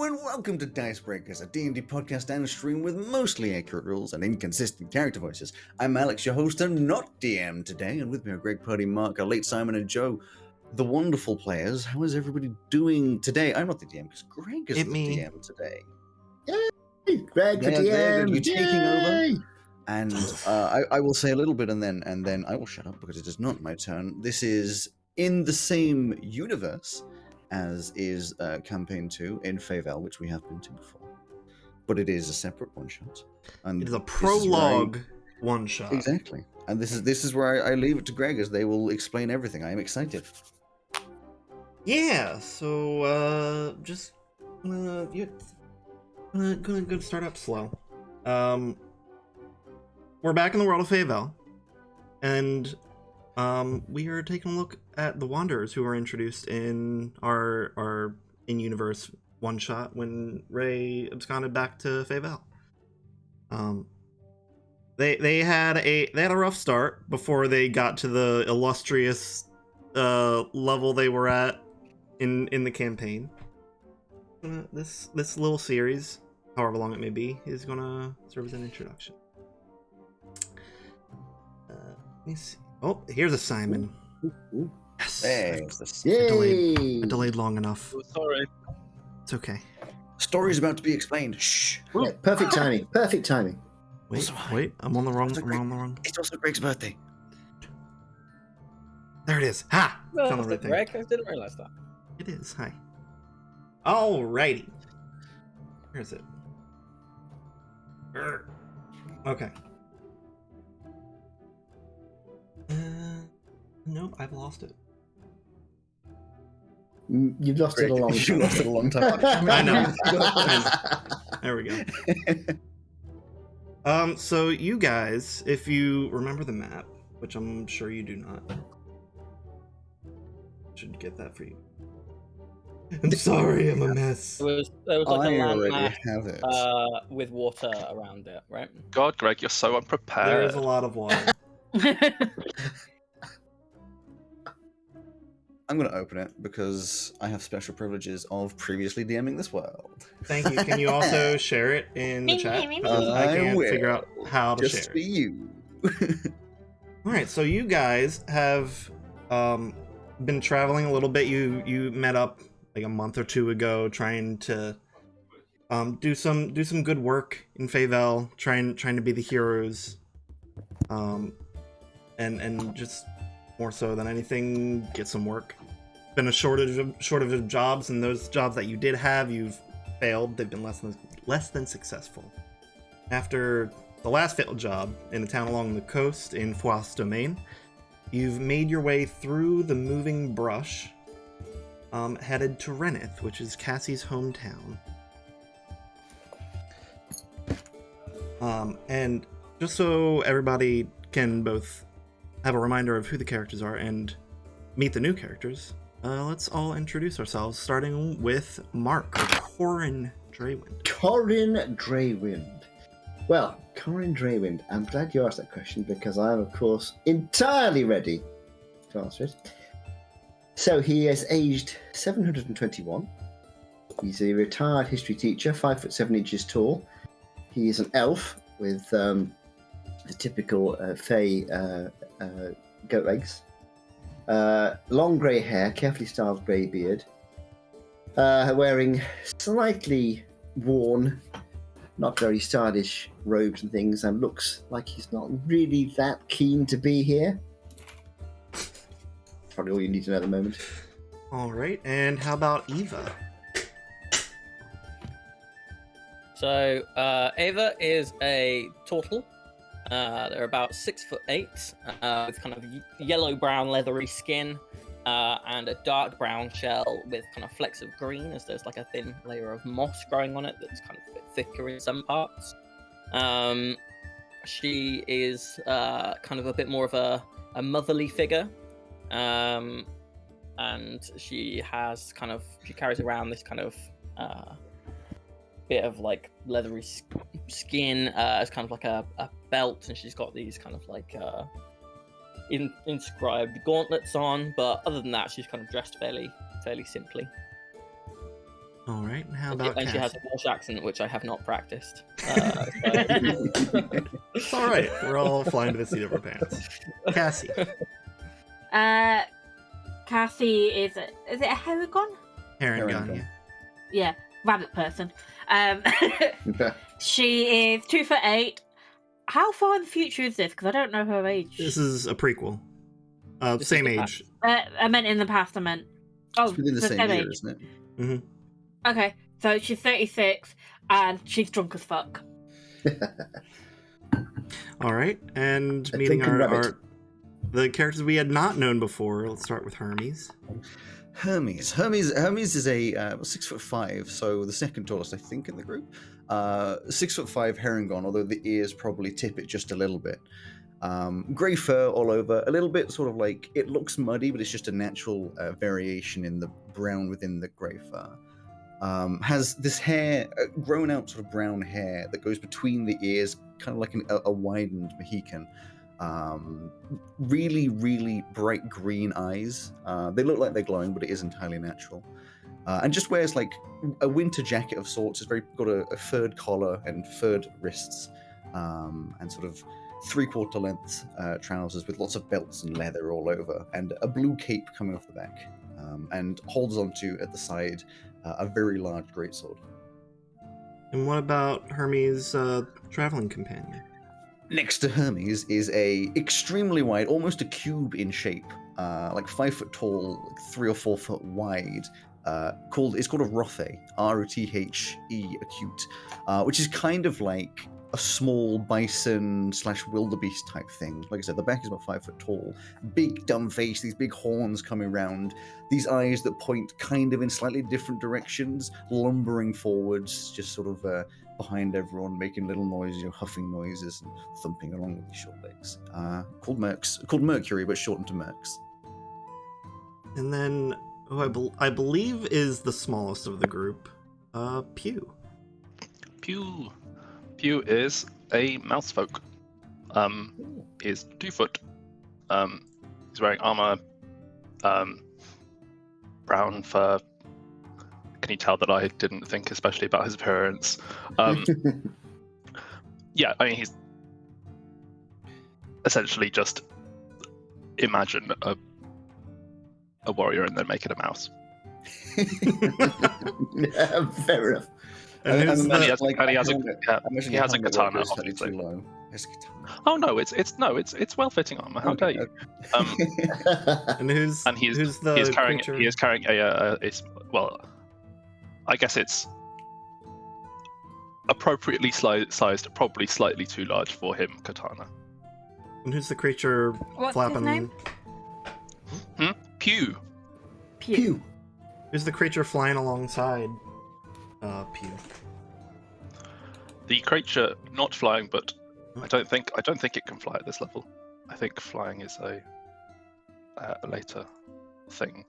and welcome to Dice Breakers, a D&D podcast and stream with mostly accurate rules and inconsistent character voices. I'm Alex, your host and not DM today, and with me are Greg, Purdy, Mark, our late Simon, and Joe, the wonderful players. How is everybody doing today? I'm not the DM because Greg is DM today. Yay! Greg for DM. They're going to be taking Yay! over. And I will say a little bit, and then I will shut up because it is not my turn. This is in the same universe as is Campaign 2 in Faevelle, which we have been to before. But it is a separate one-shot. And it is a prologue one-shot. Exactly. And this is where I leave it to Greg, as they will explain everything. I am excited. Yeah, so, just gonna start up slow. We're back in the world of Faevelle, and we are taking a look at the Wanderers who were introduced in our in-universe one-shot when Ray absconded back to Faevelle. They had a rough start before they got to the illustrious level they were at in the campaign. This little series, however long it may be, is gonna serve as an introduction. Let me see. Oh, here's a Simon. Ooh. Yes. Yay! I delayed long enough. Oh, sorry. It's okay. Story's about to be explained. Shh. Yeah, perfect timing. Perfect timing. Wait, I'm on the wrong. It's also Greg's birthday. There it is. Ha! No, Found the right thing. Greg, I didn't realize that. It is. Hi. Alrighty. Where is it? Okay. Nope, I've lost it. You've lost it a long time. You lost it a long time. I know. There we go. So you guys, if you remember the map, which I'm sure you do not, should get that for you. I'm sorry, I'm a mess. There was like I a already landmass have it. with water around it, right? God, Greg, you're so unprepared. There is a lot of water. I'm going to open it because I have special privileges of previously DMing this world. Thank you. Can you also share it in the chat? Because I can't figure out how to Just share for it. you. All right, so you guys have been traveling a little bit. You met up like a month or two ago, trying to do some good work in Faevelle, trying to be the heroes, and just more so than anything, get some work. Been a shortage of jobs, and those jobs that you did have, you've failed. They've been less than successful. After the last failed job in a town along the coast in Faevelle Domain, you've made your way through the moving brush, headed to Reneth, which is Cassie's hometown. And just so everybody can both have a reminder of who the characters are and meet the new characters, let's all introduce ourselves, starting with Mark, Corin Draywind. Corin Draywind. Well, Corin Draywind, I'm glad you asked that question because I am, of course, entirely ready to answer it. So he is aged 721. He's a retired history teacher, 5'7" tall. He is an elf with the typical Fey goat legs. Long grey hair, carefully styled grey beard. Wearing slightly worn, not very stylish robes and things, and looks like he's not really that keen to be here. Probably all you need to know at the moment. All right, and how about Eva? So Ava is a turtle. They're about 6'8", with kind of yellow-brown leathery skin, and a dark brown shell with kind of flecks of green, as there's like a thin layer of moss growing on it that's kind of a bit thicker in some parts. She is kind of a bit more of a motherly figure, and she carries around this kind of bit of like leathery skin as kind of like a belt, and she's got these kind of like inscribed gauntlets on, but other than that she's kind of dressed fairly simply. All right. How about And she has Cassie? a Welsh accent, which I have not practiced. It's all right. We're all flying to the seat of our pants. Cassie. Cassie is it a Heragon? Herringon, yeah. Yeah, rabbit person. She is 2'8". How far in the future is this? Because I don't know her age. This is a prequel. This Same is the age. I meant in the past. I meant. Oh, It's within the so same year, isn't it? Mm-hmm. Okay, so she's 36 and she's drunk as fuck. All right, and A meeting drunken rabbit. the characters we had not known before. Let's start with Hermes. Hermes. Hermes is a 6'5", so the second tallest, I think, in the group. 6'5" Herringon, although the ears probably tip it just a little bit. Grey fur all over, a little bit sort of like, it looks muddy, but it's just a natural variation in the brown within the grey fur. Has this hair, grown out sort of brown hair that goes between the ears, kind of like a widened Mohican. Really, really bright green eyes. They look like they're glowing, but it is entirely natural. And just wears like a winter jacket of sorts. It's got a furred collar and furred wrists, and sort of 3/4 length trousers with lots of belts and leather all over, and a blue cape coming off the back, and holds onto at the side a very large greatsword. And what about Hermes' traveling companion? Next to Hermes is a extremely wide, almost a cube in shape, like 5 foot tall, like 3 or 4 foot wide. It's called a Rothe, R-O-T-H-E acute, which is kind of like a small bison / wildebeest type thing. Like I said, the back is about 5 foot tall, big dumb face, these big horns coming round, these eyes that point kind of in slightly different directions, lumbering forwards, just sort of behind everyone, making little noises, huffing noises and thumping along with these short legs. Called Mercury, but shortened to Mercs. And then, who I believe is the smallest of the group, Pew. Pew. Pew is a mousefolk. Is 2 foot. He's wearing armor. Brown fur. Can you tell that I didn't think especially about his appearance? Yeah, I mean, he's essentially just imagine a warrior and then make it a mouse. Yeah, fair enough. And And who's he the- has a katana, obviously. Oh no, it's well fitting armor. How dare you? and who's And he is carrying a well, I guess it's appropriately sized, probably slightly too large for him, katana. And who's the creature What's flapping? his name? Pew. Pew. Who's the creature flying alongside Pew? The creature not flying, but I don't think it can fly at this level. I think flying is a later thing.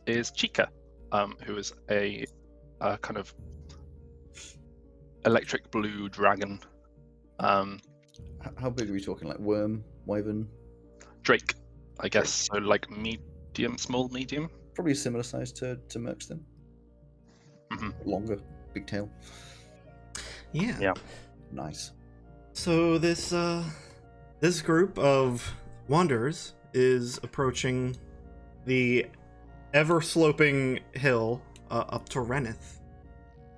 Is Chica, who is a kind of electric blue dragon. How big are we talking? Like worm, wyvern? Drake, I guess. So like medium, small, medium. Probably a similar size to Mercs then. Mhm. Longer, big tail. Yeah. Yeah. Nice. So this group of wanderers is approaching the ever-sloping hill up to Reneth.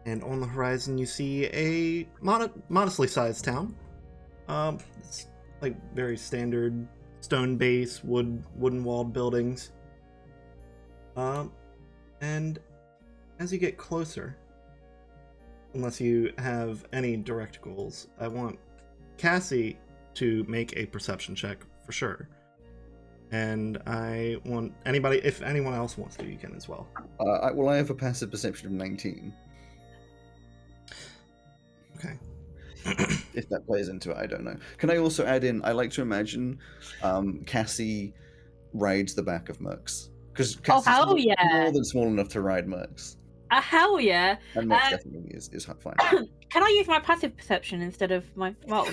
And on the horizon you see a modestly sized town. It's like very standard stone base, wooden walled buildings. And as you get closer, unless you have any direct goals, I want Cassie to make a perception check for sure. And I want if anyone else wants to, you can as well. I have a passive perception of 19. Okay. If that plays into it, I don't know. Can I also add in, I like to imagine Cassie rides the back of Mercs. Because Cassie's hell more yeah. than small enough to ride Mercs. Hell yeah. And Mercs definitely is fine. Can I use my passive perception instead of my roll?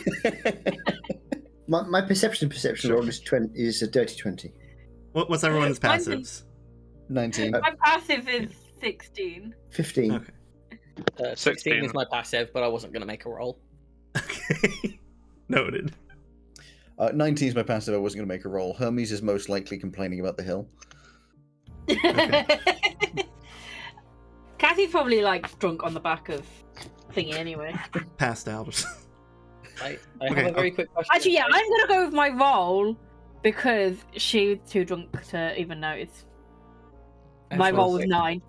My perception roll is a dirty 20. What's everyone's Mine's passives? 19. My passive is 16. 15. Okay. 16 16. is my passive, but I wasn't going to make a roll. Okay. Noted. 19 is my passive. I wasn't going to make a roll. Hermes is most likely complaining about the hill. Kathy's probably like drunk on the back of thingy anyway. Passed out. I Okay, have a very quick question. Actually, yeah, I'm gonna go with my roll because she was too drunk to even notice. My roll was 9.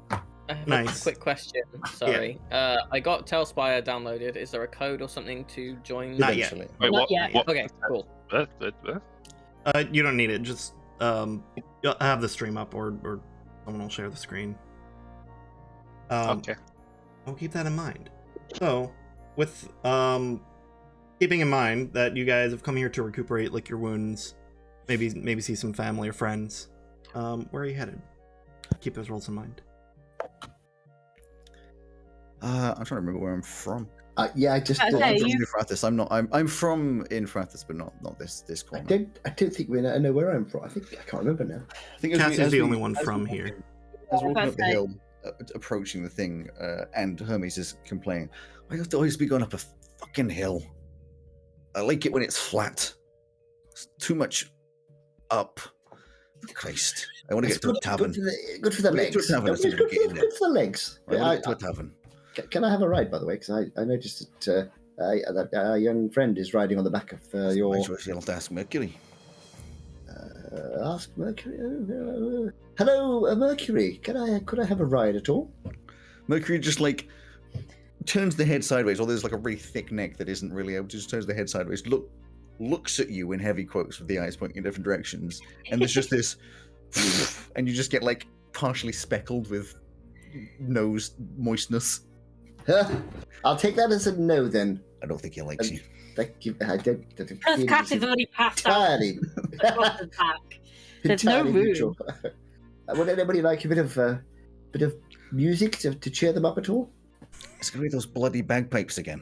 I have Nice. a quick question. Sorry. I got Tailspire downloaded. Is there a code or something to join? Not yet. Eventually. Wait, Not what? yet. What? Okay, cool. You don't need it. Just you'll have the stream up, or someone will share the screen. Okay. I'll keep that in mind. So, with keeping in mind that you guys have come here to recuperate, lick your wounds, maybe see some family or friends, where are you headed? Keep those rolls in mind. I'm trying to remember where I'm from. Yeah, I just Okay, don't, I'm from you- Infrathis. I'm from Infrathis, but not this I corner. don't think I know where I'm from. I can't remember now. I think Cassie's the only one from here. As we're walking up the Okay. hill, approaching the thing, and Hermes is complaining, "I have to always be going up a fucking hill. I like it when it's flat. It's too much up. Christ, I want to get to a tavern. Good for the We'll get to a legs. tavern as soon as we get in there. Good for the legs. I want to get to a tavern. Can I have a ride, by the way? Because I noticed that our young friend is riding on the back of your. My choice, you'll have to ask Mercury. Ask Mercury. Hello, Mercury. Could I have a ride at all? Mercury just like turns the head sideways, or there's like a really thick neck that isn't really able to, just turns the head sideways, looks at you in heavy quotes with the eyes pointing in different directions, and there's just this and you just get like partially speckled with nose moistness. I'll take that as a no then. I don't think he likes you. Thank you. I don't Plus, feel Kathy's this is already passed out entirely, across the back. There's no entirely room. neutral. Would anybody like a bit of music to cheer them up at all? It's gonna be those bloody bagpipes again.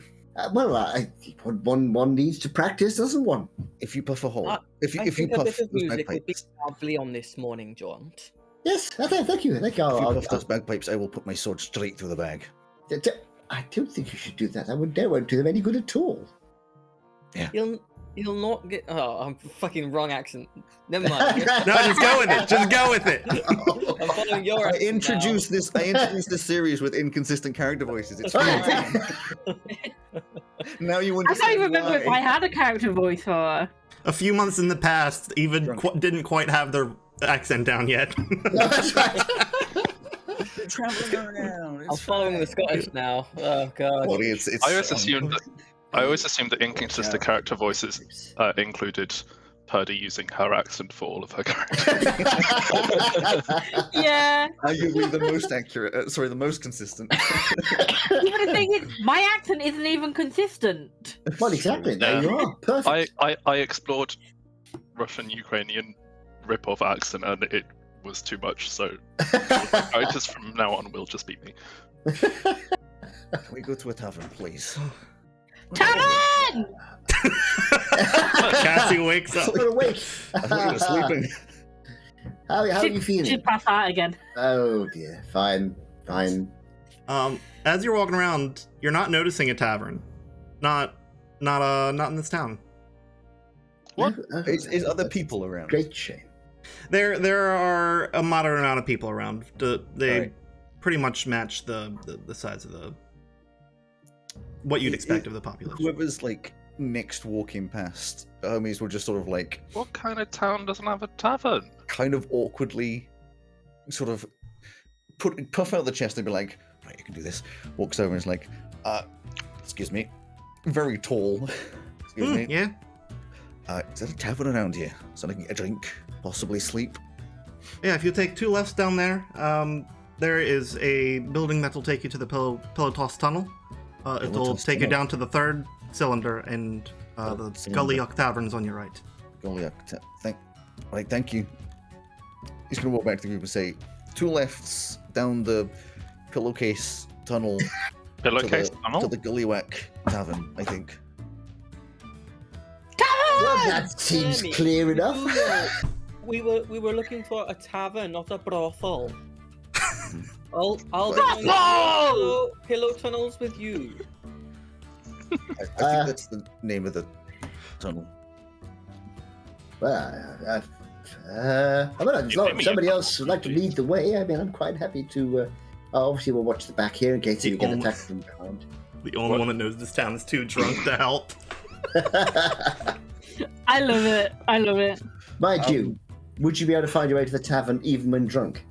One needs to practice, doesn't one? If you puff a hole, I if you think a puff bit of those music would be bagpipes, lovely on this morning, Jaunt. Yes. Okay, thank you. if you I'll, puff those bagpipes, I will put my sword straight through the bag. I don't think you should do that. That won't do them any good at all. You'll not get. Oh, I'm fucking wrong accent. Never mind. No, just go with it. Just go with it. I'm following your I accent introduced this series with inconsistent character voices. It's fine. Now you I understand can't even remember if why. I had a character voice for her. A few months in the past, even Drunk. didn't quite have their accent down yet. That's right. They're traveling around. I'm following the Scottish now. Oh god. Well, it's I always assumed that inconsistent character voices included Purdy using her accent for all of her characters. Yeah. arguably the most accurate. The most consistent. Even the thing is, my accent isn't even consistent. Well, exactly. There you are. Perfect. I explored Russian Ukrainian rip-off accent and it was too much. So characters from now on will just be me. Can we go to a tavern, please? Tavern! Cassie wakes up. You're awake. I thought you were sleeping. How are you feeling? She'd pass out again. Oh dear. Fine. As you're walking around, you're not noticing a tavern. Not in this town. What? Is other people around? Great shame. There are a moderate amount of people around. They Alright. pretty much match the size of what you'd expect of the population. Whoever's like next walking past, Hermes will just sort of like What kind of town doesn't have a tavern? kind of awkwardly sort of puff out the chest and be like, right, you can do this. Walks over and is like, excuse me. Very tall. Excuse me. Yeah. Is there a tavern around here? So I can get a drink, possibly sleep? Yeah, if you take 2 lefts down there, there is a building that will take you to the Pilotos Tunnel. It'll Pilotos take you Tunnel. down to the 3rd cylinder and the Cylinder. Gullyuk Tavern's on your right. Golly, thank you. He's gonna walk back to the group and say, 2 lefts down the pillowcase tunnel Pillowcase to tunnel? the Gullywhack Tavern, I think. Well, that seems Jeremy, clear enough. We were looking for a tavern, not a brothel. I'll But- be on pillow tunnels with you. I think that's the name of the tunnel. Well, I mean, as long as somebody else would like to lead the way, I mean, I'm quite happy to. Obviously, we'll watch the back here in case The you get only- attacked from behind. The only one that knows this town is too drunk to help. I love it. I love it. Mind you, would you be able to find your way to the tavern even when drunk?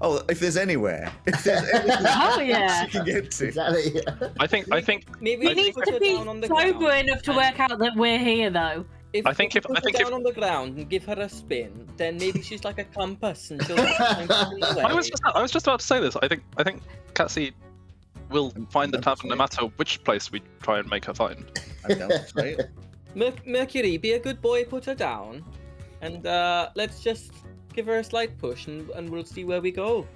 Oh, if there's anywhere. If there's anything Oh yeah. you can get to. Exactly. I think Maybe We if need put to her be down on the sober ground enough to and- work out that we're here, though. I think we if- put I think her if- down on the ground and give her a spin, then maybe she's like a compass and she'll find us in the way. I was just about to say this. I think Cassie will find the tavern no matter which place we try and make her find. I'm down to try it. Mercury, be a good boy, put her down, and let's just give her a slight push, and we'll see where we go.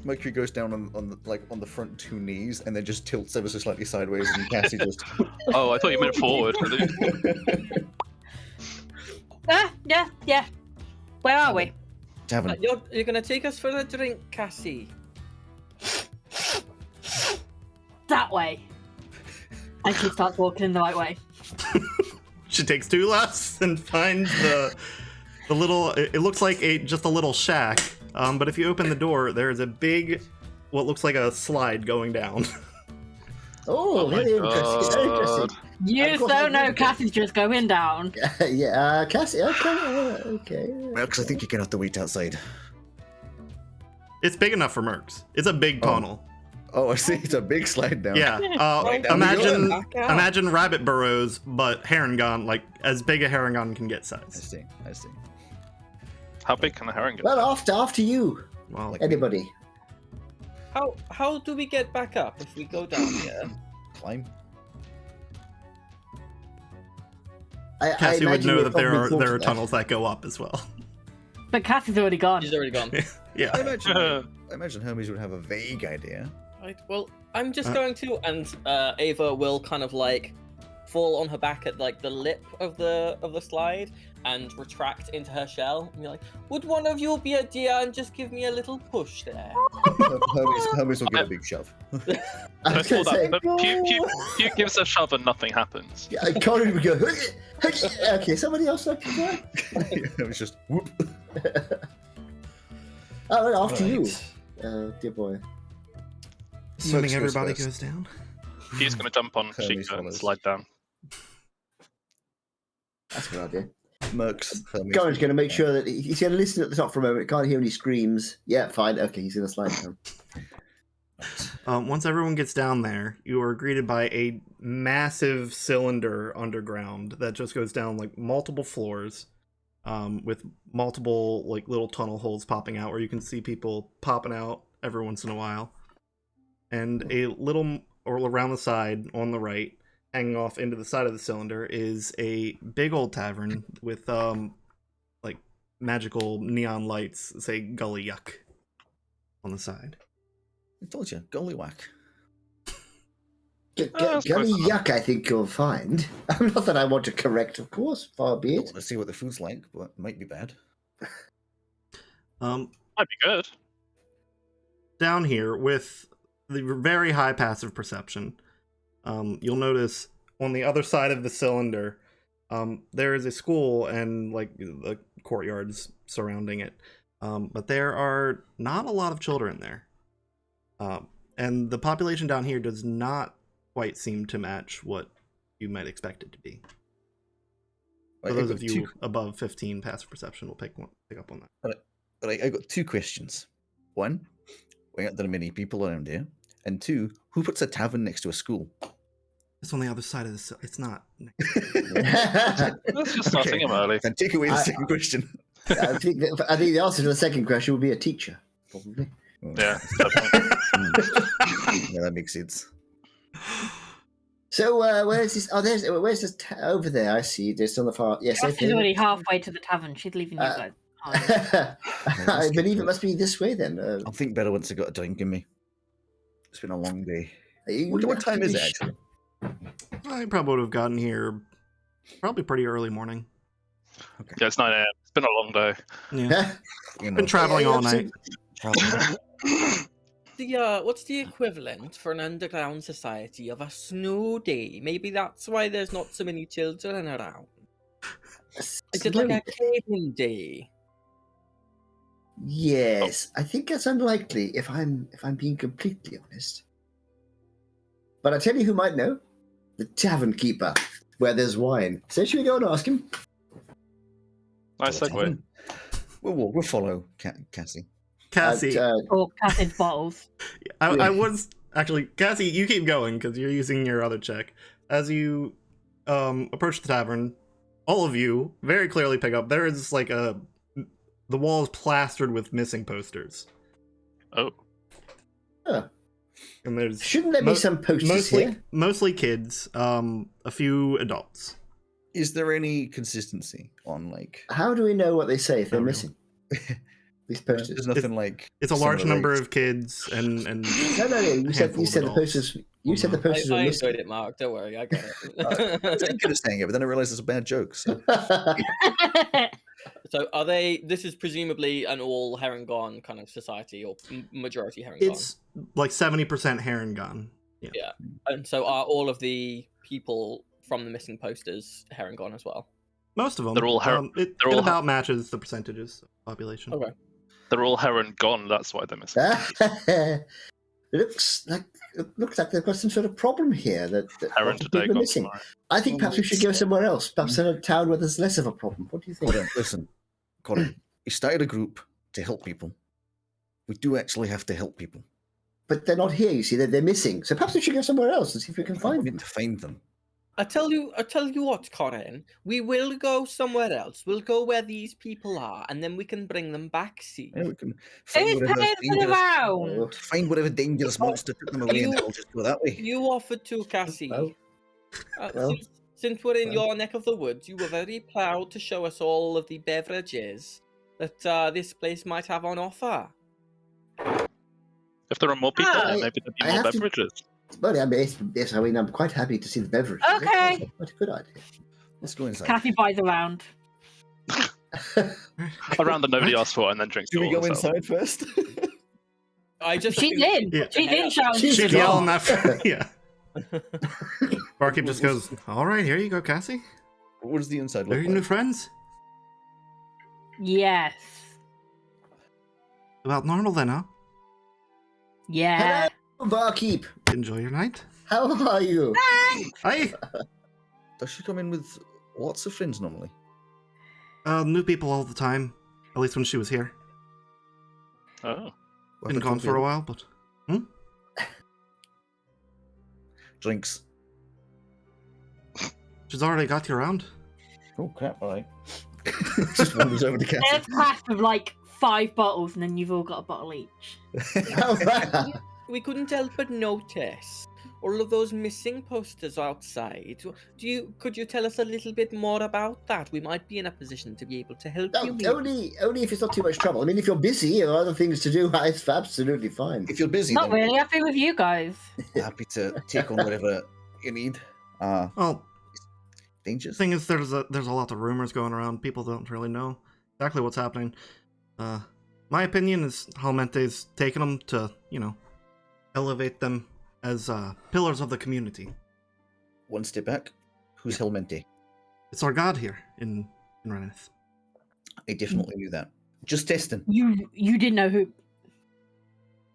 Mercury goes down on the front two knees and then just tilts ever so slightly sideways, and Cassie just. Oh, I thought you meant forward. Yeah. Where are we? Tavern. You're gonna take us for a drink, Cassie. That way. And she starts walking in the right way. She takes 2 lefts and finds the little. It looks like just a little shack. But if you open the door, there is a big, what looks like a slide going down. Oh, my very interesting. Very interesting. You Of course, don't know, I- Cassie's just going down. Yeah, Cassie. Okay. Well, because I think you're gonna have to wait outside. It's big enough for Mercs. It's a big tunnel. Oh, I see. It's a big slide down. Yeah. Right down the Imagine middle. Back out. imagine rabbit burrows, but Harengon, like as big a Harengon can get I size. see. How big can the herring get? Well, after you, Well, Like- anybody. How do we get back up if we go down here? Climb. Cassie would imagine know you that there probably are thought there are of that. tunnels that go up as well. But Cassie's already gone. She's already gone. Yeah. I imagine Hermes would have a vague idea. Right. Well, I'm just going to, and Ava will kind of like fall on her back at like the lip of the slide and retract into her shell and be like, "Would one of you be a dear and just give me a little push there?" Hermes will give a big shove. I was going to say, But Pew gives a shove and nothing happens. Corin would go. Okay, somebody else like to go. It was just whoop. Oh, right, after you, Right. dear boy. Assuming Mercs goes everybody first. goes down. He's going to jump on Hermes Chica and follows. slide down. That's a good idea. Mercs. Hermes. Corin's going to make sure that he's going to listen at the top for a moment. Can't hear any screams. Yeah, fine. Okay, he's going to slide down. Once everyone gets down there, you are greeted by a massive cylinder underground that just goes down like multiple floors, with multiple like little tunnel holes popping out where you can see people popping out every once in a while. And a little or around the side on the right, hanging off into the side of the cylinder, is a big old tavern with like magical neon lights, say Gully Yuck on the side. I told you, gollywhack. that's Gully close enough. yuck, I think you'll find. Not that I want to correct, of course. Far be it. Let's see what the food's like, but it might be bad. Might be good. Down here with the very high passive perception, you'll notice on the other side of the cylinder, there is a school and like the courtyards surrounding it, but there are not a lot of children there, and the population down here does not quite seem to match what you might expect it to be. For Right, those I've of got you above 15 passive perception will pick up on that. I got 2 questions. 1, why aren't there many people around here? And 2, who puts a tavern next to a school? It's on the other side of the. It's not. Let's just start thinking about it. Then take away the I- second question. I think the answer to the second question would be a teacher, probably. Yeah. Yeah, that makes sense. So where's this? Oh, where's this? Over there, I see. There's on the far. Yes, Cassie's okay. already halfway to the tavern. She's leaving you guys. I believe it must be this way then. I'll think better once I got a drink in me. It's been a long day. You What have time to is be it actually? I probably would have gotten here probably pretty early morning. Yeah, it's 9 a.m. It's been a long day. Yeah. sure. You know, Been traveling all night. traveling. the equivalent for an underground society of a snow day? Maybe that's why there's not so many children around. Is it like a caving day? Yes, I think that's unlikely if I'm being completely honest. But I tell you who might know: the tavern keeper, where there's wine. So should we go and ask him? Nice segue. We'll follow Cassie. Cassie, Or Cassie's bottles. I was actually Cassie. You keep going because you're using your other check. As you approach the tavern, all of you very clearly pick up there is like the wall is plastered with missing posters. Oh, And there's Shouldn't there be some posters here? mostly kids, a few adults. Is there any consistency on like? How do we know what they say if they're Not really. missing? These posters. There's nothing like. It's a some large the number rates. of kids and No. You said handful the of adults. posters. You said the posters I were enjoyed missing. it, Mark. Don't worry, I get I was it. thinking of saying it, but then I realized it's a bad joke. So. So are they? This is presumably an all Herringon kind of society, or majority Herringon. It's like 70% hair and gun. Yeah. And so are all of the people from the missing posters Herringon as well? Most of them. They're all it they're all about matches the percentages of population. Okay. they're all heron gone. That's why they're missing. It looks like they've got some sort of problem here. That Heron lots of today, people are gone missing. tomorrow. I think perhaps we should go somewhere else. Perhaps in a town where there's less of a problem. What do you think? Listen, Colin, we started a group to help people. We do actually have to help people. But they're not here. You see, they're missing. So perhaps we should go somewhere else and see if we can We find need them. to find them. I tell you what, Corin. We will go somewhere else. We'll go where these people are, and then we can bring them back. See, Yeah, we can find Who's whatever paying for the round? find whatever dangerous monster took them away, and then we'll just go that way. you offered to, Cassie. Well, Since we're in well. your neck of the woods, you were very proud to show us all of the beverages that this place might have on offer. If there are more people, Ah, there, maybe there'd be I more have to- beverages. Well, I mean, yes, I mean, I'm quite happy to see the beverage. Okay. What a good idea. Let's go inside. Cassie buys a round. A round that nobody asked for and then drinks Do it we all go herself. inside first? I just She's in. Yeah. She's in shouting. She's She's gone. yelling that. Yeah. Barkeep just goes, "All right, here you go, Cassie. What does the inside They're look your new like? friends. Yes. About normal then, huh? Yeah. Hello, barkeep. Enjoy your night. How are you? Hi. Does she come in with lots of friends normally? New people all the time. At least when she was here. Oh, Been gone for a while, but Drinks. she's already got you around. Oh crap! All right. Just wanders over to There's Cassie. class with like 5 bottles, and then you've all got a bottle each. Oh, wow. we couldn't help but notice all of those missing posters outside. Could you tell us a little bit more about that? We might be in a position to be able to help you. No, only if it's not too much trouble. I mean, if you're busy or other things to do, it's absolutely fine. If you're busy, Not then really happy with you guys. happy to take on whatever you need. Well, Dangers. the thing is, there's a lot of rumors going around. People don't really know exactly what's happening. My opinion is Halmente's taken them to, elevate them as pillars of the community. One step back. Who's Helmente? It's our god here in Reneth. I definitely knew that. Just testing. You didn't know who.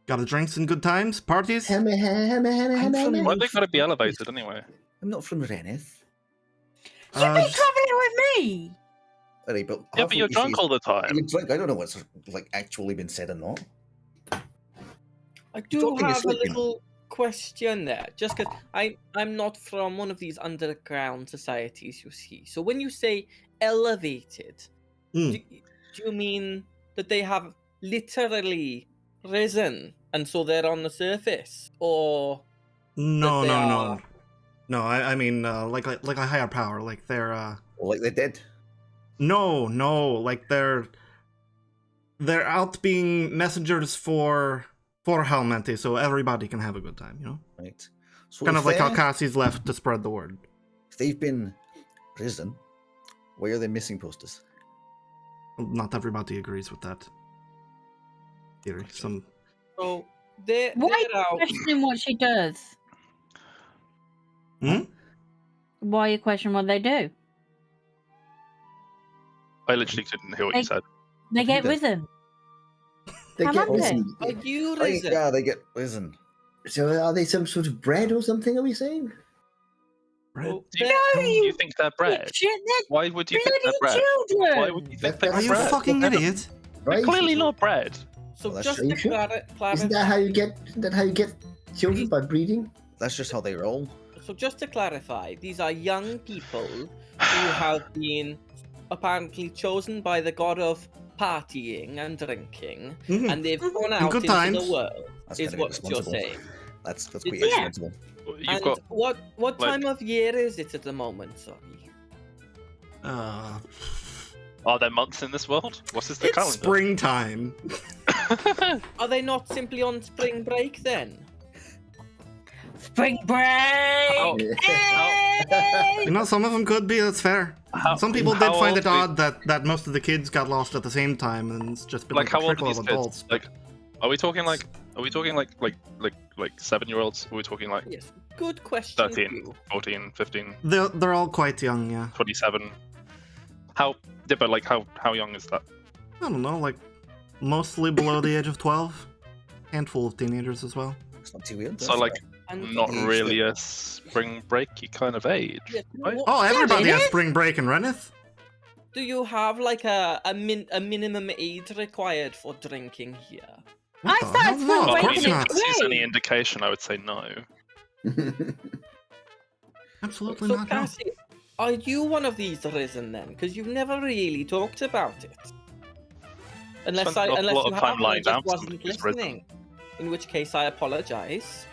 Got a drinks and good times, parties. Hammer. why they gotta be elevated anyway? I'm not from Reneth. You've been traveling with me. Alright, but Yeah, but you're drunk all the time. You're drunk. I don't know what's like actually been said or not. I do Talking is have a slipping. little question there, just because I'm not from one of these underground societies, you see. So when you say elevated, Hmm. do you mean that they have literally risen and so they're on the surface, or No, that they no, are- no. No, I mean like a higher power. Like they're Or like they're dead. no, like they're out being messengers for Halmente, so everybody can have a good time. Right. So Kind if of like how they're- Cassie's left to spread the word. if they've been risen, why are they missing posters? Not everybody agrees with that theory. so They're Why are you out. questioning what she does? Hmm? Why are you questioning what they do? I literally didn't hear what you said. They get does? risen. They How get long risen. Are you Oh, risen? yeah, they get risen. So are they some sort of bread or something? Are we saying? Oh, Do you, they're- do you think they're bread? Shit, they're Why would you think they're bloody bread? children. Why would you think they're Are you a bread? fucking idiot? They're clearly not bread. So Well, that's just true. to Are you sure? clarify, Isn't that how you get? Isn't that how you get children by breeding? That's just how they roll. so just to clarify, these are young people who have been apparently chosen by the god of partying and drinking, Mhm. and they've gone And out good into times. the world. That's Is kinda what you're irresponsible. saying. That's It's- pretty yeah. irresponsible. You've And got what like- time of year is it at the moment? Sorry. are there months in this world? What is the It's calendar? springtime. Are they not simply on spring break then? Spring break. How- Hey! You know, some of them could be, that's fair. How- Some people did how find old it are odd that most of the kids got lost at the same time, and it's just been Like like, how a old are trickle these of kids? adults. Like, are we talking like 7-year-olds? Are we talking like Yes. Good question. 13, too. 14, 15, They're all quite young, yeah. 27? How? Yeah, but like how young is that? I don't know, like mostly below the age of 12. Handful of teenagers as well. It's not too weird. So that's like And not age really a spring breaky kind of age. Yeah, right? what- Oh, everybody it has is. spring break in Reneth. Do you have like a minimum age required for drinking here? What I the started hell? spring No, of Well, I break course mean, not. if this is any Wait. indication, I would say no. Absolutely So not. No. Cassie, are you one of these risen then? Because you've never really talked about it. Unless Spent an awful unless lot you of time have, I lying down just for wasn't somebody who's risen. listening. In which case, I apologize.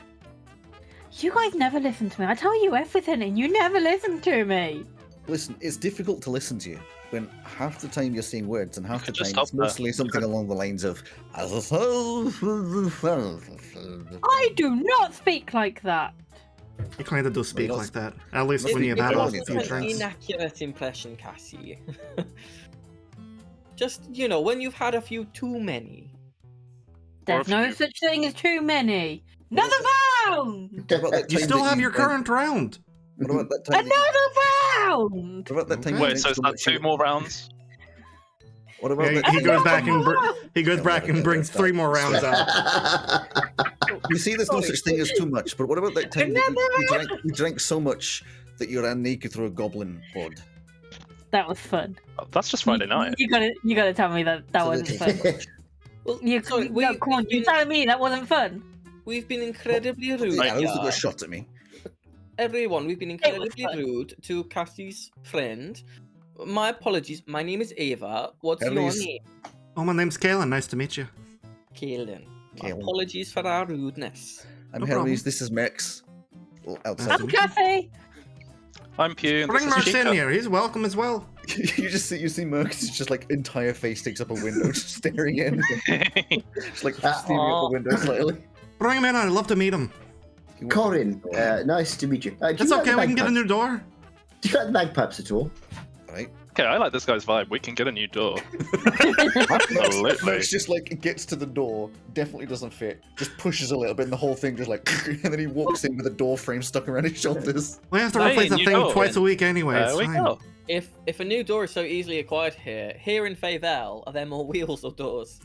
You guys never listen to me. I tell you everything, and you never listen to me. Listen, it's difficult to listen to you when half the time you're saying words and half the could just time it's stop there. mostly something along the lines of. I do not speak like that. You kind of do speak Well, like that. At least It- when it you've had a was few an an drinks. inaccurate impression, Cassie. Just, when you've had a few too many. There's Or no if you- such thing as too many. Another round. What about that You time still that have your drank- current round. What about that time? Another round. What about that time? Okay. you Wait, drank so is that much you- 2 more rounds? What about Yeah, that? he goes back and he goes back and brings 3 more rounds out. You see, there's no such thing as too much. But what about that time that you drank so much that you ran naked through a goblin horde? That was fun. Oh, that's just Friday night. You gotta tell me that So wasn't there's- fun. Well, You, sorry, no, come on, you telling me that wasn't fun? we've been incredibly rude. The arrows that here. got shot at me. Everyone, we've been was incredibly fun. rude to Cassie's friend. My apologies. My name is Ava. What's Elise. your name? Oh, my name's Kalen. Nice to meet you. Kaelin. My Kaelin. apologies for our rudeness. I'm No Hermes. problem. This is Mex. Outside. That's I'm Cassie. I'm Pew. And Bring this is Merce in Chica. here. He's welcome as well. you see Mercs. It's just like entire face takes up a window, just staring in. Just like steaming out the window slightly. Bring him in. I'd love to meet him. Corin, nice to meet you. Do It's you like okay. the We can get a bagpipes? new door. Do you like the bagpipes at all? Right. Okay, I like this guy's vibe. We can get a new door. Absolutely. Mercs just like gets to the door, definitely doesn't fit, just pushes a little bit, and the whole thing just like, and then he walks in with a door frame stuck around his shoulders. We have to Hey, replace the new thing door. twice a week anyway. There It's we fine. go. If a new door is so easily acquired here in Faevelle, are there more wheels or doors?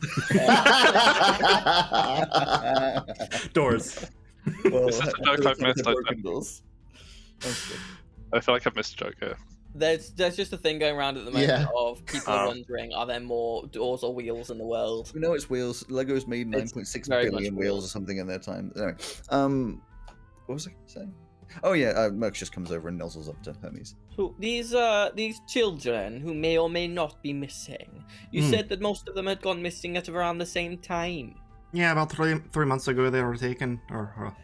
Doors. Well, Is this a joke I've missed? broken doors. That's good. I feel like I've missed a joke here. There's just a thing going around at the moment Yeah. of people Oh. wondering, are there more doors or wheels in the world? We know it's wheels. Lego's made It's 9.6 very billion much wheels wheels. or something in their time. Anyway, what was I saying? Oh yeah, Mercs just comes over and nuzzles up to Hermes. So these children who may or may not be missing, you said that most of them had gone missing at around the same time. Yeah, about three months ago they were taken or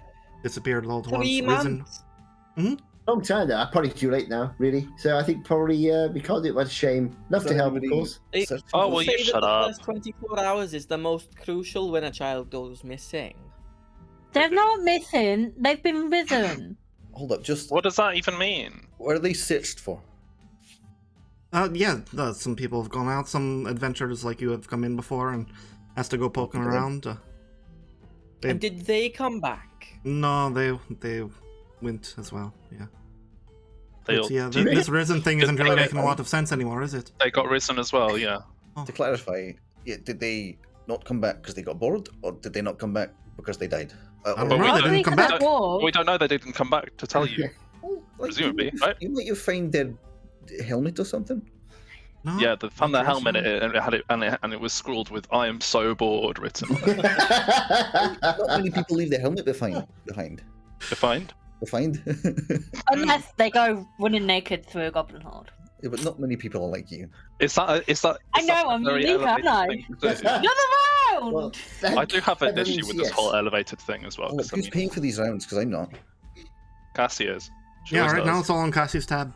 disappeared all at once. 3 Risen. months. Long time now. Probably too late now, really. So I think probably we can't do it. What a shame. Love Is to that help, of anybody- course. They- Search- Oh, well, say you that shut the up. first 24 hours is the most crucial when a child goes missing. They're not missing. They've been risen. Hold up, just What does that even mean? what are they stitched for? Yeah, some people have gone out. Some adventurers like you have come in before and has to go poking Okay. around. And did they come back? No, they went as well. Yeah. They But all, yeah, do you- this risen thing isn't really making a clarify? lot of sense anymore, is it? they got risen as well. Yeah. To clarify, did they not come back because they got bored, or did they not come back because they died? I don't But know. we They don't- didn't come Because back. of war. We don't know. They didn't come back to tell you. Like, Presumably, right? You let you find their helmet or something? No. Yeah, they found their Not helmet really. and it had and it was scrawled with "I am so bored" written on it. Not many people leave their helmet behind. Defined. Unless they go running naked through a goblin horde. Yeah, but not many people are like you. Is that? I know, I'm very unique, elevated aren't I? thing to do? Another round! Well, I do have an heavens, issue with this yes. whole elevated thing as well. Oh, 'Cause, I who's mean, paying for these rounds? Because I'm not. Cassie is. She Yeah, always right now does. it's all on Cassie's tab.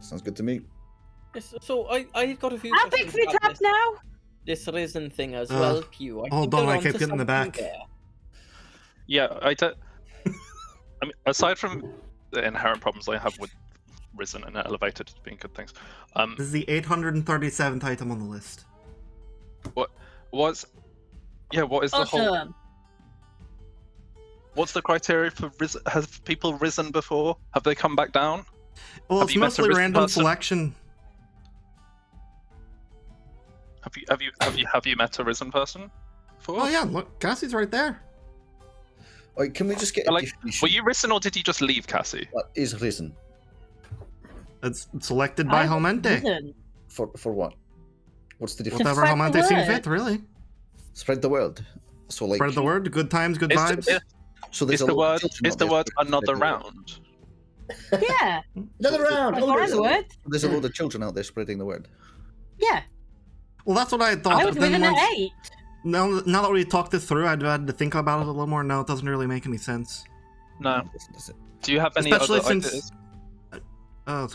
Sounds good to me. Yes, so I've got a few How big's questions the about tab now? this risen thing as Uh, well, Q. hold think on, they're I onto kept getting the something back. there. Yeah, I don't. I mean, aside from the inherent problems I have with risen and elevated being good things, This is the 837th item on the list. what is the whole? Awesome. What's the criteria for risen? Have people risen before? Have they come back down? Well, Have it's you met a mostly risen random person? selection. Have you met a risen person before? Oh yeah, look, Cassie's right there. Alright, can we just get a Like, definition? were you risen or did you just leave, Cassie? What is risen? It's selected by I've Helmente. risen. For what? What's the difference? Whatever spread the Helmente sees word. fit, really. Spread the word. So like, Spread the word. Good times, good vibes. so there's Is a the lot of word children is out the there word spreading another the word. round? Yeah. Another round. I've Oh, heard the word. There's a load of children out there spreading the word. Yeah. Well, that's what I had thought. I was but then risen at once- 8. now that we talked this through, I'd had to think about it a little more. Now it doesn't really make any sense. No. Does it? Do you have any Especially other since- ideas? I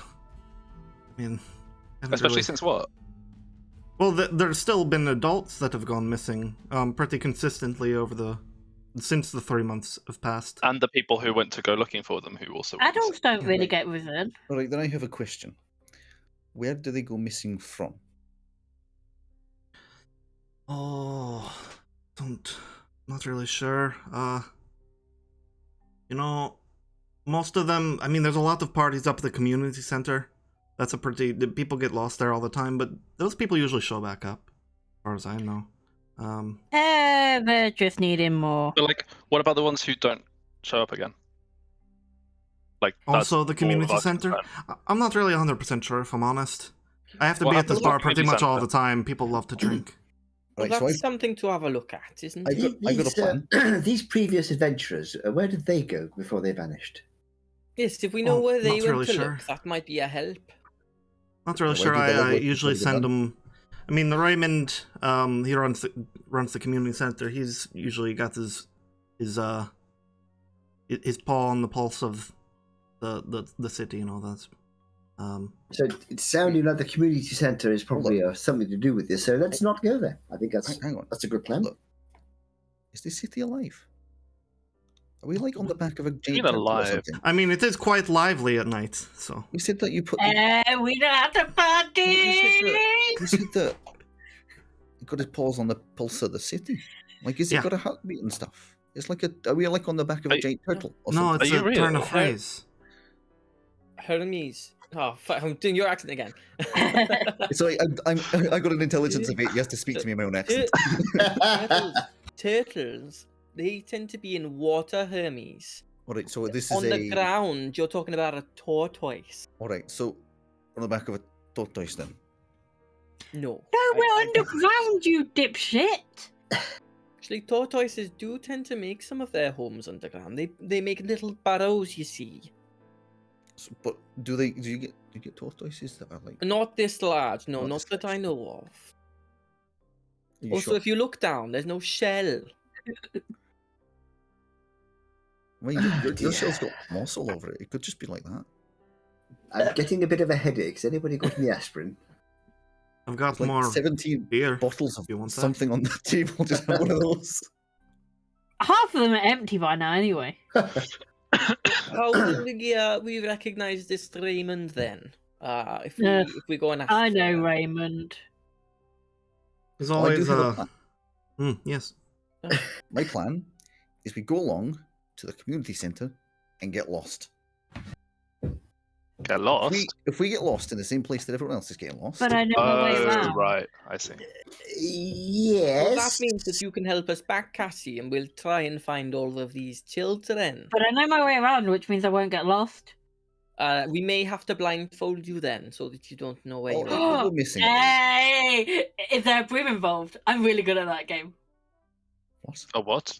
mean, haven't Especially really- since what? Well, there's still been adults that have gone missing, pretty consistently since the 3 months have passed. And the people who went to go looking for them who also went Adults missing. don't Yeah, really right. get risen. Alright, then I have a question. Where do they go missing from? Oh, not really sure. Most of them. I mean, there's a lot of parties up at the community center. The people get lost there all the time, but those people usually show back up, as far as I know. They're just needing more. But like, what about the ones who don't show up again? Like that's Also, the more of community our center. concern. I'm not really 100% sure, if I'm honest. I have to What be at this happens at bar the pretty community much all centre? the time. People love to drink. Well, Right, so that's something to have a look at, isn't I've it? got- I got a plan. These previous adventurers, where did they go before they vanished? Yes, if we know Well, where they not went really to sure. look, that might be a help. Not really Yeah, why sure. do they look I like usually they've already send done? them. I mean, the Raymond, he runs the community center. He's usually got his paw on the pulse of the city and all that. So it's sounding like the community centre is probably something to do with this. So let's not go there. I think Hang on. that's a good plan. Look, is this city alive? Are we like on the back of a mean giant turtle or alive? something? I mean, it is quite lively at night. So You said that you put. We don't have to party! You said that you got his paws on the pulse of the city. Like, is it Yeah. got a heartbeat and stuff? It's like are we like on the back of a Are- giant turtle? Or no, something? it's Are a you real? turn of phrase. Hermes. Oh, fuck, I'm doing your accent again. So I got an intelligence of 8. You have to speak to me in my own accent. Turtles, they tend to be in water, Hermes. Alright, so this is On the ground, you're talking about a tortoise. Alright, so on the back of a tortoise then. No. No, we're I- underground, you dipshit! Actually, tortoises do tend to make some of their homes underground. They make little burrows, you see. So, but do you get tortoises that are like? Are Not this large, no, Not not this that I large. know of. you Also, sure? if you look down, there's no shell. Well, your dear. shell's got moss all over it. It could just be like that. I'm getting a bit of a headache. Has anybody got any aspirin? I've got It's like more 17 beer. bottles of You want that? something on the table. Just have one of those. Half of them are empty by now, anyway. How will we recognize this Raymond then? If we go and ask I for know her? Raymond. There's I do always have a plan. yes. My plan is we go along to the community center and get lost. Get lost. If we get lost in the same place that everyone else is getting lost, But I know my way Oh, around. right. I see. Yes. Well, that means that you can help us back, Cassie, and we'll try and find all of these children. But I know my way around, which means I won't get lost. We may have to blindfold you then, so that you don't know where Oh, you what are. we're missing. Hey! Is there a broom involved? I'm really good at that game. What? A what?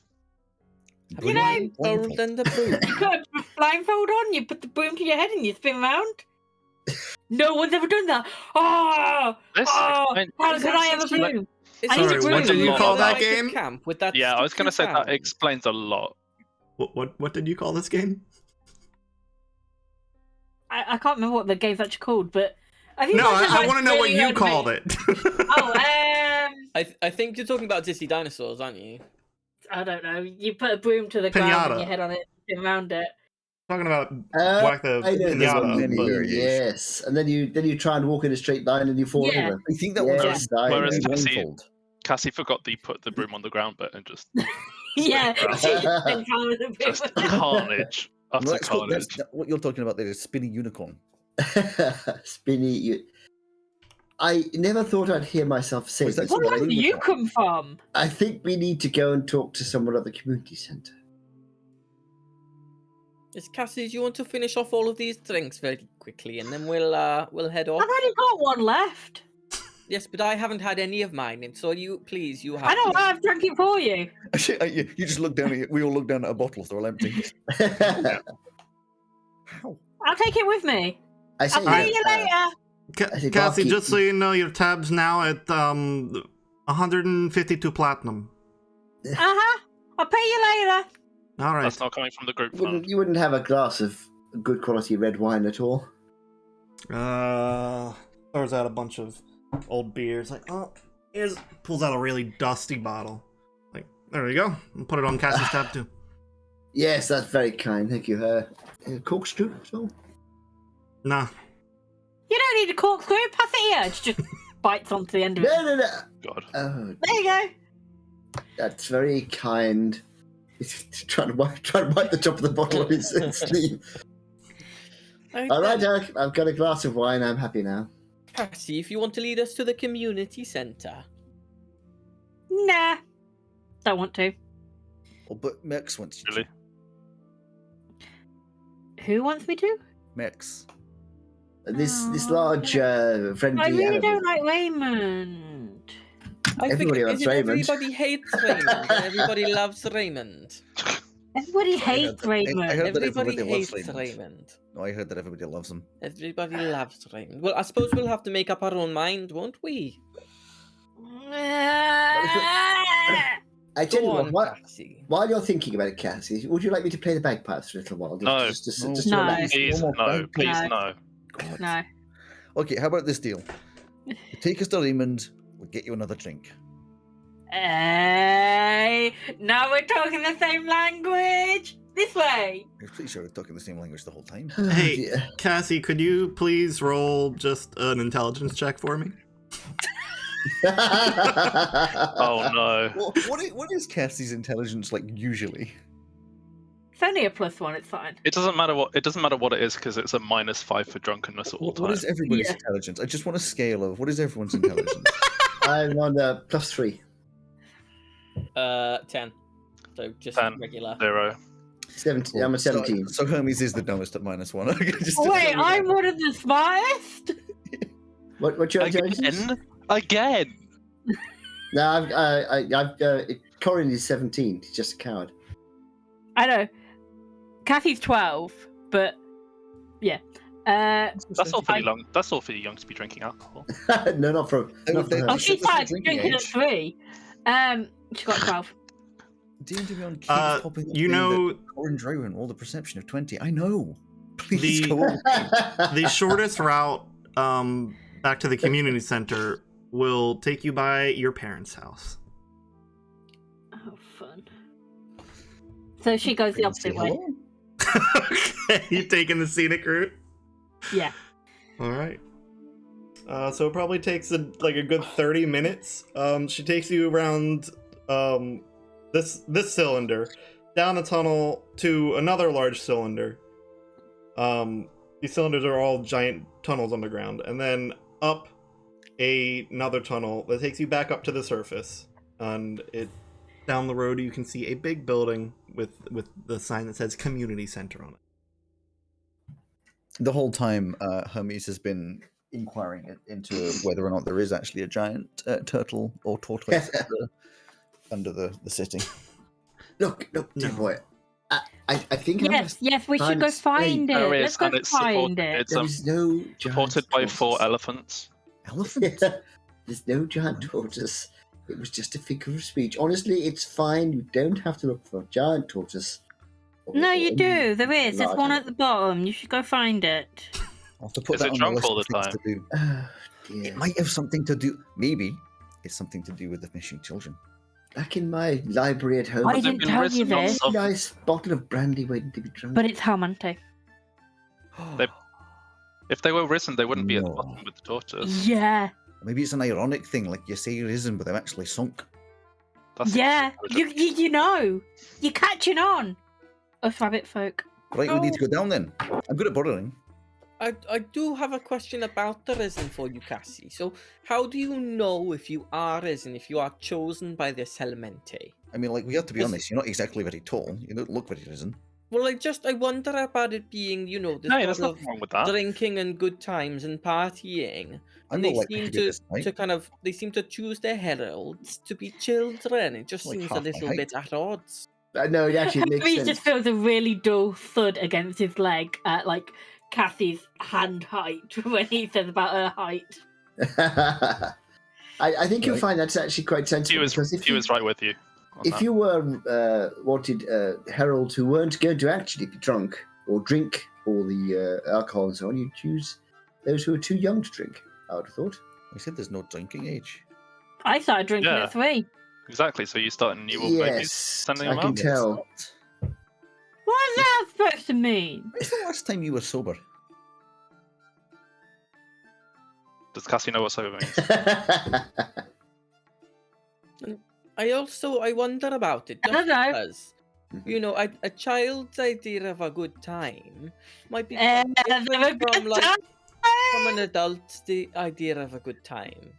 Have You you know- blindfold and the broom? You got a blindfold on, you put the broom to your head and you spin around. No one's ever done that. Oh! This Oh! explain- How could I have a broom? Is I need it a broom. what did you like call a that game? Camp with that Yeah, I was sticky going to say that sound? explains a lot. What did you call this game? I can't remember what the game's actually called, but I think No, that's I like want to know what really you called animated- it. Oh, I think you're talking about Dizzy Dinosaurs, aren't you? I don't know. You put a broom to the ground Pinata. and your head on it, spin around it. Talking about whack the I know this one, pinata. many Vinny, variations. yes. And then you try and walk in a straight line and you fall Yeah. over. I think that Yes, was I know. Whereas- blindfold. Cassie forgot that you put the broom on the ground bit and just Yeah. around. She just spins around with the broom. just carnage. Utter That's called, carnage. what you're talking about there is spinning unicorn. Spinny. I never thought I'd hear myself say Was that this. called What but land do you come from? I think we need to go and talk to someone at the community centre. Is Cassie, do you want to finish off all of these drinks very quickly, and then we'll head off? I've only got one left. Yes, but I haven't had any of mine, and so you have. I know, to. I've drunk it for you. You just look down at it. We all look down at a bottle, they're all empty. How? I'll take it with me. I say, I'll pay you later. I think Cassie, I'll just keep- so you know, your tab's now at 152 platinum. Uh-huh. I'll pay you later. All right. That's not coming from the group fund. You wouldn't have a glass of good quality red wine at all. Throws out a bunch of old beers. Like, oh, pulls out a really dusty bottle. Like, there you go. And put it on Cassie's tab too. Yes, that's very kind. Thank you. Corkscrew as well? Nah. You don't need a corkscrew. Pass it here. It just bites onto the end of it. No. God. Oh, There you go. that's very kind. He's trying to wipe the top of the bottle on his sleeve. All right, Derek. I've got a glass of wine. I'm happy now. Cassie, if you want to lead us to the community centre. Nah. Don't want to. Oh, but Mex wants you Really? Who wants me to? Mex. This large friendly. I really animal. don't like Raymond. I Everybody think loves isn't Raymond. everybody hates Raymond, and everybody loves Raymond. Everybody I heard hates that- Raymond. I heard that Everybody everybody loves hates Raymond. Raymond. No, I heard that everybody loves him. Everybody loves Raymond. Well, I suppose we'll have to make up our own mind, won't we? I tell you Go on, what, Cassie. while you're thinking about it, Cassie, would you like me to play the bagpipes for a little while? No. Just No. to No. relax? Please, No more no. Please, No. no. God. No. Okay, how about this deal? You take us to Raymond, we'll get you another drink. Hey, now we're talking the same language. This way. I'm pretty sure we're talking the same language the whole time. Oh, Hey. dear. Cassie, could you please roll just an intelligence check for me? Oh no. What is Cassie's intelligence like usually? It's only a +1. It's fine. It doesn't matter what it is because it's a -5 for drunkenness at all What is times. everybody's Yeah. intelligence? I just want a scale of what is everyone's intelligence? I'm on +3. 10. So just 10. regular. 0. 17. I'm a 17. So Hermes is the dumbest at -1. Just Oh, wait, I'm one of the smartest. What's your intelligence? Again. No, I've Corin is 17. He's just a coward. I know. Kathy's 12, but yeah. That's all for you young. That's all for you young to be drinking alcohol. No, not for would her. Oh, she That's started drinking drinking at age. 3. She got 12. D&D Beyond keeps popping up You saying know, that Corin Draven rolled a perception of 20. I know. Please The- go on. the shortest route back to the community center will take you by your parents' house. Oh, fun. So she goes the opposite way. Okay, you taking the scenic route? Yeah. All right. So it probably takes a good 30 minutes. She takes you around this cylinder, down a tunnel to another large cylinder. These cylinders are all giant tunnels underground, and then up another tunnel that takes you back up to the surface. And down the road, you can see a big building with the sign that says Community Center on it. The whole time, Hermes has been inquiring into whether or not there is actually a giant turtle or tortoise under the city. Look, dear boy. I think Yes, we should go find it. There is, Let's go and it's find it. It's there is no giant supported by 4 tortoise. elephants. Elephant? There's no giant tortoise. It was just a figure of speech. Honestly, it's fine. You don't have to look for a giant tortoise. No, you do. There is. There's large one at the bottom. You should go find it. I'll have to put Is that it on drunk the list all of the things time? to do. Oh, dear. It might have something to do. Maybe it's something to do with the missing children. Back in my library at home, I They've didn't been tell you written on this, some- nice bottle of brandy waiting to be drunk. but it's Helmante. If they were risen, they wouldn't be at the No. bottom with the tortoise. Yeah, Maybe it's an ironic thing, like you say you're risen, but they're actually sunk. That's yeah. You know, you're catching on. Us rabbit folk. Right, we need to go down then. I'm good at borrowing. I do have a question about the risen for you, Cassie. So, how do you know if you are risen, if you are chosen by this Helmente? I mean, like, we have to be Is- honest, you're not exactly very tall. You don't look very risen. Well, I wonder about it being, this No, there's sort of nothing wrong with that. drinking and good times and partying. I'm And not they likely seem to do this to tonight. kind of choose their heralds to be children. It just Like seems half a my little height. bit at odds. No, it actually makes He sense. just feels a really dull thud against his leg at like Kathy's hand height when he says about her height. I think you'll Right. find that's actually quite sensible. because He was right with you. on If that. you were wanted heralds who weren't going to actually be drunk or drink all the alcohol and so on, you'd choose those who are too young to drink, I would have thought. We said there's no drinking age. I started drinking Yeah. at 3. Exactly, so you start a new old babies Yes, sending I them can out? tell. What's that supposed to mean? When's the last time you were sober? Does Cassie know what sober means? I wonder about it. I don't just know. because, a child's idea of a good time might be And different have a good from like time. from an adult's the idea of a good time.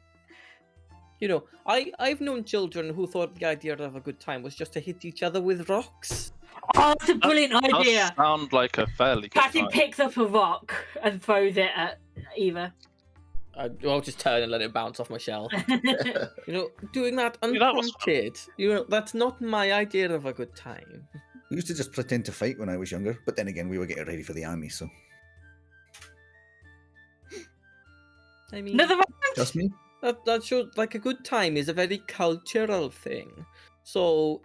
I've known children who thought the idea of a good time was just to hit each other with rocks. Oh, it's a brilliant Does idea. sound like a fairly good Kathy time. picks up a rock and throws it at Eva. I'll just turn and let it bounce off my shell. Doing that Yeah, that was unprompted. That's not my idea of a good time. We used to just pretend to fight when I was younger, but then again, we were getting ready for the army, so. I mean, Another round? Just me? that shows like a good time is a very cultural thing. So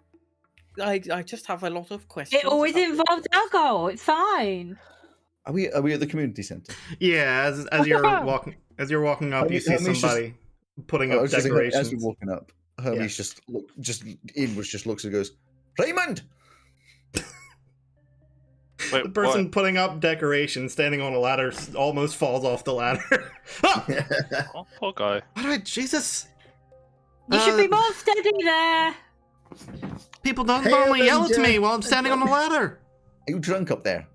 I just have a lot of questions. It always about involves alcohol. It's fine. Are we at the community centre? Yeah, as you're walking up, you see Hermes somebody putting I up was just thinking, as decorations. we're walking up, Hermes just looks and goes, Raymond! Wait, The person what? putting up decorations, standing on a ladder, almost falls off the ladder. Ah! Oh, poor guy. What do I, Jesus! You should be more steady there. People don't Hail normally yell and at me while I'm standing on the ladder. Are you drunk up there?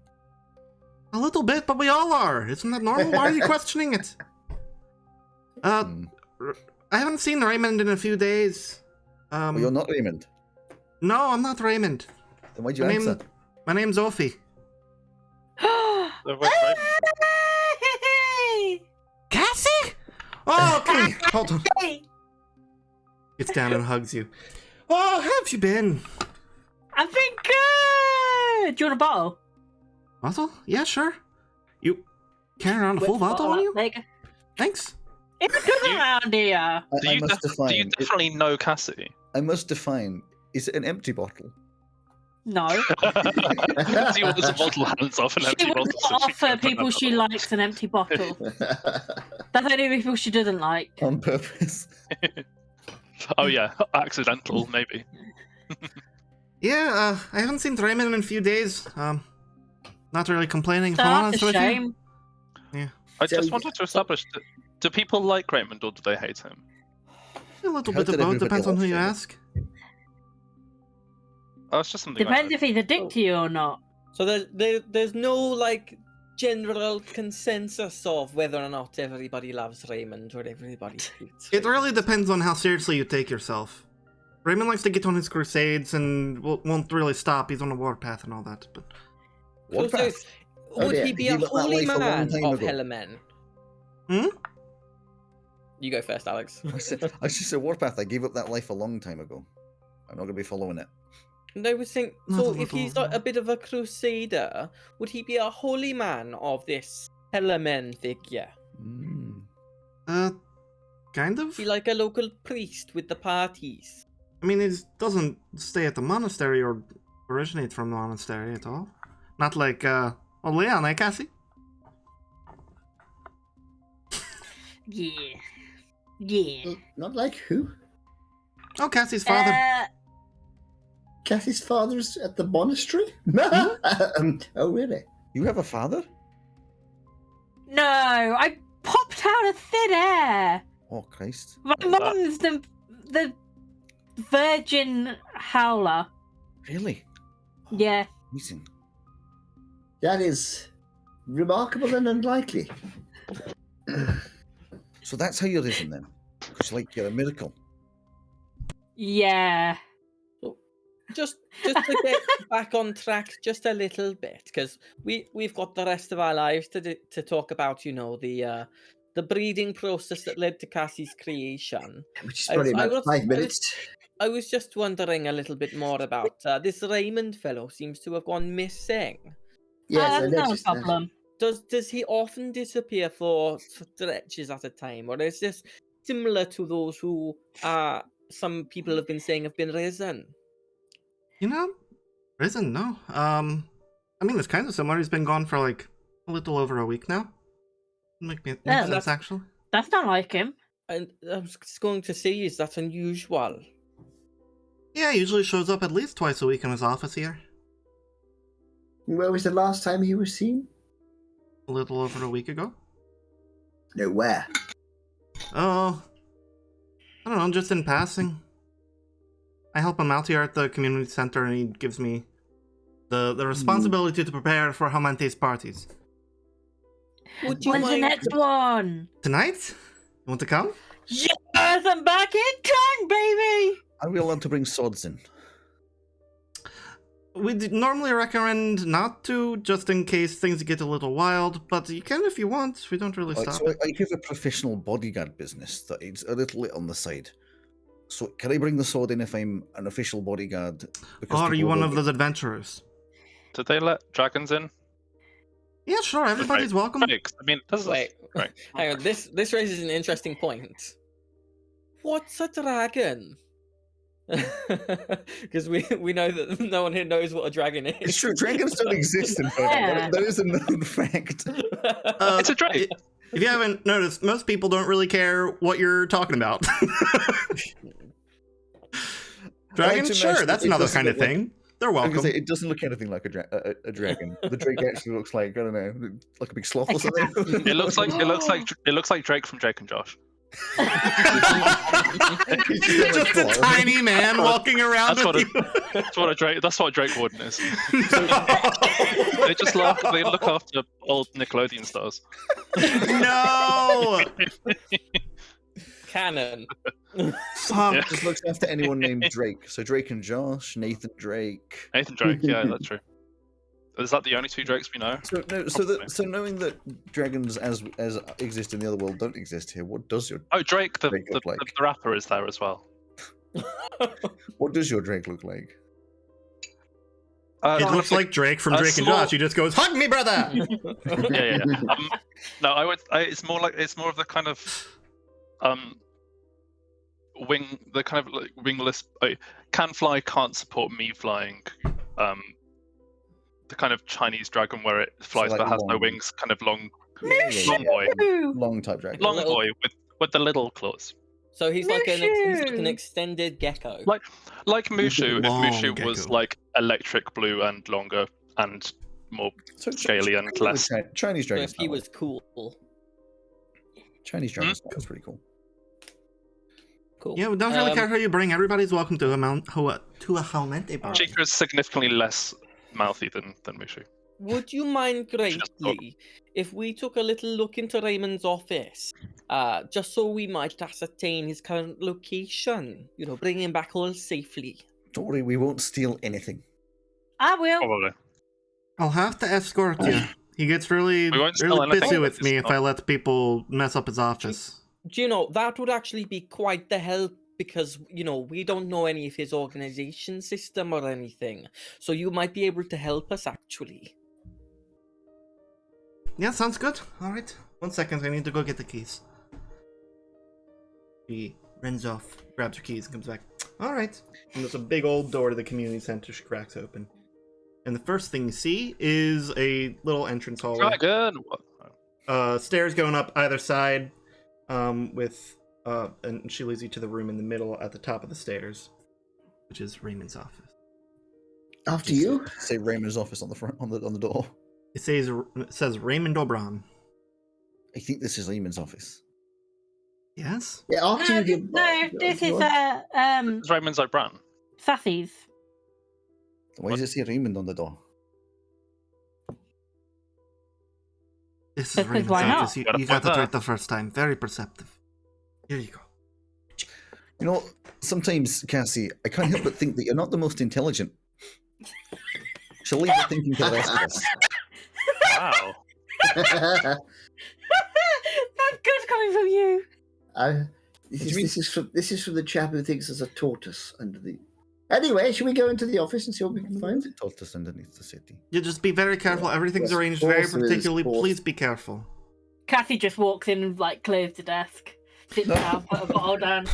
A little bit, but we all are. Isn't that normal? Why are you questioning it? Hmm. I haven't seen Raymond in a few days. Well, you're not Raymond. No, I'm not Raymond. Then why'd you My answer? name's Ophi. So, wait, Cassie? Oh, okay. Hold on. Gets down and hugs you. Oh, how have you been? I've been good. Do you want a bottle? Bottle? Yeah, sure. You carrying around a full bottle on you? There you go. Thanks. It's good around here. do you definitely know Cassie? I must define, is it an empty bottle? No. She wants a bottle hands off an She empty will bottle. so not she offer can put people that she bottle. likes an empty bottle. That's only people she doesn't like. On purpose. Oh yeah, accidental maybe. Yeah, I haven't seen Raymond in a few days. Not really complaining, if I'm That's honest a with you. shame. I So- just wanted to establish: do people like Raymond or do they hate him? A little How bit did of both, everybody depends on who else you feel? ask. Oh, it's just something. Depends if he's a dick to you or not. So there's no like general consensus of whether or not everybody loves Raymond or everybody hates It really Raymond. depends on how seriously you take yourself. Raymond likes to get on his crusades and won't really stop. He's on a warpath and all that. But So Warpath. would yeah. he be He a looked that holy way for a long man time of ago. Helamen? Hmm? You go first, Alex. I just said Warpath. I gave up that life a long time ago. I'm not going to be following it. And I was thinking, Not so a if he's little- a bit of a crusader, would he be a holy man of this Helamen figure? Mm. Kind of? Is he like a local priest with the parties? I mean, he doesn't stay at the monastery or originate from the monastery at all. Not like, Leon, eh, Cassie? Yeah. Yeah. Not like who? Oh, Cassie's father. Cassie's father's at the monastery? Oh, really? You have a father? No, I popped out of thin air. Oh, Christ. My mum's the virgin howler. Really? Yeah. Amazing. That is remarkable and unlikely. So that's how you're living then? Because you're a miracle. Yeah. Just to get back on track just a little bit, because we've got the rest of our lives to talk about, the breeding process that led to Cassie's creation. Which is probably about 5 minutes. I was just wondering a little bit more about this Raymond fellow. Seems to have gone missing. Yes, I That's not a noticed that. problem. Does he often disappear for stretches at a time, or is this similar to those who some people have been saying have been risen? You know, risen, no. I mean, it's kind of similar. He's been gone for like a little over a week now. Makes Yeah, sense, actually. That's not like him. And I was going to say, is that unusual? Yeah, he usually shows up at least twice a week in his office here. Where was the last time he was seen? A little over a week ago. No, where? Oh, I don't know, just in passing. I help him out here at the community center, and he gives me the responsibility to prepare for Hamante's parties. Would you When's the mind? next one? Tonight? You want to come? Yes, I'm back in time, baby! Are we allowed to bring swords in? We normally recommend not to, just in case things get a little wild, but you can if you want. We don't really stop. So I have a professional bodyguard business that is a little lit on the side. So can I bring the sword in if I'm an official bodyguard? Or are you people one will of those adventurers? Did they let dragons in? Yeah, sure, everybody's welcome. Thanks. I mean, this is Wait, right. hang on. This raises an interesting point. What's a dragon? Because we know that no one here knows what a dragon is. It's true, dragons don't exist in Faevelle. Yeah. That is a known fact. It's a drake. If you haven't noticed, most people don't really care what you're talking about. Dragons, to sure, imagine that's it another doesn't kind of look like- thing. They're I was welcome. gonna say, it doesn't look anything like a dragon. The drake actually looks like, I don't know, like a big sloth or something. It looks like Drake from Drake and Josh. Just a tiny man walking around That's with what you. That's what Drake Warden is. They look after old Nickelodeon stars. No! Canon. Fuck. Just looks after anyone named Drake. So Drake and Josh, Nathan Drake. Nathan Drake, yeah, that's true. Is that the only two Drakes we know? So knowing that dragons as exist in the other world don't exist here, what does your Oh, Drake, the Drake look like? the rapper is there as well. what does your Drake look like? It looks like Drake from Drake and Josh. He just goes, "Hug me, brother!" yeah. No, it's more of the kind of the kind of like wingless. Can fly, can't support me flying. The kind of Chinese dragon where it flies like but has no long. wings, kind of long Yeah. boy, Long type dragon. long Little- boy with the little claws. So he's like an Mushu! extended gecko. Like Mushu, if Long Mushu was gecko. like electric blue and longer and more So scaly and less. Chinese So dragons. if he was cool. Chinese dragons. That's pretty cool. Cool. Yeah, we don't really care who you bring. Everybody's welcome to a Helmente party. Chica is significantly less mouthy than Mushu. Would you mind Just talk. greatly if we took a little look into Raymond's office, just so we might ascertain his current location? You know, bring him back all safely. Don't worry, we won't steal anything. I will. Probably. I'll have to escort you. He gets really, We won't steal really anything. pissy with me It's if I let people mess up his office. Do you know, that would actually be quite the help because, you know, we don't know any of his organization system or anything. So you might be able to help us, actually. Yeah, sounds good. All right. 1 second, I need to go get the keys. He runs off, grabs her keys, and comes back. All right. And there's a big old door to the community center she cracks open. And the first thing you see is a little entrance hallway. Dragon! What? Stairs going up either side, and she leads you to the room in the middle at the top of the stairs, which is Raymond's office. After you? Say Raymond's office on the front on the door. It says Raymond O'Brien. I think this is Raymond's office. Yes? Yeah, after you give... No, this is It's Raymond's O'Brien. Sassy's. Why does it say Raymond on the door? This is Because Raymond's why not? office. You Gotta got point it right that. the first time. Very perceptive. Here you go. You know, sometimes, Cassie, I can't help but think that you're not the most intelligent. She'll leave the thinking to the rest of us. Wow. That's good coming from you. This is from the chap who thinks there's a tortoise under the... Anyway, should we go into the office and see what we can find? It told us underneath the city. You just be very careful. Everything's Yes, arranged very horses, particularly. horse. Please be careful. Kathy just walks in and like clears the desk, sits down, put a bottle down.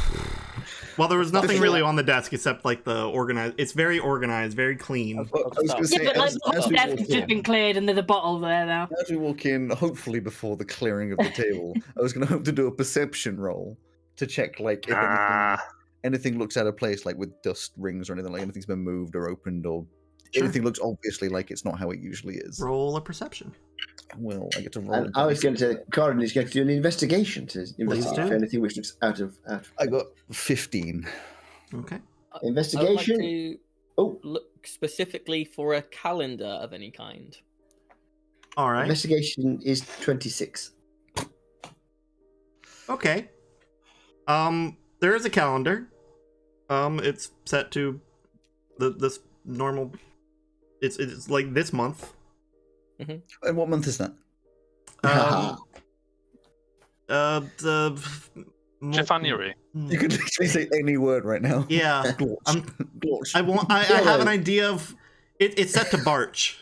Well, there was nothing Before- really on the desk except like the organized. It's very organized, very clean. I was going to say, Yeah, but like as the we desk walk has just in- been cleared and there's a bottle there now. As we walk in, hopefully before the clearing of the table, I was going to hope to do a perception roll to check, like, if anything looks out of place, like with dust rings or anything, like anything's been moved or opened, or Sure. anything looks obviously like it's not how it usually is. Roll a perception. Well, I get to roll. And a I was dice. going to... Corin is going to do an investigation to investigate do. if anything which looks out of... I got 15. Okay. I would like Investigation? to Oh, look specifically for a calendar of any kind. All right. investigation is 26. Okay. There is a calendar. It's set to this normal. It's like this month. And what month is that? The January. You could literally say any word right now. Yeah. Glorch. Glorch. I have an idea of it. It's set to March.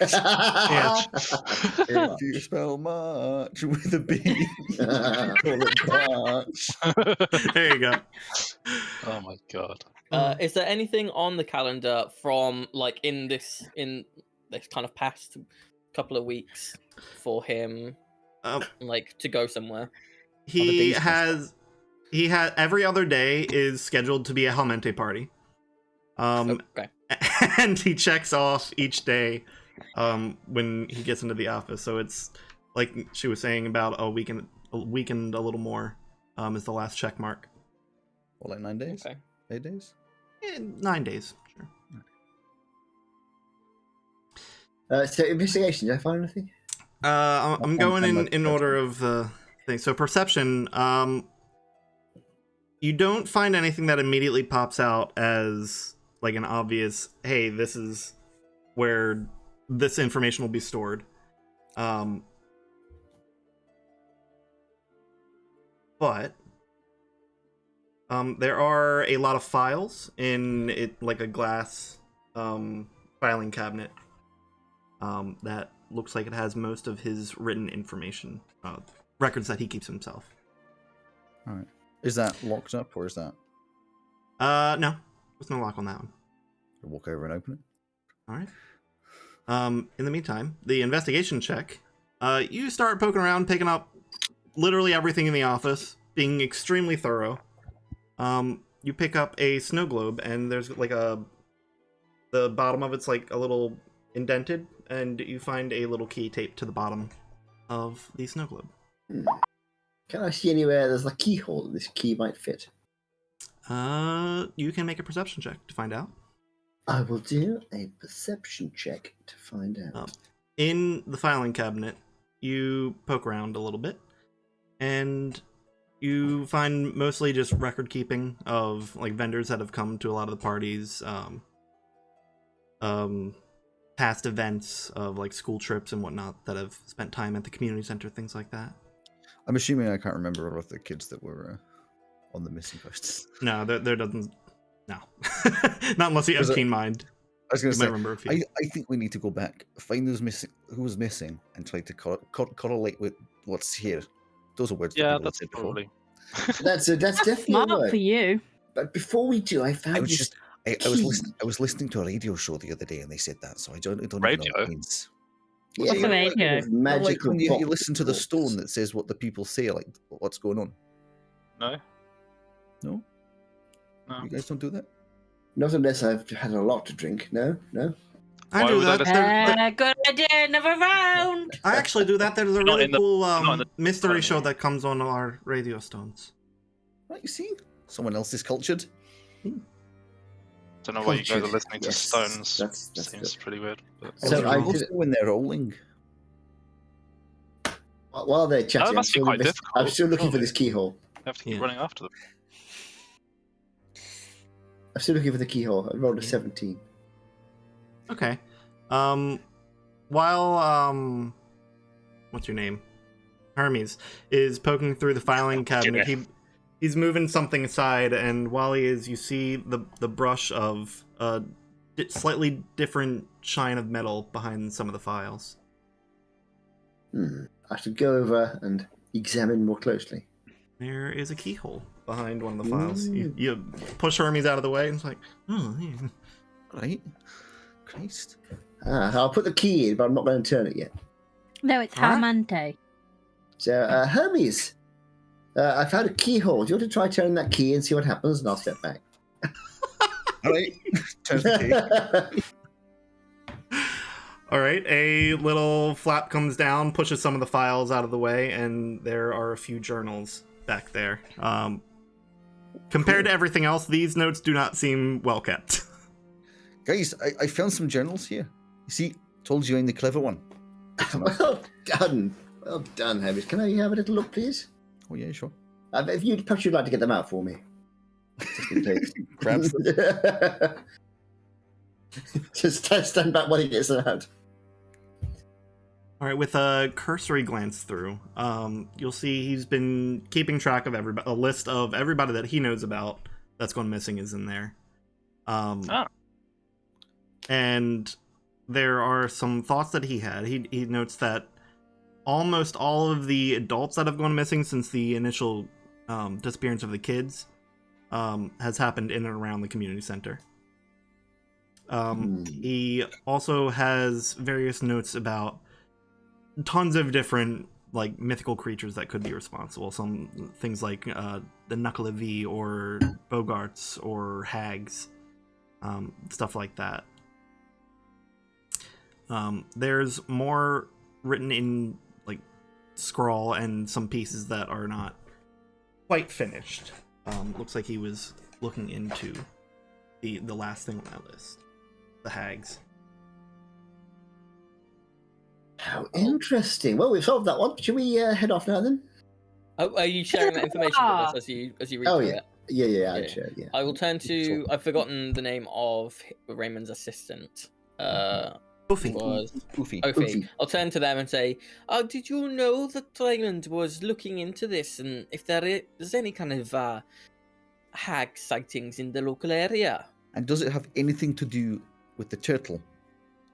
Yeah. If you spell March with a B, call it March. There you go. Oh my god. Is there anything on the calendar from like in this kind of past couple of weeks for him, like to go somewhere? He has every other day is scheduled to be a Helmente party. Okay. And he checks off each day when he gets into the office. So it's like she was saying, about a week and a little more is the last check mark. Well, like 9 days? Okay. 8 days? 9 days, sure. So investigation, did I find anything? I'm going in order of things. So perception, you don't find anything that immediately pops out as like an obvious, hey, this is where this information will be stored. But there are a lot of files in it, like a glass filing cabinet that looks like it has most of his written information, records that he keeps himself. All right. Is that locked up or is that? No, there's no lock on that one. I'll walk over and open it. All right. In the meantime, the investigation check. You start poking around, picking up literally everything in the office, being extremely thorough. You pick up a snow globe, and there's like the bottom of it's like a little indented, and you find a little key taped to the bottom of the snow globe. Can I see anywhere there's a keyhole that this key might fit? You can make a perception check to find out. I will do a perception check to find out. In the filing cabinet, you poke around a little bit, and you find mostly just record keeping of like vendors that have come to a lot of the parties, past events of like school trips and whatnot that have spent time at the community center, things like that. I'm assuming I can't remember all of the kids that were on the missing posts. No, there doesn't. No, not unless you have keen mind. I was going to say, remember a few. I think we need to go back, find those missing, who was missing, and try to correlate with what's here. Those are words. Yeah, that that's said before. probably. That's definitely Smart a word. for you. But before we do, I found I was this just, I was listening to a radio show the other day, and they said that, so I don't even know what Radio? it means. What's the radio? of Not like magical when you pop listen to the reports. stone that says what the people say, like what's going on. No. No, No. you guys don't do that. Not unless I've had a lot to drink. No. I Why do would I that. listen- Good idea, another round. I actually do that. There's a Not really in the- cool not in the- mystery show that comes on our radio stones. Right, you see, someone else is cultured. Don't know why you guys are Cultured. listening to Yes, stones. that's Seems good. pretty weird. But... So Also, I also did- when they're rolling. While they're chatting, I'm must be still, quite I'm difficult, still looking for surely. this keyhole. You have to keep Yeah. running after them. I'm still looking for the keyhole. I rolled a 17. Okay. While what's your name? Hermes is poking through the filing cabinet. He's moving something aside, and while he is, you see the brush of a slightly different shine of metal behind some of the files. I should go over and examine more closely. There is a keyhole behind one of the files. Ooh. You push Hermes out of the way, and it's like, oh, yeah. Right, Christ. I'll put the key in, but I'm not going to turn it yet. No, it's Alright. Harmante. So, Hermes, I found a keyhole. Do you want to try turning that key and see what happens? And I'll step back. All right, turns the key. All right, a little flap comes down, pushes some of the files out of the way, and there are a few journals back there. Compared to everything else, these notes do not seem well kept. Guys, I found some journals here. You see, told you I'm the clever one. Well done. Well done, Hermes. Can I have a little look, please? Oh yeah, sure. Perhaps you'd like to get them out for me. Just in case. Grabs them. Just stand back while he gets them out. All right, with a cursory glance through, you'll see he's been keeping track of everybody. A list of everybody that he knows about that's gone missing is in there. And there are some thoughts that he had. He notes that almost all of the adults that have gone missing since the initial disappearance of the kids has happened in and around the community center. He also has various notes about tons of different like mythical creatures that could be responsible. Some things like the Knuckle or Bogarts or hags, stuff like that. There's more written in like scrawl and some pieces that are not quite finished. Looks like he was looking into the last thing on that list, the hags. How interesting. Well, we've solved that one. Should we head off now then? Oh, are you sharing that information with us as you read Oh, through yeah. it? Yeah, I'd Yeah. share, yeah. I will turn to. I've forgotten the name of Raymond's assistant. Buffy. Was Oofy. Ophi. I'll turn to them and say, "Oh, did you know that Raymond was looking into this, and if there's any kind of hag sightings in the local area?" And does it have anything to do with the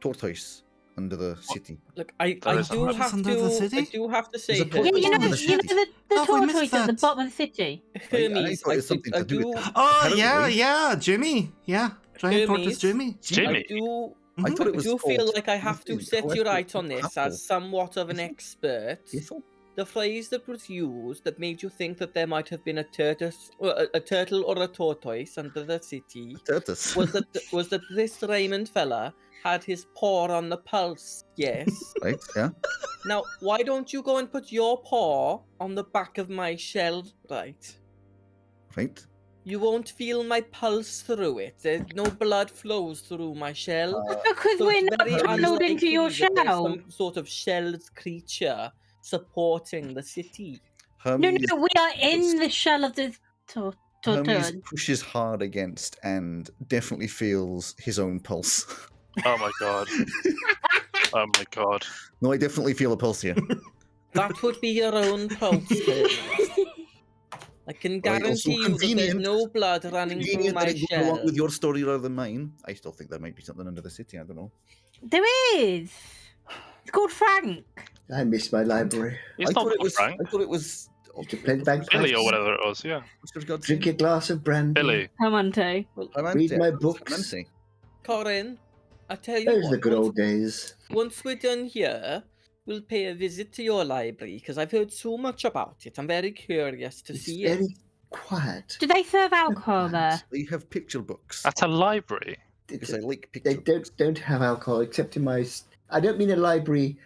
tortoise under the city? Look, I There is do a have under the to. city? I do have to say, There's a Yeah, tortoise you know, under the, the you know city. the Oh, we missed tortoise at the that. bottom of the city. Hermes, thought it was something to do with Oh Apparently- yeah, Jimmy. Yeah, giant tortoise Hermes. Jimmy. Jimmy. I thought it was I do feel called like I have to set you right on this Apple. as somewhat of an expert. Ethel? The phrase that was used that made you think that there might have been a turtle or a tortoise under the city Tortoise. was that this Raymond fella had his paw on the pulse. Yes. Right, yeah. Now, why don't you go and put your paw on the back of my shell? Right. Right. You won't feel my pulse through it. There's no blood flows through my shell. Because So we're it's not very tunneled into your unlikely that there's shell. some sort of shelled creature supporting the city. Hermes, No, we are in the shell of the Hermes turtle. pushes hard against and definitely feels his own pulse. Oh my god. Oh my god. No, I definitely feel a pulse here. That would be your own pulse, Hermes. I can Right, also guarantee you that there's convenient- no blood running through Convenient that my it goes along shell. with your story rather than mine. I still think there might be something under the city. I don't know. There is. It's called Frank. I miss my library. It's I not thought it called was. Frank. I thought it was. Used to play the bagpipes. Billy or whatever it was, yeah. Mr. Godson. Drink a glass of brandy. Billy. Amante. Read my books. Amante. Corin, I tell you Those are what, the good once- old days. Once we're done here, we'll pay a visit to your library because I've heard so much about it. I'm very curious to It's see very it. quiet. Do they serve alcohol there? They have picture books. At a library. Because I like They picture don't have alcohol except in my. I don't mean a library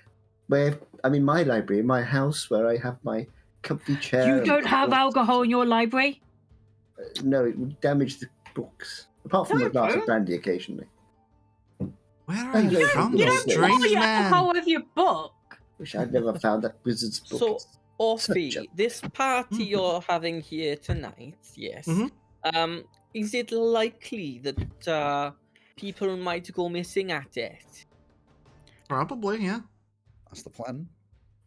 where. I mean my library, my house where I have my comfy chair. You and don't have books. alcohol in your library? No, it would damage the books. Apart from a glass of brandy occasionally. Where Oh, are you you from, don't- You you don't pour strange your man? alcohol with your book. Wish I'd never found that wizard's book. So, It's Orphe, such a- this party Mhm. you're having here tonight, yes. Mhm. Is it likely that people might go missing at it? Probably, yeah. That's the plan.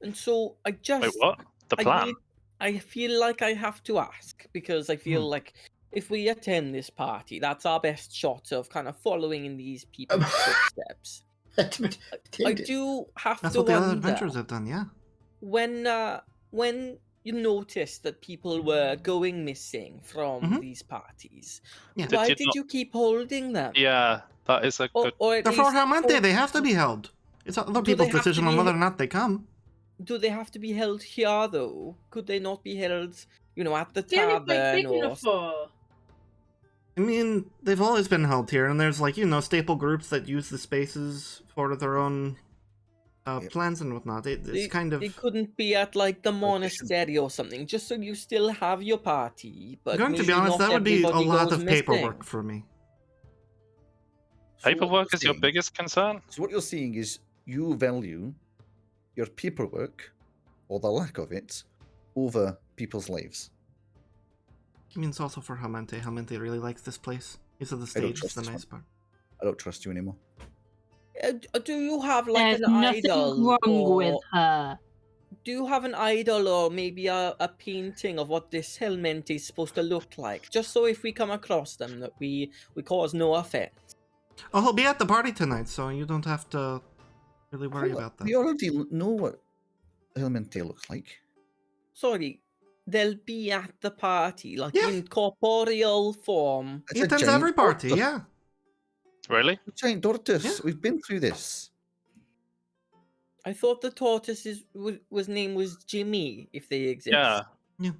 And so I just Wait, what? The plan? I feel like I have to ask because I feel like if we attend this party, that's our best shot of kind of following in these people's footsteps. I do have That's to what the other wonder adventurers have done, yeah. when you noticed that people were going missing from Mhm. these parties. Yeah. Why Did did not- you keep holding them? Yeah, that is a good. Or at They're for least Helmente, they hold- have to be held. It's other Do they people's have to decision on be- whether or not they come. Do they have to be held here though? Could they not be held, at the The only place tavern big or enough for. I mean, they've always been held here, and there's, staple groups that use the spaces for their own plans and whatnot. It's kind of... They couldn't be at the monastery or something, just so you still have your party. But going to be maybe honest, not that would be a everybody lot goes of missing. paperwork for me. So what Paperwork you're is your seeing- biggest concern? So what you're seeing is you value your paperwork, or the lack of it, over people's lives. I mean, it's also for Helmente. Helmente really likes this place. These are the I don't stage, trust the this nice one. part. I don't trust you anymore. Do you have There's an nothing idol? wrong or with her. Do you have an idol or maybe a painting of what this helmet is supposed to look like? Just so if we come across them, that we cause no offense. Oh, he'll be at the party tonight, so you don't have to really worry about that. We already know what Helmente looks like. Sorry, they'll be at the party, Yeah. in corporeal form. It's He attends giant every party, tortoise. yeah. Really? A giant tortoise. Yeah. We've been through this. I thought the tortoise's name was Jimmy, if they exist. Yeah.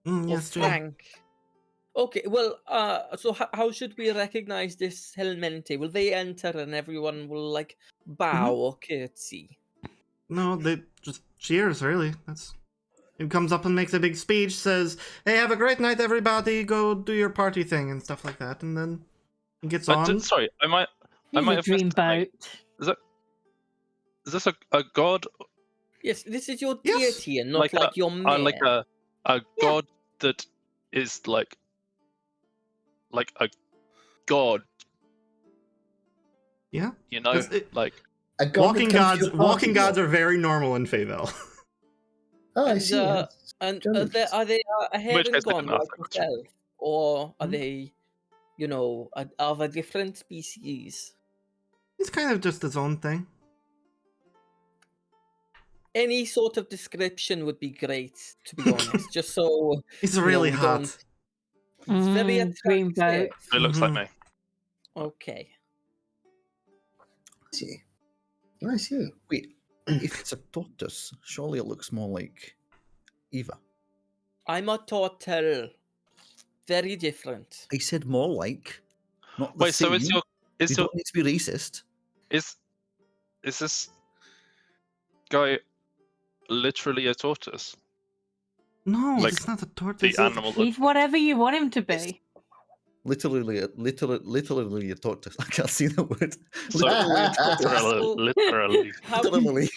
Or Yes, Jane. Frank. Okay, well, so how should we recognize this Helmente? Will they enter and everyone will bow or curtsy? No, they just cheers, really. He comes up and makes a big speech, says, "Hey, have a great night, everybody. Go do your party thing," and stuff like that. And then he gets on. Sorry, I might He's might a have missed something. dreamboat. Is this a god? Yes, this is your Yes. deity and not your mayor. Like a god that is like a god. Yeah. You know, like A god Walking that comes to gods. your party, Walking gods yeah. are very normal in Faevelle. Oh, I And, see. yes. And Jonas. are they a which case I heron couldn't like ask that question. yourself, or are Hmm? they, of a different species? He's kind of just his own thing. Any sort of description would be great, to be honest. Just so He's you know, really we hot. don't- it's very Dreamboat. attractive. it looks like Mhm. me. Okay. I see. I see. Wait, if it's a tortoise, surely it looks more like Eva. I'm a turtle. Very different. I said more like, not the Wait, same. so is You your don't need to be racist. is this guy literally a tortoise? No, Like, it's not a tortoise. The It's- animal. He's whatever you want him to It's, be. Literally a tortoise. I can't see the word. So literally. How- Literally.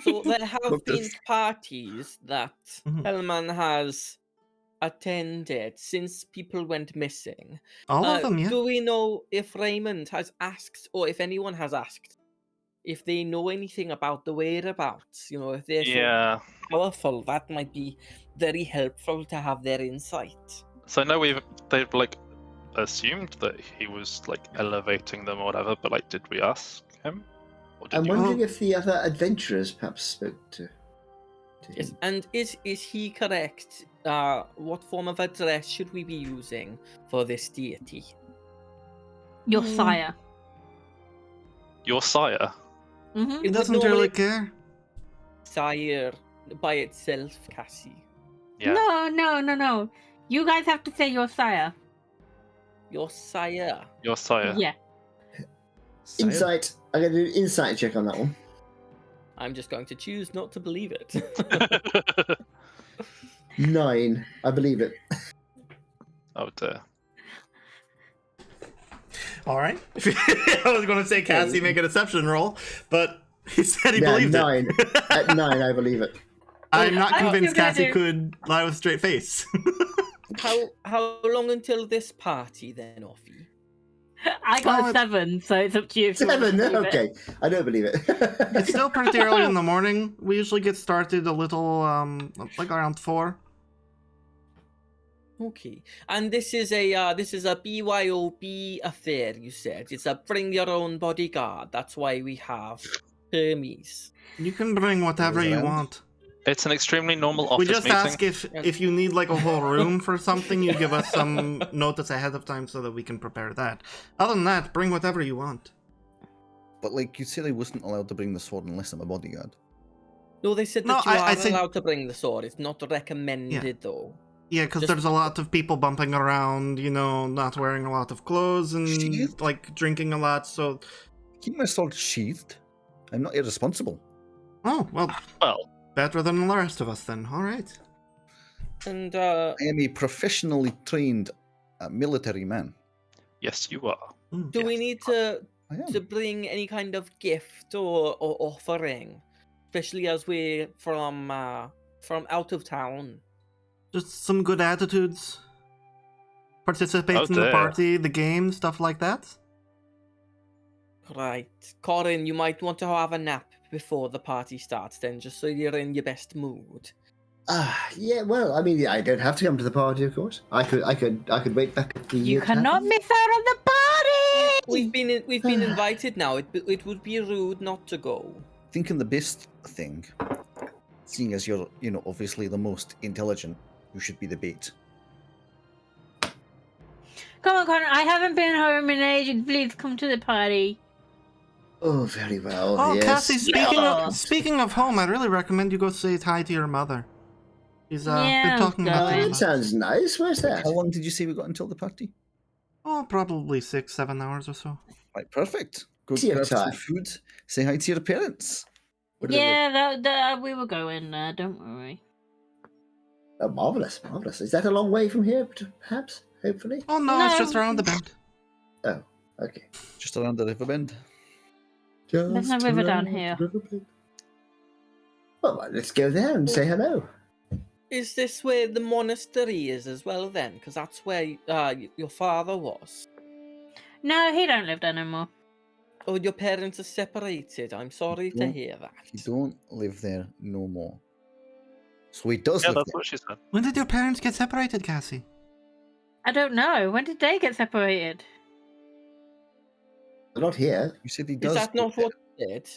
So there have been Tortoise. parties that Mhm. Hellman has attended since people went missing. All of them, yeah. Do we know if Raymond has asked, or if anyone has asked, if they know anything about the whereabouts? You know, if they're Yeah. so powerful, that might be very helpful to have their insight. So I know they've like assumed that he was like elevating them or whatever, but like, did we ask him? Or did I'm you? wondering if the other adventurers perhaps spoke to Yes, him. and is he correct? What form of address should we be using for this deity? Your Hmm. sire. Your sire? Mm-hmm. He It would doesn't normally really care. sire by itself, Cassie. Yeah. No. You guys have to say your sire. Your sire. Your sire. Yeah. Insight. I'm going to do an insight check on that one. I'm just going to choose not to believe it. 9. I believe it. Oh dear. All right. I was going to say Cassie make a deception roll, but he said he believed 9. it. At 9, I believe it. I'm not I thought convinced you were gonna Cassie do- could lie with a straight face. how long until this party then, Offie? I got Oh, a 7, so it's up to you. If you want to 7. believe it. Okay. I don't believe it. It's still pretty early in the morning. We usually get started a little, like around 4. Okay, and this is a BYOB affair. You said it's a bring your own bodyguard. That's why we have Hermes. You can bring whatever you Around. want. It's an extremely normal office We just meeting. ask if you need like a whole room for something, you give us some notice ahead of time so that we can prepare that. Other than that, bring whatever you want. But like you said, I wasn't allowed to bring the sword unless I'm a bodyguard. No, they said No, that you I are said- allowed to bring the sword. It's not recommended though. Yeah, because Just- there's a lot of people bumping around, you know, not wearing a lot of clothes and Sheathed? like drinking a lot. So, Keep my sword sheathed. I'm not irresponsible. oh well, Well, better than the rest of us then. All right. And I am a professionally trained military man. yes, you are. do we Yes. need to I am. bring any kind of gift or offering, especially as we're from out of town? Just some good attitudes. Participate Oh, in the dear. party, the game, stuff like that. Right, Corin, you might want to have a nap before the party starts, then, just so you're in your best mood. Yeah, well, I mean, I don't have to come to the party, of course. I could wait back at the. You cannot tavern. miss out on the party! We've been invited now. It would be rude not to go. Thinking the best thing, seeing as you're, obviously the most intelligent, you should be the bait. Come on, Connor. I haven't been home in ages. Please come to the party. Oh, very well. Oh, yes. Cassie, Yeah. speaking of home, I really recommend you go say hi to your mother. She's Yeah, been talking about I'm you. going. That sounds nice. Where's that? How long did you say we got until the party? Oh, probably 6-7 hours or so. Right, perfect. Go Tea grab some time. food. Say hi to your parents. Whatever. Yeah, that we were going there. Don't worry. Oh, marvelous, marvelous. Is that a long way from here, perhaps? Hopefully. Oh no, it's No. just around the bend. Oh, okay. Just around the river bend. There's no Just river down around the here. river bend. Well, let's go there and say hello. Is this where the monastery is as well, then? Because that's where your father was. No, he don't live there no more. Oh, your parents are separated. I'm sorry to Don't- hear that. He don't live there no more. So he does Yeah, live that's there. what she said. When did your parents get separated, Cassie? I don't know. When did they get separated? They're not here. You said he Is does. that not live what he did?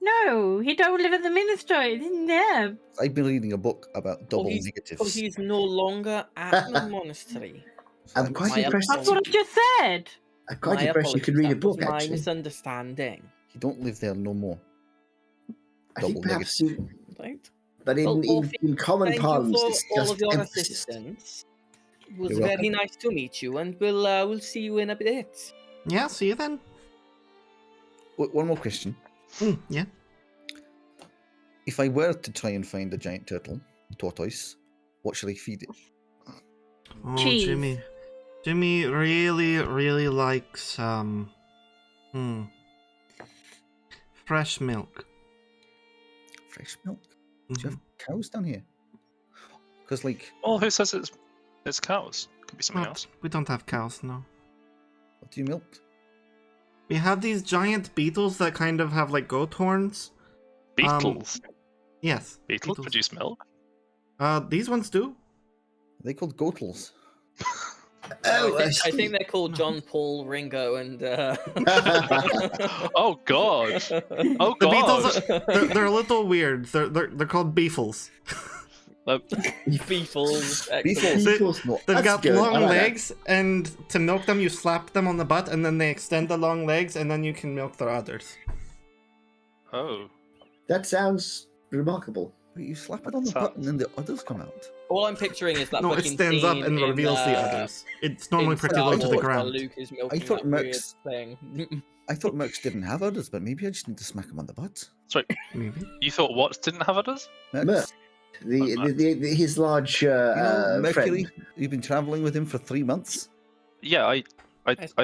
No, he don't live at the ministry. He's in there. there. I've been reading a book about double he's- negatives. Oh, he's no longer at the monastery. I'm quite My impressed. That's what I just said. I'm quite My impressed you could apologies, read a that was book, my actually. misunderstanding. He don't live there no more. I think double perhaps negative. Right? but in, Well, in, in common Thank parlance, you it's for all just of your emphasis. assistance. It was You're very welcome. nice to meet you, and we'll see you in a bit. Yeah, see you then. One more question. Yeah. If I were to try and find a giant tortoise, what should I feed it? Oh, Cheese. Jimmy. Jimmy really likes fresh milk. Fresh milk? Do you Mhm. have cows down here? Because, like, Well, who says it's cows? Could be something Well, else. we don't have cows, no. what do you milk? We have these giant beetles that kind of have like goat horns. Beetles. Yes. Beetles produce milk. These ones do. Are they called goatles? Oh, I think they're called John, Paul, Ringo, and. Oh god. Oh The god. beetles, they're a little weird. They're called beefles. Beefles. Beefles. Beetles, no, They've that's got good. I long like that. legs, and to milk them, you slap them on the butt, and then they extend the long legs, and then you can milk their udders. Oh. That sounds remarkable. But you slap it on the Sounds- butt and then the others come out. All I'm picturing is that No, it fucking stands up scene and in, reveals the udders. It's normally in pretty Star low to the Wars where ground. Luke is milking thought that weird Mercs- thing. I thought mercs didn't have udders, but maybe I just need to smack them on the butt. Sorry, Maybe. you thought what didn't have udders? Mercs. His large Mercury, friend. you've been traveling with him for 3 months. Yeah, I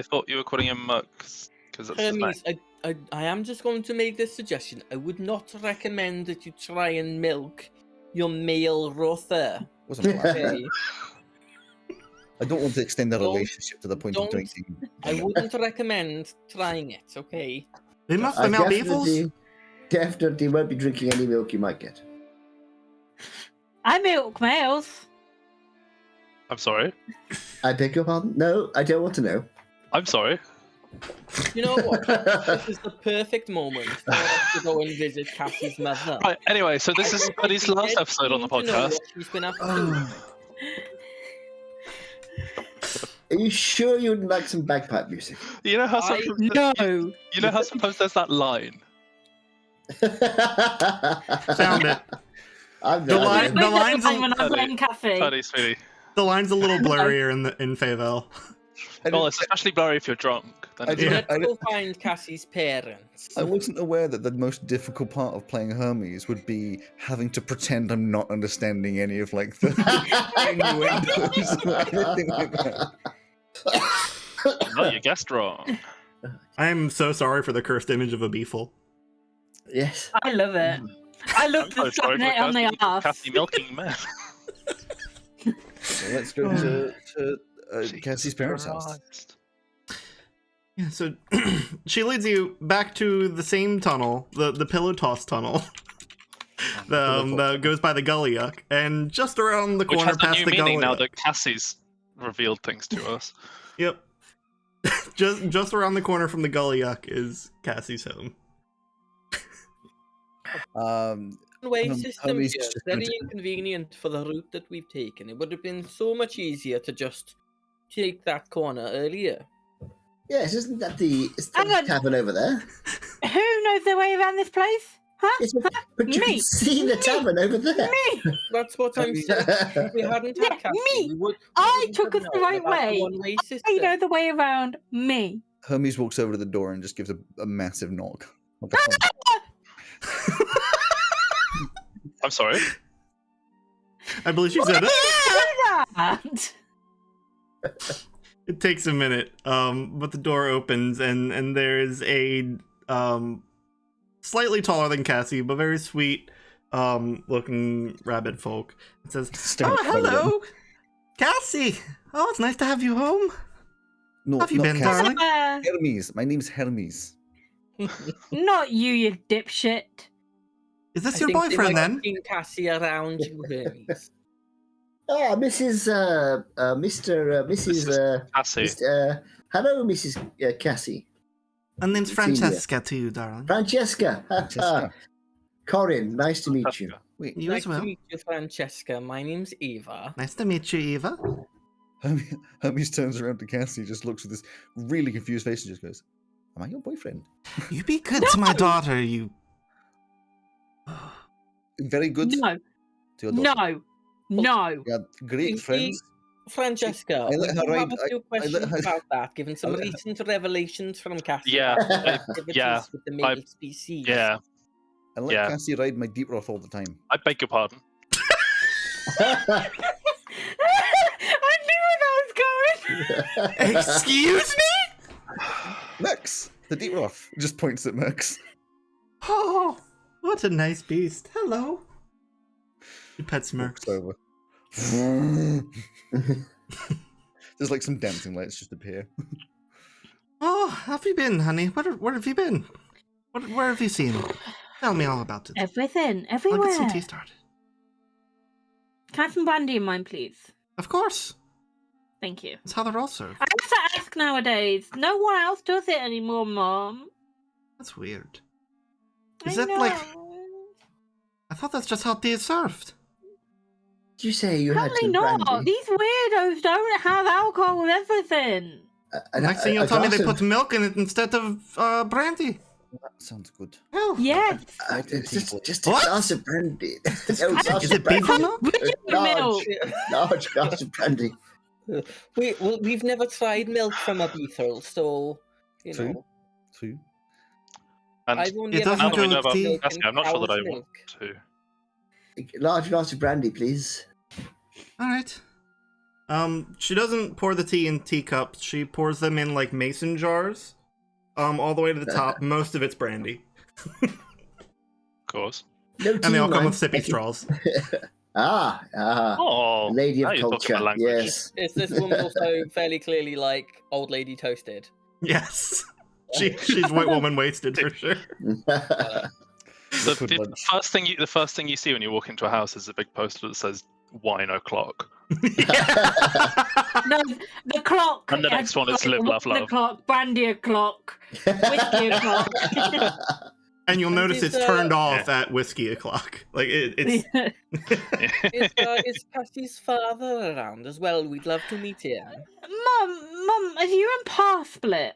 thought you were calling him Merc because that's his name. Hermes, I am just going to make this suggestion. I would not recommend that you try and milk your male Rother. Wasn't planned. Okay? I don't want to extend the Don't- relationship to the point of don't- drinking. I wouldn't recommend trying it, okay? They must I have male beefles. definitely won't be drinking any milk you might get. I milk males. I'm sorry. I beg your pardon? No, I don't want to know. I'm sorry. You know what? This is the perfect moment for us to go and visit Cassie's mother. Right. Anyway, so this is Buddy's last Dead episode on the keen to know podcast. what she's been up to. Are you sure you wouldn't like some bagpipe music? You know how I- sometimes No. you know how sometimes there's that line. Found it. I'm The not- line- Where's line's line a- when I'm playing Cassie? Buddy, sweetie. The line's a little blurrier in Faevelle. Well, it's especially blurry if you're drunk. Then I it's- didn't- Let's go find Cassie's parents. I wasn't aware that the most difficult part of playing Hermes would be having to pretend I'm not understanding any of like the innuendos or anything like that. No, you guessed wrong. I'm so sorry for the cursed image of a beefle. Yes. I love it. I love I'm the so sorry slapping it on the Cassie ass. milking men. So let's go to Jesus Cassie's parents' house. Christ. Yeah, so she leads you back to the same tunnel, the pillow toss tunnel, that goes by the gully yuck, and just around the Which corner has a past new the meaning gully now yuck. that Cassie's revealed things to us. Yep. just around the corner from the gully yuck is Cassie's home. Way Hermes system is here. just Very gonna- inconvenient for the route that we've taken. It would have been so much easier to just take that corner earlier. Yes, isn't that the Hang on. tavern over there? Who knows their way around this place? Huh? Yes, but you Me. can see the tavern over there. Me. That's what I'm saying. If we hadn't had Yeah, Cassie, me. we would. I wouldn't took have us the known right about the way. one-way I system. know the way around me. Hermes walks over to the door and just gives a massive knock. I'm sorry. I believe she said it. That. It takes a minute, but the door opens and there's a slightly taller than Cassie, but very sweet looking rabbit folk. It says, "Oh, hello, Cassie. Oh, it's nice to have you home. No, Have you not been, Cassie. darling?" Hermes. My name's Hermes. Not you dipshit. Is this I your think they boyfriend might have then? seen Cassie around you, Hermes. Ah, Mrs. Cassie. Hello, Mrs. Cassie. And name's Senior. Francesca to you, darling. Francesca. Francesca. Corin, nice to meet you. Wait, You Nice as well. to meet you, Francesca. My name's Eva. Nice to meet you, Eva. Hermes turns around to Cassie, just looks with this really confused face, and just goes, "Am I your boyfriend?" You be good to my daughter, you. Very good No. to your daughter. No. No. We are great You see, friends. Francesca, I let we her do have ride- a few I let questions her- about that, given some I let her- recent revelations from Cassie. Yeah, about her activities yeah, with the male species. Yeah, I let Yeah. Cassie ride my deep roth all the time. I beg your pardon. I knew where that was going. Excuse me? Merx, the deep rough, just points at Merx. Oh, what a nice beast. Hello. He pets Walks Merx. over. There's like some dancing lights just appear. Oh, how have you been, honey? Where have you been? Where have you seen? Tell me all about it. Everything, I'll everywhere. get some tea started. Can I have some brandy in mine, please? Of course. Thank you. That's how they're all served. I have to ask nowadays. No one else does it anymore, Mom. That's weird. I Is that know. like... I thought that's just how tea is served. Did you say you had Probably some not. brandy? These weirdos don't have alcohol with everything. Next thing you'll tell me they put milk in it instead of brandy. That sounds good. Oh. Yes. Just a What? glass of brandy. Is it beaver milk? Large glass of brandy. We've never tried milk from a beetle, so you True. know. True. And I've only It ever doesn't now that we had know about tea. Cassie, I'm not sure that I cow's want milk. to. Large glass of brandy, please. All right. She doesn't pour the tea in teacups. She pours them in like mason jars. All the way to the top. Most of it's brandy, Of course. No and they all come with tea, sippy straws. Oh, Lady now of you're talking culture. my language. Yes. Is this woman also fairly clearly like old lady toasted? Yes, she's white woman wasted for sure. Liquid The lunch. first thing you see when you walk into a house is a big poster that says "Wine O'Clock." No, the clock. And the next one is Live, Love, The Love. clock, brandy o'clock, whiskey o'clock. And you'll notice is, it's turned off at whiskey o'clock. Like it's Is Cassie's father around as well? We'd love to meet him. Mum, have you and Pa split?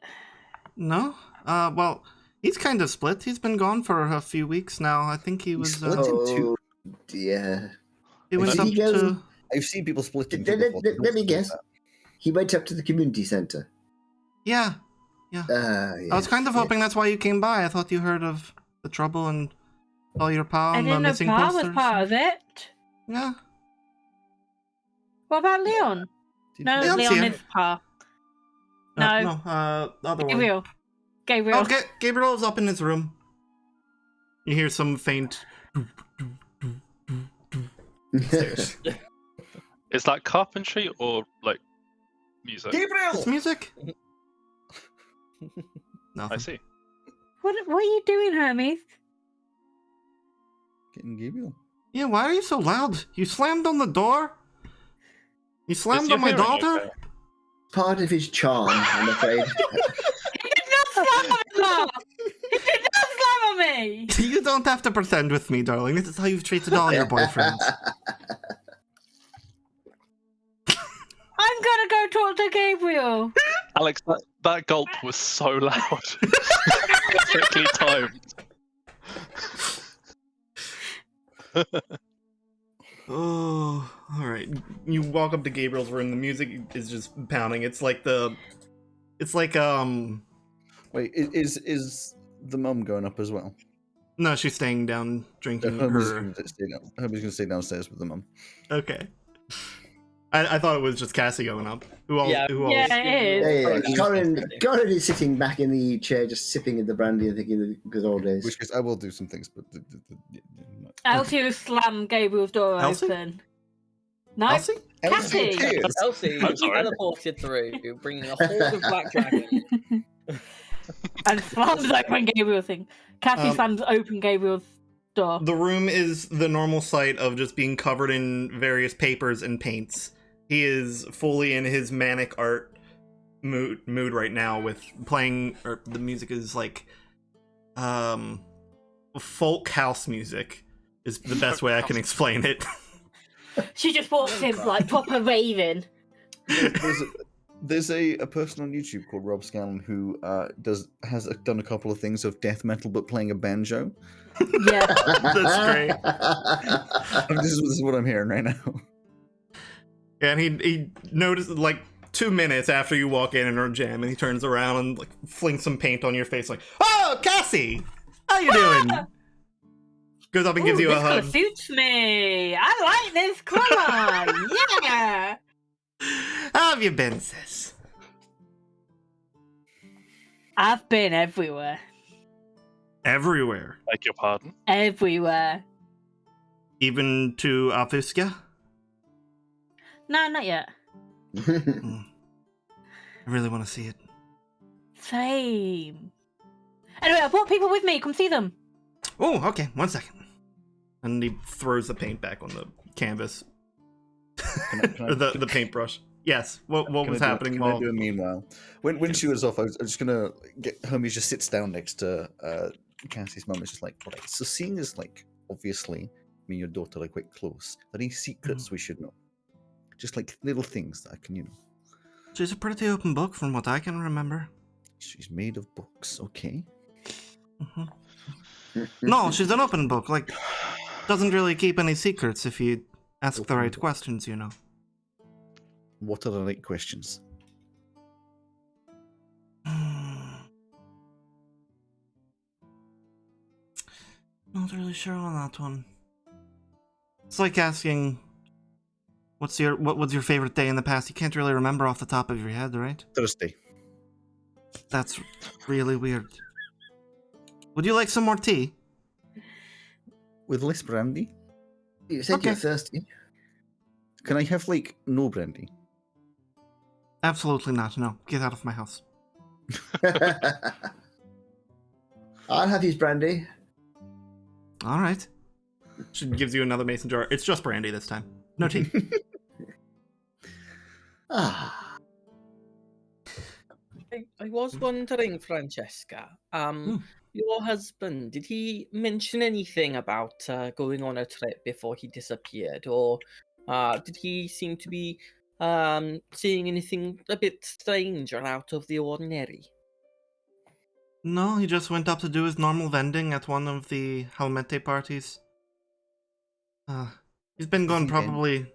no. Well, he's kind of split. He's been gone for a few weeks now. I think he was. split? Oh, dear. He went Did up he go- to. I've seen people splitting. Let me guess. He went up to the community centre. Yeah. I was kind of hoping that's why you came by. I thought you heard of the trouble and all your Pa I and the didn't know missing Pa posters. was part of it. Yeah. What about Leon? No, Leon's Leon here. is Pa. No, No. The other one. Gabriel. Oh, Gabriel's up in his room. You hear some faint. Stairs. Is that carpentry or like music? It's Gabriel! music. I Nothing. see. What are you doing, Hermes? Getting Gabriel. Yeah, why are you so loud? You slammed on the door? You Is slammed your on my hearing daughter? okay? Part of his charm, I'm afraid. He did not slam on me, Ma! He did not slam on me! You don't have to pretend with me, darling. This is how you've treated all your boyfriends. I'm gonna go talk to Gabriel. Alex, that gulp was so loud. Perfectly timed. Oh, all right. You walk up to Gabriel's room. The music is just pounding. It's like Wait, is the mum going up as well? No, she's staying down drinking Herbie's her. going to stay downstairs with the mum. Okay. I thought it was just Cassie going up. Who all? Yeah. Who all? Yeah, it is. Yeah. Corin is sitting back in the chair, just sipping in the brandy and thinking of the good old In days. which case, I will do some things, but Elsie will slam Gabriel's door Elsie? open. No, Elsie? Cassie. cheers. Elsie I'm sorry. teleported through, bringing a horde of black dragons. And slams open Gabriel's thing. Cassie slams open Gabriel's door. The room is the normal sight of just being covered in various papers and paints. He is fully in his manic art mood right now with playing, or the music is like, folk house music is the best way I can explain it. She just walks in like proper raving. There's a person on YouTube called Rob Scallon who has done a couple of things of death metal, but playing a banjo. Yeah. That's great. This is what I'm hearing right now. And he noticed like 2 minutes after you walk in her jam, and he turns around and like flings some paint on your face, like, "Oh, Cassie, how you doing?" Goes up and gives you a this hug. colour suits me. I like this colour. Yeah. How have you been, sis? I've been everywhere. Everywhere. Beg your pardon. Everywhere. Even to Afuska? No, not yet. I really want to see it. Same. Anyway, I brought people with me. Come see them. Oh, okay. 1 second. And he throws the paint back on the canvas. Or the paintbrush. Yes. What was happening? Can I do a meanwhile? When she was off, I was just gonna get Hermes just sits down next to Cassie's mum. It's just like, right. So seeing as like obviously me and your daughter are quite close, are there any secrets we should know? Just like little things that I can, She's a pretty open book from what I can remember. She's made of books, okay? Mm-hmm. No, she's an open book. Like, doesn't really keep any secrets if you ask the right questions, What are the right questions? Not really sure on that one. It's like asking, what was your favorite day in the past? You can't really remember off the top of your head, right? Thursday. That's really weird. Would you like some more tea? With less brandy? You said Okay. you're thirsty. Can I have like no brandy? Absolutely not. No, get out of my house. I'll have his brandy. All right. She gives you another mason jar. It's just brandy this time. No tea. Ah. I was wondering, Francesca, your husband, did he mention anything about going on a trip before he disappeared? Or did he seem to be seeing anything a bit strange or out of the ordinary? No, he just went up to do his normal vending at one of the Helmete parties. He's been gone probably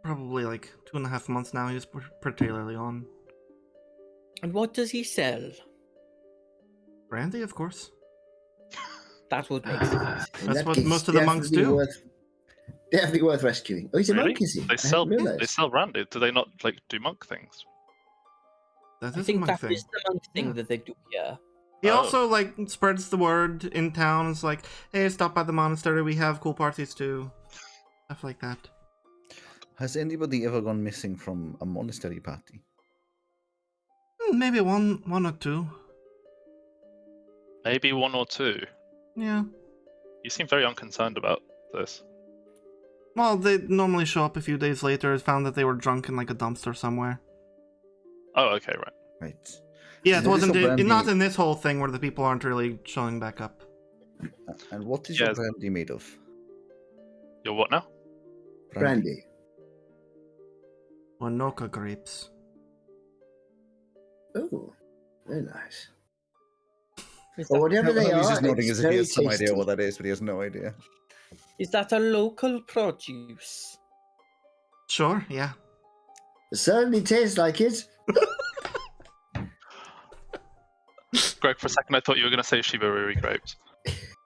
like 2.5 months now. He's pretty early on. And what does he sell? Brandy, of course. That would make sense. That's what most of the monks do. Definitely worth rescuing. Oh, he's a Really? monk, is he? They sell I hadn't realised. brandy. Do they not do monk things? That I is a think monk that thing. is the monk thing that they do here. He Oh. also spreads the word in town. It's like, hey, stop by the monastery. We have cool parties too. Stuff like that. Has anybody ever gone missing from a monastery party? Maybe one or two. Maybe 1 or 2. Yeah. You seem very unconcerned about this. Well, they normally show up a few days later. Found that they were drunk in like a dumpster somewhere. Oh, okay, right. Right. Yeah, it wasn't brandy- not in this whole thing where the people aren't really showing back up. And what is Yes. your brandy made of? You're what now? Brandy. Wanoka grapes. Oh, very nice. Is Or that, whatever they He's are, just nodding it's as if he very has some tasty. idea what that is, but he has no idea. is that a local produce? Sure, yeah. It certainly tastes like it. Greg, for a second I thought you were going to say Shibaruri grapes.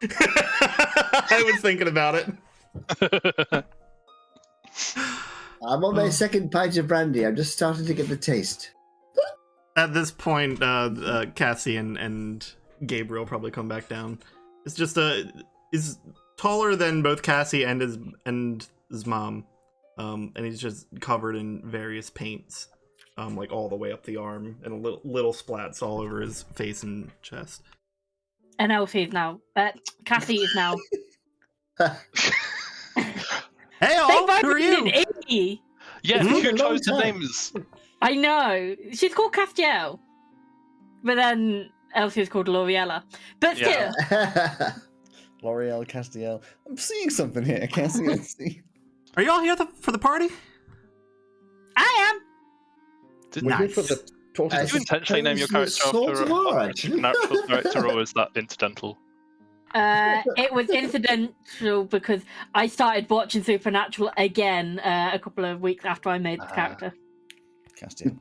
I was thinking about it. I'm on my second pint of brandy. I'm just starting to get the taste. At this point, Cassie and Gabriel probably come back down. It's just is taller than both Cassie and his mom, and he's just covered in various paints, like all the way up the arm, and little splats all over his face and chest. And Elsie is now. Cassie is now. Hey, all, who are you? Iggy. Yeah, It's been who a long chose the time. names? I know. She's called Castiel. But then Elsie is called L'Oreella. But still, Yeah. L'Oreal Castiel. I'm seeing something here, Cassie. Let's see. Are you all here for the party? I am. Did We're here Nice. for the talk I did you intentionally name your suppose character you after sort of are, a actually. supernatural character, or is that incidental? It was incidental because I started watching Supernatural again a couple of weeks after I made the character. Castiel.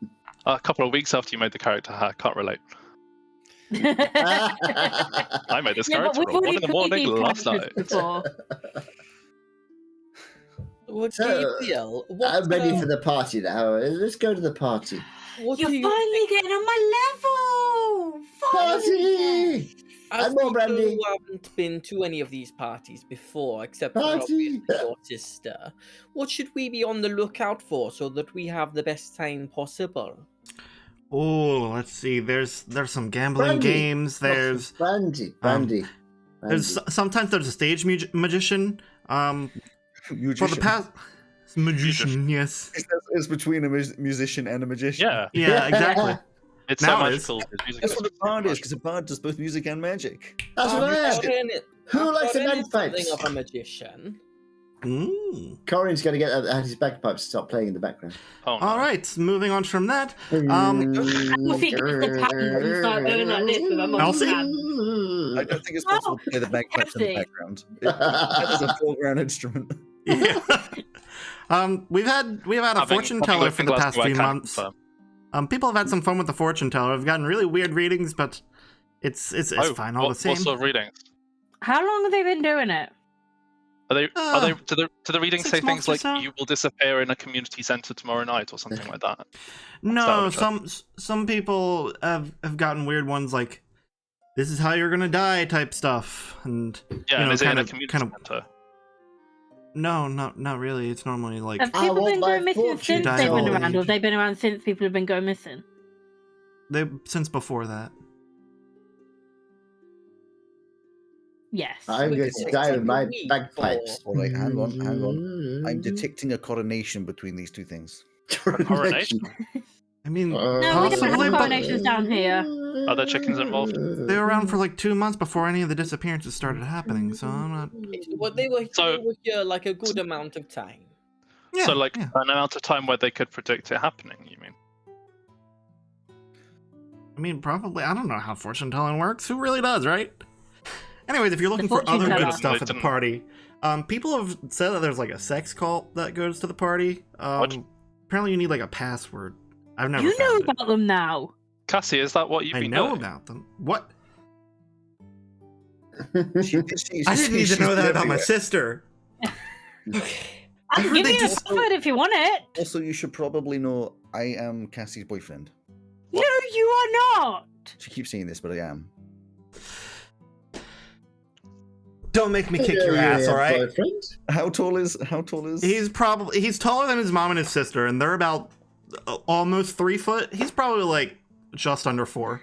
A couple of weeks after you made the character, I can't relate. I made this Yeah, but character we've at 1 already in the morning played these last characters night. before. What, So, Gabriel? I'm ready for the party now. Let's go to the party. What You're do you finally think? getting on my level. Finally. Party! As And more people brandy. who haven't been to any of these parties before, except for Party! obviously your sister, what should we be on the lookout for so that we have the best time possible? Oh, let's see. There's some gambling Brandy. games. There's Brandy. sometimes there's a stage magician. For the Musician. past magician, yes. It's between a musician and a magician. Yeah, Yeah, exactly. it's Now so it is. magical. His music That's is what a so bard is, magical. because a bard does both music and magic. That's what I I've am. Who I've likes the got in bagpipes? something of a magician. Corin's going to get his bagpipes to stop playing in the background. Oh, no. All right, moving on from that. I think it's the pattern and start going like this with a Elsie? hand. I don't think it's possible to play the bagpipes in the Cassie. background. That is a foreground instrument. Yeah. We've had a fortune teller for the past few months. People have had some fun with the fortune teller. We've gotten really weird readings, but it's fine all the same. What sort of readings? How long have they been doing it? Are they? Do the readings 6 say months things or like so? "you will disappear in a community center tomorrow night" or something like that? No, Is some people have gotten weird ones like this is how you're gonna die type stuff, and Yeah, and is it in a community kind of center? no, not really. It's normally like Have I people want been my going missing fortune since teller. they've been around, or have they been around since people have been going missing? since before that. Yes. I'm going to die with my bagpipes. Oh, wait, hang on. I'm detecting a coronation between these two things. Coronation? I mean, No, we don't possibly, have but coronations down here. Are there chickens involved? they were around for like 2 months before any of the disappearances started happening. So I'm not. Well, they were So- here like a good amount of time. Yeah, So, like, yeah. an amount of time where they could predict it happening, you mean? I mean, probably. I don't know how fortune telling works. Who really does, right? Anyways, if you're looking for fortune other teller. good stuff at the Didn't- party, people have said that there's like a sex cult that goes to the party. What? Apparently, you need like a password. I've never You know found it. about them now. Cassie, is that what you've I been know doing? about them. What? She- I didn't need to she's know that about my everywhere. sister. I I can heard give they you just- a password if you want it. Also, you should probably know I am Cassie's boyfriend. No, you are not. She keeps saying this, but I am. Don't make me kick your ass, all right? Boyfriend? How tall is? He's taller than his mom and his sister, and they're about almost 3 foot. He's probably like just under 4.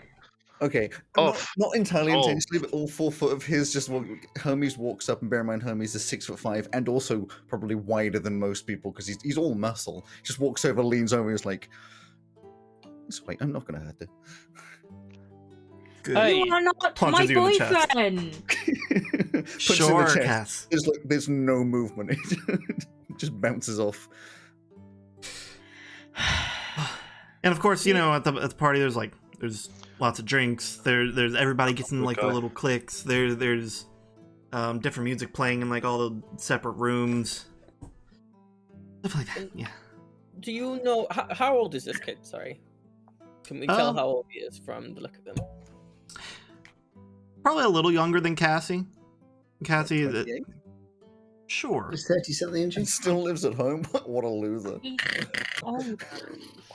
Okay, Oh. not entirely Oh. intentionally, but all 4 foot of his just Hermes walks up, and bear in mind Hermes is 6'5", and also probably wider than most people because he's all muscle. Just walks over, leans over, and is like, "It's wait, I'm not gonna hurt her." Good. Hey. You are not my Punches you in the chest. boyfriend. Punches in Sure, the chest. Cass. There's no movement. It just bounces off. And of course, you know, at the party, there's lots of drinks. There's everybody gets in like the Okay. little cliques. There's different music playing in like all the separate rooms, stuff like that. Yeah. Do you know how old is this kid? Sorry, can we tell Um, how old he is from the look of him? Probably a little younger than Cassie. Cassie, 28? sure. He's 30-something And inches. still lives at home. What a loser. Oh,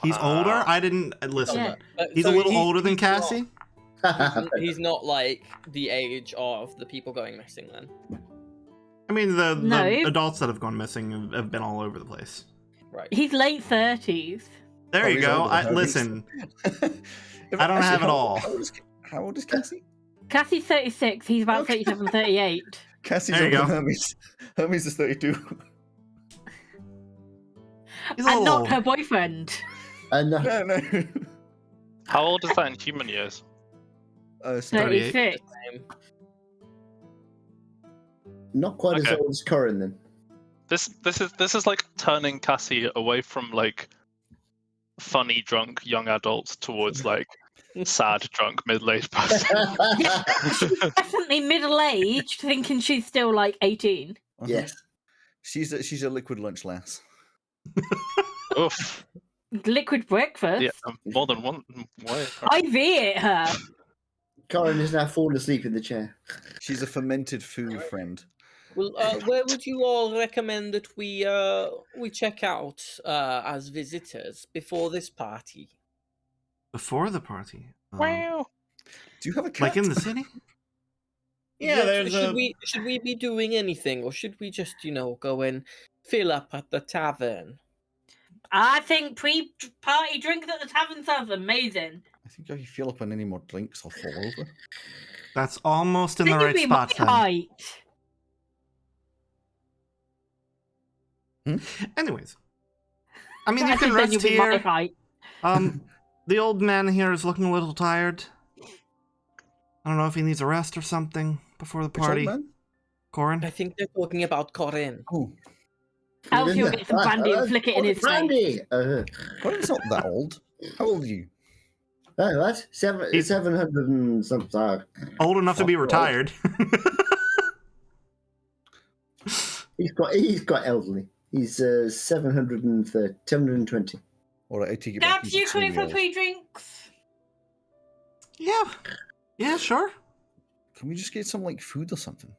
He's older. I didn't listen. Yeah. He's a little older than Cassie. He's not like the age of the people going missing then. I mean, the No. adults that have gone missing have been all over the place. Right. he's late 30s. There Oh, you he's go. older than Hermes. Listen, I don't have it all. How old is Cassie? Cassie's 36. He's about Okay. 37, 38. Cassie's There you older than go. Hermes. Hermes is 32. he's a And little not old. her boyfriend. And No. How old is that in human years? It's 38. 36. not quite as Okay. old as Corin then. This is like turning Cassie away from like funny drunk young adults towards like sad drunk middle-aged person. Definitely middle-aged, thinking she's still like 18. Yes. She's a liquid lunch lass. Oof. Liquid breakfast. Yeah, more than one way. IV it her. Corin is now fallen asleep in the chair. She's a fermented food friend. Well, where would you all recommend that we check out as visitors before this party? Before the party. Wow. Do you have a cat? Like in the city? Yeah, there's should we be doing anything, or should we just go and fill up at the tavern? I think pre-party drinks at the tavern sounds amazing. I think if you fill up on any more drinks, I'll fall over. That's almost in Then the you'd right be my spot then. height. Anyways. I mean, you I can think then rest you'd be my here. height. The old man here is looking a little tired. I don't know if he needs a rest or something before the Which old party. man? Corin? I think they're talking about Corin. Oh, Else you'll get some brandy and flick it in his face. brandy. Corin's not that old. How old are you? What? 700 and something. Old enough to be Fuck off. retired. He's got elderly. He's 720. All right, I take it back. Gabs, He's you coming for 20 years. pre-drinks? Yeah, sure. Can we just get some like food or something?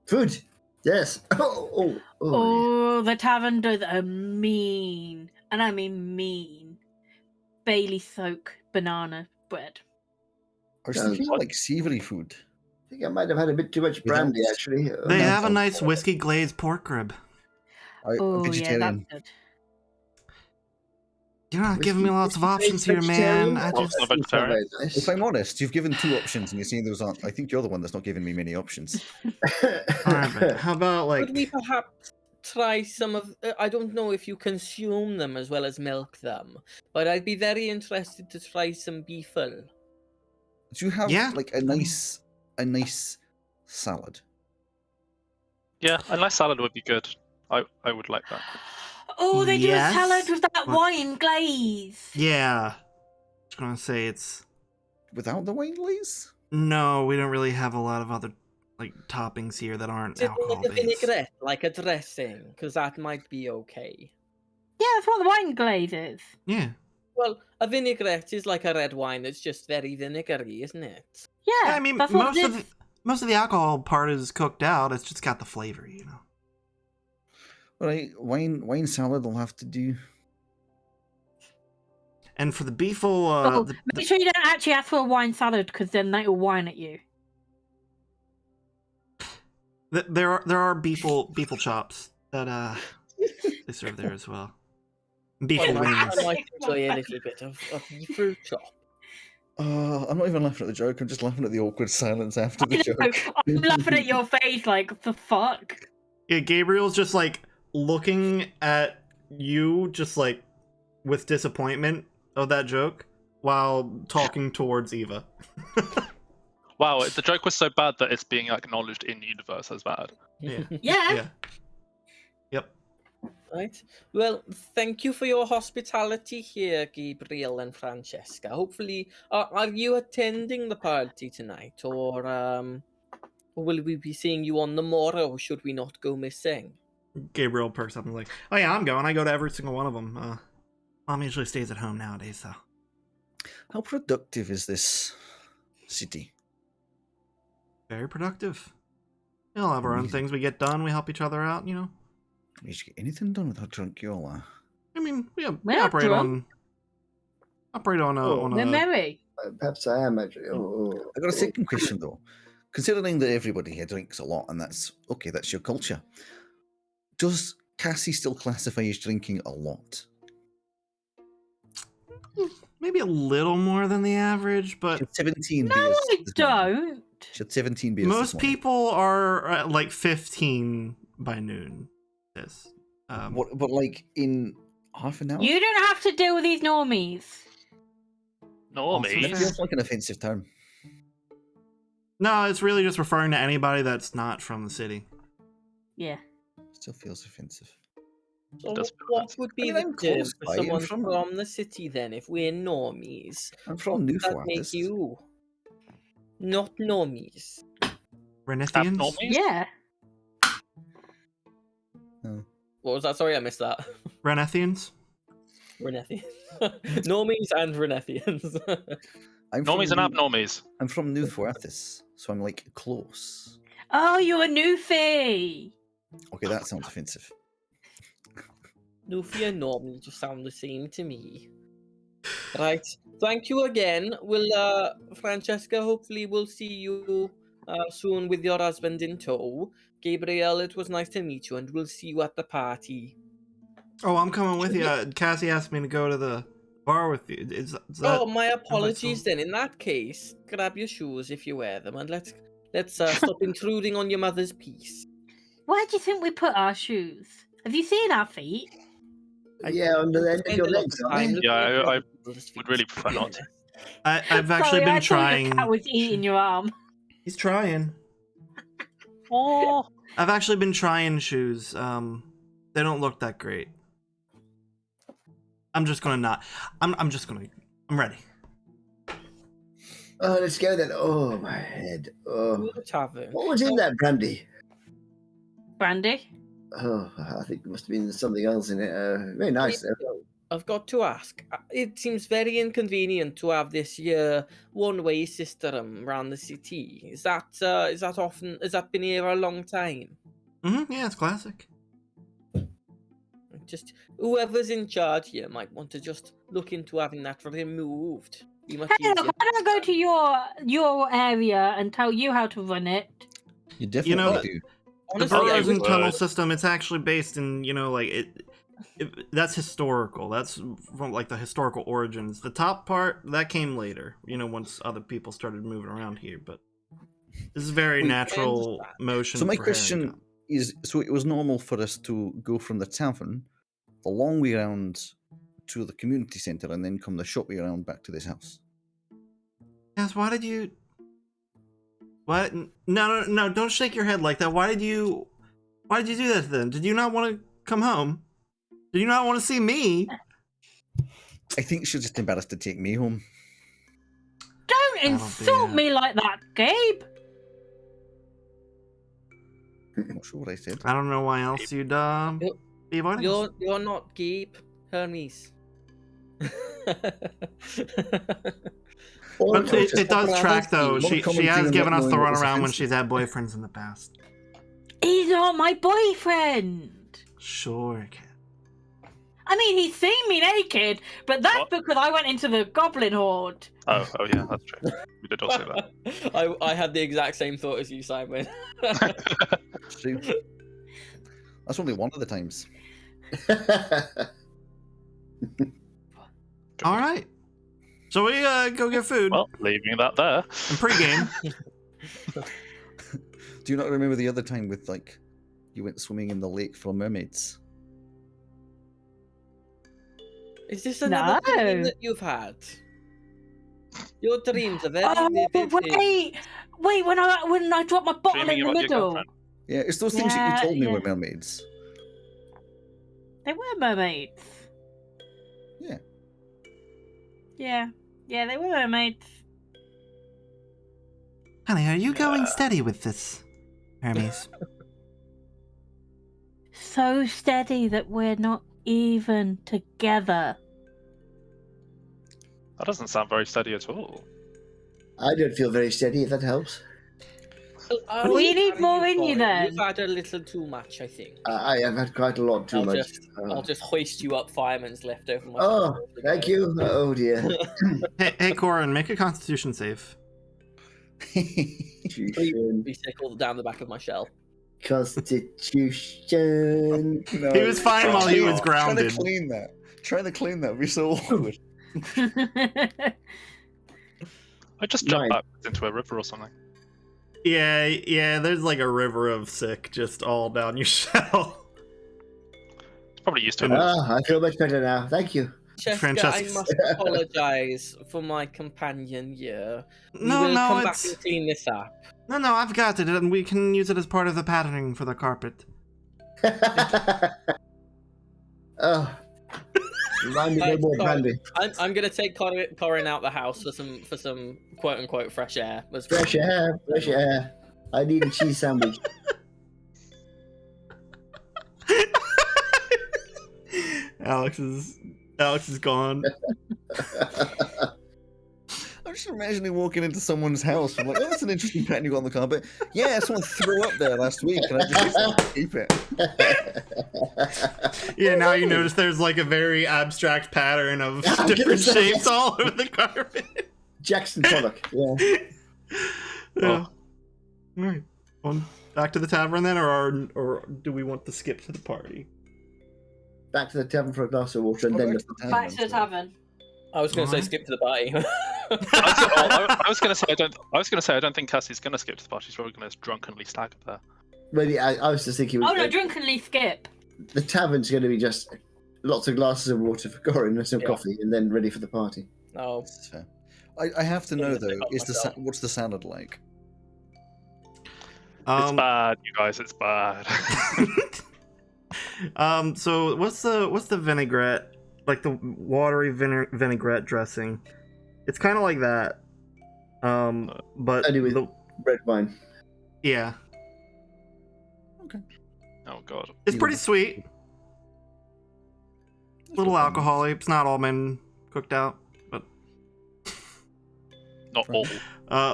Food. Yes. Oh, the tavern does a mean, and I mean mean, Bailey soak banana bread. I was Sounds thinking like savoury food. I think I might have had a bit too much brandy, actually. They no, have a sounds nice good. whiskey glazed pork rib. I'm Oh, yeah, vegetarian. that's good. You're not giving me lots of options here, man. I just... Not vegetarian. If I'm honest, you've given 2 options and you're saying those aren't. I think you're the one that's not giving me many options. Alright, but how about like... Could we perhaps try some of? I don't know if you consume them as well as milk them, but I'd be very interested to try some beefle. Do you have Yeah. like a nice salad? Yeah, a nice salad would be good. I would like that. Oh, they Yes, do a salad with that but- wine glaze. Yeah. I was gonna say it's... Without the wine glaze? No, we don't really have a lot of other like toppings here that aren't Is it alcohol like a based. vinaigrette, like a dressing? Because that might be okay. Yeah, that's what the wine glaze is. Yeah. Well, a vinaigrette is like a red wine that's just very vinegary, isn't it? Yeah, Yeah, I mean, that's what most of the alcohol part is cooked out. It's just got the flavor, you know. All right, wine salad will have to do. And for the beefle, Make sure you don't actually ask for a wine salad, because then they will whine at you. there are beefle chops that they serve there as well. Beefle Well, I wings. might enjoy a little bit of beef fruit chop. I'm not even laughing at the joke. I'm just laughing at the awkward silence after the joke. I'm laughing at your face, like, the fuck? Yeah, Gabriel's just like looking at you, just like with disappointment of that joke, while talking towards Eva. Wow, the joke was so bad that it's being acknowledged in universe as bad. Yeah. Yeah. Yeah. Yep. Right. Well, thank you for your hospitality here, Gabriel and Francesca. Hopefully, are you attending the party tonight, or will we be seeing you on the morrow? Should we not go missing? Gabriel perks up and is like, oh yeah, I'm going. I go to every single one of them. Mom usually stays at home nowadays, though. How productive is this city? Very productive. We all have our own Amazing. things we get done. We help each other out, you know. You should get anything done with how drunk you all are. I mean, we We're not operate drunk. on We're a merry. Perhaps I am actually. I got a second question though. Considering that everybody here drinks a lot, and that's okay, that's your culture. Does Cassie still classify as drinking a lot? maybe a little more than the average, but She had 17 No, beers. I this morning. don't. She had 17 beers. this most morning. people are at like 15 by noon. Yes. But like in half an hour? You don't have to deal with these normies. That Normies. feels like an offensive term. No, it's really just referring to anybody that's not from the city. Yeah. Still feels offensive. So Does- what would be I mean, the I'm term close for by, I'm someone from- from the city then, if we're normies? I'm What from does that Newport. make you? Not normies. Renithians? Abnormies? Yeah. What was that? Sorry, I missed that. Renethians? Renethians. Normies and Renethians. I'm Normies and from, abnormies. I'm from New Fortis, so I'm like close. Oh, you're a Newfie. Okay, that sounds offensive. Luffy and Norman just sound the same to me. Right. Thank you again. Francesca, hopefully we'll see you soon with your husband in tow. Gabriel, it was nice to meet you, and we'll see you at the party. Oh, I'm coming with you. Cassie asked me to go to the bar with you. Is that, Oh, my apologies then. In that case, grab your shoes if you wear them, and let's stop intruding on your mother's peace. Where do you think we put our shoes? Have you seen our feet? Yeah, under the end of Spend your a lot legs, of aren't time they? looking Yeah, at I other people's would feet, really to prefer be not honest. to. I've actually Sorry, been I trying. thought your cat was eating your arm. He's trying. Oh, I've actually been trying shoes. They don't look that great. I'm just gonna not. I'm ready. Oh, let's go then. Oh, my head. Oh. To the tavern. What was in that brandy? Brandy? Oh, I think there must have been something else in it. Very nice, though. I've got to ask. It seems very inconvenient to have this one-way system around the city. Is that often? Has that been here a long time? Yeah, it's classic. Just whoever's in charge here might want to just look into having that removed. Be much Hey, look, easier. why don't I go to your area and tell you how to run it? You definitely know, do. The Honestly, I burrows and would- tunnel system. It's actually based in like it. That's historical. That's from like the historical origins. The top part that came later. Once other people started moving around here, but this is very Wait, natural understand. motion. So my for question Harrington. is: so it was normal for us to go from the tavern the long way around to the community centre and then come the short way around back to this house? Yes. Why did you? What? No! Don't shake your head like that. Why did you do that then? Did you not want to come home? Did you not want to see me? I think she's just embarrassed to take me home. Don't Oh, insult dear. me like that, Gabe. I'm not sure what I said. I don't know why else you'd be avoiding us. You're not Gabe, Hermes. Or But it does Well, track though. What a She common has thing given about us the knowing what is runaround when offensive. she's had boyfriends in the past. He's not my boyfriend. Sure, Kat. I mean, he's seen me naked, but that's What? because I went into the goblin horde. oh yeah, that's true. We did all say that. I had the exact same thought as you, Simon. True. That's only one of the times. All right. So we go get food Well, leaving that there. and pregame. Do you not remember the other time with like you went swimming in the lake for mermaids? Is this another No. dream that you've had? Your dreams are very Oh, vivid. wait! When I dropped my bottle Dreaming in the about your middle, girlfriend. Yeah, it's those things that Yeah, you told me yeah. were mermaids. they were mermaids. Yeah. Yeah, they were mermaids. Honey, are you going steady with this, Hermes? So steady that we're not even together. That doesn't sound very steady at all. I don't feel very steady, if that helps. Well, you need more in you then. You've had a little too much, I think. I have had quite a lot too much. I'll just hoist you up fireman's lift over my. Oh, thank you. Oh, dear. hey, Corin, make a Constitution save. Constitution. Be sick down the back of my shell. Constitution. He was fine while he was grounded. Trying to clean that would be so awkward. I just jumped Nine. back into a river or something. Yeah. There's like a river of sick just all down your shell. It's probably used to it. I feel much better now. Thank you. Jessica, Francesca. I must apologize for my companion here. We No, will come back it's and clean this up. no. I've got it, and we can use it as part of the patterning for the carpet. Oh. Remind me no more Sorry. brandy. I'm gonna take Corin out the house for some quote unquote fresh air. Fresh air, fresh air. I need a cheese sandwich. Alex is gone. I'm I'm just imagining walking into someone's house. I'm like, oh, that's an interesting pattern you got on the carpet. Yeah, someone threw up there last week, and I just decided to keep it. Yeah, now you notice there's like a very abstract pattern of I'm different gonna say shapes it. all over the carpet. Jackson Pollock. Yeah. Yeah. All right. Back to the tavern then, or do we want to skip to the party? Back to the tavern for a glass of water, and then Back to the tavern. I was going to say Alright. skip to the party. I was going to say I don't think Cassie's going to skip to the party. She's probably going to drunkenly stagger there. really, I was just thinking. Oh no, drunkenly skip. The tavern's going to be just lots of glasses of water for Corin and some coffee, and then ready for the party. No. That's fair. I have to know Gonna though, pick up myself. what's the salad like? It's bad, you guys. It's bad. So what's the vinaigrette, like the watery vinaigrette dressing? It's kind of like that. But Only with red wine. yeah, Oh god. it's pretty sweet. Little alcohol-y. It's not all been cooked out, but Not all.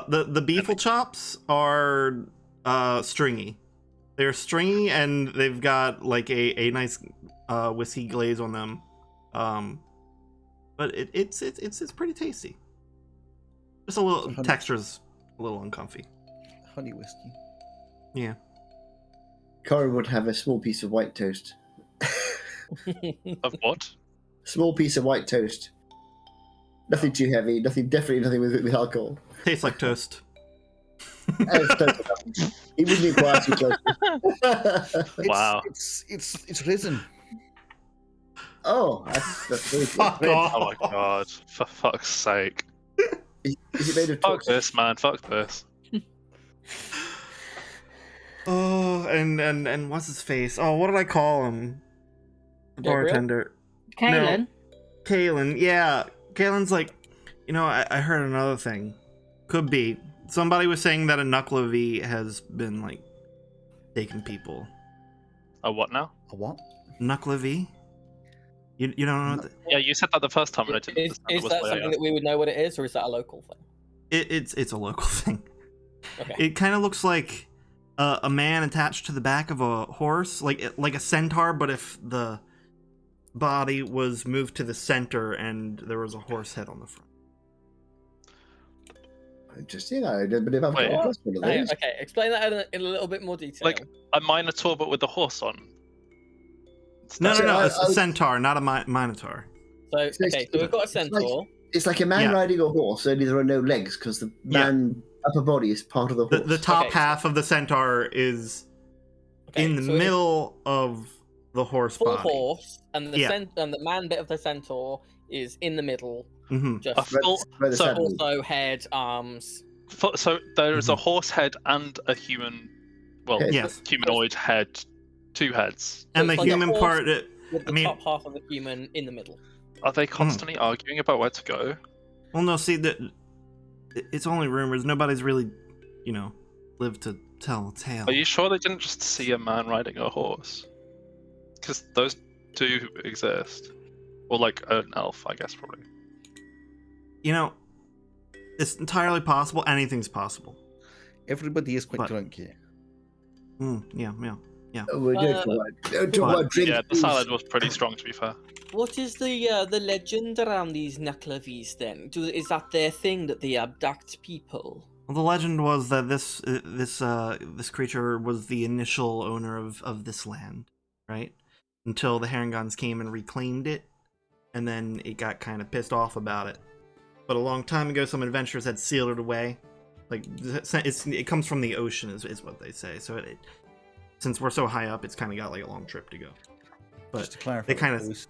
the beefle chops are stringy. They're stringy and they've got like a nice whiskey glaze on them. But it's pretty tasty. Just a little texture's a little uncomfy. Honey whiskey. Yeah. Corin would have a small piece of white toast. Of what? Small piece of white toast. Nothing too heavy. Definitely nothing with alcohol. Tastes like toast. He wouldn't inquire too closely. Wow. It's risen. Oh, that's very Fuck good. off. Oh my god. For fuck's sake. Is it made of Fuck toast? this, man. Fuck this. Oh, and what's his face? Oh, what did I call him? The Gabriel? bartender. Kaelin. Kaelin, yeah. Kaelin's like, I heard another thing. Could be. Somebody was saying that a Knucklevi has been, like, taking people. A what now? A what? Knucklevi? You don't know what Yeah, you said that the first time and I didn't Is understand that something that we would know what it is, or is that a local thing? It's a local thing. Okay. It kind of looks like a man attached to the back of a horse, like a centaur, but if the body was moved to the center and there was a horse head on the front. Interesting. I don't believe I've Wait. got across one of Hang on, those. okay, explain that in a little bit more detail. Like a minotaur but with the horse on. No, So I- it's a centaur, not a minotaur. so it's- okay, so we've got a centaur. It's like a man Yeah. riding a horse, only there are no legs because the man upper body is part of the horse. The top Okay. half of the centaur is Okay, in the so it's middle of the horse full body. horse, and the Yeah. and the man bit of the centaur is in the middle, Hmm just A full, Where the so- saddle is. also head, arms. so there is a Mhm. horse head and a human, well, Head. Yes, humanoid head, two heads. and the it's like a human horse part. with the I mean- top half of the human in the middle. Are they constantly arguing about where to go? Well, no, see that it's only rumors. Nobody's really, lived to tell a tale. Are you sure they didn't just see a man riding a horse? Because those do exist. Or like an elf, I guess, probably. It's entirely possible. Anything's possible. Everybody is quite But- drunk here. Yeah. Oh, we don't talk about drink. Yeah, the salad was pretty strong, to be fair. What is the legend around these Knucklevies then? Is that their thing that they abduct people? Well, the legend was that this creature was the initial owner of this land, right? Until the Haringons came and reclaimed it, and then it got kind of pissed off about it. But a long time ago, some adventurers had sealed it away. Like it comes from the ocean, is what they say. So since we're so high up, it's kind of got like a long trip to go. But Just to clarify, they kind it of was-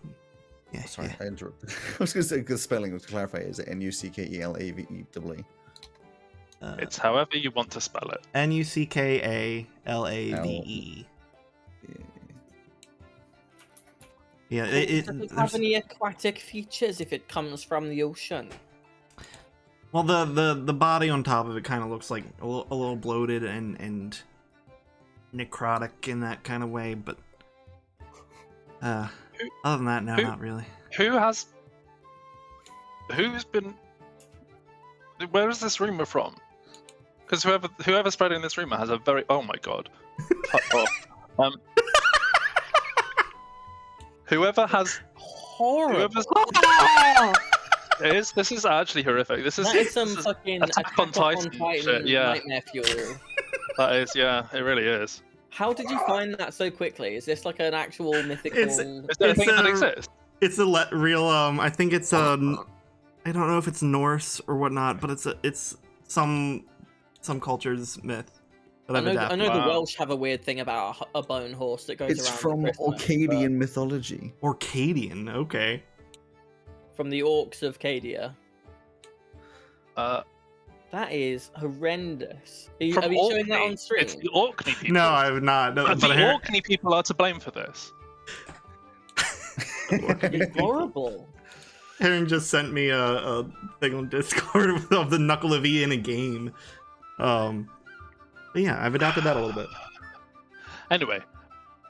yeah, Sorry, yeah. I interrupted. I was going to say the spelling. To clarify, is it Nuckelevee? It's however you want to spell it. Nuckalave. Yeah, Does it have any aquatic features if it comes from the ocean? well, the body on top of it kind of looks like a little bloated and necrotic in that kind of way, but other than that, no, who- not really. Who's been Where is this rumor from? Because whoever's spreading this rumor has a very oh my god. Fuck off. Whoever has Horrible. this is actually horrific. This is Some fucking Attack on Titan shit, yeah. nightmare fuel. That is, yeah, it really is. How did you find that so quickly? Is this like an actual mythical? Is there a thing that exists? It's a real. I think it's I don't know if it's Norse or whatnot, but it's some culture's myth. That I've I know the Wow. Welsh have a weird thing about a bone horse that goes It's around. from at Christmas, Orcadian mythology. Orcadian, okay. but from the orcs of Cadia. Uh, That is horrendous. Are you from showing that Orkney. on stream? It's the Orkney people. No, I would not. No, But but the I hear- Orkney people are to blame for this. It's horrible. Aaron just sent me a thing on Discord of the Knuckle of E in a game. But yeah, I've adapted that a little bit. Anyway,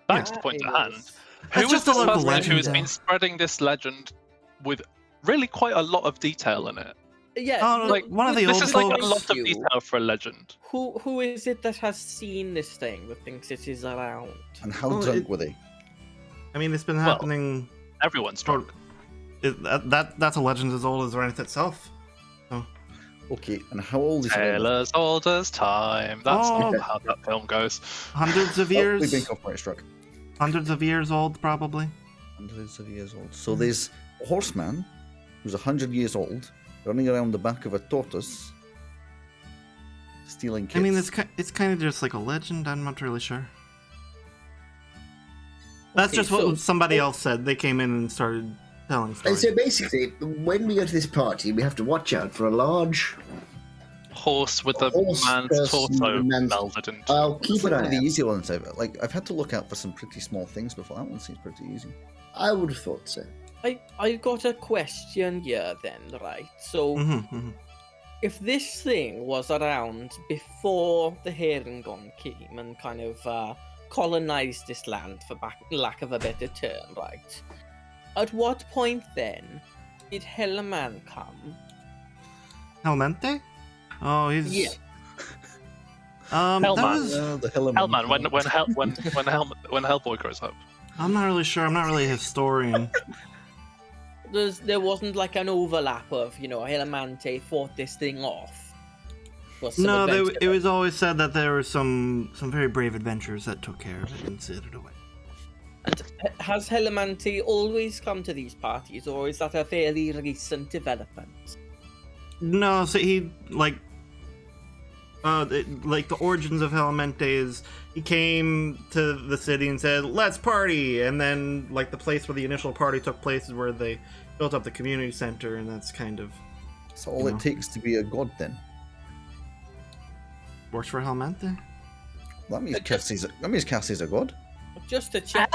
back to That the point at hand. is- That's Who is just a this local person legend, who has though. been spreading this legend with really quite a lot of detail in it? Yeah, Oh, Like one of the this old is like a folks. lot of detail for a legend. Who is it that has seen this thing that thinks it is around? And how Well, drunk were they? I mean, it's been Well, happening. Everyone's drunk. That's a legend as old as Reneth itself. Okay, and how old is it? Tale as old as time. That's Oh. not how that film goes. Hundreds of Oh, years. we've been copyright struck. Hundreds of years old, probably. Hundreds of years old. So there's a horseman who's 100 years old, running around the back of a tortoise, stealing kids. I mean, it's kind of just like a legend. I'm not really sure. That's Okay, just what so- somebody else said. They came in and started telling And stories. so basically, when we go to this party, we have to watch out for a large. Horse with a Horse man's person with torso a man's- melded into. I'll keep It's an like one of eye the out. easy ones. I've had to look out for some pretty small things before. That one seems pretty easy. I would have thought so. I've got a question here then, right? So if this thing was around before the Herringon came and kind of colonized this land, for lack of a better term, right? At what point then did Hellman come? Helmente? Oh, he's. Yeah. That Hellman. was. The hell Hellman, when Hellboy grows up. I'm not really sure. I'm not really a historian. There wasn't like an overlap of, Hellamante fought this thing off. No, it was always said that there were some very brave adventurers that took care of it and sealed it away. And has Hellamante always come to these parties, or is that a fairly recent development? No, so he like the origins of Helmente is he came to the city and said, "Let's party," and then like the place where the initial party took place is where they built up the community center, and that's kind of So all You it know. takes to be a god then. works for Helmente. That means Cassie's a god. Just to check.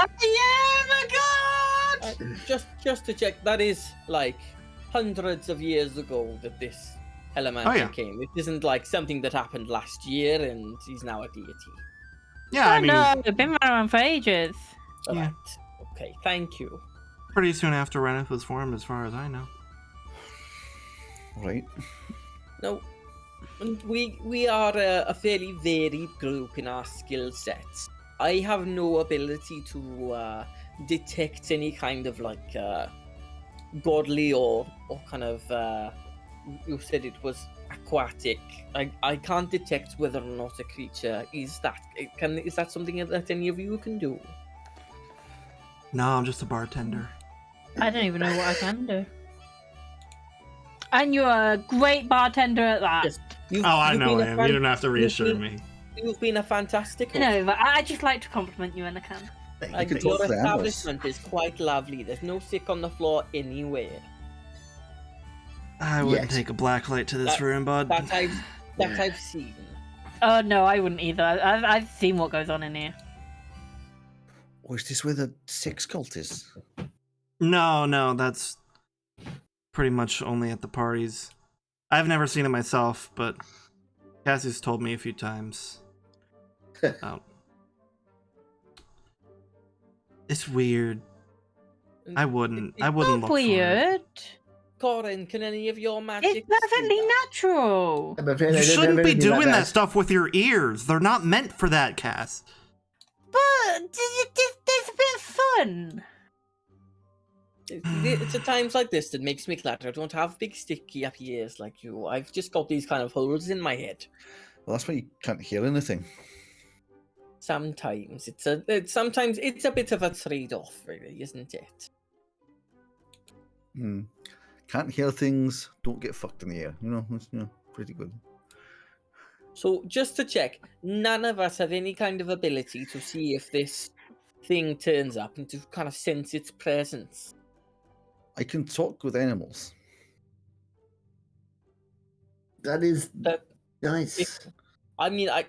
Just to check. That is like hundreds of years ago that this Hellamante Oh, yeah. came. It isn't like something that happened last year and he's now a deity. Yeah, I mean, no, they've been around for ages. Yeah. Right. Okay. Thank you. pretty soon after Reneth was formed, as far as I know. Right. No, and we are a fairly varied group in our skill sets. I have no ability to detect any kind of like godly or kind of you said it was aquatic. I can't detect whether or not a creature is that. Is that something that any of you can do? No, I'm just a bartender. I don't even know what I can do. And you're a great bartender at that. Yes. Oh, I you've know been I a am. fan- You don't have to reassure been- me. You've been a fantastic host. No, but I just like to compliment you when I can. Like, You could your talk to the animals. establishment is quite lovely. There's no sick on the floor anywhere. I wouldn't Yes. take a black light to this room, bud. That I've seen. Oh no, I wouldn't either. I've seen what goes on in here. Oh, is this where the six cult is? No, that's pretty much only at the parties. I've never seen it myself, but Cassie's told me a few times. It's weird. I wouldn't Not look for it. weird. Corin, can any of your magic? It's perfectly natural. I'm afraid I You don't shouldn't have be anything like doing that stuff with your ears. They're not meant for that, Cass. But there's a bit of fun. It's at times like this that makes me glad I don't have big sticky up ears like you. I've just got these kind of holes in my head. Well, that's why you can't hear anything. Sometimes it's a bit of a trade-off, really, isn't it? Can't hear things, don't get fucked in the ear. It's pretty good. So just to check, none of us have any kind of ability to see if this thing turns up and to kind of sense its presence. I can talk with animals. That is That nice.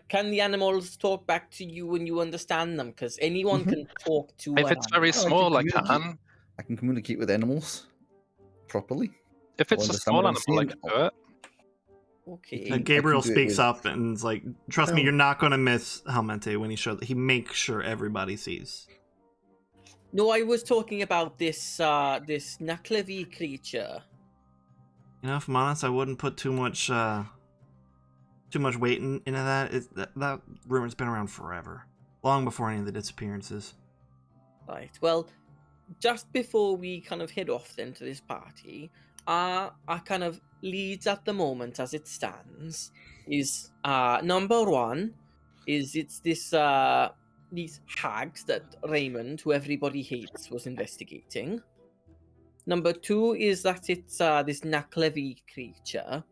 can the animals talk back to you when you understand them? Because anyone can talk to. If it's very small, I communicate. can. I can communicate with animals properly. If it's I'll a understand small what I'm animal, I saying. can do it. Okay. And Gabriel do it speaks with- up and is like, "Trust me, Oh. you're not gonna miss Helmente when he makes sure everybody sees." No, I was talking about this Naklevi creature. You know, if I'm honest, I wouldn't put too much weight into that. That rumor's been around forever, long before any of the disappearances. Right. Well, just before we kind of head off then to this party, our kind of leads at the moment as it stands is number one is it's this these hags that Raymond, who everybody hates, was investigating. Number two is that it's this Naklevi creature.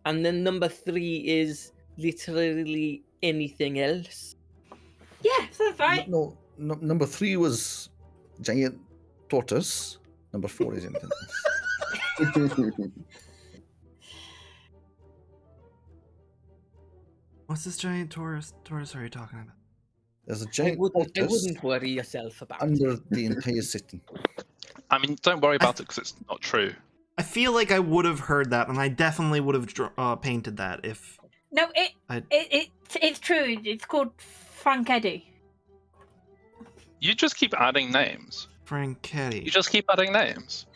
And then number three is literally anything else. Yeah, that's right. No, number 3 was giant tortoise. Number 4 is anything else. What's this giant tortoise are you talking about? There's a I giant wouldn't tortoise worry yourself about under it. the entire city. I mean, don't worry about it because it's not true. I feel like I would have heard that, and I definitely would have painted that if No, it's true. It's called Frank Eddy. You just keep adding names. Franketti. You just keep adding names.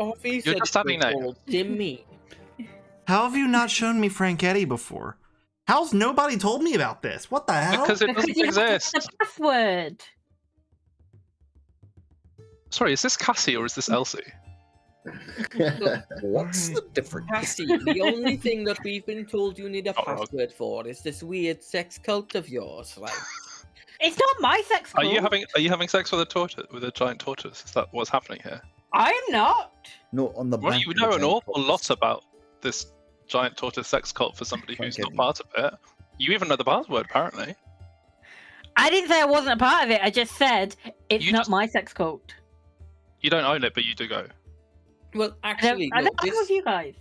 Obviously, You're just adding names. Jimmy. How have you not shown me Franketti before? How's nobody told me about this? What the hell? Because it Because doesn't you have to put exist. the password. Sorry, is this Cassie or is this Elsie? What's the difference? Cassie, the only thing that we've been told you need a Oh. password for is this weird sex cult of yours, right? It's not my sex Are cult. you having sex with a tortoise, with a giant tortoise? Is that what's happening here? I'm not. No, on the Well, back you of the know an giant awful tortoise. lot about this giant tortoise sex cult for somebody who's not Franketti. part of it. You even know the password, apparently. I didn't say I wasn't a part of it. I just said it's You not just- my sex cult. You don't own it, but you do go. Well, I actually, don't no, know with you guys.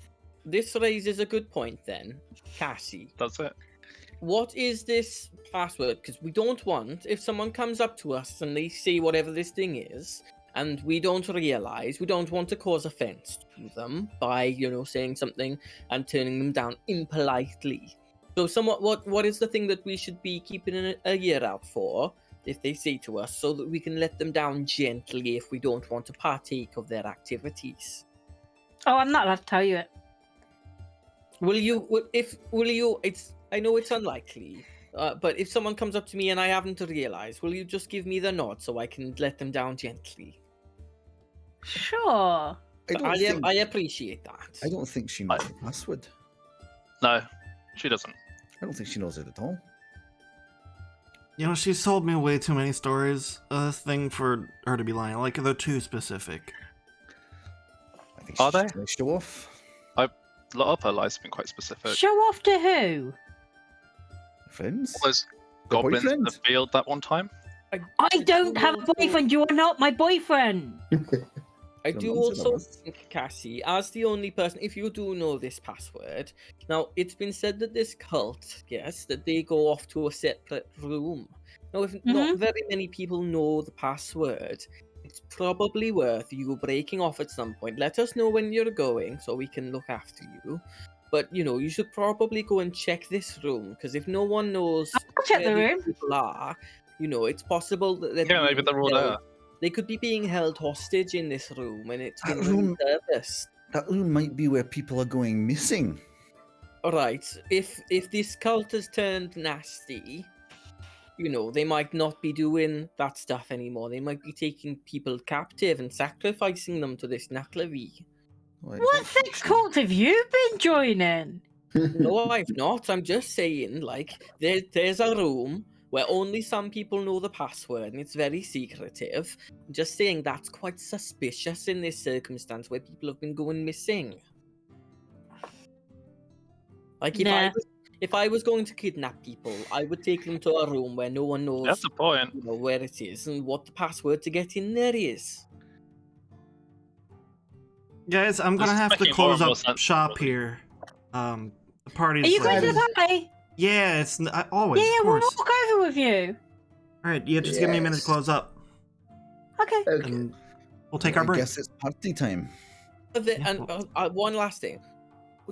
this raises a good point then. Cassie, That's it. what is this password? Because we don't want, if someone comes up to us and they see whatever this thing is, and we don't realize, we don't want to cause offense to them by, saying something and turning them down impolitely. So what is the thing that we should be keeping an ear out for if they say to us, so that we can let them down gently if we don't want to partake of their activities? Oh, I'm not allowed to tell you it. Will you? I know it's unlikely, but if someone comes up to me and I haven't realized, will you just give me the nod so I can let them down gently? Sure. I appreciate that. I don't think she knows the password. No, she doesn't. I don't think she knows it at all. You know, she's told me way too many stories of this thing for her to be lying. Like, they're too specific. I think Are she's they? trying to show off. A lot of her lies have been quite specific. Show off to who? Friends? All those The goblins in boyfriend? the field that one time. I don't have a boyfriend. You are not my boyfriend. I The do nonsense also of us. think, Cassie, as the only person, if you do know this password, now it's been said that this cult, yes, that they go off to a separate room. Now, if not very many people know the password, it's probably worth you breaking off at some point. Let us know when you're going so we can look after you. But, you should probably go and check this room, because if no one knows I'll check the where these room. people are, it's possible that Yeah, maybe they're all there. they could be being held hostage in this room, and it's been That room- repurposed. That room might be where people are going missing. Alright, if this cult has turned nasty, you know, they might not be doing that stuff anymore. They might be taking people captive and sacrificing them to this Natlavi. Well, I What don't think sex she- cult have you been joining? No, I've not. I'm just saying, like, there's a room where only some people know the password and it's very secretive. I'm just saying that's quite suspicious in this circumstance where people have been going missing. Like, Nah. if I was going to kidnap people, I would take them to a room where no one knows That's the point. you know, where it is and what the password to get in there is. Guys, I'm gonna This is have to making more close and more up sense, shop really. here. The party's Are you going to like, the party? yeah, it's always, Yeah, of we'll course. walk over with you. All right, yeah, just give me a minute to Yes. close up, Okay. Okay. and we'll take I our break. guess it's party time. Yeah, And one last thing.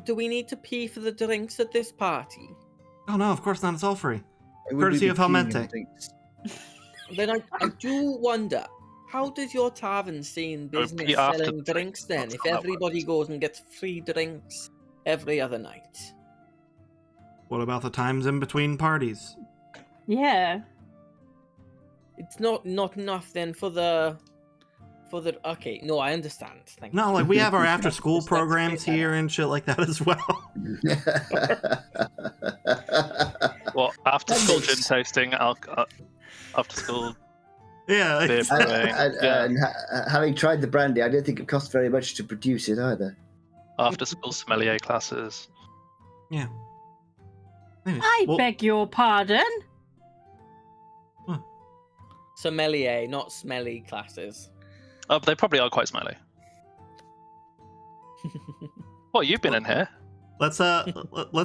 Do we need to pay for the drinks at this party? Oh no, of course not. It's all free. It would Courtesy be of the king Helmente. drinks. Then I do wonder, how does your tavern stay in Go business pee after selling the drinks drinks. then, That's if how that everybody works. goes and gets free drinks every other night? What about the times in between parties? Yeah. It's not enough then for the okay, no, I understand. Thank No, you. like we have our after-school Let's programs clear that here up. and shit like that as well. What after That school makes- gin tasting? After school Yeah, beer it's- brewing. Yeah. And having tried the brandy, I don't think it costs very much to produce it either. After school sommelier classes. yeah. Anyways, I well, beg your pardon. Sommelier, not smelly classes. Oh, but they probably are quite smelly. Well, you've been in here. let's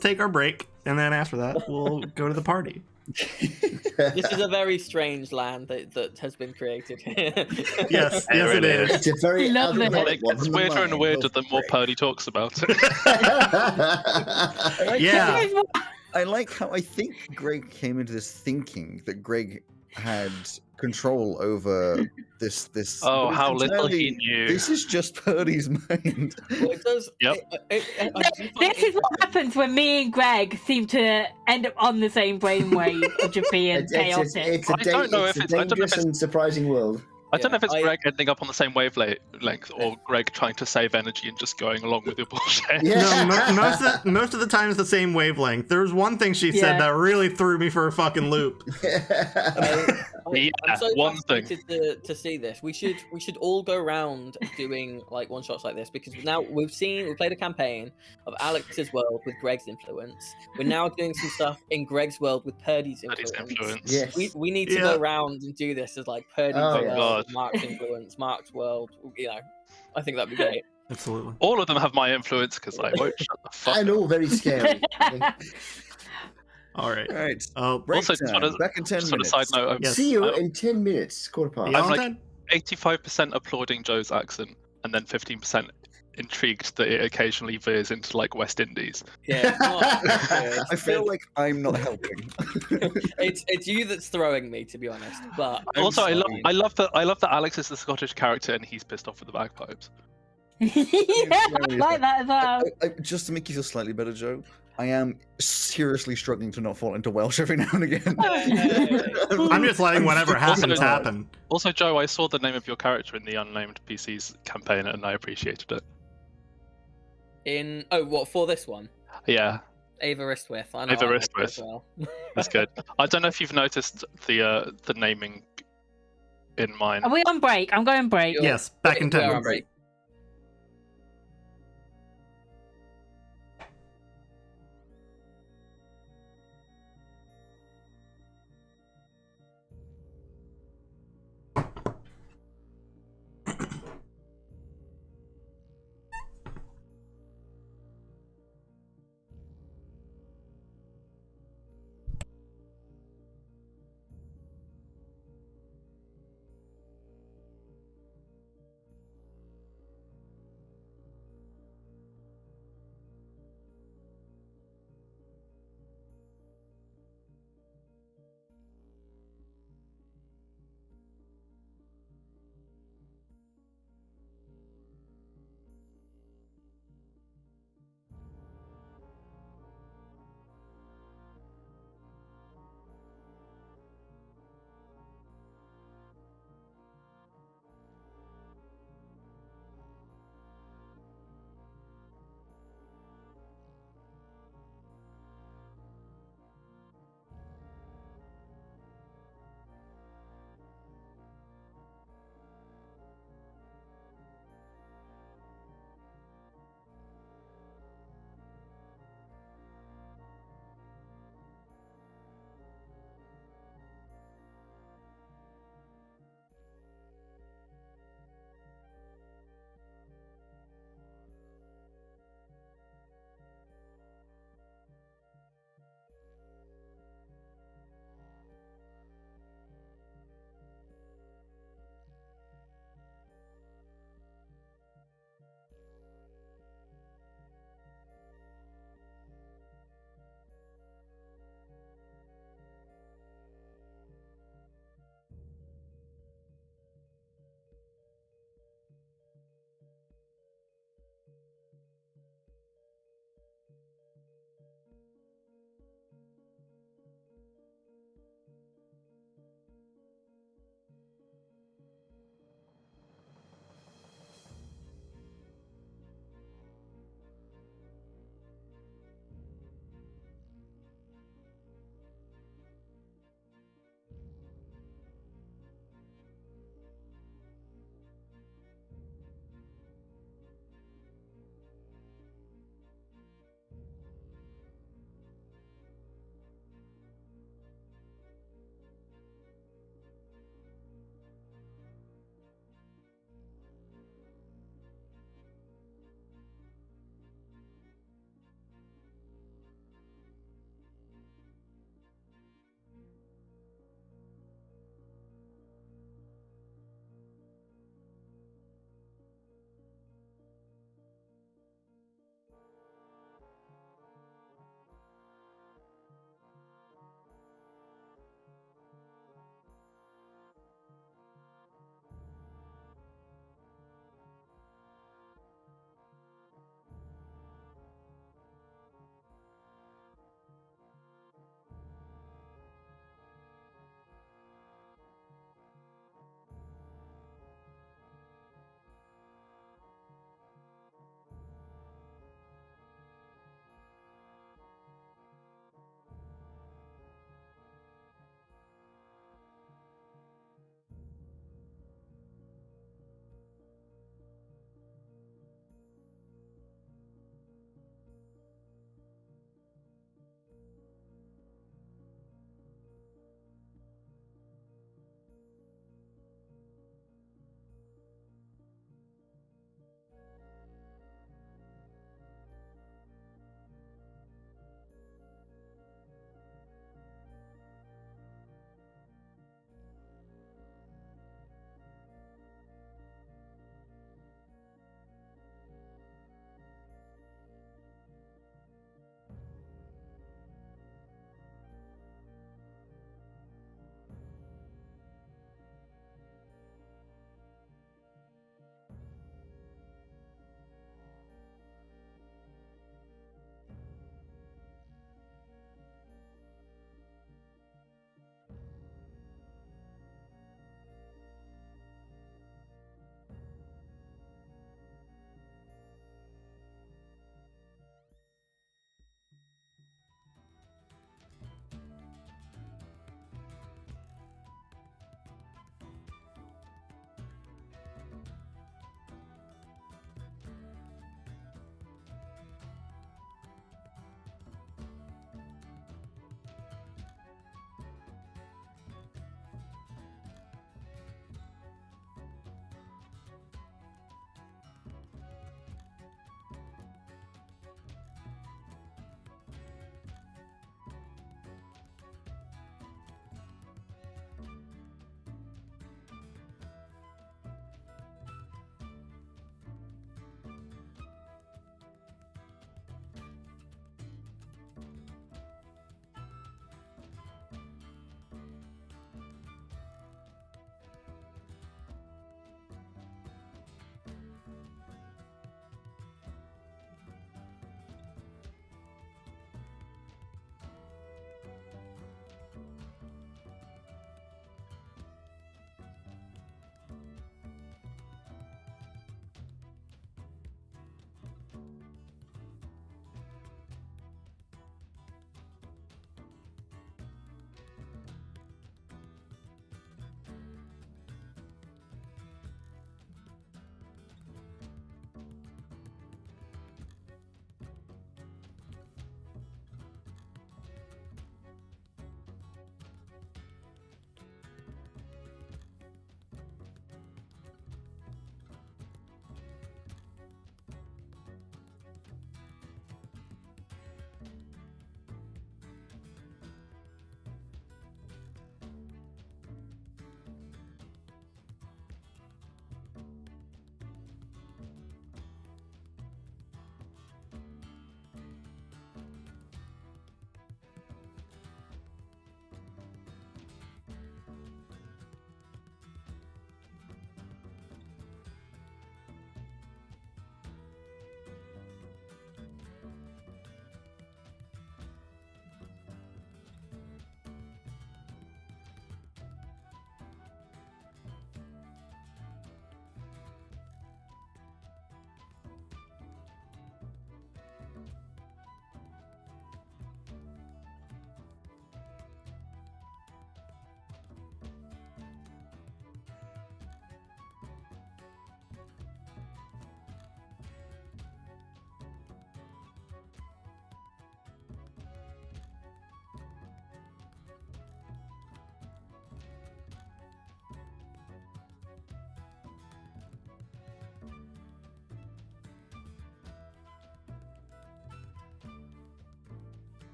take our break, and then after that, we'll go to the party. This is a very strange land that has been created here. Yes, It yes, it really is. It's a very Love it. alcoholic It one. gets weirder and weirder the more Purdy talks about it. I like Yeah. Here's what- I like how I think Greg came into this thinking that Greg had control over this. Oh, but it's how little he entirely- knew. This is just Purdy's mind. Well, it does. Yep. I do find This is what happens when me and Greg seem to end up on the same brainwave of just being It's chaotic. a I don't know if it's- I don't know if dangerous it's- and surprising world. I don't know if it's I- Greg ending up on the same wavelength or Greg trying to save energy and just going along with your bullshit. Yeah. No, most of the time it's the same wavelength. There was one thing she Yeah. said that really threw me for a fucking loop. Yeah, I'm so one thing. fascinated to see this. We should all go around doing like one shots like this because now we played a campaign of Alex's world with Greg's influence. We're now doing some stuff in Greg's world with Purdy's Purdy's influence. influence. Yes. We need to Yeah. go around and do this as like Purdy's Oh, world, God. Mark's influence, Mark's world. You know, I think that'd be great. Absolutely. All of them have my influence because I won't shut the fuck And up. all very scary. All right. All right, Oh, break Also, time. sort of- Back in 10 Just on a minutes. side note, I'm Yes. See you I'm- in 10 minutes, quarter past. yeah, I'm like- Valentine? 85% applauding Joe's accent and then 15% intrigued that it occasionally veers into like West Indies. Yeah, it's not- I feel like I'm not helping. it's you that's throwing me, to be honest. But I'm Also, I sorry. love that Alex is the Scottish character and he's pissed off with the bagpipes. Yeah, I like that as well. Just to make you feel slightly better, Joe, I am seriously struggling to not fall into Welsh every now and again. I'm just letting whatever happens Also- happen. Also, Joe, I saw the name of your character in the unnamed PC's campaign and I appreciated it. What for this one? Yeah, Ava Ristwith. I know Ava I like her Ristwith. as well. that's good. I don't know if you've noticed the naming in mine. Are we on break? I'm going break. You're- Yes, back in We 10 are on minutes. break.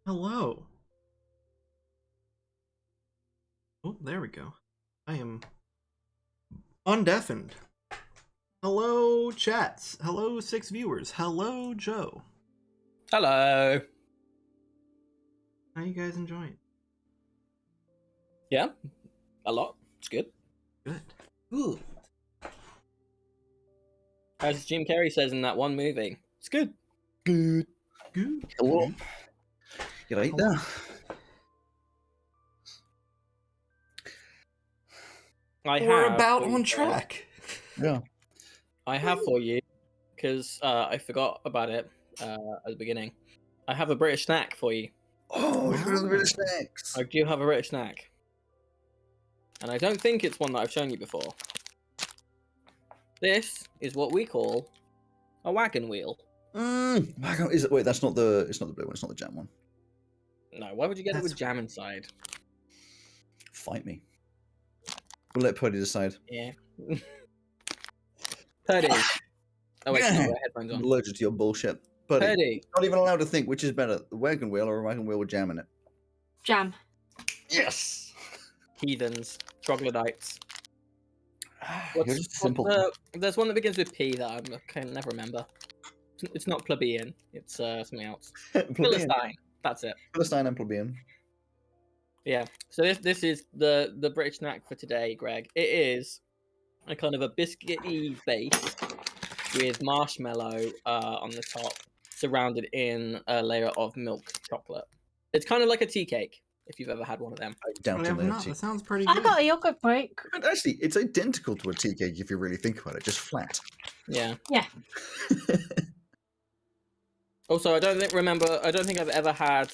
Hello. Oh, there we go. I am undeafened. Hello, chats. Hello, 6 viewers. Hello, Joe. Hello. How you guys enjoying? Yeah, a lot. It's good. Good. Ooh. As Jim Carrey says in that one movie, it's good. Good. Good. Hello. You like that? We're about for on you- track. Yeah. I have for you, because I forgot about it at the beginning. I have a British snack for you. Oh, it's one of the British snacks. I do have a British snack. And I don't think it's one that I've shown you before. This is what we call a wagon wheel. Is it? Wait, that's not the. It's not the blue one. It's not the jam one. No, why would you get it That's- with jam inside? Fight me. We'll let Purdy decide. Yeah. Purdy. Oh wait, Yeah. no, I have headphones I'm on. allergic to your bullshit. Purdy, Purdy. not even allowed to think which is better, the wagon wheel or a wagon wheel with jam in it. Jam. Yes. Heathens. Troglodytes. You're just simple. There's one that begins with P that I can never remember. It's not plebeian. It's something else. Plebeian. Philistine. That's it. Philistine and plebeian. Yeah. So this is the British snack for today, Greg. It is a kind of a biscuity base with marshmallow on the top, surrounded in a layer of milk chocolate. It's kind of like a tea cake, if you've ever had one of them. I doubt I have it. not. That sounds pretty I good. got a yogurt break. And actually, it's identical to a tea cake if you really think about it, just flat. Yeah. Yeah. Also, I don't think I've ever had.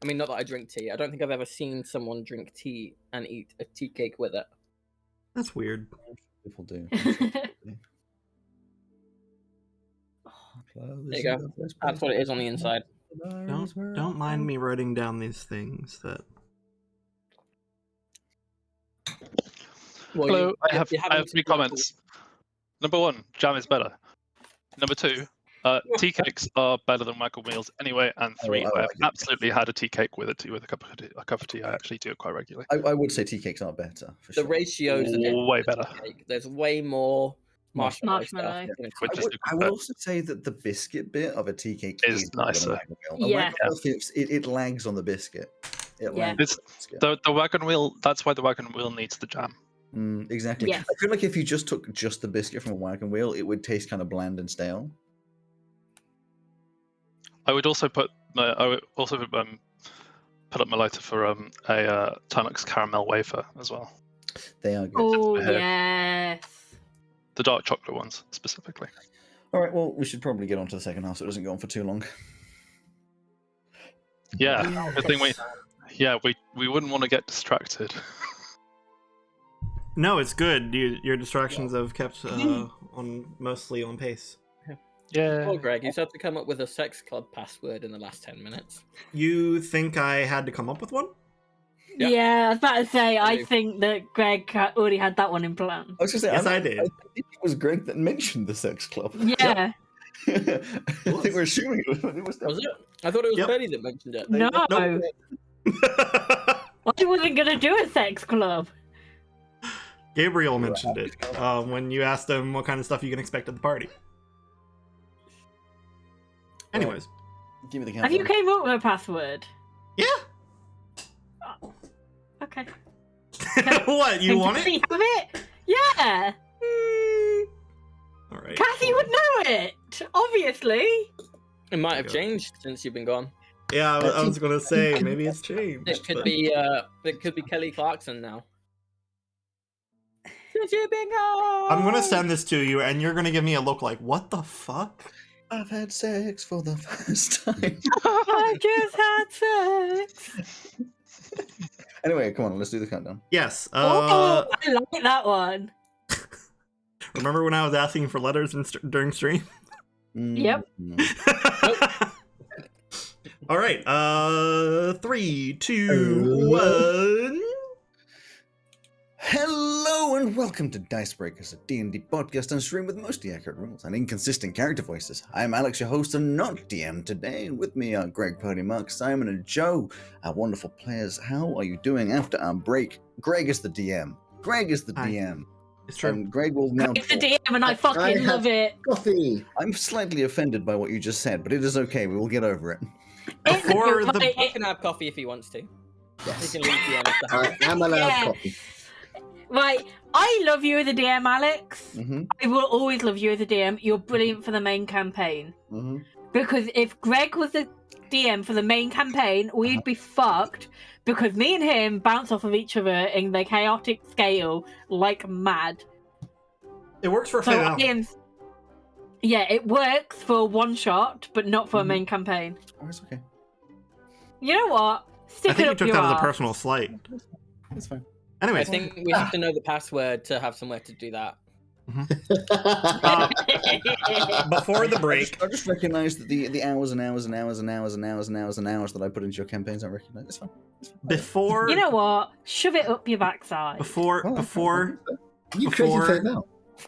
I mean, not that I drink tea. I don't think I've ever seen someone drink tea and eat a tea cake with it. That's weird. People do. There you go. That's what it is on the inside. Don't mind me writing down these things that. Well, Hello, I have having 3 comments. Number 1, jam is better. Number 2, tea cakes are better than wagon wheels anyway. And 3, I I've like it. absolutely had a tea cake with a cup of tea. I actually do it quite regularly. I would say tea cakes are better, for The sure. ratios are different. Way with the better. tea cake. There's way more marshmallow Marshmallow. stuff. in a tea Which cake. is I would also say that the biscuit bit of a tea cake Is better than a nicer. wagon wheel. A Yeah. wagon wheel feels- it lags on the biscuit. It Yeah. lags on It's the biscuit. the wagon wheel. That's why the wagon wheel needs the jam. Exactly. Yes. I feel like if you just took just the biscuit from a wagon wheel, it would taste kind of bland and stale. I would also put put up my lighter for a Tunnock's caramel wafer as well. They are good. Oh my hair. yes. The dark chocolate ones specifically. All right, well, we should probably get on to the second half so it doesn't go on for too long. Yeah, good thing we wouldn't want to get distracted. No, it's good. Your distractions have kept mostly on pace. Yeah. Oh, Greg, you had to come up with a sex club password in the last 10 minutes. You think I had to come up with one? Yeah. Yeah, I was about to say, I True. think that Greg already had that one in plan. I was just saying, Yes, I did. I think it was Greg that mentioned the sex club. Yeah. I think we're assuming it was. Was it? I thought it was Yep. Purdy that mentioned it. No. Nope. I wasn't going to do a sex club. Gabriel mentioned it when you asked him what kind of stuff you can expect at the party. Anyways, Give me the Have you countdown. came up with a password? yeah. Okay. What, you Can want Kathy it? have it? Yeah. All right. Kathy would know it, obviously. It might have Go. changed since you've been gone. Yeah, I was gonna say maybe it's changed. It could but- be Kelly Clarkson now. Since you've been gone. I'm gonna send this to you, and you're gonna give me a look like, what the fuck? I've had sex for the first time. I just had sex. Anyway, come on, let's do the countdown. Yes. Oh, I like that one. Remember when I was asking for letters during stream? Yep. All right. 3, 2, 1. Hello Hello and welcome to Dicebreakers, a D&D podcast and stream with mostly accurate rules and inconsistent character voices. I'm Alex, your host and not DM today, and with me are Greg, Purdy, Mark, Simon, and Joe, our wonderful players. How are you doing after our break? Greg is the DM. Hi. DM. It's true. And Greg will now It's the talk. DM and I fucking love it. Coffee. I'm slightly offended by what you just said, but it is okay. We will get over it. Before It's- the He can have coffee if he wants to. Yes. He can leave DM if the I am allowed Yeah. coffee. Right, I love you as a DM, Alex. Mm-hmm. I will always love you as a DM. You're brilliant for the main campaign. Mm-hmm. Because if Greg was the DM for the main campaign, we'd be fucked. Because me and him bounce off of each other in the chaotic scale like mad. it works for So Faevelle. yeah, it works for one shot, but not for a Mhm. main campaign. Oh, it's okay. You know what? Stick I think it you up took your that as a arse. personal slight. It's fine. I Anyways, think we have to know the password to have somewhere to do that. before the break, I just recognise that the hours and hours and hours and hours and hours and hours and hours that I put into your campaigns, I recognise. It's fine. before You know what? Shove it up your backside. before Oh, before You crazy Before- Faevelle.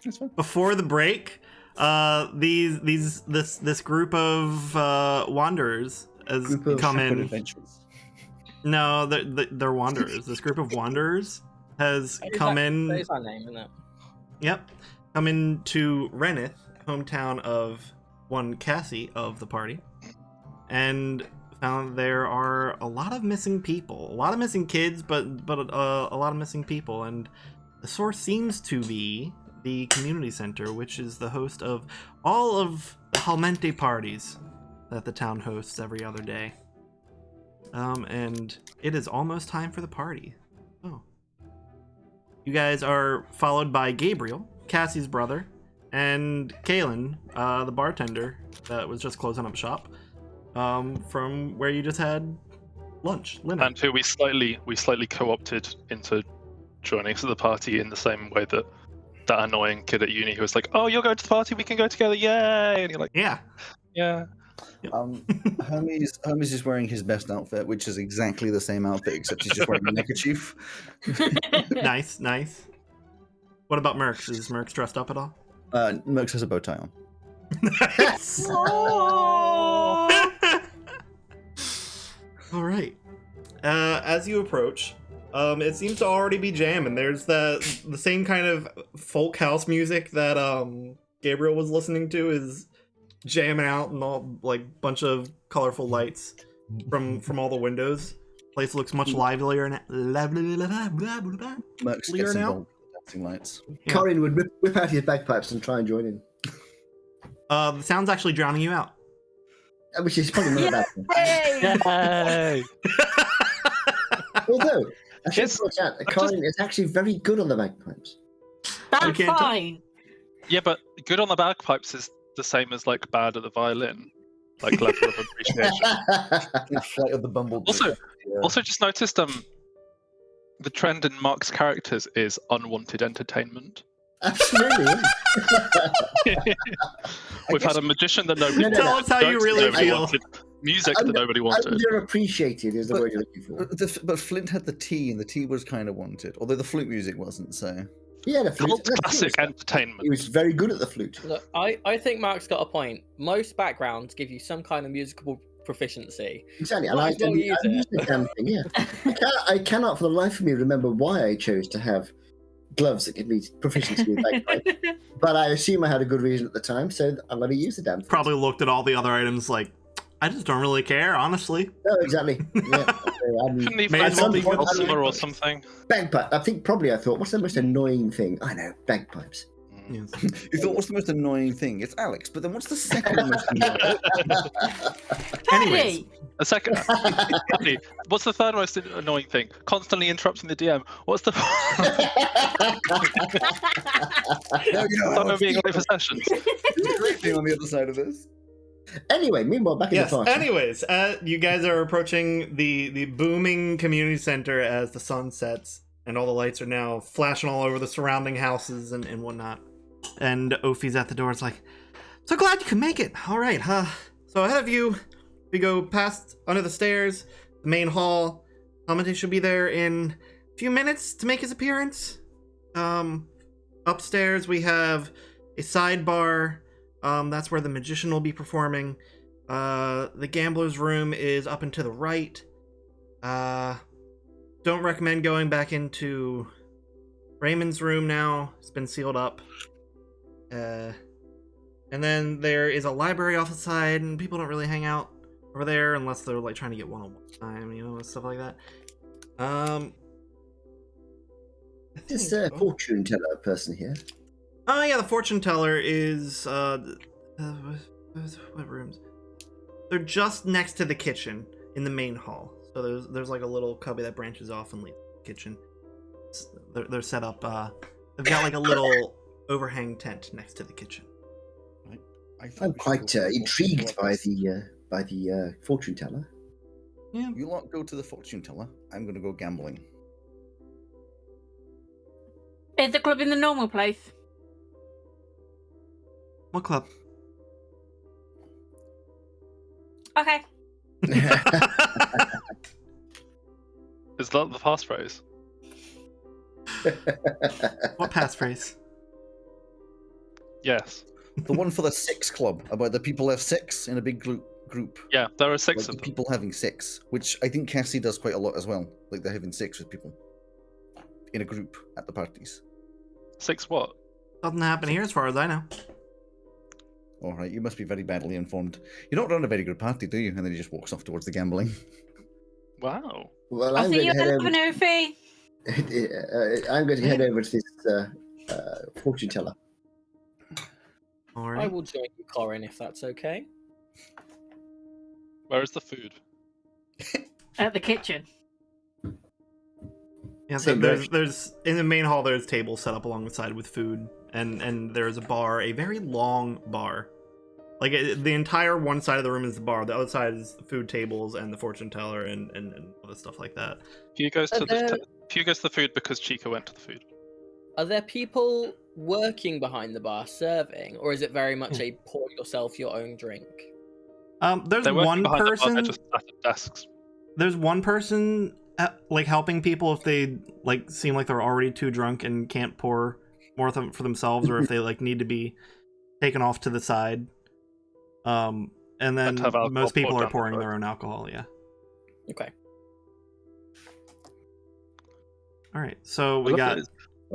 It's fine. before the break, this group of wanderers has Group of come Happen in. adventures. No, they're wanderers. This group of wanderers has That is come that- in. That is our name, isn't it? Yep. Come into Reneth, hometown of one Cassie of the party, and found there are a lot of missing people. A lot of missing kids, but a lot of missing people. And the source seems to be the community center, which is the host of all of the Halmente parties that the town hosts every other day. And it is almost time for the party. Oh. You guys are followed by Gabriel, Cassie's brother, and Kaylin, the bartender that was just closing up shop, from where you just had lunch. Lina. And who we slightly co-opted into joining the party in the same way that that annoying kid at uni who was like, "Oh, you're going to the party, we can go together, yay!" And you're like, Yeah. "Yeah." Hermes is wearing his best outfit, which is exactly the same outfit, except he's just wearing a neckerchief. Nice, nice. What about Merx? Is Merx dressed up at all? Merx has a bow tie on. Nice. Oh. All right. As you approach, it seems to already be jamming. There's the same kind of folk house music that Gabriel was listening to is jamming out, and all like bunch of colorful lights from all the windows. Place looks much livelier and Merx Clear gets now? involved with the dancing lights. Yeah. Corin would whip out his bagpipes and try and join in. The sound's actually drowning you out. Which is probably not a bad thing. Hey! Although, I should Yes, point out that I Corin is actually very good on the bagpipes. That's can't tell. fine. Yeah, but good on the bagpipes is the same as like bad at the violin, like level of appreciation. The flight of the bumblebee. Also, just noticed the trend in Mark's characters is unwanted entertainment. Absolutely. We've had a magician that nobody No, no, wanted. Tell us how you jokes really that nobody feel. wanted, music that nobody wanted. Underappreciated is the But- word you're looking for. But Flint had the tea, and the tea was kind of wanted, although the flute music wasn't. So Yeah, the flute. Cult the flute classic was- entertainment. He was very good at the flute. Look, I think Mark's got a point. Most backgrounds give you some kind of musical proficiency. Exactly, and Might I as well use it. used the damn thing. Yeah, I cannot for the life of me remember why I chose to have gloves that give me proficiency in bagpipe. But I assume I had a good reason at the time, so I'm going to use the damn thing. Probably looked at all the other items like, I just don't really care, honestly. No, exactly. Yeah. Couldn't he May find as well one be good at dulcimer or bagpipes. something? Bagpipe. I think probably I thought, what's the most annoying thing? I know, bagpipes. Yes. you thought, what's the most annoying thing? It's Alex. But then what's the second most annoying? Anyways. Paddy! A second. Andy, what's the third most annoying thing? Constantly interrupting the DM. What's the being late for sessions? There's a great thing on the other side of this. Anyway, meanwhile, back in Yes. the party. Anyways, you guys are approaching the booming community center as the sun sets, and all the lights are now flashing all over the surrounding houses and whatnot. And Ophi's at the door. It's like, so glad you could make it. All right, so ahead of you, we go past under the stairs, the main hall. Hamate should be there in a few minutes to make his appearance. Upstairs we have a sidebar. That's where the magician will be performing. The gambler's room is up and to the right. Don't recommend going back into Raymond's room now. It's been sealed up. And then there is a library off the side, and people don't really hang out over there unless they're like trying to get one-on-one time, you know, and stuff like that. This fortune teller person here. Oh yeah, the fortune teller is what rooms? They're just next to the kitchen in the main hall. So there's like a little cubby that branches off and leads to the kitchen. They're set up. They've got like a little overhang tent next to the kitchen. I'm quite intrigued by the fortune teller. Yeah. You lot go to the fortune teller. I'm going to go gambling. Is the club in the normal place? What club? Okay. Is that the passphrase? What passphrase? Yes. The one for the 6 club, about the people have 6 in a big group. Yeah, there are 6 Like of the them. people having 6, which I think Cassie does quite a lot as well. Like they're having 6 with people in a group at the parties. 6 what? Doesn't happen here as far as I know. All right, you must be very badly informed. You don't run a very good party, do you? And then he just walks off towards the gambling. Wow. Well, I'll I'm see going you to at head over. 11 fee. I'm going to head over to this fortune teller. All I right. will join you, Corin, if that's okay. Where is the food? At the kitchen. Yeah, Same there's in the main hall. There's tables set up along the side with food, and there's a bar, a very long bar. Like the entire one side of the room is the bar. The other side is the food tables and the fortune teller and other stuff like that. Hugh goes to there- Hugh goes to the food because Chica went to the food. Are there people working behind the bar serving, or is it very much a pour yourself your own drink? There's They're working one behind the bar, person. they're just sat at desks. There's one person like helping people if they like seem like they're already too drunk and can't pour more for themselves, or if they like need to be taken off to the side. And then have alcohol most people poured are down pouring their their own alcohol. Yeah. Okay. All right. So we got.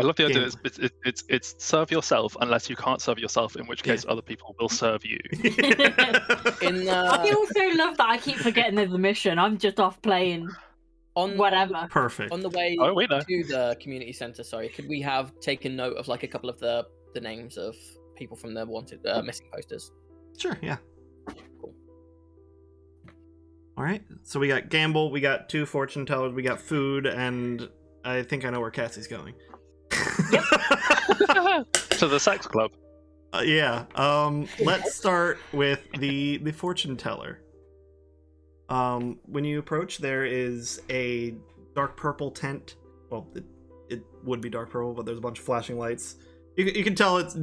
I love the idea. game. It's serve yourself unless you can't serve yourself, in which case other people will serve you. In I also love that I keep forgetting there's a mission. I'm just off playing on whatever. Perfect. On the way Oh, we know. to the community center, sorry, could we have taken note of like a couple of the names of people from the wanted missing posters? Sure. Yeah. Cool. All right. So we got gamble. We got 2 fortune tellers. We got food, and I think I know where Cassie's going. To the sex club. Yeah. Let's start with the fortune teller. When you approach, there is a dark purple tent. Well, it would be dark purple, but there's a bunch of flashing lights. You can tell it's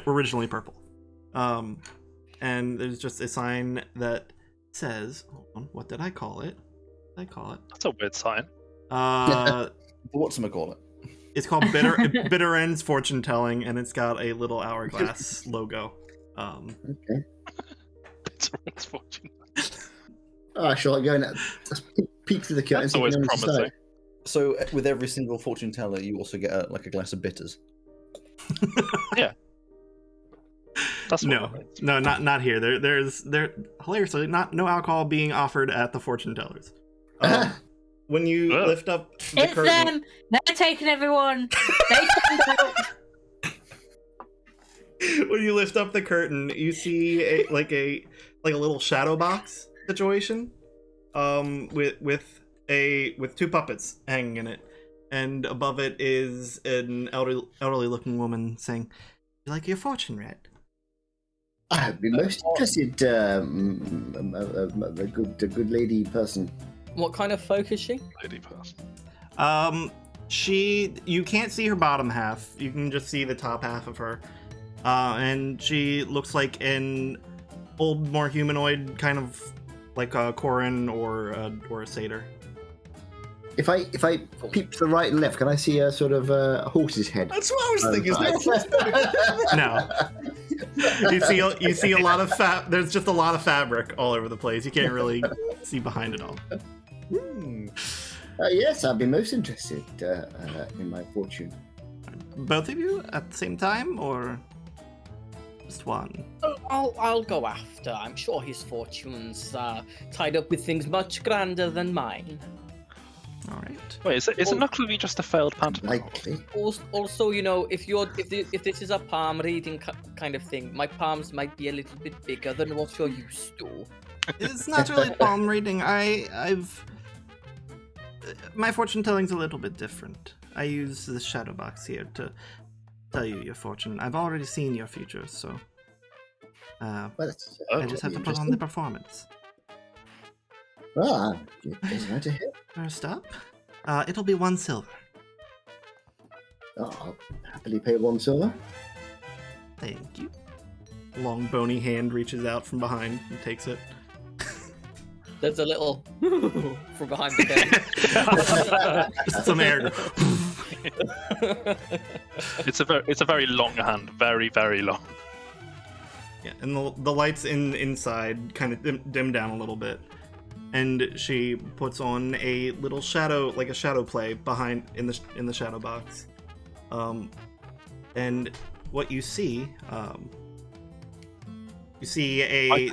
originally purple. And there's just a sign that says, hold on, what did I call it? That's a weird sign. Whatchamacallit? It's called Bitter Ends Fortune Telling, and it's got a little hourglass logo. Okay. It's a red fortune. Oh, sure. Go and peek through the curtain. That's see if always anyone's promising. inside. So with every single fortune teller, you also get a glass of bitters. That's what No, it means. no, not here. There's hilariously no alcohol being offered at the fortune tellers. When you Oh. lift up the It's curtain, them. They're taking everyone. They stand out. when you lift up the curtain, you see a little shadow box situation, with 2 puppets hanging in it, and above it is an elderly looking woman saying, "You like your fortune read?" I have been most interested, a good lady person. What kind of folk is she? Lady person. You can't see her bottom half. You can just see the top half of her. And she looks like an old, more humanoid, kind of like a Corin or a satyr. If I peep to the right and left, can I see a sort of a horse's head? That's what I was thinking. Is there a horse? No. You see a lot of there's just a lot of fabric all over the place. You can't really see behind it all. Yes, I'd be most interested in my fortune. Both of you at the same time, or just one? I'll go after. I'm sure his fortune's tied up with things much grander than mine. All right. Wait, isn't Nuclear just a failed pantomime? Likely. Also, you know, if this is a palm reading kind of thing, my palms might be a little bit bigger than what you're used to. It's not really palm reading. My fortune telling's a little bit different. I use the shadow box here to tell you your fortune. I've already seen your future, so Well, that's, I just have to put on the performance. Well, it's right to hear. First up, it'll be 1 silver. Oh, I'll happily pay 1 silver. Thank you. Long bony hand reaches out from behind and takes it. There's a little from behind the Just some air. It's a very long hand, very very long. Yeah, and the lights inside kind of dim down a little bit, and she puts on a little shadow, like a shadow play behind in the shadow box, and what you see, you see a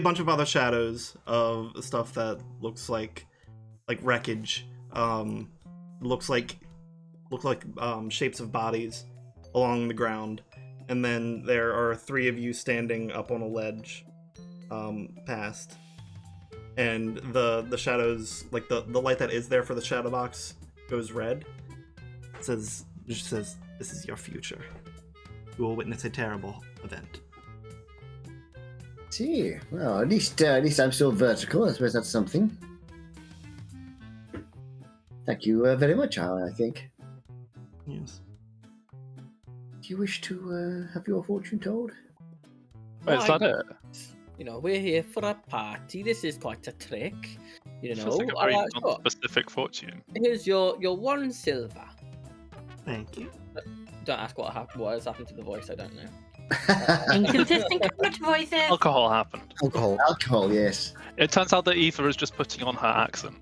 bunch of other shadows of stuff that looks like wreckage, look like shapes of bodies along the ground. And then there are 3 of you standing up on a ledge, past. And the shadows, like the light that is there for the shadow box goes red. It says, "This is your future. You will witness a terrible event." See, well, at least I'm still vertical. I suppose that's something. Thank you very much, I think. Yes. Do you wish to have your fortune told? Wait, is that it? You know, we're here for a party. This is quite a trick. You know, Feels like a very sure. non-specific fortune. Here's your 1 silver. Thank you. Don't ask what has happened to the voice. I don't know. Inconsistent comment voices. Alcohol happened. Alcohol, yes. It turns out that Eva is just putting on her accent.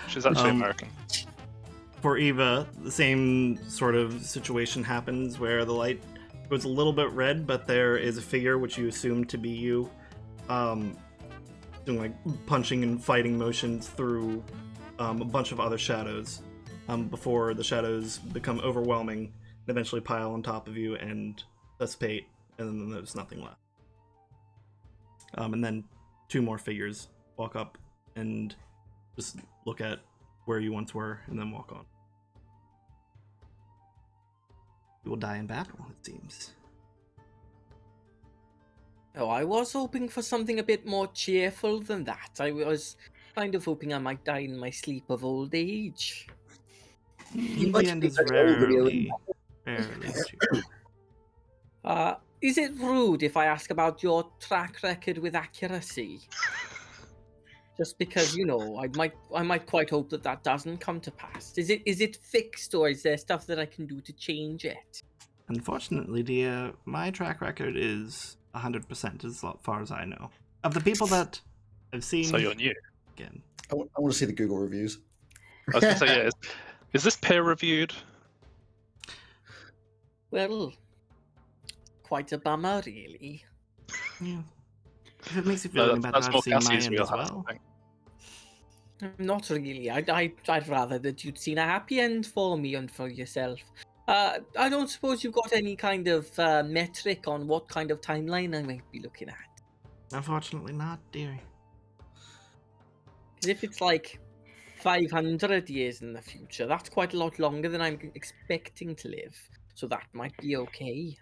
She's actually American. For Eva, the same sort of situation happens where the light goes a little bit red, but there is a figure which you assume to be you, doing like punching and fighting motions through a bunch of other shadows, before the shadows become overwhelming and eventually pile on top of you and dissipate, and then there's nothing left. And then 2 more figures walk up and just look at where you once were and then walk on. You will die in battle, it seems. Oh, I was hoping for something a bit more cheerful than that. I was kind of hoping I might die in my sleep of old age. The end is rarely true. Is it rude if I ask about your track record with accuracy? Just because, you know, I might quite hope that doesn't come to pass. Is it fixed, or is there stuff that I can do to change it? Unfortunately, dear, my track record is 100% as far as I know. Of the people that I've seen... So you're new? Again. I want to see the Google reviews. I was going to say, yeah, is this peer-reviewed? Well, quite a bummer, really. Yeah. If it makes you feel any better, I've seen my end as well. Not really. I'd rather that you'd seen a happy end for me and for yourself. I don't suppose you've got any kind of metric on what kind of timeline I might be looking at. Unfortunately not, dearie. Because if it's like 500 years in the future, that's quite a lot longer than I'm expecting to live. So that might be okay.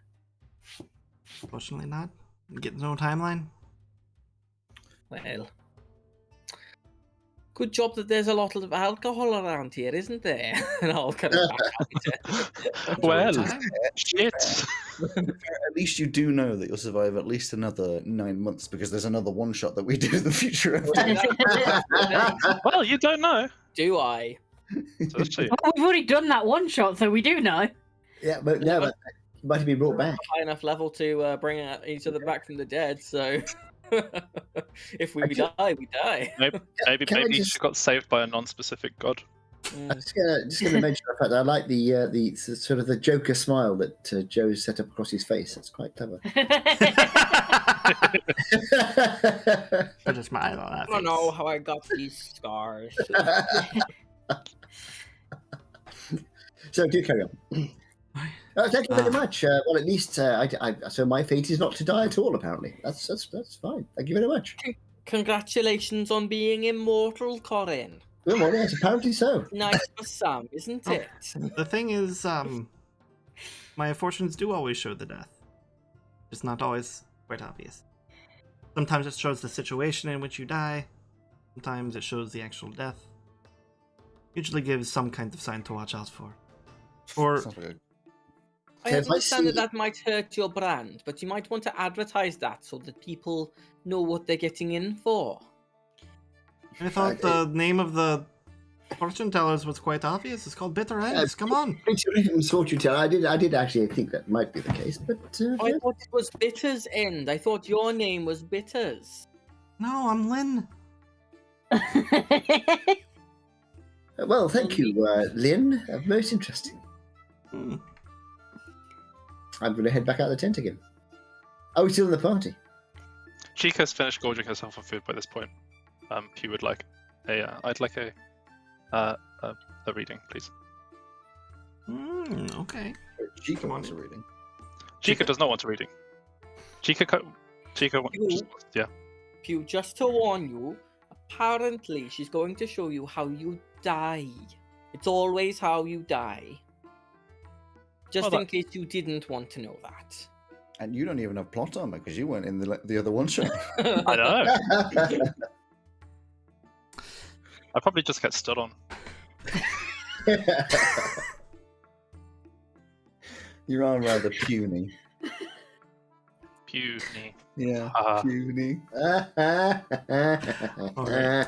Unfortunately not. Get no timeline. Well, Good job that there's a lot of alcohol around here, isn't there? And I'll kind of back out. Well, Time. shit. At least you do know that you'll survive at least another 9 months because there's another one shot that we do in the future. Well, you don't know. Do I? So that's true. Well, we've already done that one shot, so we do know. Yeah, but no, but it might have been brought back. High enough level to bring each other back from the dead, so if we die, we die. Maybe Can I she just- got saved by a non-specific god. I'm just gonna mention the fact that I like the sort of the Joker smile that Joe set up across his face. That's quite clever. Put a smile on that I don't face. know how I got these scars. So do carry on. Thank you very much. Well, at least so my fate is not to die at all. Apparently, that's fine. Thank you very much. Congratulations on being immortal, Corin. Well, yes, apparently so. Nice for some, isn't it? The thing is, my fortunes do always show the death. It's not always quite obvious. Sometimes it shows the situation in which you die. Sometimes it shows the actual death. Usually gives some kind of sign to watch out for. Or Sounds like a- I So if I understand see- that might hurt your brand, but you might want to advertise that so that people know what they're getting in for. I thought the name of the fortune tellers was quite obvious. It's called Bitter Ends. Come on. Prince Rhythm's fortune teller. I did actually think that might be the case, but I thought it was Bitter's End. I thought your name was Bitters. No, I'm Lynn. well, thank you, Lynn. Most interesting. Hmm. I'm going to head back out of the tent again. Oh, we're still in the party. Chica's finished gorging herself on food by this point. He would like I'd like a reading, please. Okay. Chica Come on. wants a reading. Chica does not want a reading. Chica wants, yeah. Pew, just to warn you, apparently she's going to show you how you die. It's always how you die. Just Well, in case you didn't want to know that. And you don't even have plot armor because you weren't in the other one shot. I know. I probably just get stood on. You are rather puny. Puny. Yeah, puny. Okay.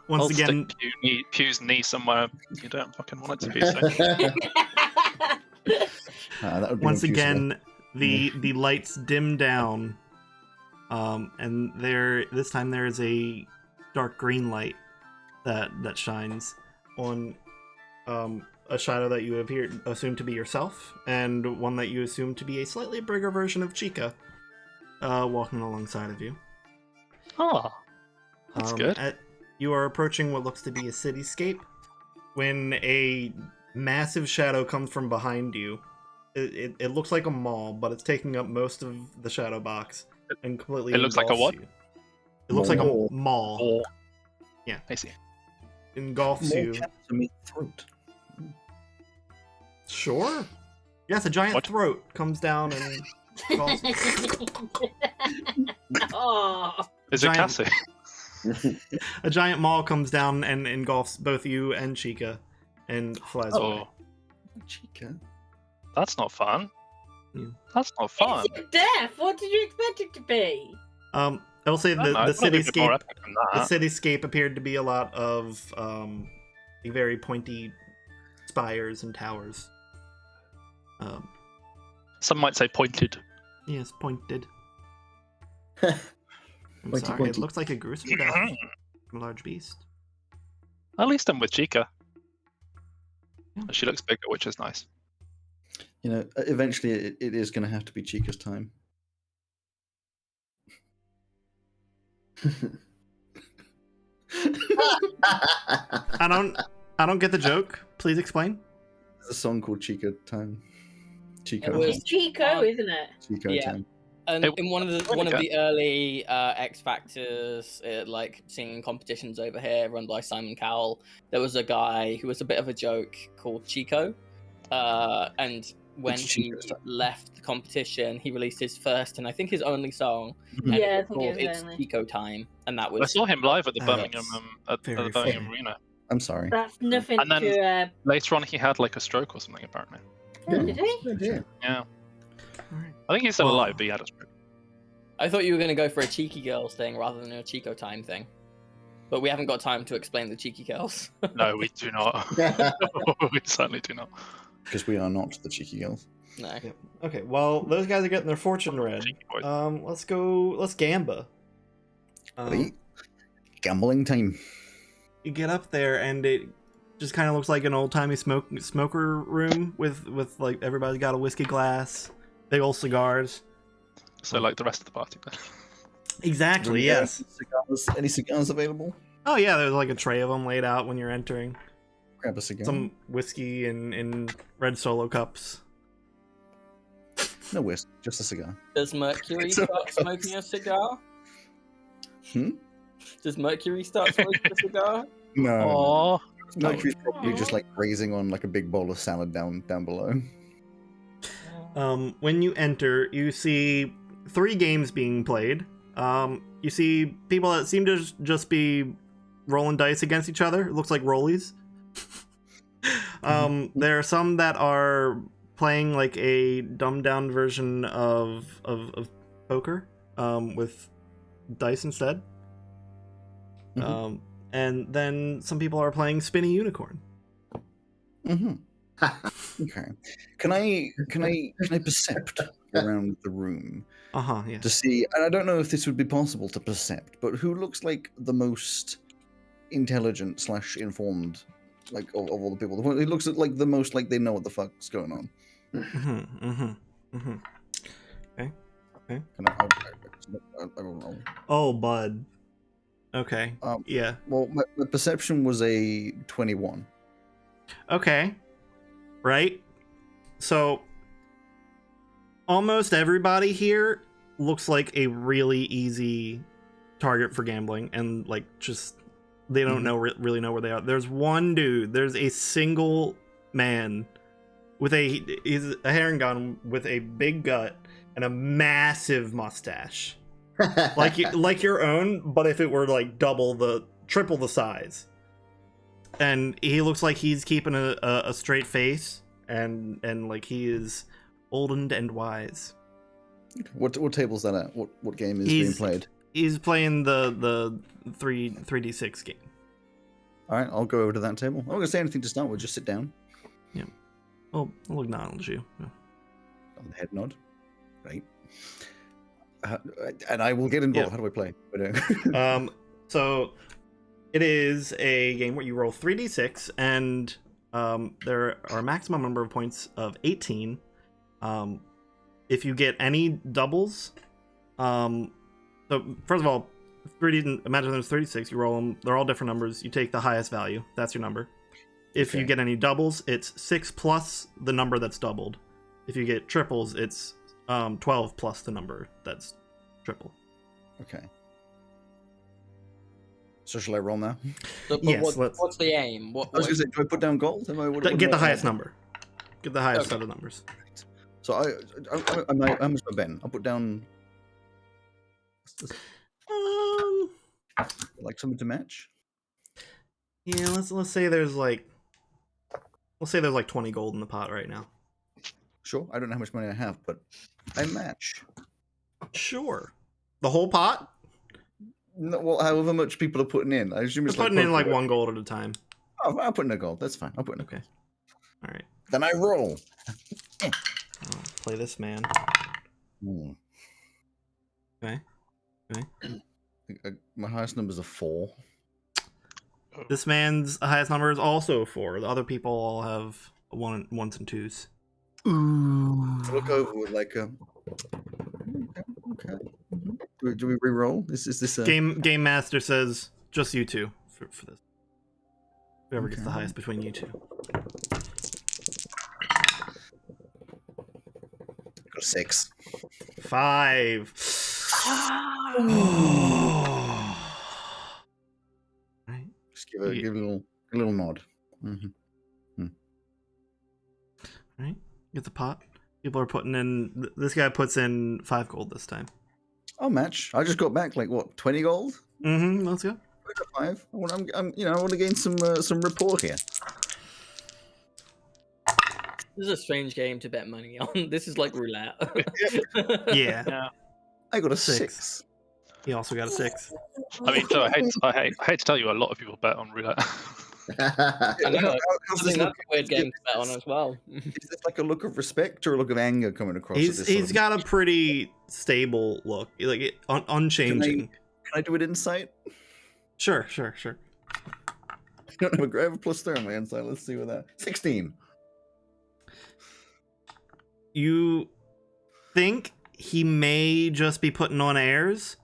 Once I'll again, stick Pew's knee somewhere you don't fucking want it to be. So. That would be once abusive. again, the lights dim down, and this time there is a dark green light that shines on a shadow that you assume to be yourself, and one that you assume to be a slightly bigger version of Chica, walking alongside of you. Oh, that's good. You are approaching what looks to be a cityscape when a massive shadow comes from behind you. It looks like a mall, but it's taking up most of the shadow box and completely. It looks like a engulfs what? you. It looks like a Mall. mall. Oh, Yeah. I see. Engulfs More you. cats in my throat. Sure. Yes, a giant What? throat comes down and engulfs you. Oh. Is it Giant- Cassie? A giant maul comes down and engulfs both you and Chica and flies away. Oh, Chica. that's not fun. Yeah. That's not fun. It's death. What did you expect it to be? I will say I the don't know, it's probably a bit more cityscape. epic than The that. cityscape appeared to be a lot of very pointy spires and towers. Some might say pointed. Yes, pointed. I'm Pointy, sorry, pointy. it looks like a gruesome death from a large beast. At least I'm with Chica. Yeah. She looks bigger, which is nice. You know, eventually it is going to have to be Chica's time. I don't get the joke. Please explain. There's a song called Chica Time. Chico. It was- It's Chico, isn't it? Chico Yeah. Time. And It- in one of the early X Factors, like singing competitions over here, run by Simon Cowell, there was a guy who was a bit of a joke called Chico, and when Which he Chico song? left the competition, he released his first and I think his only song. Mhm. And Yeah, I it was think it called was It's only. Chico Time, and that I was saw him live at the That's Birmingham at the very Birmingham fair. Arena. I'm sorry. That's nothing And then- to. Later on, he had like a stroke or something. Apparently, Did he? Oh, dear. yeah. Alright. I think he's still Well- alive, but he had a stroke. I thought you were going to go for a Cheeky Girls thing rather than a Chico Time thing. But we haven't got time to explain the Cheeky Girls. No, we do not. We certainly do not. Because we are not the cheeky girls. No. Yeah. Okay, well, those guys are getting their fortune read. Cheeky boys. Let's gamba. Right? Gambling time. You get up there and it just kind of looks like an old-timey smoker room with like everybody's got a whiskey glass, big old cigars. So like the rest of the party. Then. Exactly, yes. Any cigars available? Oh yeah, there's like a tray of them laid out when you're entering. Grab a cigar. Some whiskey in red Solo cups. No whisk, just a cigar. Does Mercury It's a- start smoking a cigar? Hmm? Does Mercury start smoking a cigar? No. Aww. Mercury's probably just like grazing on like a big bowl of salad down below. When you enter, you see 3 games being played. You see people that seem to just be rolling dice against each other. It looks like rollies. There are some that are playing like a dumbed down version of poker, with dice instead. Mhm. And then some people are playing Spinny Unicorn. Mm-hmm. Okay. Can I percept around the room Yeah. to see? And I don't know if this would be possible to percept, but who looks like the most intelligent / informed, like of all the people? Who looks like the most like they know what the fuck's going on? Can I will roll. Oh, bud. Okay. Yeah. Well, my perception was a 21. Okay. Right? So, almost everybody here looks like a really easy target for gambling, and like just they don't know really know where they are. There's one dude. There's a single man with he's a herring gun with a big gut and a massive mustache, like your own, but if it were like triple the size. And he looks like he's keeping a straight face, and like he is oldened and wise. What table's that at? What game is being played? He's playing the 3d6 game. All right, I'll go over to that table. I'm not gonna say anything to start with. Just sit down. Yeah. Oh, I'll acknowledge you. Yeah. On the head nod. Right. And I will get involved. Yeah. How do I play? So it is a game where you roll 3d6, and there are a maximum number of points of 18. If you get any doubles, so first of all, imagine there's 36. You roll them; they're all different numbers. You take the highest value. That's your number. If you get any doubles, it's 6 plus the number that's doubled. If you get triples, it's 12 plus the number that's triple. Okay. So shall I roll now? But Yes, what's the aim? I was gonna say, do I put down gold? Get the highest number. Get the highest set of numbers. So how much am I betting? I'll put down like something to match. Yeah, let's say there's like 20 gold in the pot right now. Sure. I don't know how much money I have, but I match. Sure. The whole pot? No, well, however much people are putting in. I assume We're it's putting in like poker. 1 gold at a time. Oh, I'll put in a gold. That's fine. I'll put in a Okay. All right. Then I roll. I'll play this man. Hmm. Okay. My highest number is a 4. This man's highest number is also 4. The other people all have ones and twos. Look over with like a. Okay. Do we re-roll? Is this a Game Master says just you two for this. Whoever gets the Okay. highest between you two. Got a 6? 5. Right. Just give a little nod. Right. Get the pot. People are putting in. This guy puts in 5 gold this time. I'll match. I just got back like what, 20 gold? Mm-hmm. Let's go. 5. I want to gain some rapport here. This is a strange game to bet money on. This is like roulette. Yeah. I got a 6. 6. He also got a 6. I mean, Joe, I hate to tell you, a lot of people bet on roulette. I know. I How's think this that's look? a weird game to bet on as well. Is this like a look of respect or a look of anger coming across? He's got a pretty stable look, like unchanging. Can I do it insight? Sure. I don't have a +3 on my insight. Let's see what that. 16. You think he may just be putting on airs,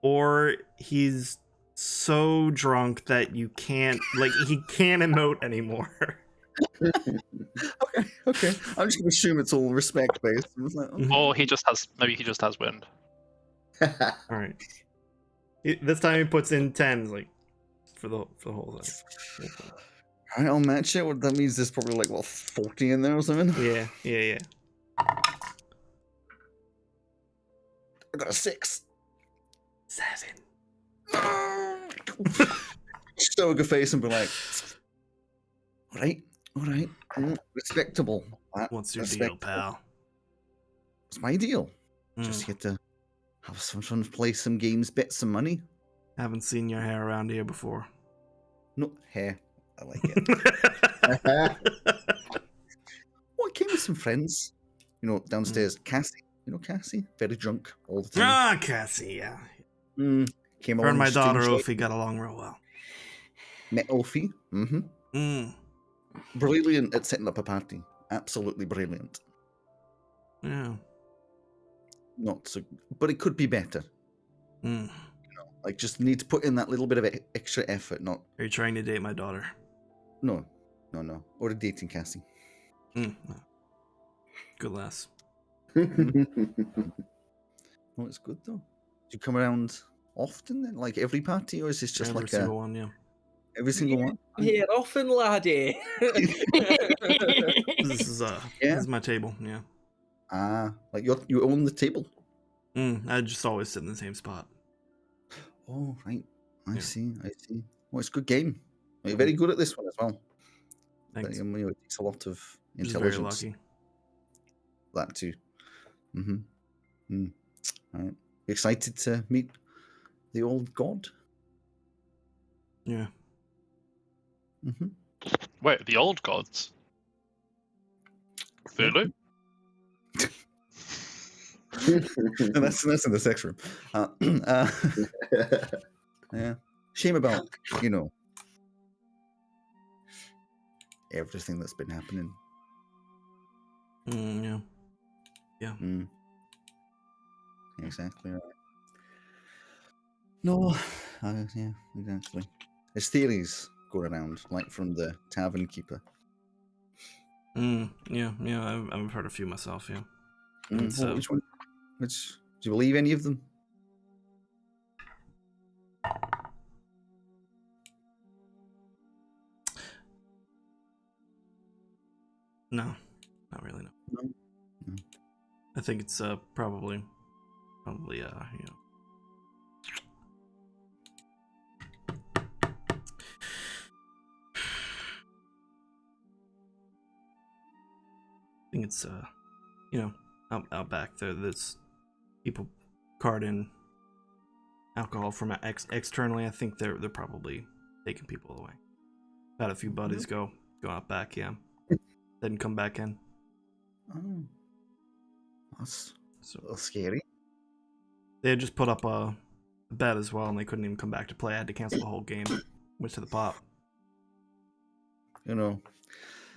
or he's so drunk that you can't, like, he can't emote anymore. Okay. I'm just gonna assume it's all respect based. Like, okay. Or maybe he just has wind. All right. This time he puts in 10s, like, for the whole thing. All right, I'll match it. What that means there's probably like 40 in there or something. Yeah. I got a 6. 7. Stoic a face and be like, all right. Respectable. What's your deal, Respectable. pal? It's my deal. Just get to have some fun, play some games, bet some money. Haven't seen your hair around here before. No hair. I like it. Well, I came with some friends. Downstairs. Cassie. Cassie? Very drunk all the time. Cassie, yeah. Came Her and along. my daughter enjoyed- Ophi got along real well. Met Ophi. Brilliant at setting up a party. Absolutely brilliant. Yeah. Not so, but it could be better. Like, just need to put in that little bit of extra effort. Not. Are you trying to date my daughter? No. Or a dating Cassie. No. Good lass. Oh, it's good though. Do you come around often then? Like every party, or is this just Every like single one, yeah. every single one? Here, often, laddie. This is my table, yeah. Like you own the table. I just always sit in the same spot. Oh, right. I Yeah. see. Well, it's a good game. You're very good at this one as well. Thanks. But, it takes a lot of Just very intelligence. lucky. That too. Right. Excited to meet the old god? Yeah. Wait, the old gods? Really? No, that's in the sex room. Yeah. Shame about, everything that's been happening. Yeah. Exactly right. No, yeah, exactly. There's theories going around, like from the tavern keeper. Yeah. I've heard a few myself, yeah. Well, which one? Do you believe any of them? No, not really, no. No. I think it's probably I think it's out back there's people carting alcohol from externally. I think they're probably taking people away. Had a few buddies go out back, yeah. Didn't come back in. Oh, that's So a little scary. they had just put up a bet as well, and they couldn't even come back to play. I had to cancel the whole game. Went to the pop.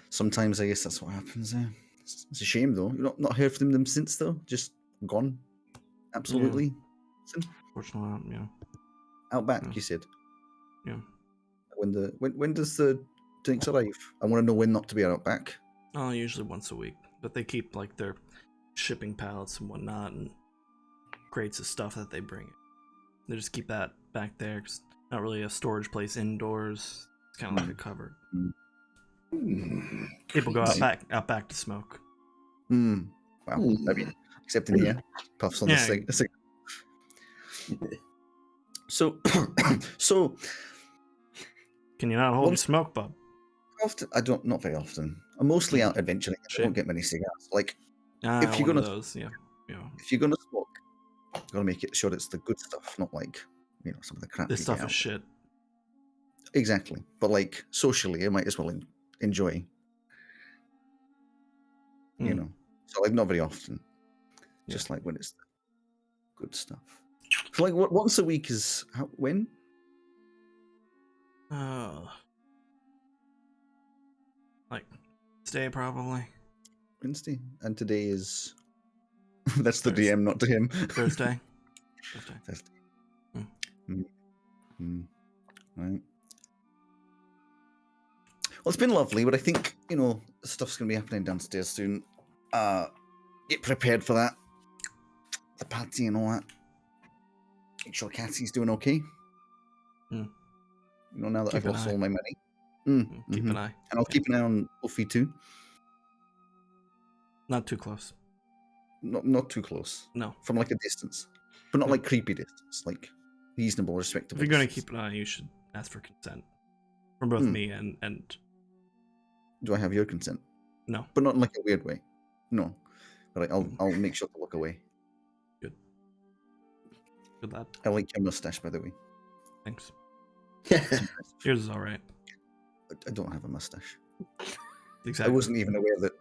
Sometimes I guess that's what happens. It's a shame though. You've not heard from them since though. Just gone. Absolutely. Fortunately, yeah. Out back, Yeah. you said. Yeah. When does the drinks arrive? I want to know when not to be out back. Oh, usually once a week, but they keep like their shipping pallets and whatnot and crates of stuff that they bring. They just keep that back there. 'Cause not really a storage place indoors. It's kind of like a cupboard. People go out back to smoke. Well, I mean, except in here, puffs on the cig. So, Can you not hold your smoke, bub? Often, not very often. I'm mostly out adventuring. I don't get many cigars. Like, if you're gonna those, if you're gonna smoke, you gotta make sure it's the good stuff, not like some of the crap. This stuff is shit. Exactly, but like socially, I might as well enjoy. So like not very often. Just like when it's the good stuff. So like once a week is when? Like Wednesday probably. Wednesday, and today is. That's the DM, not to him. Thursday. Right. Well, it's been lovely, but I think stuff's gonna be happening downstairs soon. Get prepared for that. The party and all that. Make sure Cassie's doing okay. Now that I've lost all my money. Keep an eye. And I'll keep an eye on Buffy too. Not too close. Not too close. No. From like a distance. But not like creepy distance. Like reasonable, respectable. If you're going to keep an eye, you should ask for consent. From both me and... Do I have your consent? No. But not in like a weird way. No. But I'll make sure to look away. Good lad. I like your mustache, by the way. Thanks. Yours is alright. I don't have a mustache. Exactly. I wasn't even aware that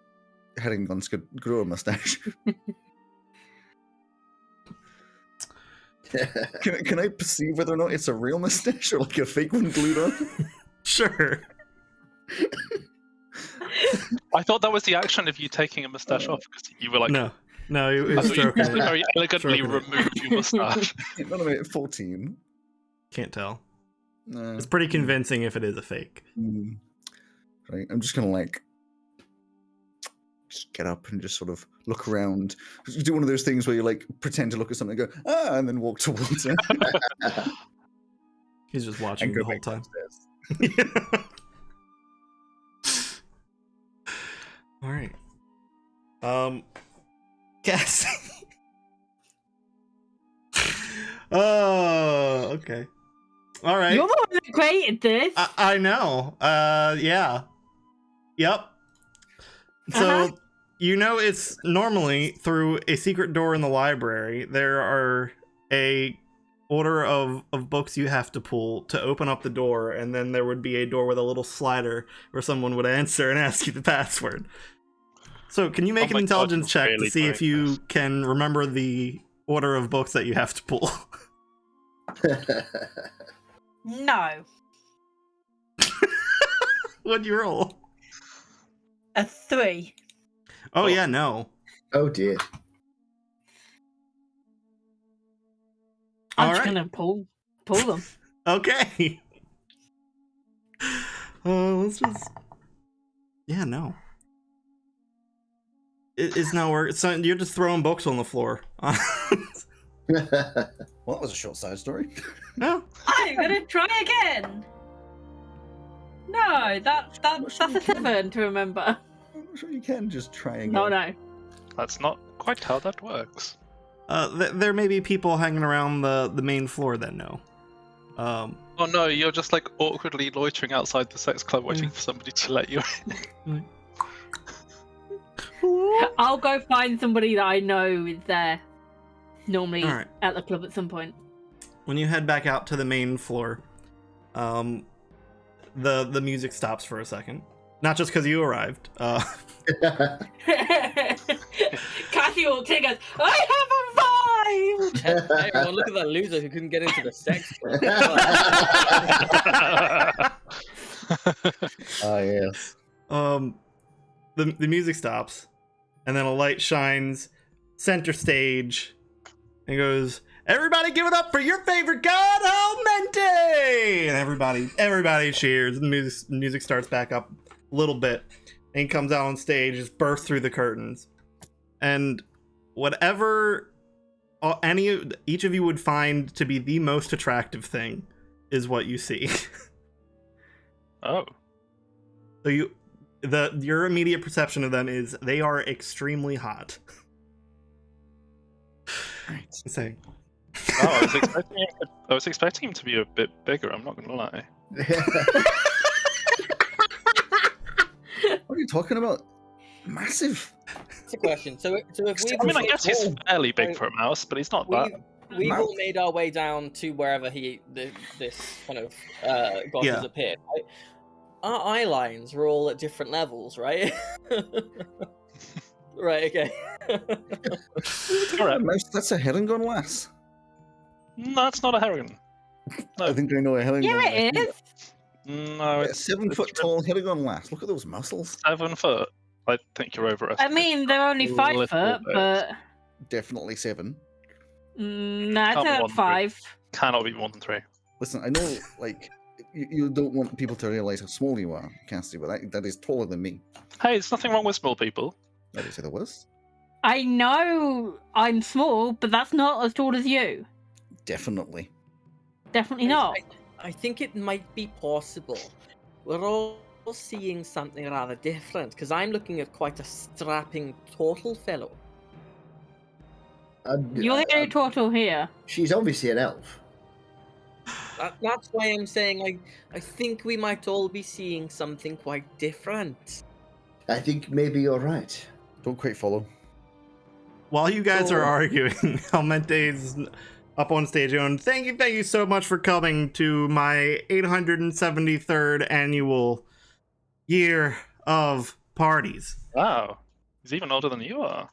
herringbuns could grow a mustache. Can I perceive whether or not it's a real mustache or like a fake one glued on? Sure. I thought that was the action of you taking a mustache off because you were like, no, it was you stroking it. very elegantly remove your mustache. Not a 14. Can't tell. No. It's pretty convincing if it is a fake. Right, I'm just gonna just get up and just sort of look around. Just do one of those things where you like pretend to look at something and go, and then walk towards it. He's just watching the whole time. All right. Cassie. Oh, okay. All right. You're the one that created this. I know. Yeah. Yep. So, it's normally through a secret door in the library. There are a order of books you have to pull to open up the door, and then there would be a door with a little slider where someone would answer and ask you the password. So, can you make an intelligence check to see if you can remember the order of books that you have to pull? No. What'd you roll? A 3. Oh, yeah, no. Oh, dear. I'm just gonna pull them. Okay. Let's just... Yeah, no. It's not working. So you're just throwing books on the floor. Well, that was a short side story. No. I'm gonna try again. No, that's a 7 to remember. I'm not sure you can just try again. No. That's not quite how that works. There may be people hanging around the main floor that know. Oh no, you're just like awkwardly loitering outside the sex club waiting for somebody to let you in. I'll go find somebody that I know is there. Normally at the club at some point. When you head back out to the main floor, the music stops for a second. Not just because you arrived. Cassie will take us. I have arrived. Hey, everyone, look at that loser who couldn't get into the sex club. Yes. The music stops, and then a light shines center stage, and goes, "Everybody, give it up for your favorite god, Almente!" And everybody cheers. The music starts back up a little bit, and he comes out on stage, just bursts through the curtains, and whatever each of you would find to be the most attractive thing is what you see. Oh. So Your immediate perception of them is they are extremely hot. Right. Say, Oh, I was expecting him to be a bit bigger. I'm not going to lie. What are you talking about? Massive. That's a question. So if we've I mean, I guess he's tall. fairly big for a mouse, but he's not that. we've Mouse. all made our way down to wherever this kind of god Yeah. has appeared. Right? Our eye lines were all at different levels, right? Right. Okay. Correct. Mouse, that's a herringon lass. No, that's not a herring. I think I know a herringon Yeah, lass. it is. No, A it's 7-foot tall herringon lass. Look at those muscles. 7 foot. I think you're I overestimating. mean, they're only A 5 little foot, bit. but Definitely 7. no, I Can't be said more than 5. Cannot be more than 3. Listen, I know, like, you don't want people to realise how small you are, Cassie, but that is taller than me. Hey, there's nothing wrong with small people. I didn't say there was. I know I'm small, but that's not as tall as you. Definitely. Definitely not. I think it might be possible. We're all seeing something rather different because I'm looking at quite a strapping total fellow. You're the only turtle here. She's obviously an elf. That's why I'm saying I think we might all be seeing something quite different. I think maybe you're right. Don't quite follow. while you guys So- are arguing, Almente's up on stage and thank you so much for coming to my 873rd annual year of parties. Wow. He's even older than you are.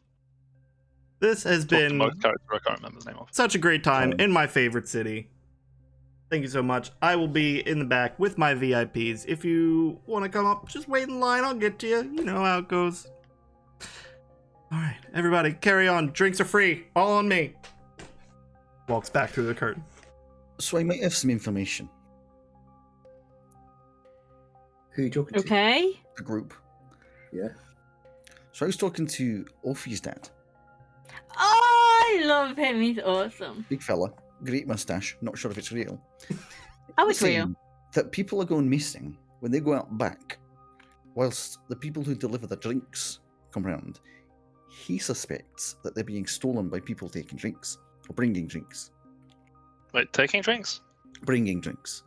This has Talk to been most character I can't remember his name of. such a great time in my favorite city. Thank you so much. I will be in the back with my VIPs. If you want to come up, just wait in line. I'll get to you. You know how it goes. All right, everybody, carry on. Drinks are free. All on me. Walks back through the curtain. So I might have some information. Who are you talking to? Okay. A group. Yeah. So I was talking to Ophi's dad. Oh, I love him. He's awesome. Big fella. Great mustache. Not sure if it's real. Oh, it's real. Saying that people are going missing when they go out back, whilst the people who deliver the drinks come round. He suspects that they're being stolen by people taking drinks or bringing drinks. Wait, taking drinks? Bringing drinks.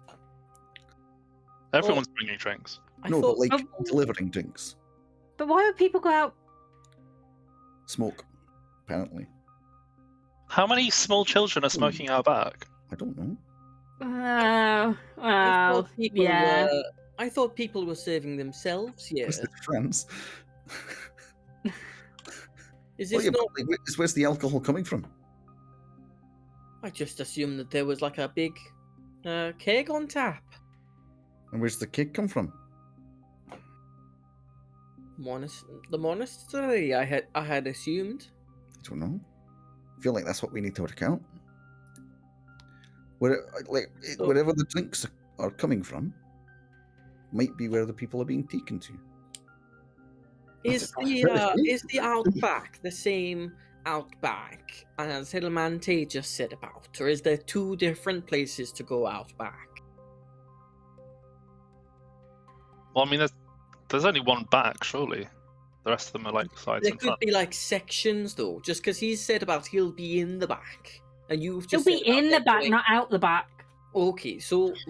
Everyone's bringing drinks. I No, thought but like delivering drinks. But why would people go out? Smoke, apparently. How many small children are smoking out back? I don't know. Well, yeah. I thought people were serving themselves here. Where's the France? Is Well, this yeah, not? but, like, where's the alcohol coming from? I just assumed that there was like a big keg on tap. And where's the cake come from? The monastery. I had assumed. I don't know. I feel like that's what we need to work out. Wherever the drinks are coming from, might be where the people are being taken to. Is the outback the same outback as Hilmante just said about, or is there two different places to go outback? Well, I mean, there's only one back, surely. The rest of them are like sides There and could front. be like sections though, just because he said about he'll be in the back, and you've He'll just be said about in the them back, going- not out the back. Okay, so Is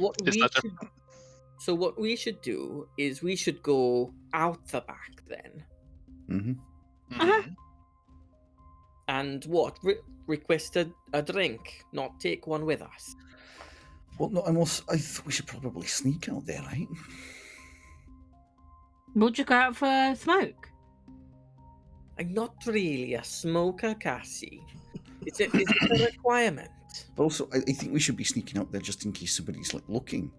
that what we should do is we should go out the back then, Mm-hmm. Mhm. and request a drink, not take one with us. Well, no, I thought we should probably sneak out there, right? We'll just go out for a smoke. I'm not really a smoker, Cassie. Is it a requirement? But also, I think we should be sneaking out there just in case somebody's like looking,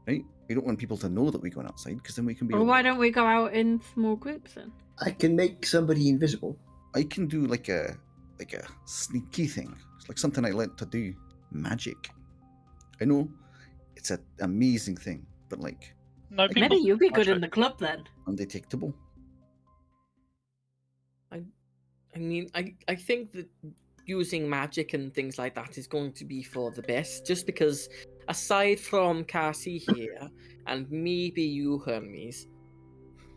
right? We don't want people to know that we're going outside because then we can be. Or why don't we go out in small groups then? I can make somebody invisible. I can do like a sneaky thing. It's like something I learned to do. Magic. I know it's an amazing thing, but like No, people. Maybe you'd be good in Magic. the club then. undetectable. I mean, I think that using magic and things like that is going to be for the best, just because aside from Cassie here and maybe you, Hermes,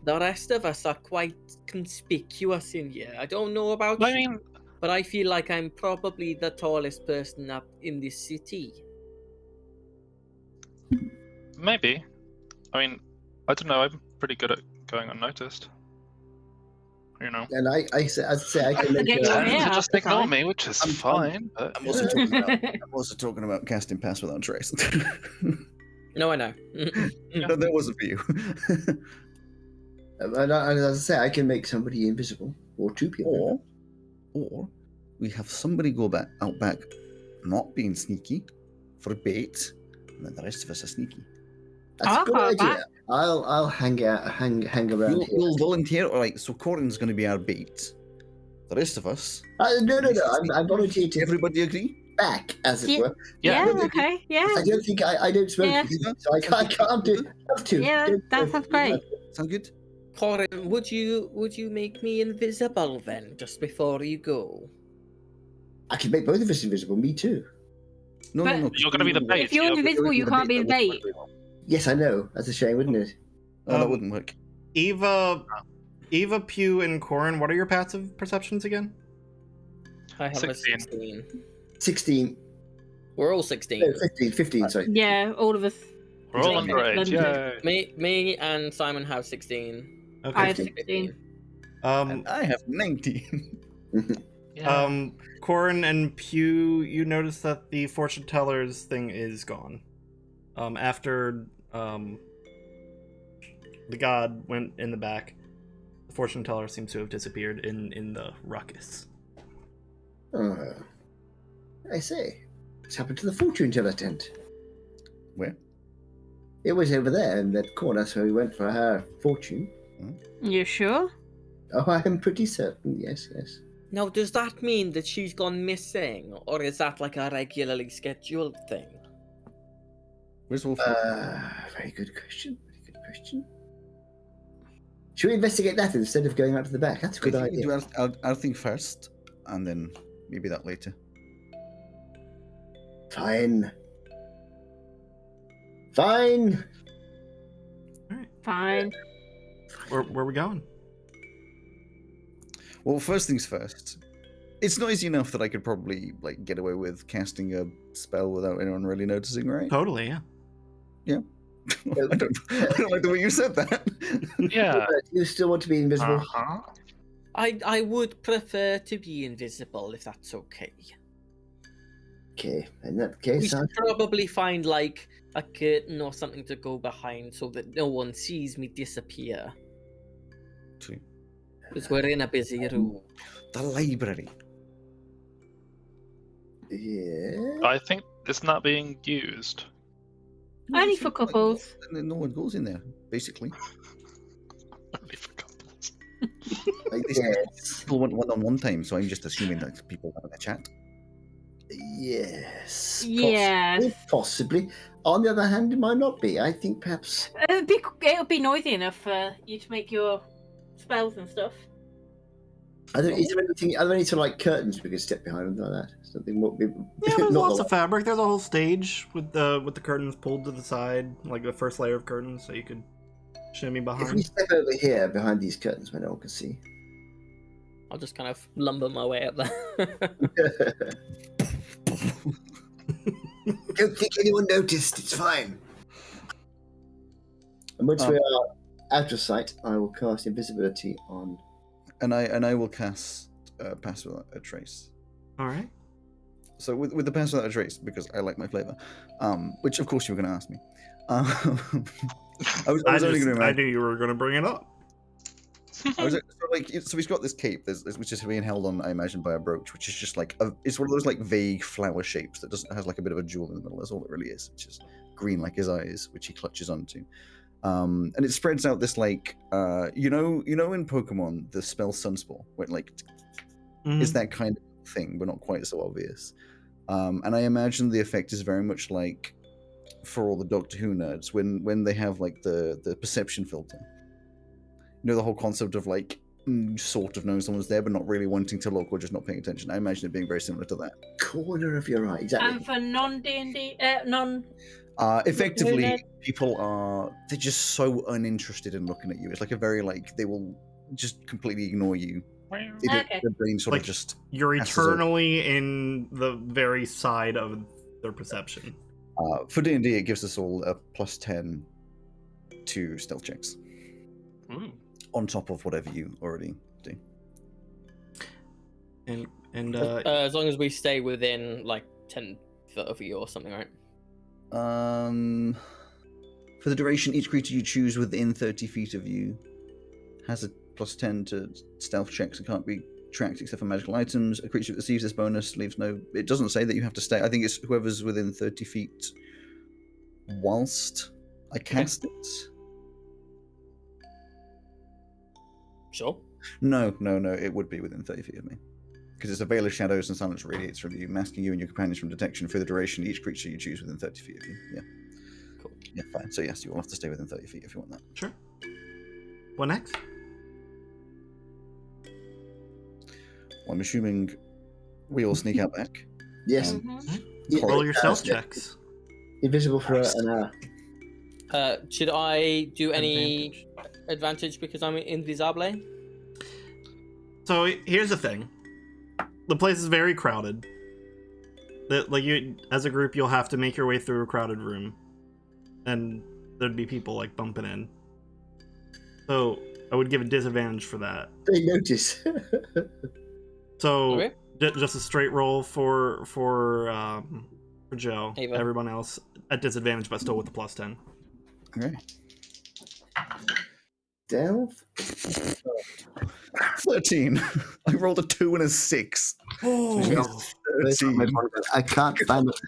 the rest of us are quite conspicuous in here. I don't know about I you, mean, but I feel like I'm probably the tallest person up in this city. maybe. I mean, I don't know. I'm pretty good at going unnoticed. You know. And as I say, I can make forget a, you're Tend here to half just the ignore time. me, which is I'm- fine. But I'm also talking about. I'm also talking about casting pass without trace. No, I know. No, that wasn't for you. and as I say, I can make somebody invisible or two people. or we have somebody go out back, not being sneaky, for bait, and then the rest of us are sneaky. That's I'll a good call idea. back. I'll hang around here. You'll volunteer, all right? So Corin's going to be our bait. The rest of us. No. I'm volunteering to Everybody agree? back, as it Yeah. were. Yeah, no, okay, yeah. I don't think I don't smoke, Yeah. so I can't do have to. Yeah, Don't- that sounds great. Sound good? Corin, would you make me invisible then, just before you go? I can make both of us invisible. Me too. No. But- You're gonna be the bait. If you're invisible, you can't be the bait. Yes, I know. That's a shame, wouldn't it? Oh, that Um, wouldn't work. Eva, Pew, and Corin, what are your passive perceptions again? I have 16. a 16. 16. We're all 16. No, 15, sorry. Yeah, all of us. We're all Okay. underage. London. Yay. Me and Simon have 16. Okay. I have 15. 16. And I have 19. Yeah. Corin and Pew, you notice that the fortune teller's thing is gone. After the god went in the back, the fortune teller seems to have disappeared in the ruckus. I say, what's happened to the fortune teller tent? Where? It was over there in that corner, so we went for her fortune. You sure? Oh, I am pretty certain. Yes. Now, does that mean that she's gone missing, or is that like a regularly scheduled thing? Where's Wolf? Very good question. Should we investigate that instead of going out to the back? That's a good I think we idea. do our thing first, and then maybe that later. Fine. Alright. Fine. Where are we going? Well, first things first. It's noisy enough that I could probably get away with casting a spell without anyone really noticing, right? Totally, yeah. I don't like the way you said that. Yeah. Do you still want to be invisible? Uh-huh. I would prefer to be invisible if that's okay. Okay, in that We case, should probably find like a curtain or something to go behind so that no one sees me disappear. Sweet. Because we're in a busy room. The library. yeah. I think it's not being used. Only for couples. No one goes in there, basically. Only for couples. Yes. People went one-on-one time, so I'm just assuming that people having a chat. Yes. Yes. Possibly. On the other hand, it might not be. I think perhaps. It'll be noisy enough for you to make your spells and stuff. Are there any sort of like curtains we could step behind or like that? Something more. Yeah, there's not lots the- of fabric. There's a whole stage with the curtains pulled to the side, like the first layer of curtains, so you could shimmy If we behind. step over here behind these curtains where no one can see. I'll just kind of lumber my way up there. Don't think anyone noticed. It's fine. And once we are out of sight, I will cast invisibility on. And I will cast pass without a trace. All right. So with the pass without a trace, because I like my flavor, which of course you were going to ask me. I was only going to I imagine. knew you were going to bring it up. So he's got this cape, which is being held on, I imagine, by a brooch, which is just it's one of those vague flower shapes that has a bit of a jewel in the middle. That's all it really is. It's just green like his eyes, which he clutches onto. And it spreads out this you know in Pokemon the spell Sunspore, where is that kind of thing, but not quite so obvious. And I imagine the effect is very much like for all the Doctor Who nerds when they have the perception filter. You know, the whole concept of sort of knowing someone's there but not really wanting to look or just not paying attention. I imagine it being very similar to that. Corner of your eye, exactly. And for non-D&D, non... Effectively, people they're just so uninterested in looking at you. It's like a very they will just completely ignore you. Okay. Their brain sort Like, of just You're passes over. eternally in the very side of their perception. For D&D, it gives us all a +10 to stealth checks Ooh. on top of whatever you already do. And As long as we stay within 10 foot of you or something, right? For the duration, each creature you choose within 30 feet of you has a +10 to stealth checks and can't be tracked except for magical items. A creature that receives this bonus leaves no... It doesn't say that you have to stay. I think it's whoever's within 30 feet whilst I cast it. Sure. No, it would be within 30 feet of me. Because it's a veil of shadows and silence radiates from you, masking you and your companions from detection for the duration each creature you choose within 30 feet of you. Yeah. Cool. Yeah, fine. So yes, you will have to stay within 30 feet if you want that. Sure. What next? Well, I'm assuming we all sneak out back. Yes. Yeah, Roll your stealth checks. Invisible for an hour. Should I do any advantage because I'm invisible? So here's the thing. The place is very crowded. You, as a group, you'll have to make your way through a crowded room. And there'd be people, bumping in. So I would give a disadvantage for that. They notice. So Okay. just a straight roll for Joe. Ava. Everyone else at disadvantage, but still with the +10. Okay. Delve? 13. I rolled a 2 and a 6. Oh, 13. I can't find it.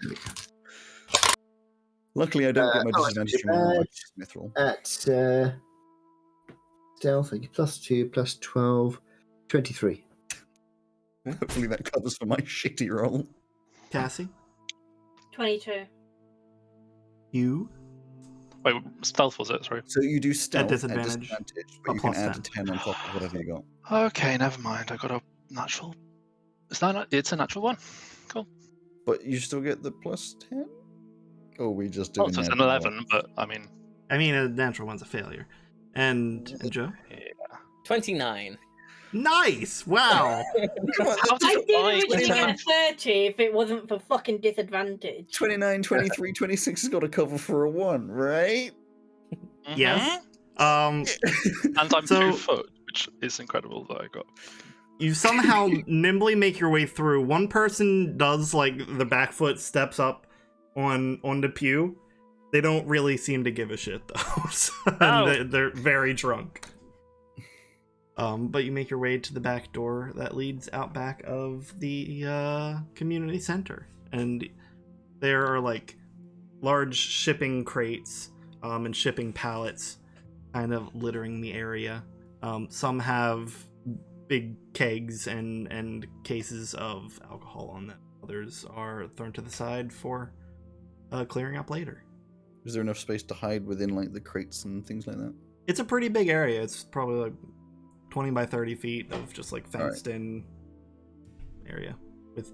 Luckily, I don't get my disadvantage from my Smith roll. At stealth, +2, +12, 23. Hopefully that covers for my shitty roll. Cassie, 22. you Wait, stealth was it? Sorry. So you do stealth disadvantage, but you can add 10. 10 on top of whatever you got. Okay, never mind. I got a natural. It's a natural one. Cool. But you still get the +10? Or we just do Oh, so it's an 11, but I mean. I mean, a natural one's a failure. And Joe? Yeah. 29. Nice! Wow! How did I you did buy originally get 29? 30 if it wasn't for fucking disadvantage. 29, 23, 26 has got to cover for a 1, right? Mhm. Yes. And I'm So- 2 foot, which is incredible that I got. You somehow nimbly make your way through. One person does the back foot steps up on the pew. They don't really seem to give a shit though. And they're very drunk. But you make your way to the back door that leads out back of the community center, and there are large shipping crates and shipping pallets kind of littering the area. Some have big kegs and cases of alcohol on them. Others are thrown to the side for clearing up later. Is there enough space to hide within the crates and things like that? It's a pretty big area. It's probably 20 by 30 feet of just fenced in area.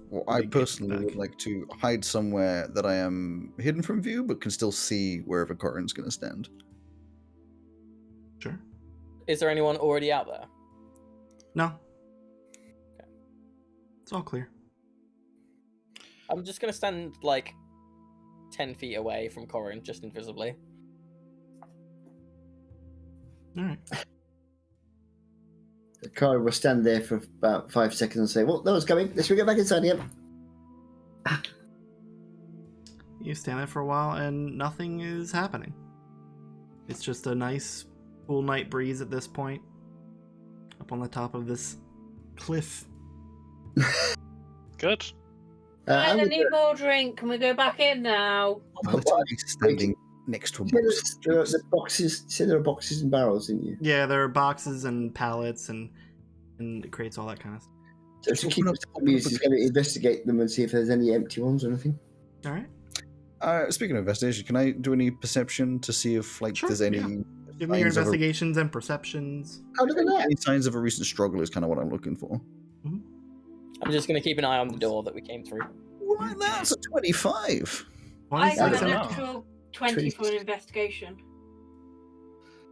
Well, I big personally back. would like to hide somewhere that I am hidden from view, but can still see wherever Corin's going to stand. Sure. Is there anyone already out there? No. It's all clear. I'm just gonna stand 10 feet away from Corin, just invisibly. All right. The car will stand there for about 5 seconds and say, well, no one's coming. Let's get back inside here. You stand there for a while and nothing is happening. It's just a nice, cool night breeze at this point. Up on the top of this cliff. Good. I I'm need more drink. Can we go back in now? I'm literally standing next to a box. the boxes. You said there are boxes and barrels, didn't you? Yeah, there are boxes and pallets and crates, all that kind of stuff. So to keep us amused, he's going to investigate them and see if there's any empty ones or anything. All right. Speaking of investigation, can I do any perception to see if Sure, there's any yeah. Give me your signs of investigations and perceptions. How did that? any signs of a recent struggle is kind of what I'm looking for. I'm just gonna keep an eye on the door that we came through. Well, that's a 25. I got a 27. natural 20 trees. for an investigation.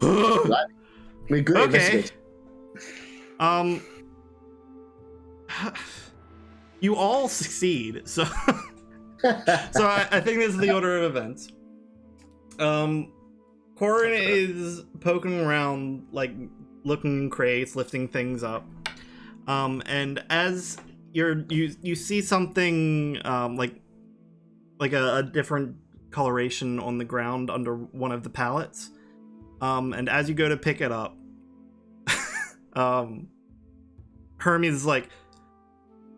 We're good at Okay. investigating. You all succeed, so I think this is the order of events. Corin is poking around, like looking in crates, lifting things up. And as you see something like a different coloration on the ground under one of the pallets. And as you go to pick it up, Hermes is like,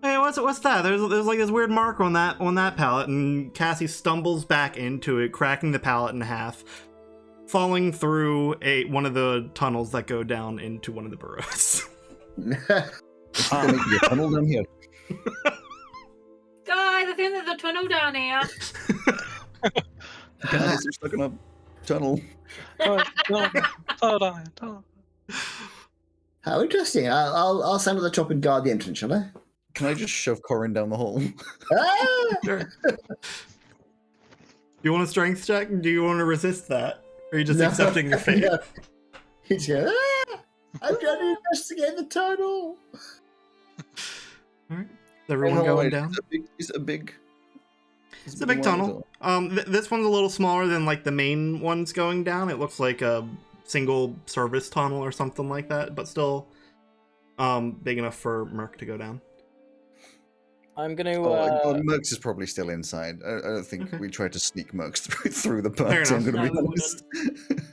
"Hey, what's that? There's like this weird mark on that pallet," and Cassie stumbles back into it, cracking the pallet in half, falling through one of the tunnels that go down into one of the burrows. It's gonna make you a tunnel down here. Guys, I think there's a tunnel down here. Guys, you're stuck in a tunnel. How interesting. I'll stand at the top and guard the entrance, shall I? Can I just shove Corin down the hole? Ah! Sure. You want a strength check? Do you want to resist that? Or are you just accepting your fate? No. He's going, I'm trying to investigate the tunnel. Alright. Is everyone going down? It's a big tunnel. This one's a little smaller than like the main ones going down. It looks like a single service tunnel or something like that, but still big enough for Merc to go down. I'm gonna. Mercs is probably still inside. I don't think we tried to sneak Mercs through the parts. I'm gonna be honest.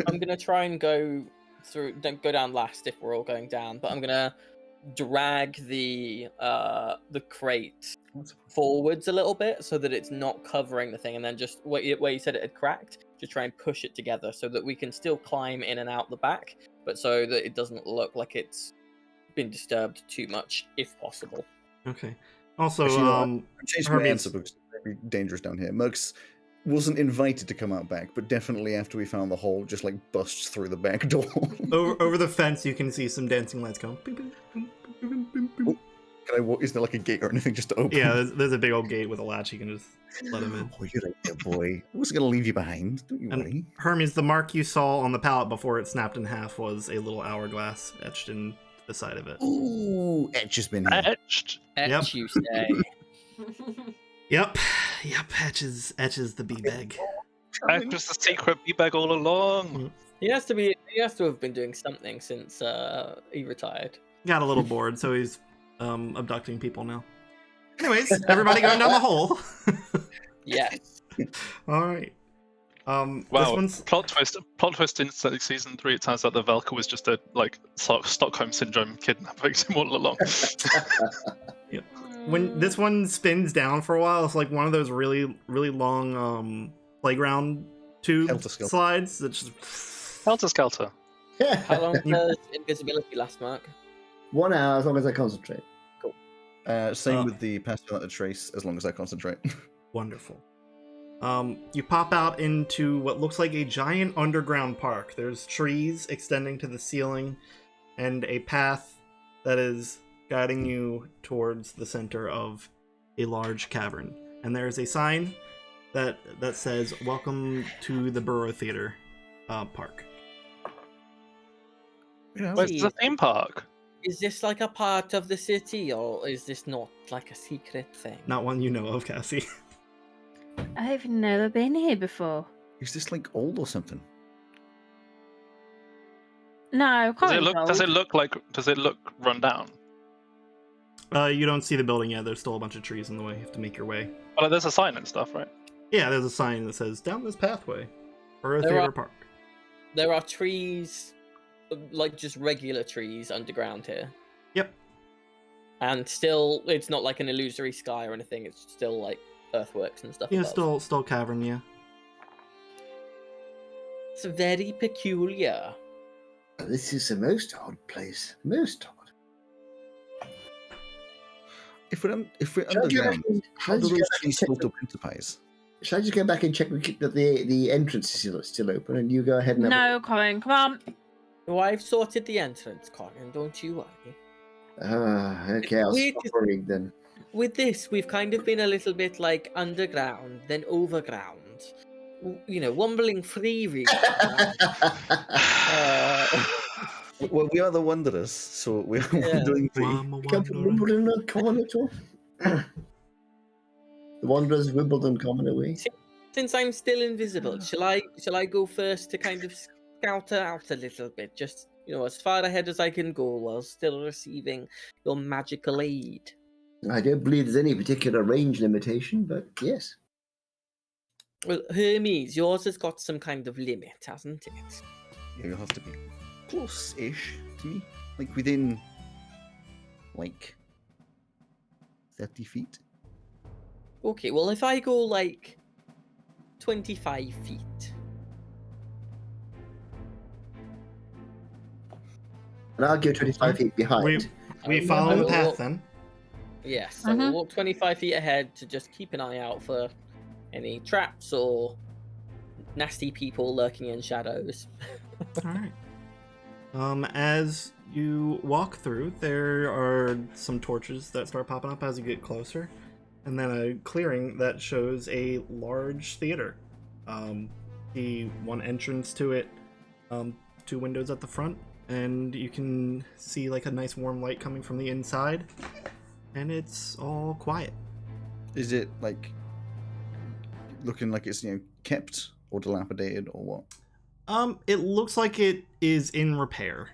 I'm gonna try and go through. Don't go down last if we're all going down, but I'm gonna drag the crate forwards a little bit so that it's not covering the thing, and then just where you said it had cracked, to try and push it together so that we can still climb in and out the back, but so that it doesn't look like it's been disturbed too much, if possible. Okay. Also, Actually, change my Hermes- answer because it's very dangerous down here. Mercs wasn't invited to come out back, but definitely after we found the hole, just like busts through the back door. over the fence, you can see some dancing lights going. Boop, boop, boop, boop, boop, boop, boop. Can I walk? Is there like a gate or anything just to open? Yeah, there's a big old gate with a latch. You can just let him in. Oh, you're a good boy. I wasn't gonna leave you behind. Don't you And worry. Hermes, the mark you saw on the pallet before it snapped in half was a little hourglass etched in the side of it. Ooh, Etch has been here. Etched. Etch, you say? Yep, etches the bee bag. Etched was the secret B-bag all along. He has to have been doing something since he retired. Got a little bored, so he's abducting people now. Anyways, everybody going down the hole. Yes. All right. Wow, This one's plot twist in season 3. It turns out that Velka was just a Stockholm syndrome kidnapping him all along. when this one spins down for a while. It's like one of those really long playground tube Helter-skelter. slides. That's just Helter Skelter. How long does invisibility last, Mark? 1 hour as long as I concentrate. Same with the pass without a trace, as long as I concentrate. wonderful. You pop out into what looks like a giant underground park. There's trees extending to the ceiling and a path that is guiding you towards the center of a large cavern. And there is a sign that says, "Welcome to the Burrow Theater Park." Where's the theme park? Is this like a part of the city, or is this not like a secret thing? Not one you know of, Cassie. I've never been here before. Is this like old or something? No, Does it look run down? You don't see the building yet. There's still a bunch of trees in the way. You have to make your way. Well, there's a sign and stuff, right? Yeah, there's a sign that says, "Down this pathway, Burrow There Theater are- Park." There are trees, like just regular trees underground here. Yep. And still, it's not like an illusory sky or anything. It's still like earthworks and stuff. Yeah, above. still cavern, yeah. It's very peculiar. This is the most odd place. Most odd. If we're Shall I go underground, back and- how do shall I those just go back and trees check hold the- up enterprise? shall I just go back and check that the entrance is still open, and you go ahead and have No, Colin, come on. Oh, I've sorted the entrance, Colin. Don't you worry. okay, I'll Wait, stop worrying then. With this, we've kind of been a little bit like underground, then overground, wumbling free region. Well, we are the Wanderers, so we're wandering free. I'm a You can't put wanderer. Wimbledon on common at all. The Wanderers Wimbledon common away. Since I'm still invisible, shall I go first to kind of scout her out a little bit, just as far ahead as I can go while still receiving your magical aid? I don't believe there's any particular range limitation, but yes. Well, Hermes, yours has got some kind of limit, hasn't it? Yeah, you'll have to be close-ish to me, like within, 30 feet. Okay, well, if I go 25 feet. And I'll go 25 feet behind. We follow the path then. Yes, I will walk 25 feet ahead to just keep an eye out for any traps or nasty people lurking in shadows. All right. As you walk through, there are some torches that start popping up as you get closer, and then a clearing that shows a large theater. The one entrance to it, 2 windows at the front, and you can see a nice warm light coming from the inside, and it's all quiet. Is it looking like it's kept or dilapidated or what? It looks like it is in repair.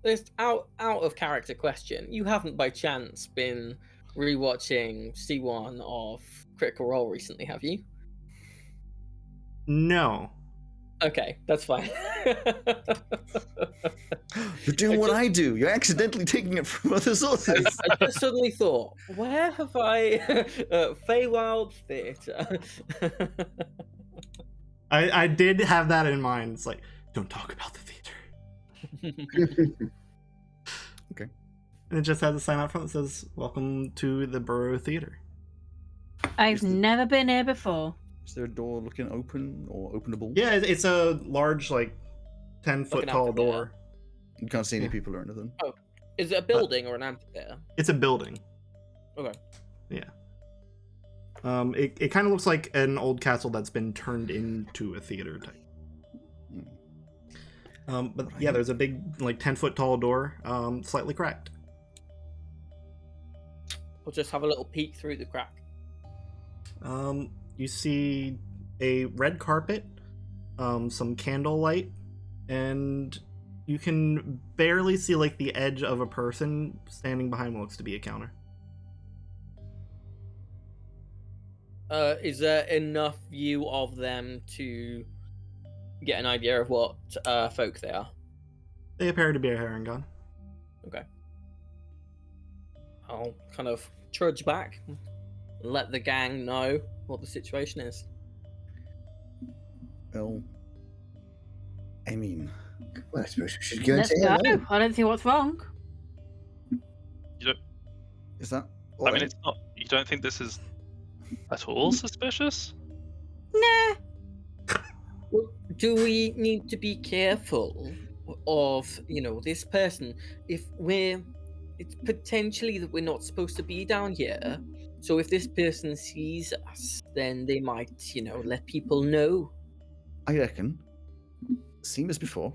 Just out of character question, you haven't by chance been rewatching C1 of Critical Role recently, have you? No. Okay, that's fine. You're doing what I do. You're accidentally taking it from other sources. I just suddenly thought, where have I Faevelle Theatre? I did have that in mind. It's don't talk about the theater. Okay. And it just has a sign out front that says, "Welcome to the Borough Theater." I've never been here before. Is there a door looking open or openable? Yeah, it's a large, 10-foot Looking out tall from there. door. You can't see any Yeah. people or anything. Is it a building or an amphitheater? It's a building. Okay. Yeah. It kind of looks like an old castle that's been turned into a theater type. But yeah, there's a big 10-foot tall door, slightly cracked. We'll just have a little peek through the crack. You see a red carpet, some candlelight, and you can barely see the edge of a person standing behind what looks to be a counter. Is there enough view of them to get an idea of what folk they are? They appear to be a Harengon. Okay. I'll kind of trudge back and let the gang know what the situation is. Well, I mean, Well, I suppose we should go and Let's say go. hello. I don't see what's wrong. is that? I mean, it's not. You don't think this is at all suspicious? Nah. Well, do we need to be careful of, this person? It's potentially that we're not supposed to be down here. So if this person sees us, then they might, let people know. I reckon, same as before,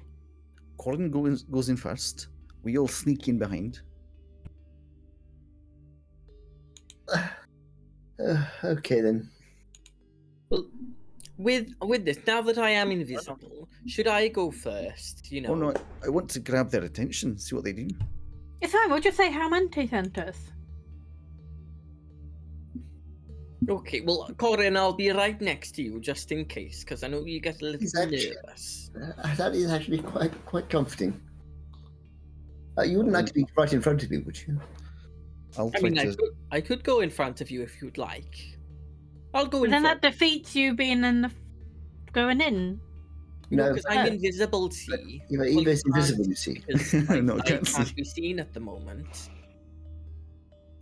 Colin goes in first, we all sneak in behind. Okay then. Well, with this, now that I am invisible, should I go first? Oh no, I want to grab their attention, see what they do. It's fine, we'll just say how Monty sent us. Okay, well, Corin, I'll be right next to you just in case, because I know you get a little nervous. That is actually quite comforting. You wouldn't like to be right in front of me, would you? I'll I try mean, to. I could go in front of you if you'd like. I'll go in Then front. that defeats you being going in. No, because I'm invisible, see. Eva's invisible, you see. Because No, I I can't can't see. be seen at the moment.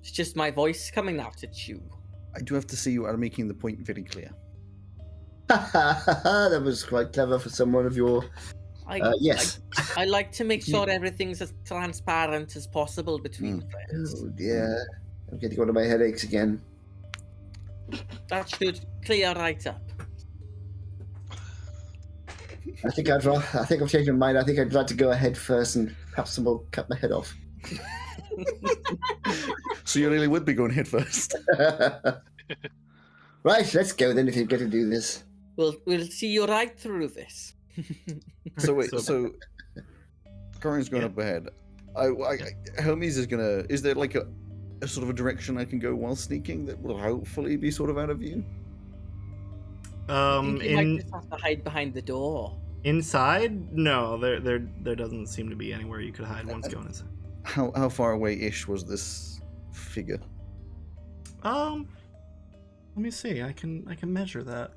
It's just my voice coming out at you. I do have to say you are making the point very clear. That was quite clever for someone of your. Yes. I like to make sure everything's as transparent as possible between friends. Oh dear. I'm getting one of my headaches again. That should clear right up. I think I've changed my mind. I think I'd like to go ahead first, and perhaps someone will cut my head off. So you really would be going head first. Right, let's go then. If you're going to do this, We'll see you right through this. So wait, so Corin's going Yeah. up ahead. Hermes is gonna. Is there like a sort of a direction I can go while sneaking that will hopefully be sort of out of view? I think you might just have to hide behind the door. Inside? No, there doesn't seem to be anywhere you could hide once going inside. How far away ish was this figure? Let me see. I can measure that.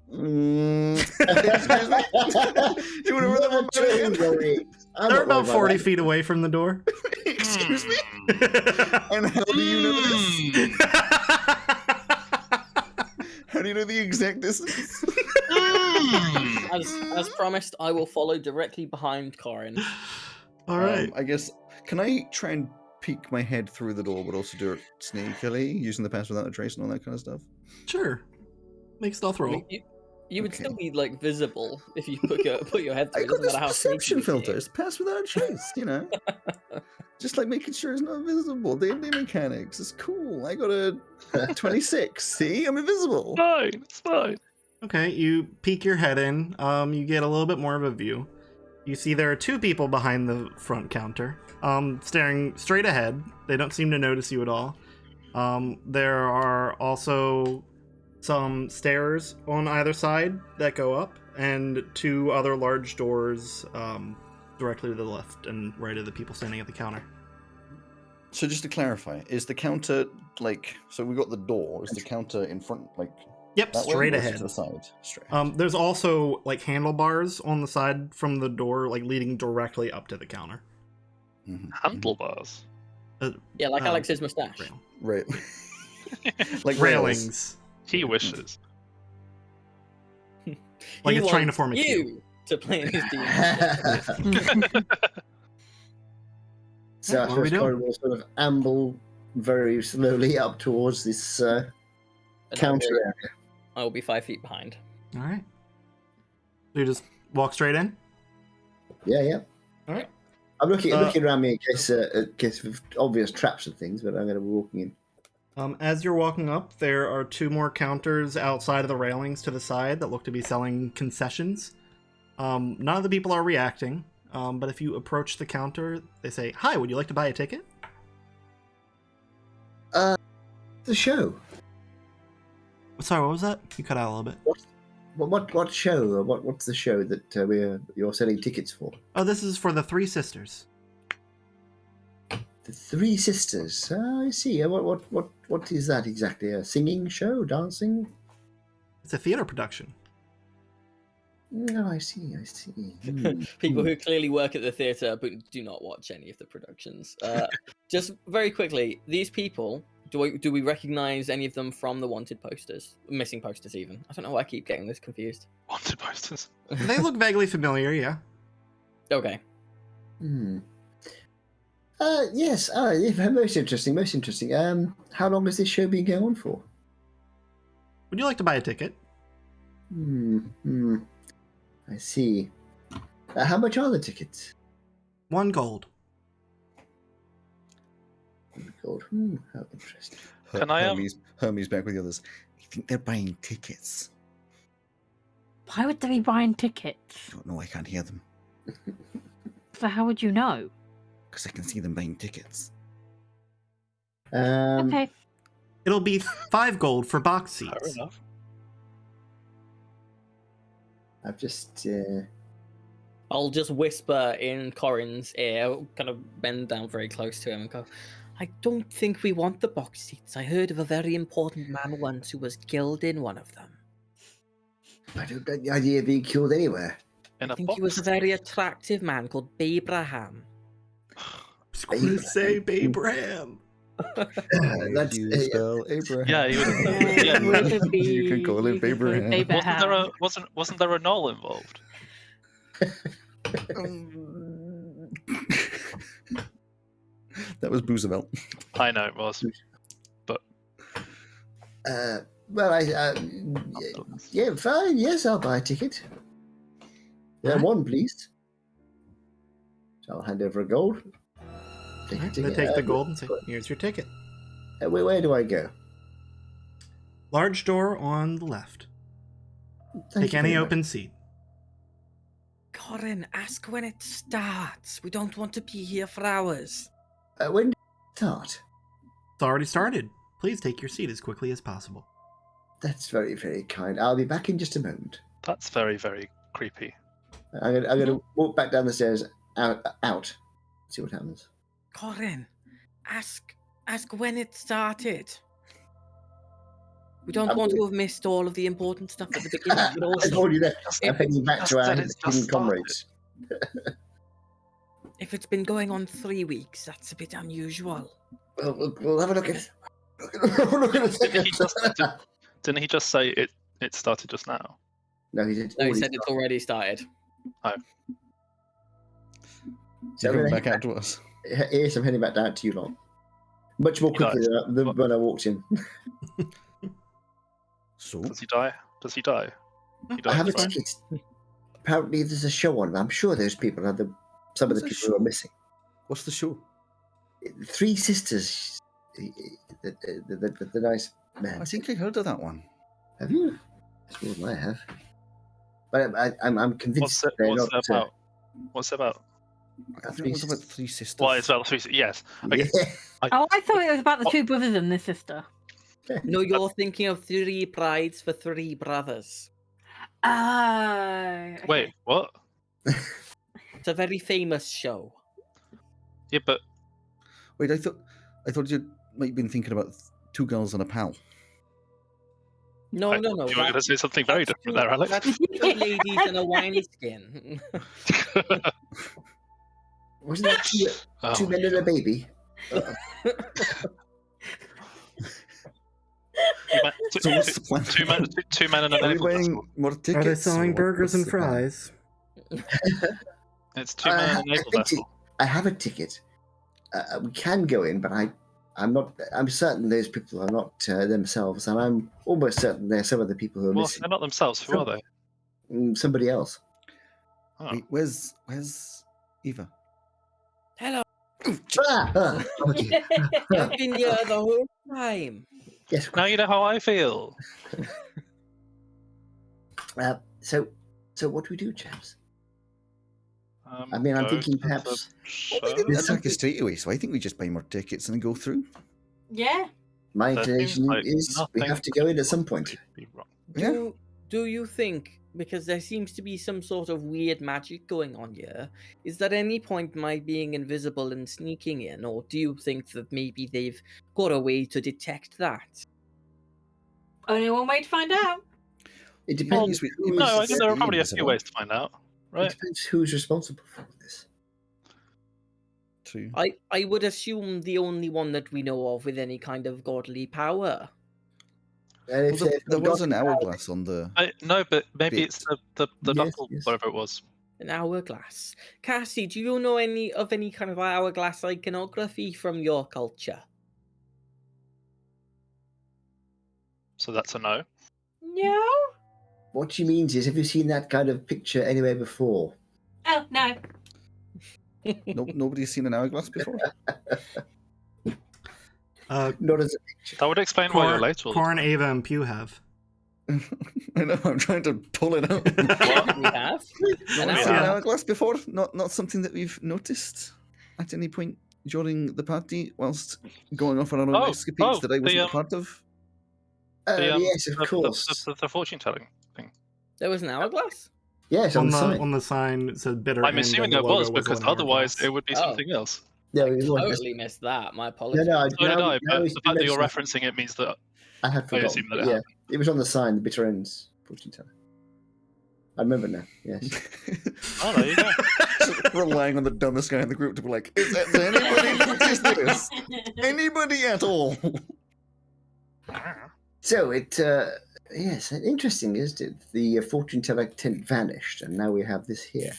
Excuse me. You want to run them They're about 40 feet away from the door. Excuse me. And how do you know this? How do you know the exact distance? As promised, I will follow directly behind Corin. All right. I guess. Can I try and peek my head through the door, but also do it sneakily, using the pass without a trace and all that kind of stuff? Sure. Make stealth I roll. mean, you would Okay. still be like visible if you put your head I through. It got doesn't this matter how perception sneaky you filter. are. It's pass without a trace, you know. Just like making sure it's not visible. D&D mechanics. It's cool. I got a 26. See, I'm invisible. Fine, it's fine. Okay, you peek your head in. You get a little bit more of a view. You see there are two people behind the front counter, staring straight ahead. They don't seem to notice you at all. There are also some stairs on either side that go up, and two other large doors directly to the left and right of the people standing at the counter. So just to clarify, is the counter like? So we got the door. Is the counter in front, like Yep, that way, straight or is it ahead. to the side? Straight. There's also like handlebars on the side from the door, like leading directly up to the counter. Mhm. Handlebars. Yeah, like Um, Alex's mustache. Rail. Right. Like railings. Railings. He wishes. Like He it's trying to wants form a cube. you to play in his team. So I What are we suppose doing? Corin will sort of amble very slowly up towards this counter area. I will be 5 feet behind. All right. So you just walk straight in. Yeah. All right. I'm looking around me in case of obvious traps and things, but I'm going to be walking in. As you're walking up, there are two more counters outside of the railings to the side that look to be selling concessions. None of the people are reacting, but if you approach the counter, they say, "Hi, would you like to buy a ticket?" The show. Sorry, what was that? You cut out a little bit. What show? What's the show that you're selling tickets for? Oh, this is for the Three Sisters. The Three Sisters. I see. What is that exactly? A singing show? Dancing? It's a theater production. No, I see. Hmm. People who clearly work at the theatre but do not watch any of the productions. Just very quickly, these people, do we recognize any of them from the wanted posters? Missing posters, even. I don't know why I keep getting this confused. Wanted posters. They look vaguely familiar, yeah. Okay. Hmm. Yes. Yeah, most interesting. How long has this show been going on for? Would you like to buy a ticket? I see. How much are the tickets? 1 gold. Gold. How interesting. Can I, Hermes back with the others. I think they're buying tickets. Why would they be buying tickets? I don't know. I can't hear them So how would you know? because I can see them buying tickets. Okay. It'll be 5 gold for box Fair seats. enough. I've just. I'll just whisper in Corin's ear, kind of bend down very close to him and go, I don't think we want the box seats. I heard of a very important man once who was killed in one of them. I don't get the idea of being killed anywhere. In I a think box. he was a very attractive man called Abraham. Say Abraham. That's you spell Abraham. Yeah, he was, Yeah, would it be- You can call it Abraham. Abraham. wasn't there a Knoll involved? That was Boozevelt. I know it was. Uh, Well, yeah, fine. Yes, I'll buy a ticket. Alright. One, please. So I'll hand over a gold. Take a Alright, they ticket. take the gold and say, "Here's your ticket." Where do I go? Large door on the left. Thank Take you any very much. open seat. Corin, ask when it starts. We don't want to be here for hours. When did it start? It's already started. Please take your seat as quickly as possible. That's very, very kind. I'll be back in just a moment. That's very, very creepy. I'm gonna walk back down the stairs, out. See what happens. Corin, ask when it started. We don't want to have missed all of the important stuff at the beginning, but I also told you that. I'm heading back to our Said it's just hidden comrades. if it's been going on 3 weeks, that's a bit unusual. Well, we'll have a look at it. Look at it. Didn't he just say it started just now? No, he did. No, he said it's already started. So coming back out to us. Yes, I'm heading back down to you lot. Much more quickly than when I walked in. So Does he die? Does he die? He I have a dies, right? ticket. Apparently, there's a show on. I'm sure those people are some of the What's a people who are show? missing. what's the show? Three sisters. The nice man. I think I heard of that one. Have you? As well as I have. But I'm convinced they're not. About? What's it about? I think it was about three sisters. Well, it's about three. Yes. Okay. Yeah. Oh, I thought it was about the two brothers and the sister. No, you're thinking of 3 brides for 3 brothers. Okay. Wait, what? It's a very famous show. Yeah, but Wait, I thought you might have been thinking about Two Girls and a Pal. No. you were going to say something very that's different there, Alex. That's 2 ladies in a wine skin. Wasn't that two men and a baby? So what's the plan? Two men and an Are we naval buying vessel. more tickets? Are they selling or burgers what's and the plan? fries? It's two men and a naval vessel. I have a ticket. We can go in, but I'm not. I'm certain those people are not themselves, and I'm almost certain they're some of the people who are Well, missing. they're not themselves. Who are they? Somebody else. Oh. Wait, where's Eva? Hello. Okay. I've been here the whole time. Yes. Now you know how I feel. So what do we do, chaps? I'm Go thinking to the perhaps- show. Well, they didn't There's attack something- us straight away, so I think we just buy more tickets and then go through. Yeah. My There inclination seems like is we have to go in at some point. could be wrong. Yeah. Do you think, because there seems to be some sort of weird magic going on here, is there any point in my being invisible and sneaking in, or do you think that maybe they've got a way to detect that? Only one way to find out. It depends. we- who it No, is- I think there are probably a invisible. few ways to find out, It right? depends who's responsible for all this. True. I would assume the only one that we know of with any kind of godly power. And if Well, they've there was got- an hourglass on the. No, but maybe Bit. it's the Yes, knuckle, yes. whatever it was. An hourglass. Cassie, do you know any kind of hourglass iconography from your culture? So that's a no. No. What she means is, have you seen that kind of picture anywhere before? Oh no. Nobody's seen an hourglass before. Not as a picture. That would explain why you're late. all the Corn, time. Ava, and Pew have. I know. I'm trying to pull it out. We have. An Seen an hourglass. hourglass before? Not something that we've noticed at any point during the party, whilst going off on our own escapades that I wasn't a part of. Yes, of course. The fortune telling thing. There was an hourglass? Yes, On on the sign it said bitter. I'm end, assuming and the it logo was because an otherwise hourglass. it would be Oh. something else. No, it was Totally missed that. My no, apologies. no. So did I, now but it's the fact that you're mentioned, referencing it means that I had forgotten. assume that it yeah, happened. it was on the sign, the bitter ends fortune teller. I remember now. Yes. oh, there you go. Relying on the dumbest guy in the group to be like, is there anybody notice this? Anybody at all? So yes, interesting, isn't it? The fortune teller tent vanished, and now we have this here.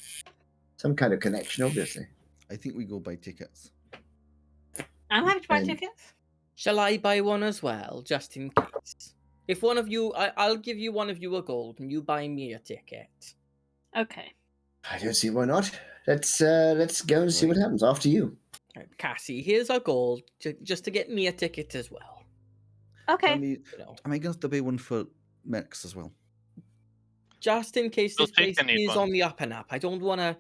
Some kind of connection, obviously. I think we go buy tickets. I'm happy to buy And- tickets. Shall I buy one as well, just in case? If one of you, I'll give you one of you a gold, and you buy me a ticket. Okay. I don't see why not. Let's go and see what happens. After you. Right, Cassie, here's a gold just to get me a ticket as well. Okay. Am You know, I going to have to pay one for Mercs as well? just in case They'll this place take any is one. on the up and up. I don't wanna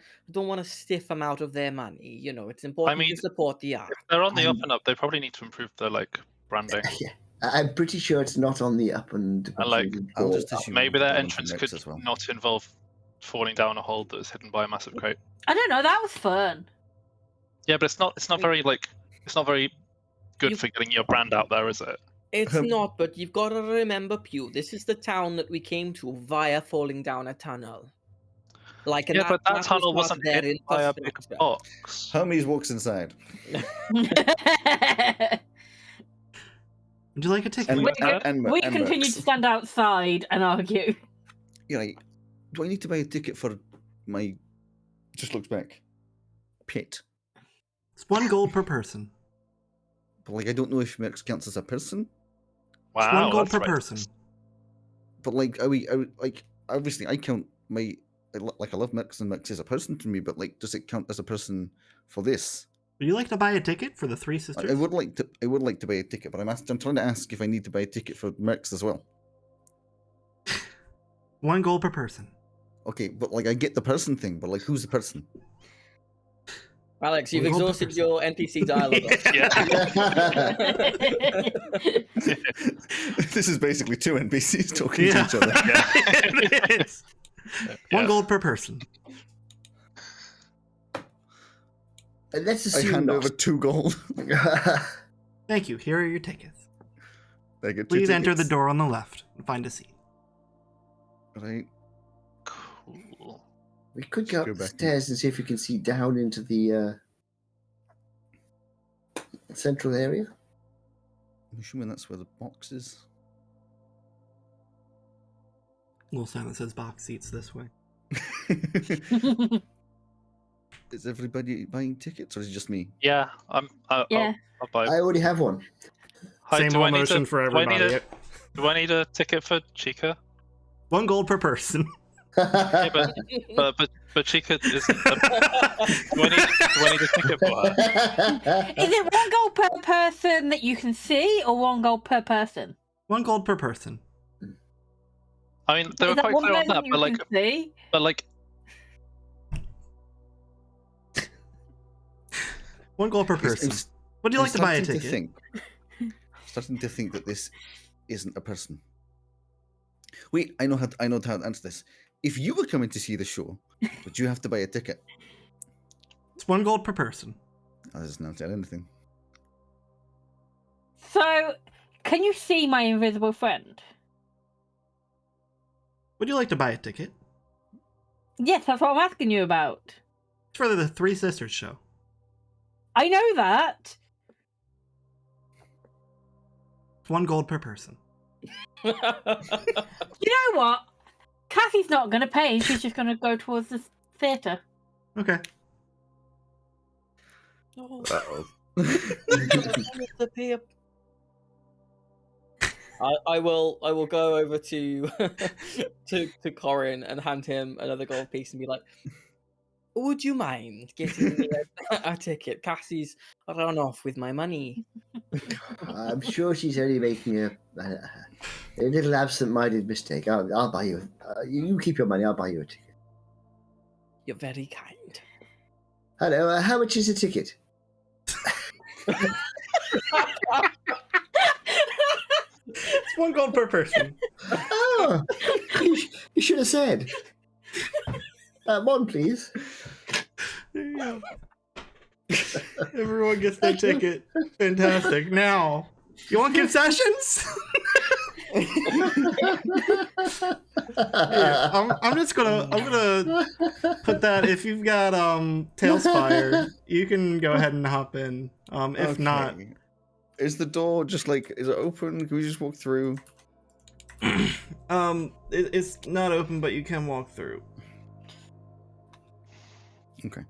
stiff them out of their money. You know, it's important mean, to support the art. If they're on the up and up, they probably need to improve their branding. Yeah. I'm pretty sure it's not on the up and. I'll just assume Maybe we their have one for entrance Mercs could as well. not involve falling down a hole that's hidden by a massive crate. I don't know. That was fun. Yeah, but it's not very it's not very good You- for getting your brand out there, is it? It's not, but you've got to remember, Pew, this is the town that we came to via falling down a tunnel. Like, and Yeah, but that was tunnel part of wasn't their hidden by a big infrastructure. box. Hermes walks inside. Would you like a ticket? And, We- and we and continue Mercs. to stand outside and argue. You're like, do I need to buy a ticket for my... Just looks back. Pit. It's 1 gold per person. But like, I don't know if Mercs counts as a person. It's Wow, 1 gold that's per person. racist. But like, like, obviously I count my... Like, I love Mercs and Mercs is a person to me, but like, does it count as a person for this? Would you like to buy a ticket for the Three Sisters? I would like to buy a ticket, but I'm trying to ask if I need to buy a ticket for Mercs as well. 1 gold per person. Okay, but like, I get the person thing, but like, who's the person? Alex, you've We'll go exhausted per your NPC dialogue. This is basically 2 NPCs talking Yeah. to each other. It is. 1 gold per person. Let's I assume hand not. over 2 gold. Thank you. Here are your tickets. I get 2 Please enter the tickets. door on the left and find a seat. Right. Cool. We could go Go up the back. stairs and see if we can see down into the central area. I'm assuming that's where the box is. Little sign that says box seats this way. Is everybody buying tickets, or is it just me? Yeah, Yeah. I'll buy. I already have one. Hi, Same do I old need motion to- for do I need everybody. a- Do I need a ticket for Chica? 1 gold per person. Yeah, but Chica is. Do I need a ticket for her? Is it 1 gold per person that you can see, or 1 gold per person? 1 gold per person. I mean, they were Is that quite one clear on person that, you but can see? like, 1 gold per person. Would you like to buy a ticket? Starting to think that this isn't a person. Wait, I know how to answer this. If you were coming to see the show, would you have to buy a ticket? It's 1 gold per person. That doesn't answer anything. So, can you see my invisible friend? Would you like to buy a ticket? Yes, that's what I'm asking you about. It's for the Three Sisters show. I know that. It's 1 gold per person. You know what? Cassie's not going to pay. She's just going to go towards the theatre. Okay. Oh, Uh-oh. I will go over to to Corin and hand him another gold piece and be like, would you mind getting me a ticket? Cassie's run off with my money. I'm sure she's only making a little absent-minded mistake. I'll buy you. You keep your money. I'll buy you a ticket. You're very kind. Hello. How much is a ticket? It's 1 gold per person. Oh, you should have said. 1, please. There you go. Everyone gets their ticket. Fantastic. Now, you want concessions? Here, I'm gonna put that. If you've got Tailspire, you can go ahead and hop in. If not, Okay. Is the door just like, is it open? Can we just walk through? it's not open, but you can walk through. Okay.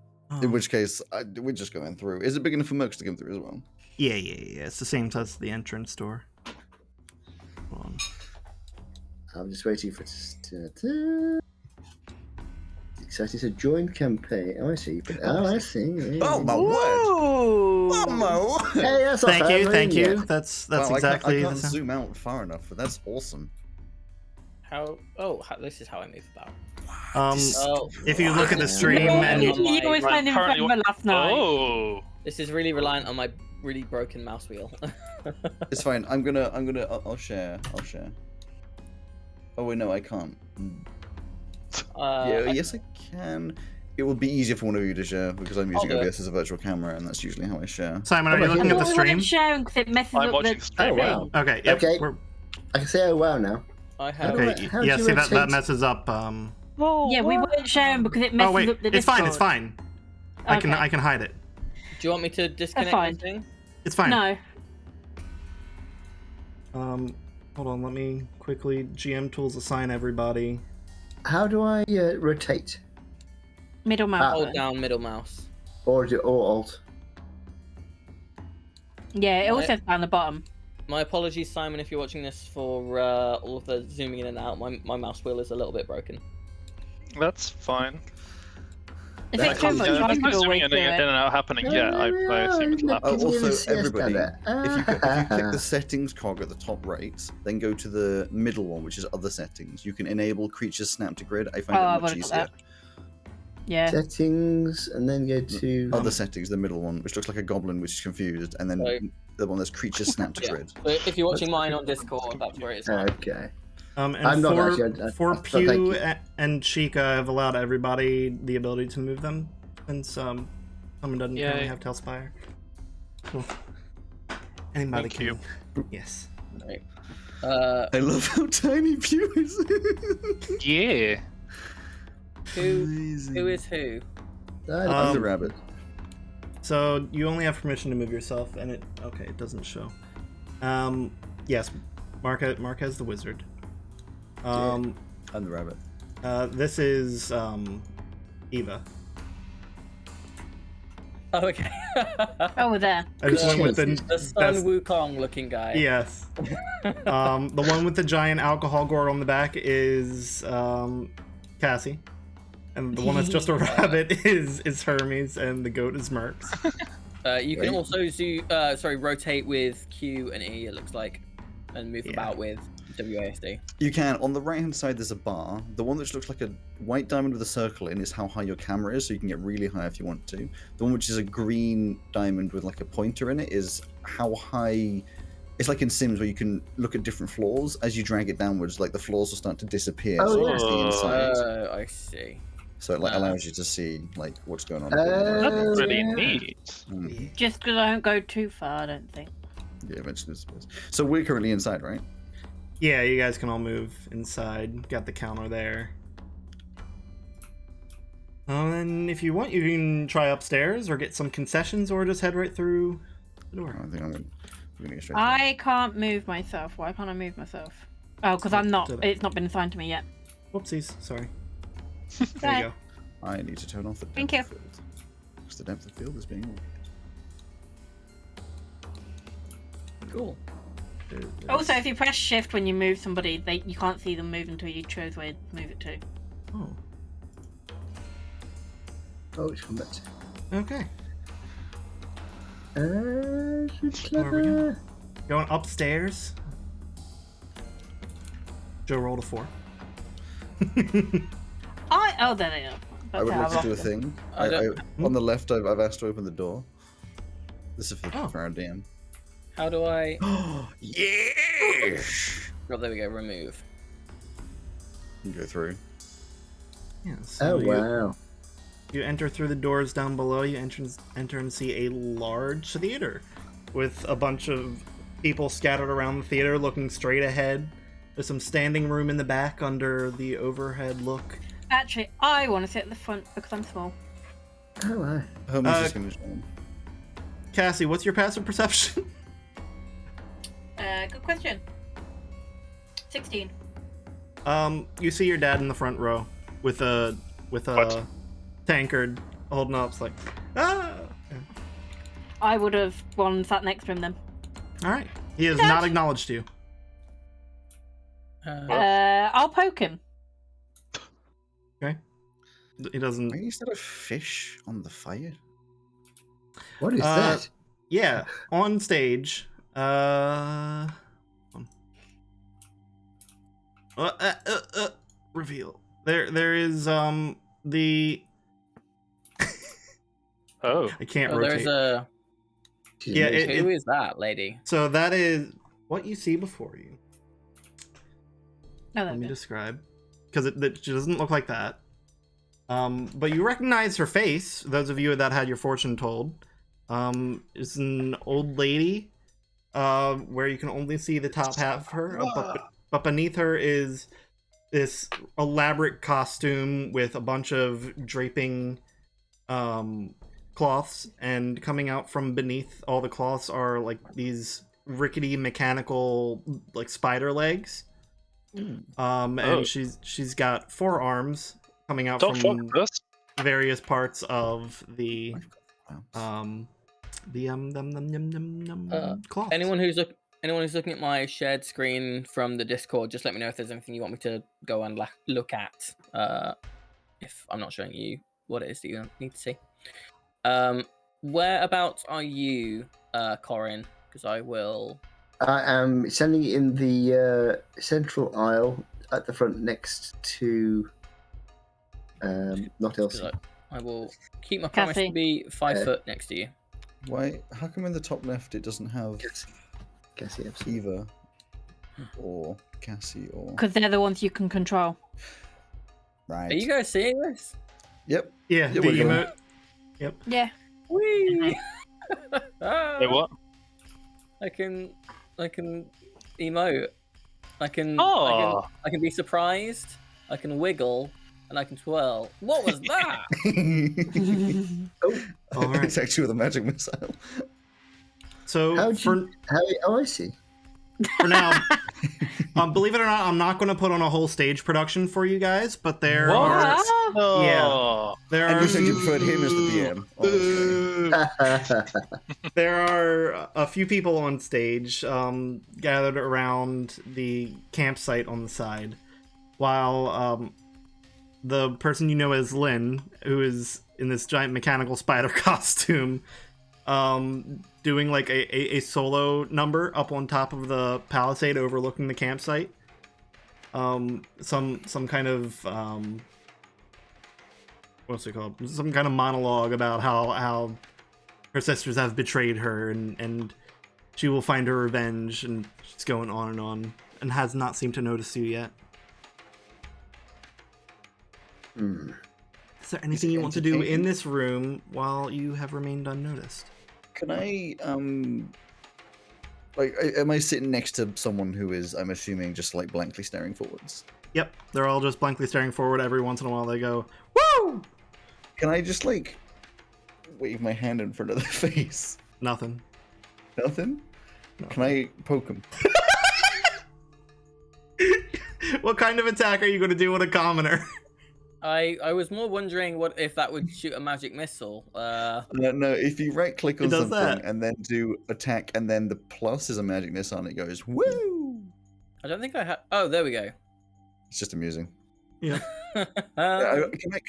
In which case, we're just going through. Is it big enough for Mercs to come through as well? Yeah. It's the same size as the entrance door. Hold on. I'm just waiting for it. Excited to join campaign. Oh, I see. I see. Oh my word! Oh my word! Hey, that's not Thank fair, you, thank yeah. you. That's Wow, exactly I the can't sound. zoom out far enough, but that's awesome. This is how I move about. Oh, if you look at the stream You and always I'm find him currently Faevelle last night. Oh, This is really reliant on my really broken mouse wheel. It's fine. I'll share. Oh wait, no, I can't. Yes, I can. It would be easier for one of you to share because I'm using I'll do it. OBS as a virtual camera, and that's usually how I share. Simon, are you looking at the stream? Sharing because it messes I'm up watching the the stream. Oh, wow. Okay, yep. Okay. We're, I can say oh wow now. I have. okay, How do yeah, you see that rotate? messes up. Yeah, we weren't sharing because it messes Oh wait, up the it's fine. Discord. It's fine. Okay. I can hide it. Do you want me to disconnect fine. this thing? It's fine. No. Hold on. Let me quickly GM tools assign everybody. How do I rotate? Middle mouse. Hold down middle mouse. Or do alt? Yeah, it Right. also down the bottom. My apologies, Simon, if you're watching this for all of the zooming in and out. My mouse wheel is a little bit broken. that's fine. If That it's too comes- much, If I there's can no zooming always in do and it. out happening, yeah, I assume it'll happen. Oh, also, Yes, everybody, Dada. if you click the settings cog at the top right, then go to the middle one, which is other settings. You can enable creatures snap to grid. I find Oh, I it much would've got easier. that. Yeah. Settings, and then go to. Other settings, the middle one, which looks like a goblin, which is confused, and then Right. the one that's creatures snap to Yeah. grid. So if you're watching mine on Discord, that's where it is. Okay. And I'm not for, actually, I- for but thank Pew you. and Chica, I've allowed everybody the ability to move them since someone doesn't currently Yay. have Tailspire. Cool. Anybody Thank can. Yes. Right. I love how tiny Pew is. Yeah. Amazing. Who is who? I'm the Um, rabbit. So you only have permission to move yourself, and it doesn't show. Yes, Marquez the wizard. I'm the rabbit. This is Eva. Oh, okay. Over there. I just went with The that's- Sun Wukong looking guy. Yes. The one with the giant alcohol gourd on the back is Cassie, and the one that's just a rabbit is Hermes, and the goat is Mercs. You can Right. also rotate with Q and E. It looks like, and move Yeah. about with WASD. You can. On the right hand side, there's a bar. The one which looks like a white diamond with a circle in is how high your camera is, so you can get really high if you want to. The one which is a green diamond with like a pointer in it is how high. It's like in Sims where you can look at different floors. As you drag it downwards, like the floors will start to disappear. Oh, so yeah. it's the inside. I see. So it like allows you to see like what's going on. That's pretty yeah. neat. Mm, Just because I don't go too far, I don't think. yeah, eventually. So we're currently inside, right? Yeah, you guys can all move inside. Got the counter there. And if you want, you can try upstairs or get some concessions, or just head right through the door. I think we're gonna get straight. I can't move myself. Why can't I move myself? Oh, because I'm not. Do that. It's not been assigned to me yet. Whoopsies, sorry. Right. There you go. I need to turn off the depth Thank you. of field. Because the depth of field is being. Cool. Also, if you press shift when you move somebody, you can't see them move until you choose where to move it to. Oh, Oh, it's come back to. okay. Where we going? Going upstairs. Joe rolled a 4. Oh, there they are. I would That's like to how do a thing. I don't- On the left, I've asked to open the door. This is Oh. for our DM. How do I? Yeah! Oh, there we go. Remove. You can go through. Yeah, so Oh wow. You enter through the doors down below. You enter and see a large theater with a bunch of people scattered around the theater looking straight ahead. There's some standing room in the back under the overhead look. Actually, I want to sit at the front because I'm small. Oh wow. Hermes is going to join. Cassie, what's your passive perception? Good question. 16. You see your dad in the front row with a What? tankard holding up. It's like, ah! I would have gone and sat next to him then. All right. He has Dad. not acknowledged you. I'll poke him. He doesn't. Why is there a fish on the fire? What is that? Yeah, on stage. Reveal. There is the. Oh, I can't Oh, rotate. there's a. She's Yeah, amazing. Who is that lady? So that is what you see before you. No, Let me no. describe, because she doesn't look like that. But you recognize her face. Those of you that had your fortune told. It's an old lady, where you can only see the top half of her. But beneath her is this elaborate costume with a bunch of draping cloths, and coming out from beneath all the cloths are like these rickety mechanical like spider legs. And she's got 4 arms coming out don't fuck from with us. various parts of the Wow. cloths. Anyone who's looking at my shared screen from the Discord, just let me know if there's anything you want me to go and look at. If I'm not showing you what it is that you need to see. Whereabouts are you, Corin? Because I will. I am standing in the central aisle at the front next to not Elsie. I will keep my promise Cassie. to be 5 foot next to you. Why? How come in the top left it doesn't have Cassie, absolutely. Eva or Cassie or? Because they're the ones you can control. Right. Are you guys seeing this? Yep. Yeah, Yeah, the we're emote. Yeah. Whee! Hey, what? I can emote. I can Oh. I can be surprised. I can wiggle and I can twirl. What was that? All right. It's actually with a magic missile. So Oh, I see. for now, believe it or not, I'm not going to put on a whole stage production for you guys, but there are Oh. there And are you said you preferred him as the DM. Honestly. there are a few people on stage gathered around the campsite on the side, while the person you know as Lynn, who is in this giant mechanical spider costume, doing like a solo number up on top of the palisade overlooking the campsite. Some kind of what's it called? Some kind of monologue about how her sisters have betrayed her, and she will find her revenge, and she's going on, and has not seemed to notice you yet. Is there anything you want to do in this room while you have remained unnoticed? Can I like, am I sitting next to someone who is, I'm assuming, just like blankly staring forwards? Yep, they're all just blankly staring forward. Every once in a while they go, "Woo!" Can I just like wave my hand in front of their face? Nothing. Nothing? Can I poke them? What kind of attack are you going to do with a commoner? I was more wondering what if that would shoot a magic missile. No, if you right click on It does something that. and then do attack and then the plus is a magic missile and it goes woo. I don't think I have. Oh, there we go. It's just amusing. Yeah. Can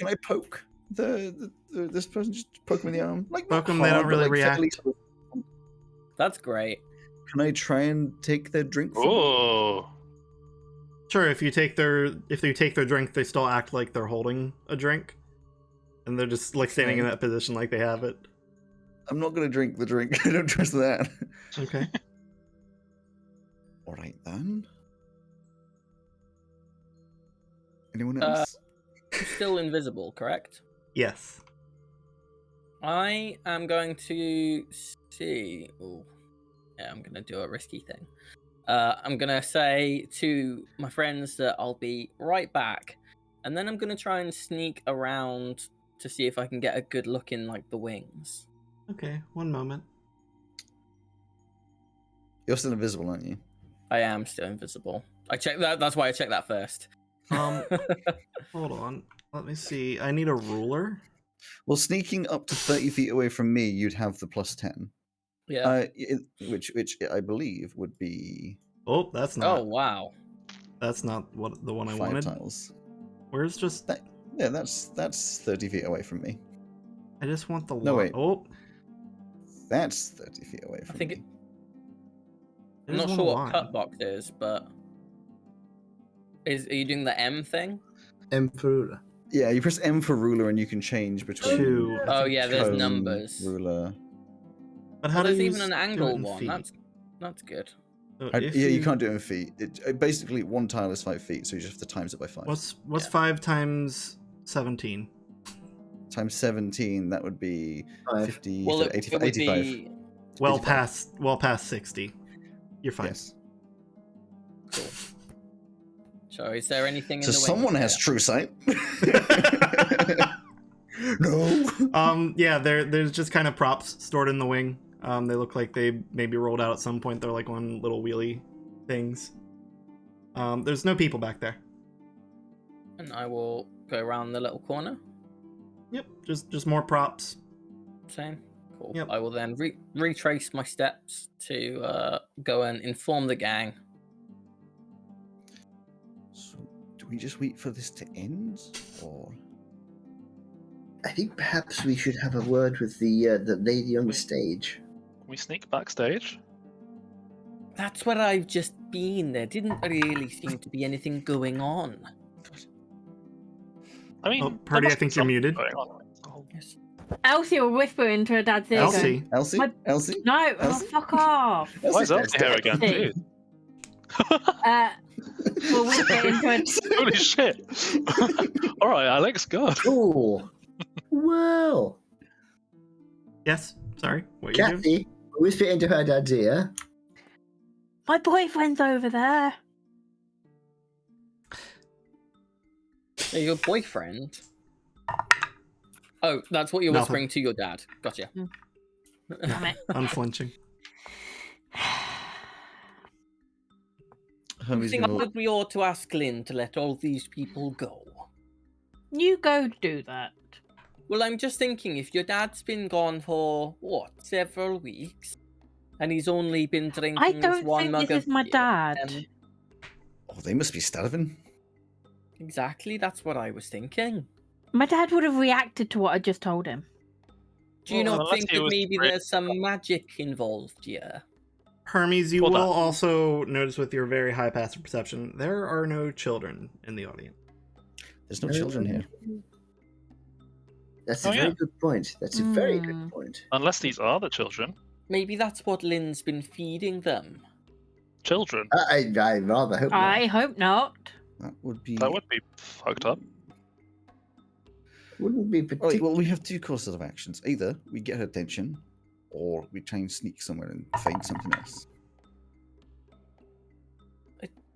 I poke this person? Just poke them in the arm? Like, Poke not 'em, they don't hard, but, really like, react. fairly- That's great. Can I try and take their drink from them? Oh. Sure, if you take their drink, they still act like they're holding a drink, and they're just like standing in that position like they have it. I'm not gonna drink the drink. I don't trust that. Okay. All right then. Anyone else? I'm still invisible, correct? Yes. I am going to see. Oh, yeah, I'm going to do a risky thing. I'm going to say to my friends that I'll be right back, and then I'm going to try and sneak around to see if I can get a good look in, like, the wings. Okay, one moment. You're still invisible, aren't you? I am still invisible. I checked that. That's why I checked that first. Hold on. Let me see. I need a ruler. Well, sneaking up to 30 feet away from me, you'd have the plus 10. Yeah. Which I believe would be. Oh, that's not. Oh wow. That's not the one I 5 wanted. tiles. Where's just... Yeah, that's 30 feet away from me. I just want the No, wait. Oh, That's 30 feet away from think me. I I'm just not want sure a what line. cut box is, but are you doing the M thing? Emperor. Yeah, you press M for ruler and you can change between Two. I Oh think yeah, there's two. cone, numbers. ruler. But how Oh, do there's you even an do it angle in one. feet? That's good. So Yeah, if you can't do it in feet. Basically, one tile is 5 feet, so you just have to times it by 5. What's Yeah. 5 times 17? Times 17, that would be 5. 50, Well, it 85. would 85. be Well 85. past 60. You're fine. Yes. So, is there anything in So the wings someone has here? true sight. No. Yeah, there's just kind of props stored in the wing. They look like they maybe rolled out at some point. They're like on little wheelie things. There's no people back there. And I will go around the little corner. Yep, just more props. Same. Cool. Yep. I will then retrace my steps to go and inform the gang. So, do we just wait for this to end, or I think perhaps we should have a word with the lady on the stage. Can we sneak backstage? That's where I've just been. There didn't really seem to be anything going on. I mean, Oh, there Purdy, I must be think you're something muted. going on. Oh, Yes. Elsie will whisper into her dad's ear. Elsie. Elsie? My- Elsie? No, Elsie? fuck off. why is Elsie here again? Elsie. Jeez. We'll whisper into her. Holy shit! All right, Alex, go. Oh, well, Yes. Sorry. What you doing? Kathy, whisper into her dad's ear. My boyfriend's over there. Hey, your boyfriend? Oh, that's what you're Nothing. whispering to your dad. Gotcha. Damn it. Unflinching. I Hermes think gonna- we ought to ask Lynn to let all these people go. You go do that. Well, I'm just thinking, if your dad's been gone for, several weeks, and he's only been drinking I this don't one think mug this of is my beer, dad. Oh, they must be starving. Exactly, that's what I was thinking. My dad would have reacted to what I just told him. Do you Well, not unless think he that was maybe really there's some magic involved here? Hermes, you Hold will on. also notice with your very high passive perception, there are no children in the audience. There's no children here. That's Oh, a very yeah. good point. That's a very Hmm. good point. Unless these are the children. Maybe that's what Lynn's been feeding them. Children. I rather hope not. I hope not. That would be. That would be fucked up. Wouldn't be Oh, wait, particularly. well, we have 2 courses of actions. Either we get her attention, or we try and sneak somewhere and find something else.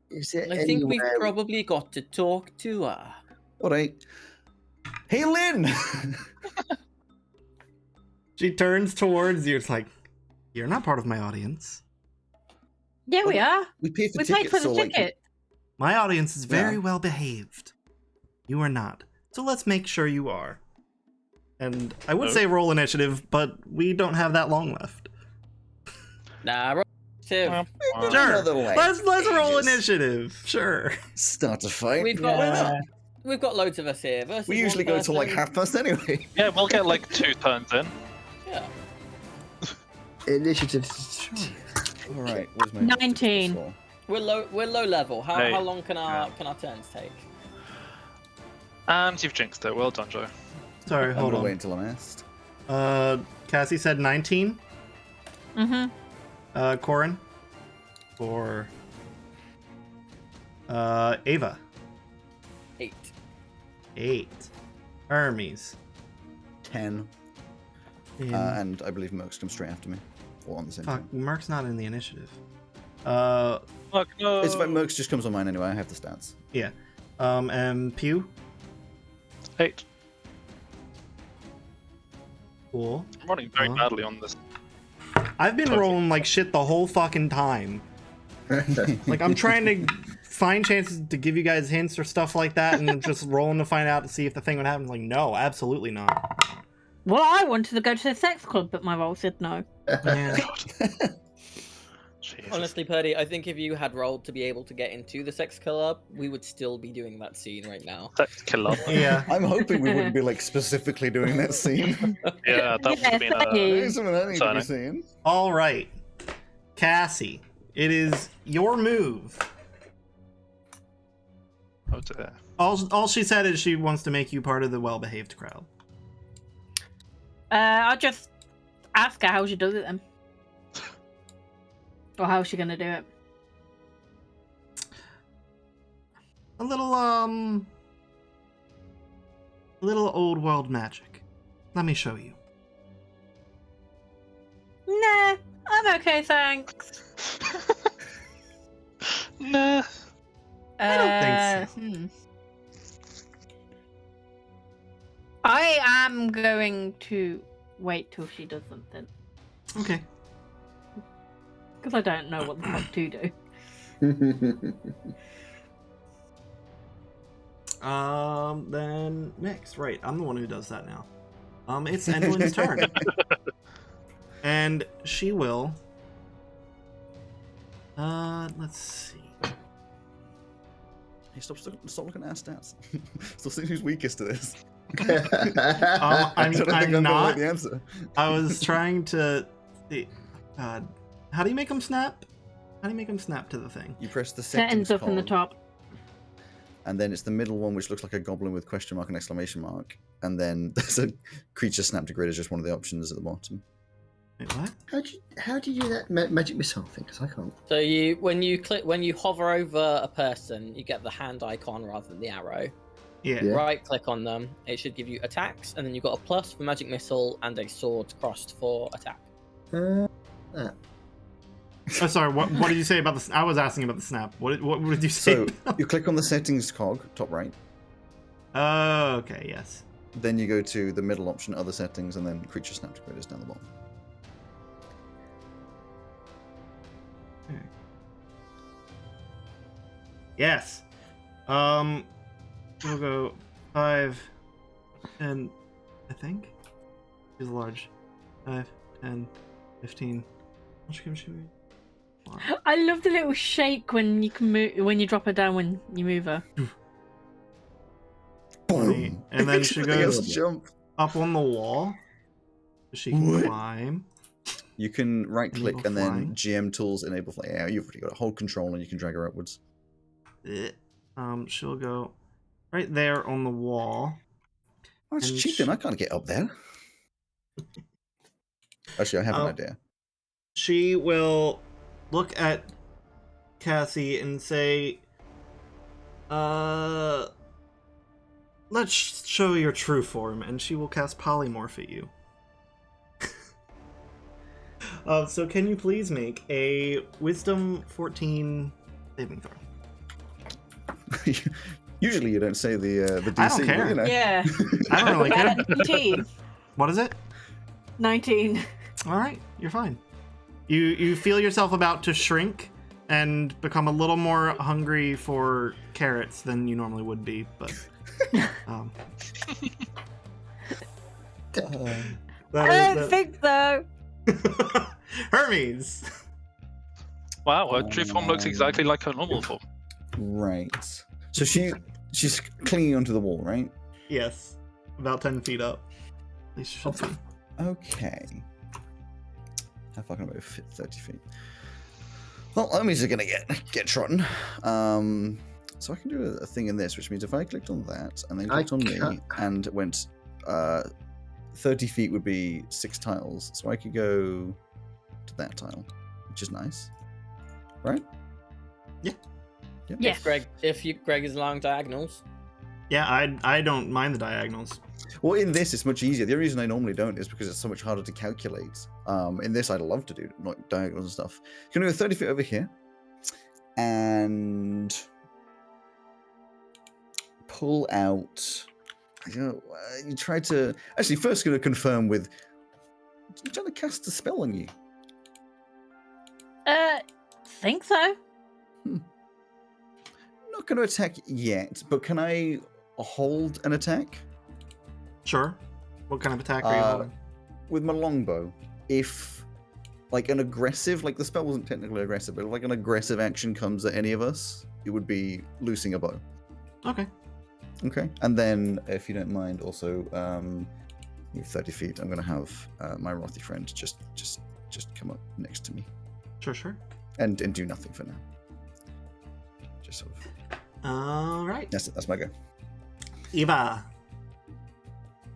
Is there I think we've anywhere- probably got to talk to her. All right. Hey, Lynn! She turns towards you. It's like, you're not part of my audience. Yeah, we are. we pay for We tickets, paid for the so like, ticket. My audience is very Yeah. well behaved. You are not. So let's make sure you are. And I would Oh. say roll initiative, but we don't have that long left. Nah, Tiff, Sure. Another, like, Let's roll ages. initiative. Sure. Start a fight. we've got Yeah. we've got loads of us here. Versus We one usually go till like person. 1:30 anyway. Yeah, we'll get like 2 turns in. Yeah. Initiative. All right. Where's my 19. score? We're low level. How Hey. how long can our turns take? And you've jinxed it. Well done, Joe. Sorry, I'm hold gonna wait on. until I'm asked. Cassie said 19. Mm-hmm. Corin. For Ava. 8. 8. Hermes. 10. And- And I believe Mercs come straight after me. Or on the same fuck, time. Mark's not in the initiative. Fuck no. It's fine. Mercs just comes on mine anyway. I have the stats. Yeah. And Pew. 8. Cool. I'm running very Huh? badly on this. I've been Okay. rolling like shit the whole fucking time. Like I'm trying to find chances to give you guys hints or stuff like that, and just rolling to find out to see if the thing would happen. Like, no, absolutely not. Well, I wanted to go to the sex club, but my roll said no. Yeah. Jesus. Honestly, Purdy, I think if you had rolled to be able to get into the sex club, we would still be doing that scene right now. Sex killer. Yeah. I'm hoping we wouldn't be like specifically doing that scene. Yeah, that would have been There's something I need to be Concerning. seeing. All right, Cassie, it is your move. Oh dear. All she said is she wants to make you part of the well-behaved crowd. I'll just ask her how she does it then. Or how's she gonna do it? A little old world magic. Let me show you. Nah, I'm okay, thanks. Nah. I don't think so. I am going to wait till she does something. Okay. Because I don't know what the fuck to do. Then next, right? I'm the one who does that now. It's Endwin's turn, and she will. Let's see. Hey, stop looking at our stats. Stop seeing who's weakest to this. I'm I don't think I'm gonna not. like the answer. I was trying to. See, God, how do you make them snap? How do you make them snap to the thing? You press the Settings settings up in the cog, top. and then it's the middle one, which looks like a goblin with question mark and exclamation mark, and then there's a creature snap to grid is just one of the options at the bottom. Wait, what? How do you do that magic missile thing? Because I can't. So when you hover over a person, you get the hand icon rather than the arrow. Yeah. Yeah. Right click on them, it should give you attacks, and then you've got a plus for magic missile and a sword crossed for attack. That. Oh, sorry. What did you say about the? I was asking about the snap. What did you say? So you click on the settings cog, top right. Oh, okay. Yes. Then you go to the middle option, other settings, and then creature snap to grid is down the bottom. Yes. We'll go 5, 10, I think. She's large. 5, 10, 15. How much can she weigh? Wow. I love the little shake when you can move when you drop her down when you move her. Boom! And then Makes she everything goes else jump. up on the wall. She can What? climb. You can right click Enable and then flying. GM tools enable fly. Yeah, you've already got a hold control and you can drag her upwards. She'll go right there on the wall. Oh, it's And cheating. I can't get up there. Actually, I have an idea. She will look at Cassie and say, let's show your true form, and she will cast polymorph at you. So can you please make a Wisdom 14 saving throw? Usually you don't say the DC, I don't care. but you know. Yeah. I don't really care. 19. What is it? 19. All right, you're fine. You feel yourself about to shrink and become a little more hungry for carrots than you normally would be, but I don't think so. Hermes. Wow, her true form looks exactly like her normal form. Right. So she's clinging onto the wall, right? Yes, about 10 feet up. At least should be. Okay. How far can I move? 30 feet. Well, enemies are gonna get trodden. So I can do a thing in this, which means if I clicked on that and then clicked on me and went 30 feet would be 6 tiles. So I could go to that tile, which is nice. Right? Yeah. Yep. Yes. Greg is allowing diagonals. Yeah, I don't mind the diagonals. Well, in this, it's much easier. The only reason I normally don't is because it's so much harder to calculate. In this, I'd love to do like diagonals and stuff. You're going to go 30 feet over here and pull out. You try to actually first going to confirm with. You trying to cast a spell on you? Think so. Not going to attack yet, but can I hold an attack? Sure. What kind of attack are you holding? With my longbow. If like an aggressive, like the spell wasn't technically aggressive, but if like an aggressive action comes at any of us, it would be loosing a bow. Okay. Okay. And then, if you don't mind, also move 30 feet. I'm gonna have my Rothy friend just come up next to me Sure. and do nothing for now. Just sort of. All right. That's my go. Eva.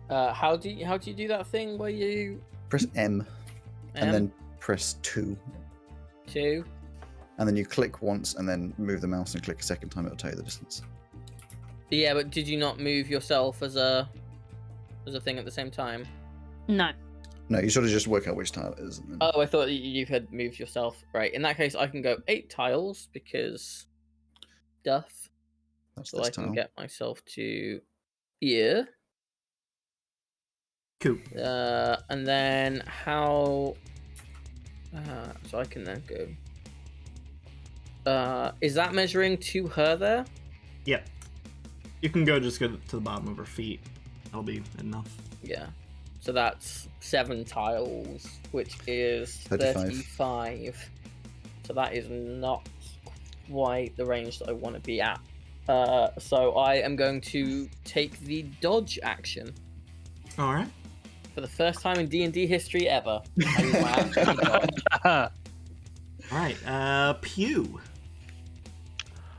How do you do that thing where you Press M, and then press 2. 2? And then you click once, and then move the mouse and click a second time. It'll tell you the distance. Yeah, but did you not move yourself as a thing at the same time? No. No, you sort of just work out which tile it is. And then... Oh, I thought you had moved yourself. Right. In that case, I can go 8 tiles because stuff. That's So this I can tile. get myself to here. Cool. And then how? So I can then go. Is that measuring to her there? Yep. You can just go to the bottom of her feet. That'll be enough. Yeah. So that's 7 tiles, which is 35. So that is not quite the range that I want to be at. So I am going to take the dodge action. All right. For the first time in D&D history ever. I use my action to dodge. All right. Pew.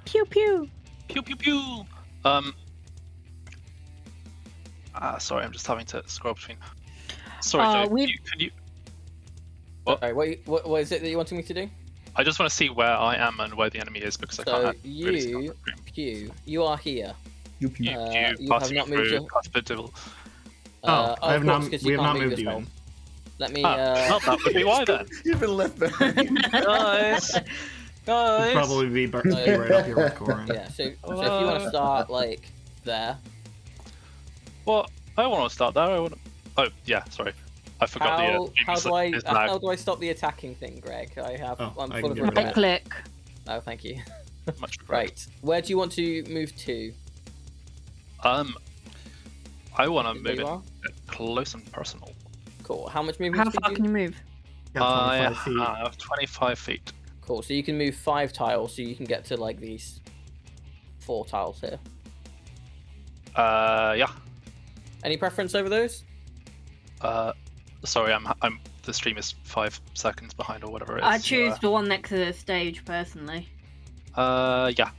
Pew pew. Pew pew pew. Sorry, I'm just having to scroll between. Sorry, Joe. Can you? What? Sorry, what is it that you wanted me to do? I just want to see where I am and where the enemy is because I can't really see on the screen. Pew, you are here. You You you pass have me not moved through your... hospital. I have of not. course, 'cause We you have can't not move moved you yourself. in. Let me. Well, that would be why then. You've been left behind. Guys, It'd guys. probably be right up here with Corin. Yeah, so if you want to start like there. What? I don't want to start there. I want. Oh yeah, sorry. I forgot How the. how do I stop the attacking thing, Greg? I'm I full can of get rid of regret. Click. Oh, thank you. Much regret. Right, where do you want to move to? I want to There move you it are? close and personal. Cool. How much movement How speed far do can you? you move? Got I 25 feet. have 25 feet. Cool. So you can move 5 tiles, so you can get to like these 4 tiles here. Yeah. Any preference over those? Sorry, I'm. The stream is 5 seconds behind or whatever it is. I choose the one next to the stage personally. Yeah.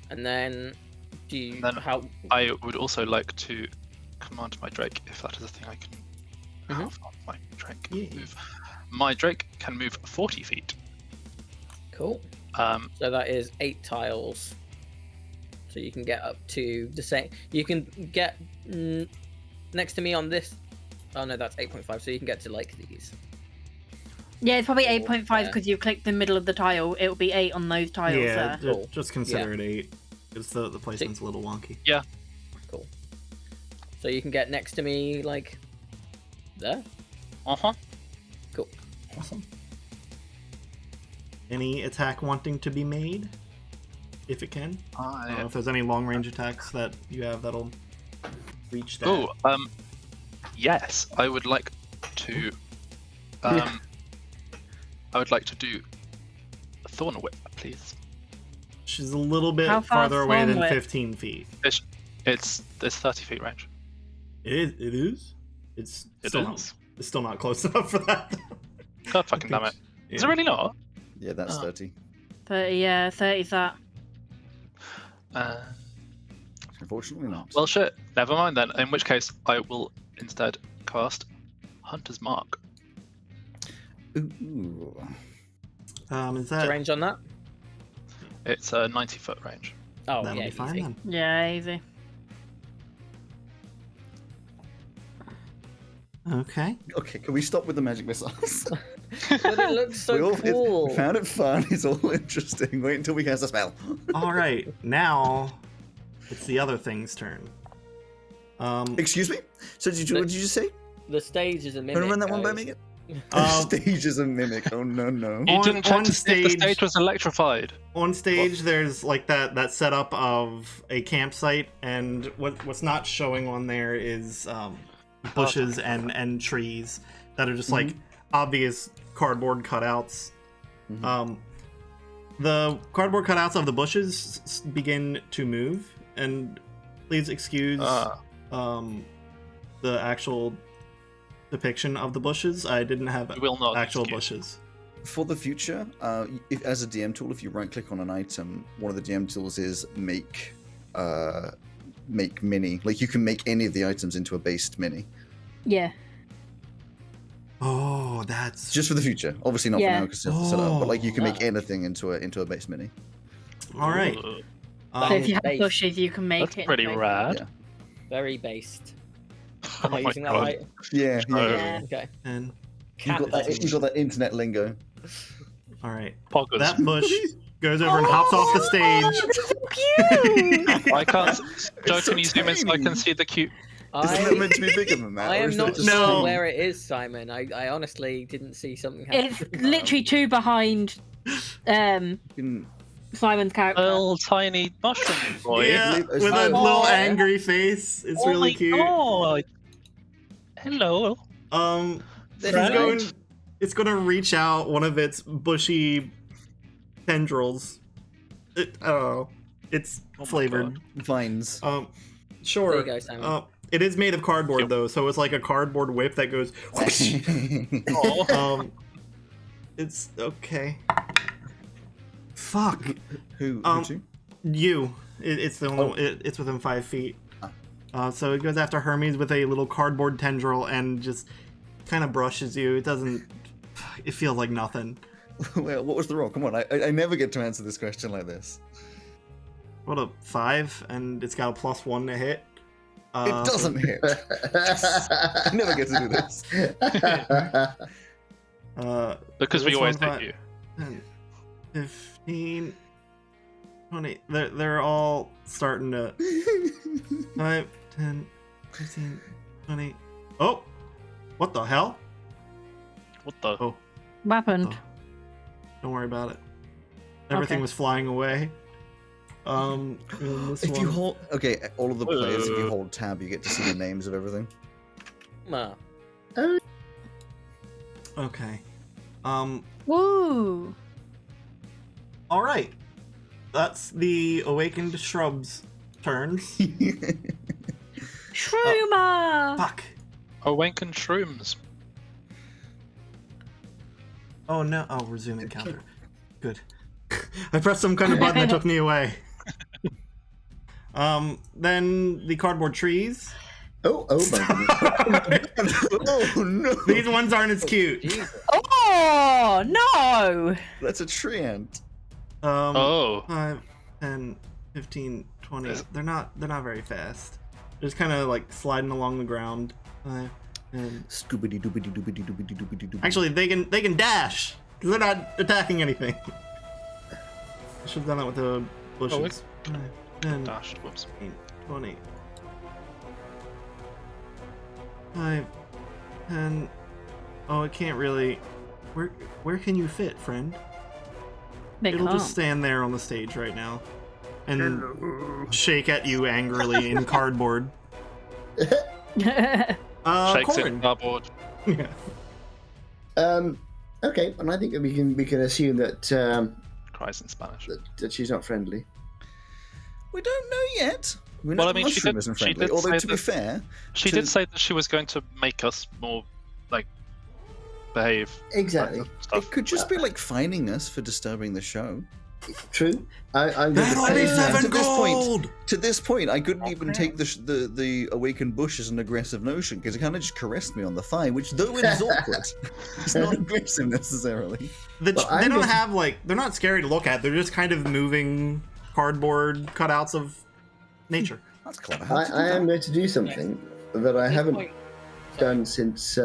And then, do you And then how? I would also like to command my Drake, if that is a thing I can Mhm. have on my Drake. Yeah. Move. My Drake can move 40 feet. Cool. So that is 8 tiles. So you can get up to the same. You can get next to me on this. Oh no, that's 8.5. So you can get to like these. Yeah, it's probably Cool, 8.5 yeah. because you click the middle of the tile. It'll be 8 on those tiles Yeah, there. Cool. just consider it 8. Because the placement's a little wonky. Cool. So you can get next to me like there. Uh-huh. Awesome. Any attack wanting to be made? If it can? I don't know if there's any long range attacks that you have that'll reach that. Oh, yes, I would like to. I would like to do a Thorn Whip, please. She's a little bit How far farther away than from it? 15 feet. It's 30 feet range. It is? It's It still is. It's still not close enough for that. God fucking damn it. Yeah. Is it really not? Yeah, that's Oh. 30. 30, yeah, 30's that. Unfortunately not. Well, shit. Never mind then. In which case, I will instead cast Hunter's Mark. Ooh. Is What's the that range on that? It's a 90-foot range. Oh that'll yeah, be fine easy. then. Yeah, easy. Okay. Okay, can we stop with the magic missiles? But it looks so cool. We found it fun. It's all interesting. Wait until we cast a spell. Alright, now it's the other thing's turn. Excuse me? So what did you just say? The stage is a mimic. Can I run that one by guys. me again? Um, Stage is a mimic. Oh no no. You On- didn't check on to see if the stage- stage was electrified. On stage, there's like that setup of a campsite, and what's not showing on there is bushes and trees that are just like obvious cardboard cutouts. The cardboard cutouts of the bushes begin to move, and please excuse the actual depiction of the bushes. I didn't have actual bushes. For the future, as a DM tool, if you right-click on an item, one of the DM tools is make mini. Like, you can make any of the items into a based mini. Yeah. Oh, that's just for the future. Obviously not for now because it's set up, but like you can make anything into a base mini. All right. So if you have bushes, you can make That's pretty rad. Yeah. Very based. Oh Am I my using that God. right? Yeah. Okay. And You've got that internet lingo. all right. Poggers. That bush goes over and hops off the stage. Cute. I can't. Joe, so can you zoom in so I can tiny. see the cute? Isn't it meant to be bigger than that? I or am is not that just No. sure where it is, Simon. I honestly didn't see something happen. It's literally 2 behind in- Simon's character. Little tiny mushroom boy. Yeah, believe- with a Oh, little yeah. angry face. It's Oh really my cute. God. Hello. It's gonna reach out one of its bushy tendrils. I don't know. It's my flavored. vines. Sure. There you go, Simon. It is made of cardboard though, so it's like a cardboard whip that goes. Oh. It's okay. Fuck. Who to? You. It's the only. It's within 5 feet. So it goes after Hermes with a little cardboard tendril and just kind of brushes you. It doesn't. It feels like nothing. Well, what was the roll? Come on, I never get to answer this question like this. What a 5, and it's got a +1 to hit. It doesn't hit. I never get to do this. Because we this always one's hate you. 10, 15, 20. They're all starting to. 5, 10, 15, 20. Oh! What the hell? What the? Oh. What happened? Oh. Don't worry about it. Everything Okay. was flying away. And this If you one- hold, all of the players, if you hold tab, you get to see the names of everything. Okay. Woo! All right. That's the awakened shrubs' turns. Shroomer! Fuck. Awakened shrooms. Oh no. Oh, resume encounter. Good. I pressed some kind of button that took me away. Then the cardboard trees. Oh my goodness. Oh no! These ones aren't as cute. Jesus. Oh no! That's a tree ant. Oh. 5, 10, 15, 20. Is- They're not very fast. They're just kind of like sliding along the ground. 5, 10. Scoobity doobity doobity doobity doobity doobity. Actually, they can dash because they're not attacking anything. I should have done that with the bushes. it's- 5, 10, Dashed. Whoops. 15, 20. 5, 10. Oh, it can't really. Where can you fit, friend? They It'll can't. just stand there on the stage right now and shake at you angrily in cardboard. Shakes Corin. in cardboard. Yeah. Okay, and I think we can assume that Cries in Spanish. that she's not friendly. We don't know yet. We know Well, I the mean, she mushroom did- isn't she friendly. did Although say to be that- fair, She did say that she was going to make us more, like, behave. Exactly. Like, stuff. it could just be like fining us for disturbing the show. True. I'm going That'll to be say that. 7 to this point- gold! To this point, I couldn't even take the awakened bush as an aggressive notion because it kind of just caressed me on the thigh, which though it is awkward, it's not aggressive necessarily. They Well, I'm don't going to- have, like, they're not scary to look at. They're just kind of moving cardboard cutouts of nature. That's clever. How did you do I am that? going to do something that I At this haven't point- done since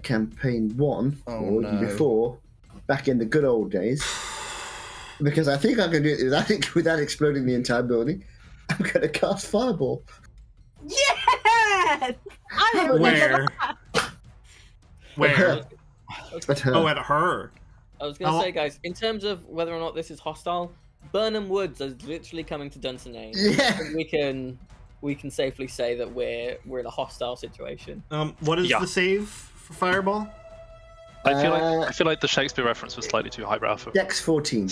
campaign 1 Oh, or even no. before, back in the good old days. Because I think I can do it without exploding the entire building. I'm going to cast Fireball. Yes! I remember Where? that. Where? At her. Oh, at her. I was gonna Oh. say, guys, in terms of whether or not this is hostile, Burnham Woods is literally coming to Dunsinane. Yeah. We can we can safely say that we're in a hostile situation. What is Yeah. the save for Fireball? I feel like the Shakespeare reference was slightly too highbrow for Dex 14.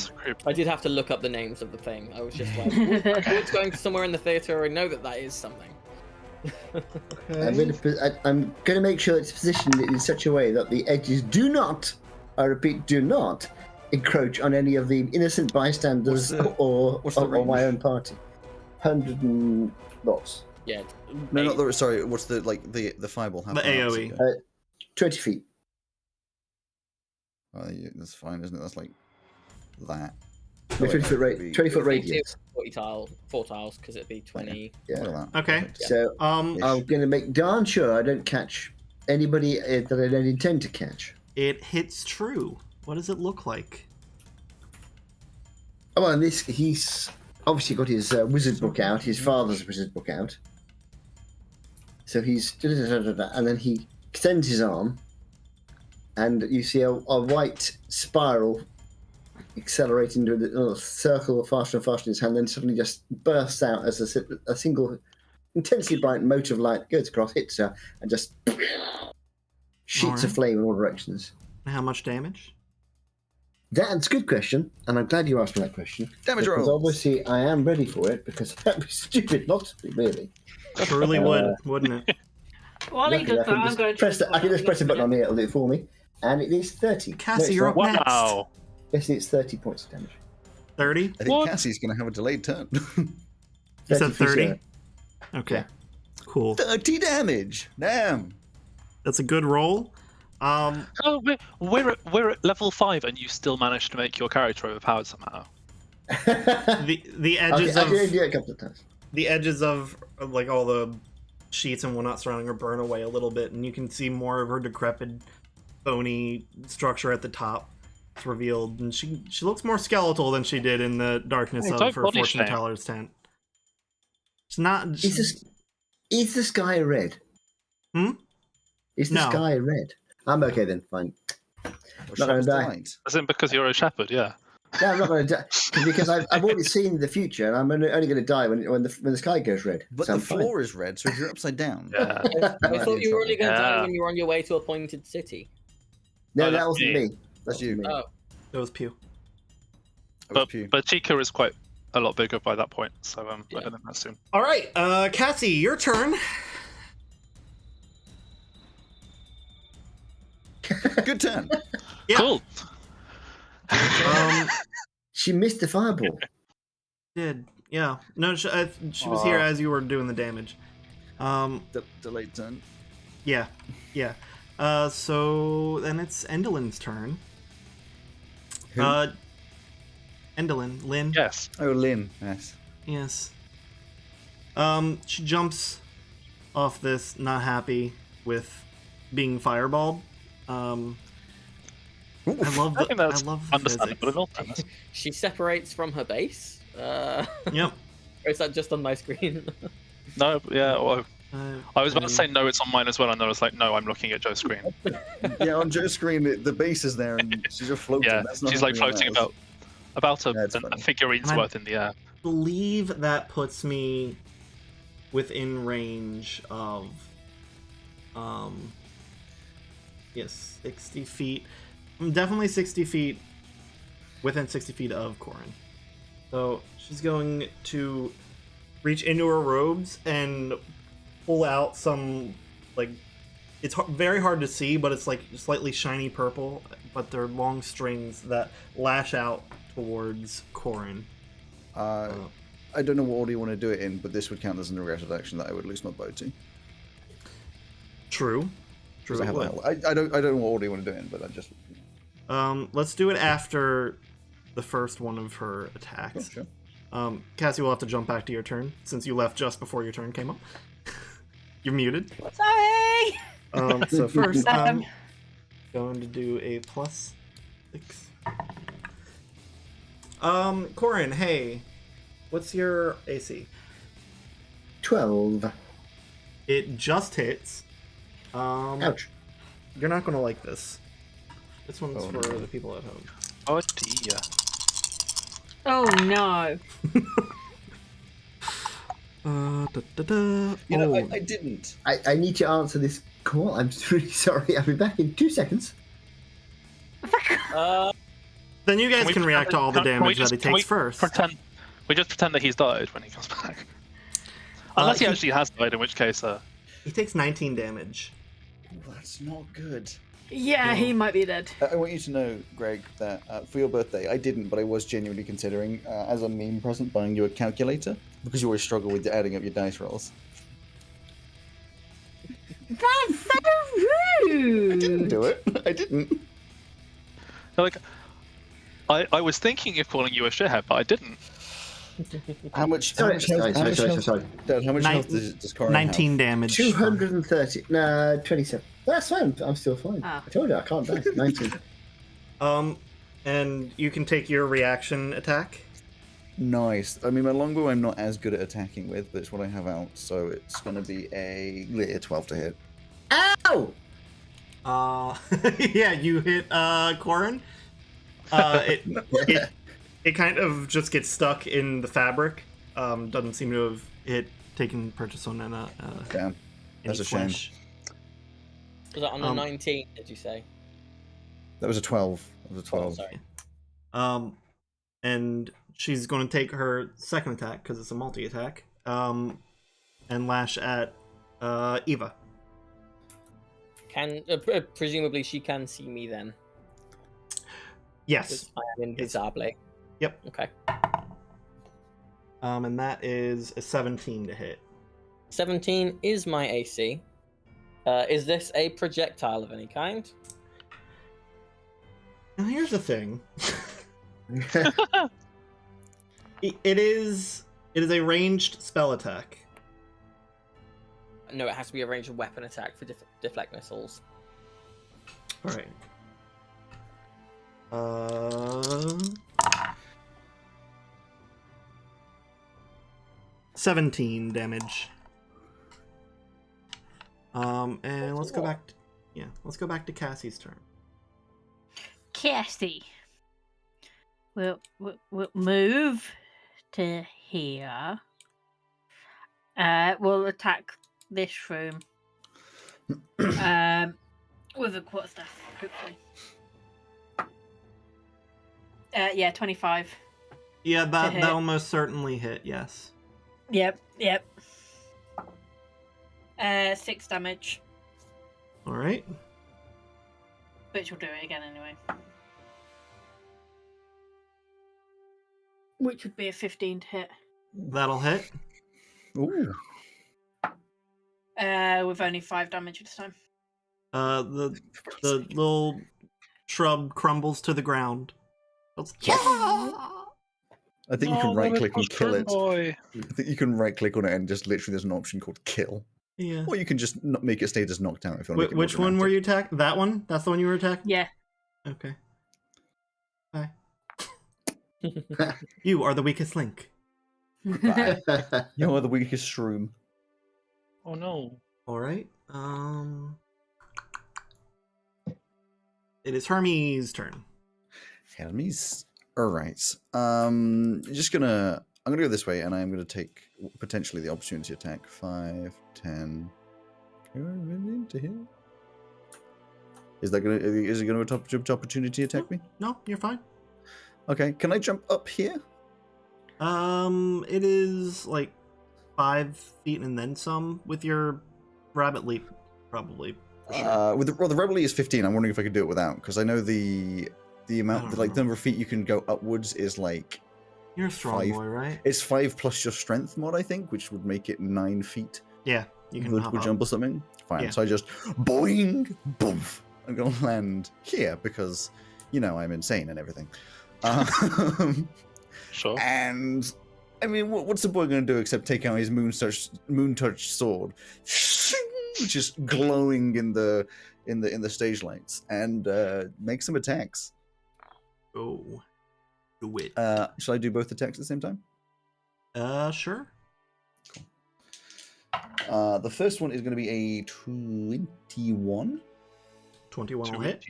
I did have to look up the names of the thing. I was just like, it's going somewhere in the theatre. I know that is something. I'm going to make sure it's positioned in such a way that the edges do not, I repeat, do not encroach on any of the innocent bystanders or my own party. 100 and lots. Yeah. No, not the. Sorry, what's the fireball? How The far out does it AoE. go? 20 feet. Oh, yeah, that's fine, isn't it? That's like that. The 20 foot radius. 4 tiles, because it'd be 20. Yeah. Look at that. Okay. Perfect. So Um, I'm going to make darn sure I don't catch anybody that I don't intend to catch. it hits true. What does it look like? Oh, and he's obviously got his wizard book out, his father's wizard book out. So he's and then he extends his arm, and you see a white spiral accelerate into a little circle faster and faster in his hand, then suddenly just bursts out as a single intensely bright mote of light goes across, hits her, and just sheets of flame in all directions. How much damage? That's a good question, and I'm glad you asked me that question. Damage because rolls. obviously I am ready for it, because that'd be stupid not to be, really. Surely would, wouldn't it? While he Luckily, does that, I'm going to. I can just press a button on here, it'll do it for me. And it is 30. Cassie, it's you're not. up next. Wow. Yes, it's 30 points of damage. 30? I think What? Cassie's going to have a delayed turn. You said 30? 30? Okay. Yeah. Cool. 30 damage. Damn. That's a good roll. Oh, we're at level 5, and you still managed to make your character overpowered somehow. The edges I of can do it a couple of times. the edges of like all the sheets and whatnot surrounding her burn away a little bit, and you can see more of her decrepit, bony structure at the top. It's revealed, and she looks more skeletal than she did in the darkness Hey, of don't her body fortune shame. teller's tent. It's not. Is the sky red? Hmm? Is the No. sky red? I'm okay then, fine. Well, Not gonna Shop's die. delight. As in because you're a shepherd, yeah. No, I'm not going to die. Because I've already seen the future, and I'm only going to die when the sky goes red. But so the I'm fine. floor is red, so if you're upside down. Yeah. I thought you were only going to die Yeah. when you were on your way to Appointed City. No, Oh, that that's wasn't me. me. That's That you. wasn't me. Oh, That was Pew. But Chica is quite a lot bigger by that point, so I Yeah. don't think that's soon. All right, Cassie, your turn. Good turn. Yeah. Cool. She missed the fireball. Did yeah? No, she was here as you were doing the damage. Delayed turn. Yeah. So then it's Endelin's turn. Who? Endelin, Lynn. Yes. Oh, Lynn. Yes. Yes. She jumps off this, not happy with being fireballed. I love I think the that's I love the understandable in physics. all fairness. she separates from her base. Yep. Or is that just on my screen? No, yeah. Well, I was about to and- say no, it's on mine as well, and then I was like, no, I'm looking at Joe's screen. Yeah, on Joe's screen, the base is there, and she's just floating. Yeah, That's not she's like happening floating on about That's a funny. figurine's And I- worth in the air. believe that puts me within range of yes, 60 feet. I'm definitely 60 feet within 60 feet of Corin. So she's going to reach into her robes and pull out some, like, it's very hard to see, but it's like slightly shiny purple, but they're long strings that lash out towards Corin. I don't know what order you want to do it in, but this would count as an aggressive action that I would lose my bow to. True. Because True. I it have would. that. I don't know what order you want to do it in, but I just. Let's do it after the first one of her attacks. Oh, sure. Cassie will have to jump back to your turn since you left just before your turn came up. You're muted. Sorry. So first, I'm Um, going to do a +6. Corin, hey, what's your AC? 12. It just hits. Ouch. You're not gonna like this. This one's Oh, for no. the people at home. Oh dear. Oh no. You know, Oh, I didn't. I need to answer this call. I'm really sorry. I'll be back in 2 seconds. then you guys we can react to all the can we damage that he can we takes first. Pretend we just pretend that he's died when he comes back. Unless he actually has died, in which case, He takes 19 damage. Ooh, that's not good. Yeah, he might be dead. I want you to know, Greg, that for your birthday, I didn't, but I was genuinely considering, as a meme present, buying you a calculator, because you always struggle with adding up your dice rolls. That's so rude. I didn't do it. I didn't. like, I was thinking of calling you a shithead, but I didn't. How much? Sorry. Dad, how much health does Corin 19 have? damage. 230. No, 27. That's fine. I'm still fine. Ah. I told you I can't die. 19. And you can take your reaction attack. Nice. I mean, my longbow I'm not as good at attacking with, but it's what I have out, so it's going to be a 12 to hit. Ow! Yeah, you hit Corin. It kind of just gets stuck in the fabric. Doesn't seem to have taken purchase on any Damn. That's a shame. flesh. Was that on the 19? Did you say? That was a 12. That was a 12. Sorry. And she's going to take her second attack because it's a multi-attack. And lash at Eva. Can presumably she can see me then? Yes. Because I am invisible. Yep. Okay. And that is a 17 to hit. 17 is my AC. Is this a projectile of any kind? Now here's the thing. It is a ranged spell attack. No, it has to be a ranged weapon attack for deflect missiles. All right. 17 damage. And let's go back. Let's go back to Cassie's turn. Cassie. We'll move to here. We'll attack this room. With a quarterstaff, hopefully. Yeah, 25. Yeah, that'll most certainly hit. Yes. Yep. 6 damage, All right. which will do it again anyway. Which would be a 15 to hit. That'll hit. Ooh. With only 5 damage this time. The little shrub crumbles to the ground. I think you can right click and kill it. Boy. I think you can right click on it and just literally there's an option called kill. Yeah. Or you can just not make it stay as knocked out if you want to make it Which more one were dramatic. you attacked? That one? That's the one you were attacked? Yeah. Okay. Bye. You are the weakest link. Bye. You are the weakest shroom. Oh no. All right. It is Hermes' turn. Hermes. Alright. I'm gonna go this way and I'm gonna take potentially the opportunity attack. 5, 10. Can I run into here? Is it gonna opportunity attack me? No, you're fine. Okay, can I jump up here? It is like 5 feet and then some with your rabbit leap, probably. For sure. The rebel is 15. I'm wondering if I could do it without, because I know the amount, the number of feet you can go upwards is like You're a strong 5. boy, right? It's 5 plus your strength mod, I think, which would make it 9 feet. Yeah, you can would hop up. jump or something. Fine. Yeah. So I just boing, boof. I'm gonna land here because I'm insane and everything. Sure. And I mean, what's the boy gonna do except take out his moon touch sword, which is glowing in the stage lights, and make some attacks. Oh, do it. Shall I do both attacks at the same time? Sure. The first one is going to be a 21. 21 will hit.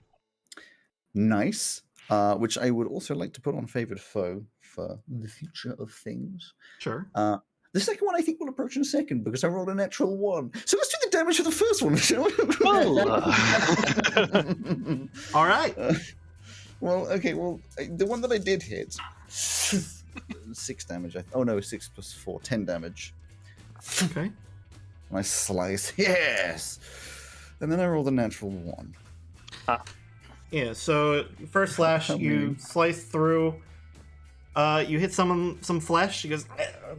Nice. Which I would also like to put on Favored Foe for the future of things. Sure. The second one I think will approach in a second because I rolled a natural 1. So let's do the damage for the first one, shall we? All right. Well, okay, the one that I did hit, 6 damage. Oh no, 6 plus 4, 10 damage. Okay. Nice slice, yes! And then I rolled a natural 1. Yeah, so first slash, you slice through. You hit some flesh. She goes,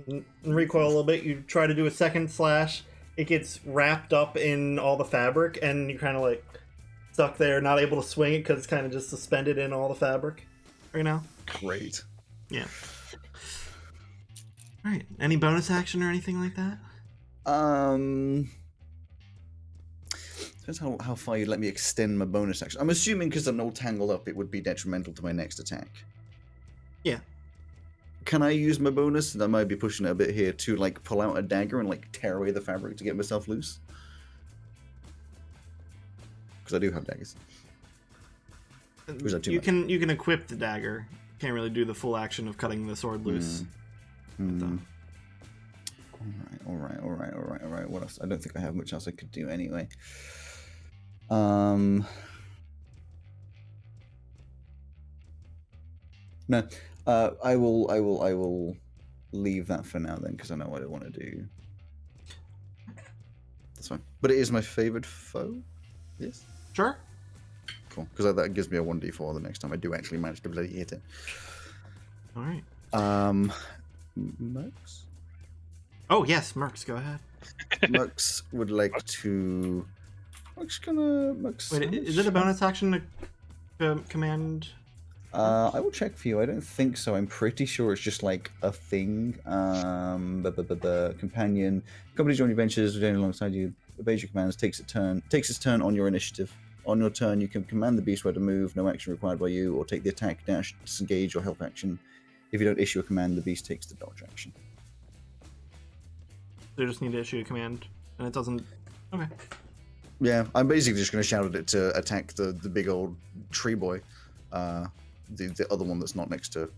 and recoil a little bit. You try to do a second slash. It gets wrapped up in all the fabric, and you kind of like stuck there, not able to swing it because it's kind of just suspended in all the fabric right now. Great. Yeah. All right. Any bonus action or anything like that? Depends how far you'd let me extend my bonus action. I'm assuming because I'm all tangled up, it would be detrimental to my next attack. Yeah. Can I use my bonus? And I might be pushing it a bit here to like pull out a dagger and like tear away the fabric to get myself loose. Because I do have daggers. Or is that too you much? can equip the dagger. Can't really do the full action of cutting the sword loose. All right. What else? I don't think I have much else I could do anyway. No. I will leave that for now then, because I know what I want to do. That's fine. But it is my favorite foe. Yes. Sure. Cool. Because that gives me a 1d4 the next time I do actually manage to bloody hit it. All right. Mercs? Oh yes, Mercs. Go ahead. Mercs would like to. Mercs. Wait, is it a bonus action to command? I will check for you. I don't think so. I'm pretty sure it's just like a thing. The companion accompanies you on your ventures, journey alongside you, obeys your commands, takes its turn on your initiative. On your turn, you can command the beast where to move, no action required by you, or take the attack, dash, disengage, or help action. If you don't issue a command, the beast takes the dodge action. They just need to issue a command, and it doesn't. Okay. Yeah, I'm basically just going to shout at it to attack the big old tree boy. The other one that's not next to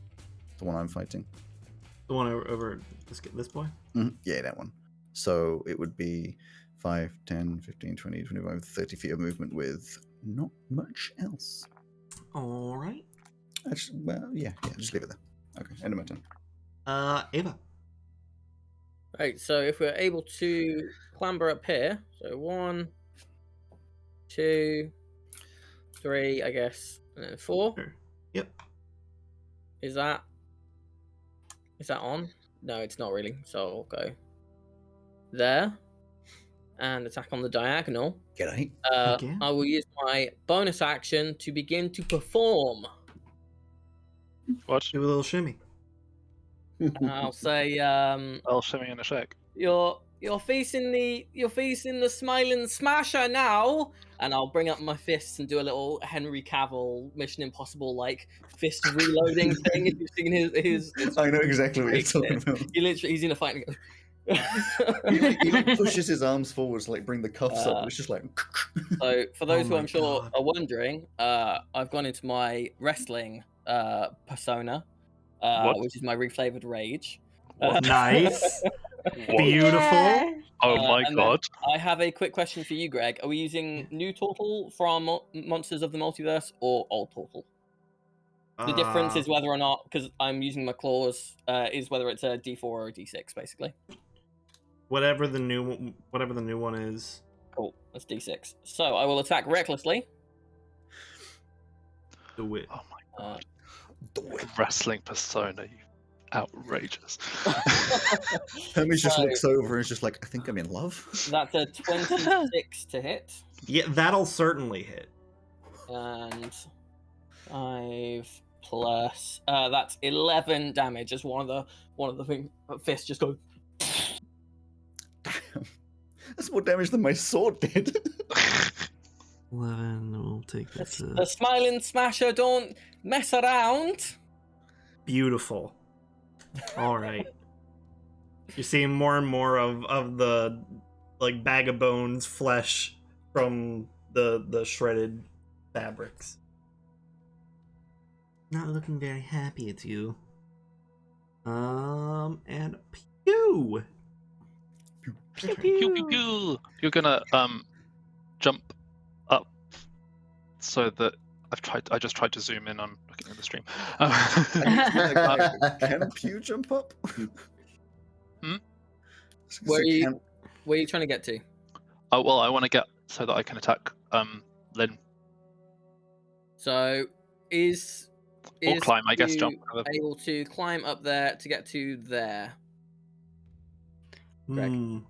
the one I'm fighting. The one over this boy? Mm-hmm. Yeah, that one. So it would be 5, 10, 15, 20, 25, 30 feet of movement with not much else. All right. Actually, well, yeah, just leave it there. Okay, end of my turn. Ava. Right, so if we're able to clamber up here, so 1, 2, 3, I guess, and then 4. Sure. Yep. Is that on? No, it's not really. So I'll go there and attack on the diagonal. G'day. Okay. I will use my bonus action to begin to perform. What? Do a little shimmy. I'll say, I'll shimmy and a shake. You're facing the smiling smasher now, and I'll bring up my fists and do a little Henry Cavill Mission Impossible like fist reloading thing. If you've seen his I know exactly what you're talking about. he's in a fight and He like pushes his arms forwards to like bring the cuffs up, and it's just like. So for those who my I'm sure God. are wondering, I've gone into my wrestling persona, which is my reflavored rage. Nice. What? Beautiful. Yeah. Oh my and then god. I have a quick question for you, Greg. Are we using new Turtle from Monsters of the Multiverse or old Turtle? The difference is whether or not, because I'm using my claws, is whether it's a D4 or a D6, basically. whatever the new one is. Cool, that's D6. So I will attack recklessly. Do it. Oh my god. Do it. Wrestling persona, you outrageous. Hermes just So- looks over and is just like, I think I'm in love. That's a 26 to hit, Yeah, that'll certainly hit. and 5 plus that's 11 damage. As one of the fists just go. Damn. That's more damage than my sword did. 11. We'll take that The smiling smasher don't mess around. Beautiful. All right. You're seeing more and more of the like bag of bones, flesh from the shredded fabrics. Not looking very happy at you. And You. Pew, Pew, pew, pew. You're gonna jump up so that I just tried to zoom in on looking at the stream. Can Pew jump up? Hmm? Where are you? Can- Where are you trying to get to? Oh well, I want to get so that I can attack Lynn So is or climb. I guess you jump. Whatever. able to climb up there to get to there? Greg.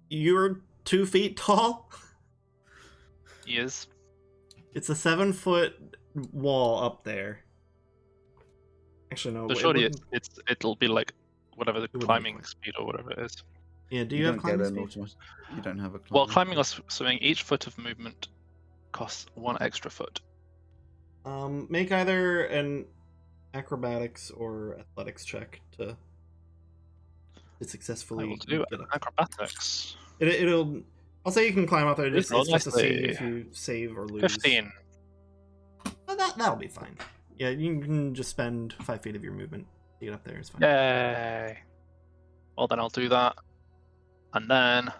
You're 2 feet tall. He is. It's a 7-foot wall up there. Actually, no. But it surely wouldn't- it'll be like whatever the wouldn't be climbing quick. speed or whatever it is. Yeah. Do you you have don't get climbing an speed? automatic. You don't have a. Well, climbing or swimming, each foot of movement costs 1 extra foot. Make either an acrobatics or athletics check to successfully I will do get up. acrobatics. It'll. I'll say you can climb up there. Just, Roll it's just to see nicely. if you save or lose. 15. Oh, that'll be fine. Yeah, you can just spend 5 feet of your movement to get up there. It's fine. Yay! Well, then I'll do that, and then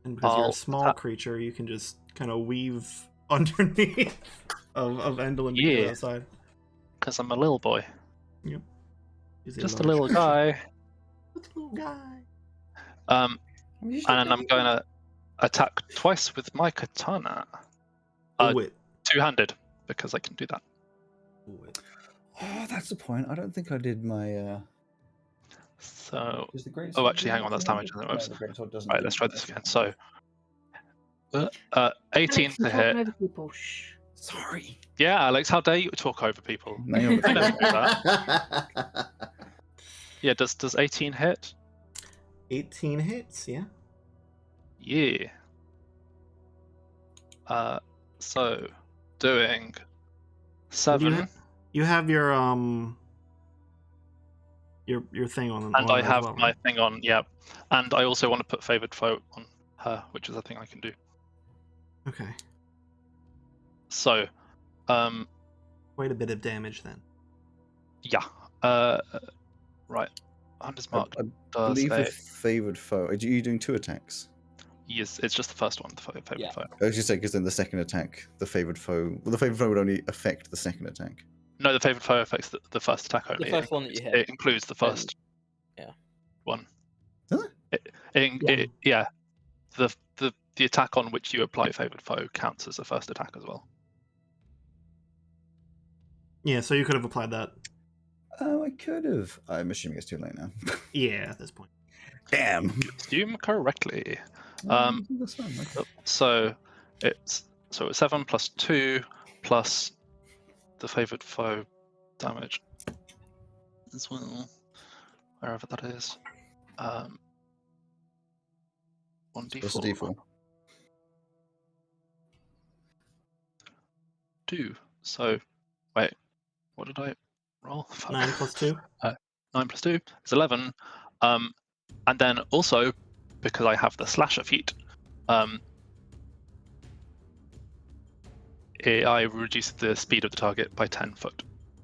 And because you're a I'll small attack. creature, you can just kind of weave underneath of Endlin to get Yeah. outside. Because I'm a little boy, He's just a large little creature. guy. Just a little guy. And then I'm going to attack twice with my katana, Oh, wait. two-handed, because I can do that. Oh, that's the point. I don't think I did my. So, Is the great oh, sword actually, hang on, that's damage. No, Isn't it? the great sword doesn't Right, do let's try this again. damage. So, 18 Alex, to you're hit. talking over people. Shh. Sorry. Yeah, Alex, how dare you talk over people? Nailed I never it. do that. Yeah, does 18 hit? 18 hits, yeah. Yeah. So doing 7, You have your thing on. and on I as have well, my right? thing on. Yeah, and I also want to put favored foe on her, which is a thing I can do. Okay. So, Quite a bit of damage then. yeah. Right. Hunter's Mark I does believe a. with favored foe. Are you doing 2 attacks? Yes, it's just the first one. The favored Yeah. foe. I was just saying because then the second attack, the favored foe. Well, the favored foe would only affect the second attack. No, the favored foe affects the first attack only. The first one that you hit. It includes the first. yeah. One. Does it? Yeah. The attack on which you apply favored foe counts as the first attack as well. Yeah, so you could have applied that. Oh, I could have. I'm assuming it's too late now. Yeah, at this point. Damn. Assume correctly. That's fine. Okay. So it's 7 plus 2 plus the favored foe damage as well, wherever that is. 1d4. Plus a D4. 2. So wait, what did I roll? 9 plus 2. 9 plus 2 is 11. And then also, because I have the slasher feat, I reduce the speed of the target by 10 foot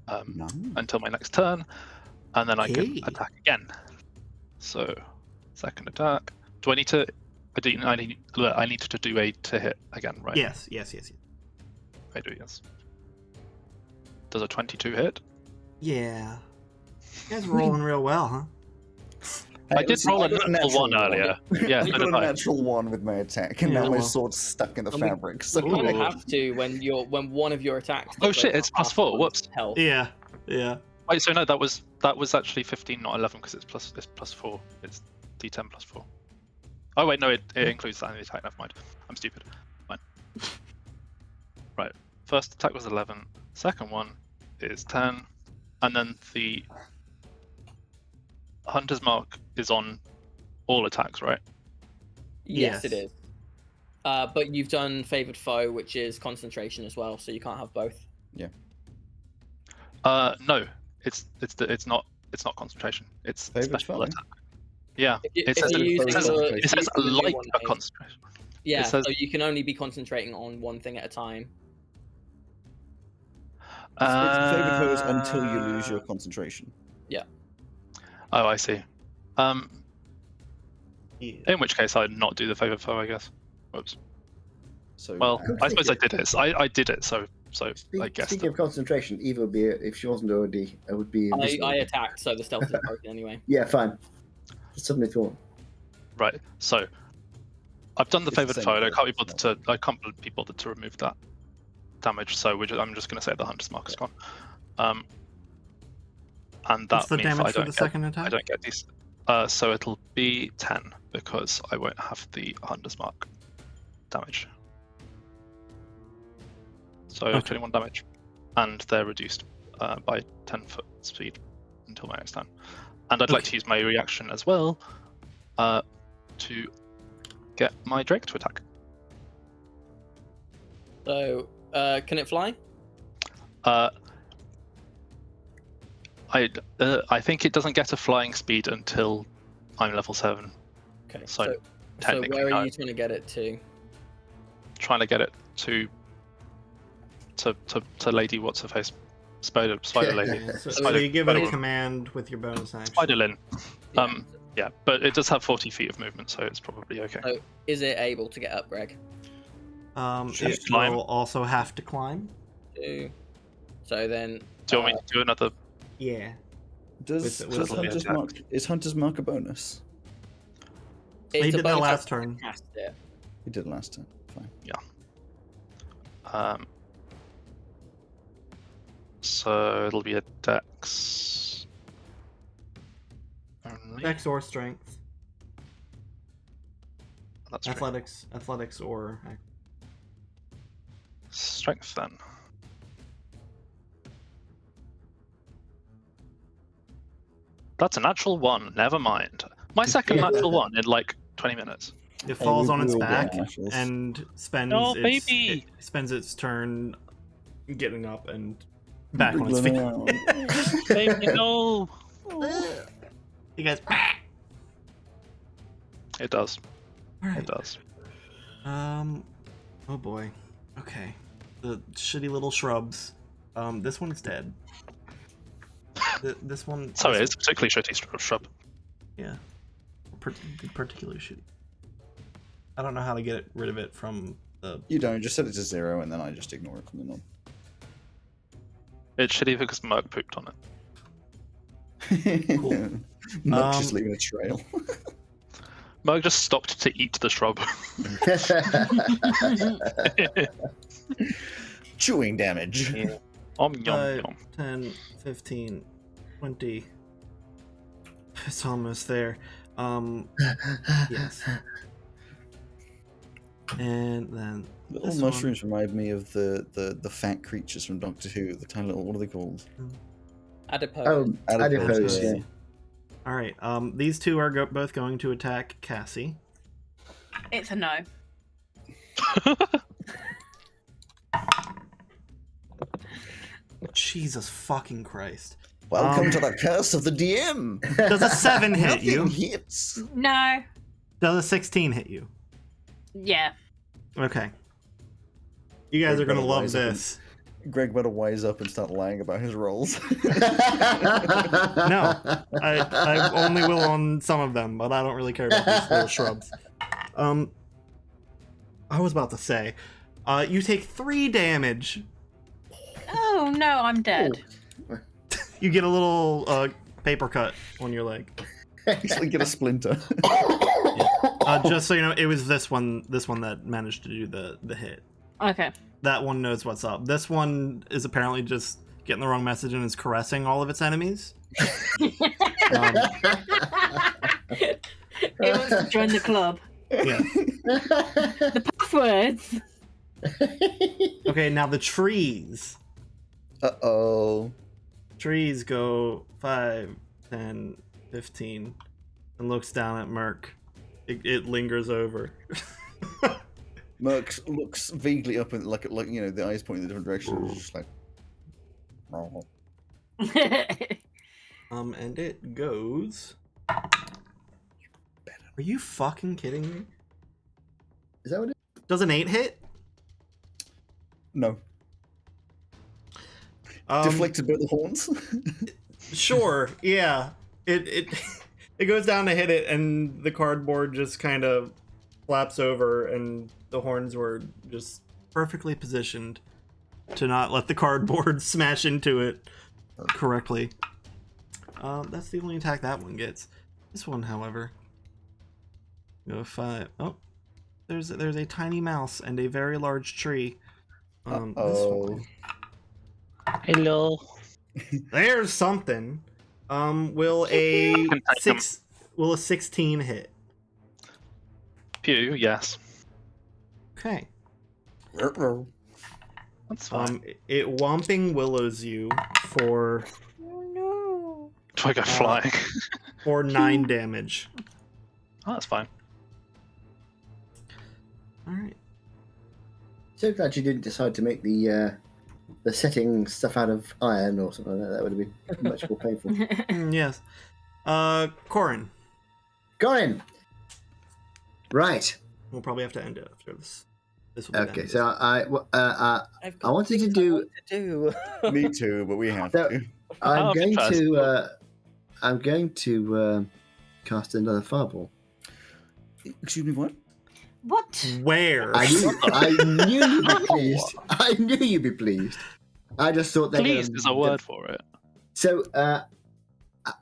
Nice. until my next turn, and then I Okay. can attack again. So, second attack. Do I need to? I need to do a to hit again, right? Yes. I do, yes. Does a 22 hit? Yeah. You guys are rolling real well, huh? I did roll a natural 1 earlier. Yeah, I so got did a I. natural 1 with my attack, and Yeah, now my well. sword's stuck in the And we- fabric. So You kind of Ooh. have to when one of your attacks. Oh goes shit, over it's plus half 4, one's whoops. Health. Yeah. Wait, so no, that was actually 15, not 11, because it's plus 4. It's D10 plus 4. Oh wait, no, it includes that in the attack. Never mind. I'm stupid. Fine. Right. First attack was 11. Second one is 10, and then the Hunter's Mark is on all attacks, right? Yes, Yes. it is. But you've done favored foe, which is concentration as well, so you can't have both. No, it's not concentration. It's Favored special foe? attack. Yeah, If says you're it- using it says- the- it says using the new like one, a mate. concentration. Yeah, says- so you can only be concentrating on one thing at a time. it's favored foes until you lose your concentration. Oh, I see. In which case, I'd not do the favorite foe, I guess. Whoops. So, Well, I suppose I Speaking- did it. I did it. So I guess. Speaking of concentration, Eva would be if she wasn't already, it would be. I invisible. attacked, so the stealth is broken anyway. Yeah, fine. Just suddenly thought. Right. So I've done the It's the favorite same foe. And I for can't be us, bothered to. I can't be bothered to remove that damage. So I'm just going to say the hunter's mark is gone. And that What's the means damage I for don't the get, second attack? I don't get these. So it'll be 10 because I won't have the hunter's mark damage. So Okay. 21 damage, and they're reduced by 10-foot speed until my next turn. And I'd like to use my reaction as well to get my Drake to attack. So, can it fly? I think it doesn't get a flying speed until I'm level 7. Okay. So, So technically, where are no. you trying to get it to? Trying to get it to Lady what's her face, Spider Lady, Yeah, so Spider- you give it a Spider- command with your bonus action. Spider Lynn. Yeah. Yeah, but it does have 40 feet of movement, so it's probably okay. So, is it able to get up, Greg? Should It it climb? will also have to climb. So then. Do you want me to do another? Yeah. does with Hunter's attack. Mark is Hunter's Mark a bonus? He It's a did that bonus last action turn. to cast it. He did last time. Fine. So it'll be a Dex. Only. Dex or strength. That's right. Athletics or Strength then. That's a natural 1. Never mind. My second natural 1 in like 20 minutes. it falls we on its will get back naturals. and spends Oh, its baby! it spends its turn getting up and back on its feet. Baby, no! You guys. It does. All It right. does. Oh boy. Okay. The shitty little shrubs. This one's dead. This one. Sorry, it's a particularly shitty shrub. Yeah. Particularly shitty. I don't know how to get rid of it from the. You don't just set it to 0, and then I just ignore it from then on. It's shitty because Merc pooped on it. Cool. Not just leaving a trail. Merc just stopped to eat the shrub. Chewing damage. Yum, 5, yum. 10, 15, 20. It's almost there. Yes. And then Little this mushrooms remind me of the fat creatures from Doctor Who. The tiny little, what are they called? Adipose. Oh, adipose, yeah. yeah. All right. These two are both going to attack Cassie. It's a no. Jesus fucking Christ! Welcome to the curse of the DM. Does a 7 hit you? Nothing hits. No. Does a 16 hit you? Yeah. Okay. You guys are gonna love Otherwise, I can- this. Greg better wise up and start lying about his rolls. No, I only will on some of them, but I don't really care about these little shrubs. I was about to say, you take 3 damage. Oh no, I'm dead. You get a little paper cut on your leg. Actually, get a splinter. Just so you know, it was this one that managed to do the hit. Okay. That one knows what's up. This one is apparently just getting the wrong message and is caressing all of its enemies. It wants to join the club. Yeah. The passwords. Okay, now the trees. Uh-oh. Trees go 5, 10, 15, and looks down at Merc. It lingers over. Merc looks vaguely up and like you know, the eyes pointing in a different direction. It's just like, oh. And it goes. Are you fucking kidding me? Is that what it Does an 8 hit? No. Deflected by the horns. Sure, yeah. it goes down to hit it, and the cardboard just kind of flaps over, and the horns were just perfectly positioned to not let the cardboard smash into it correctly. That's the only attack that one gets. This one, however, go 5. Oh, there's a tiny mouse and a very large tree. This one. Hello. There's something. Will a 16 hit? Pew, yes. Okay. That's fine. It Whomping Willows you for Do I go flying? for 9 damage. Oh, that's fine. All right. So glad you didn't decide to make the setting stuff out of iron or something like that. That would have been much more painful. Yes. Corin. Corin! Right. We'll probably have to end it after this. This will be the Okay, end. so I I've got wanted to things do- I want to do. Me too, but we have So- to. I'm going interesting. to I'm going to cast another fireball. Excuse me, what? What? Where? I knew you'd be pleased. I knew you'd be pleased. I just thought that. Please, there's a word for it. So,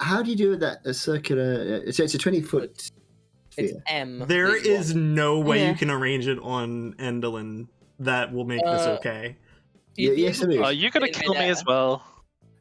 how do you do that? A circular. So it's a 20-foot It's sphere. M. There big is one. no way Yeah. you can arrange it on Endolin that will make this okay. You'd be yes, able it to is. Are you going in to kill me midair. as well?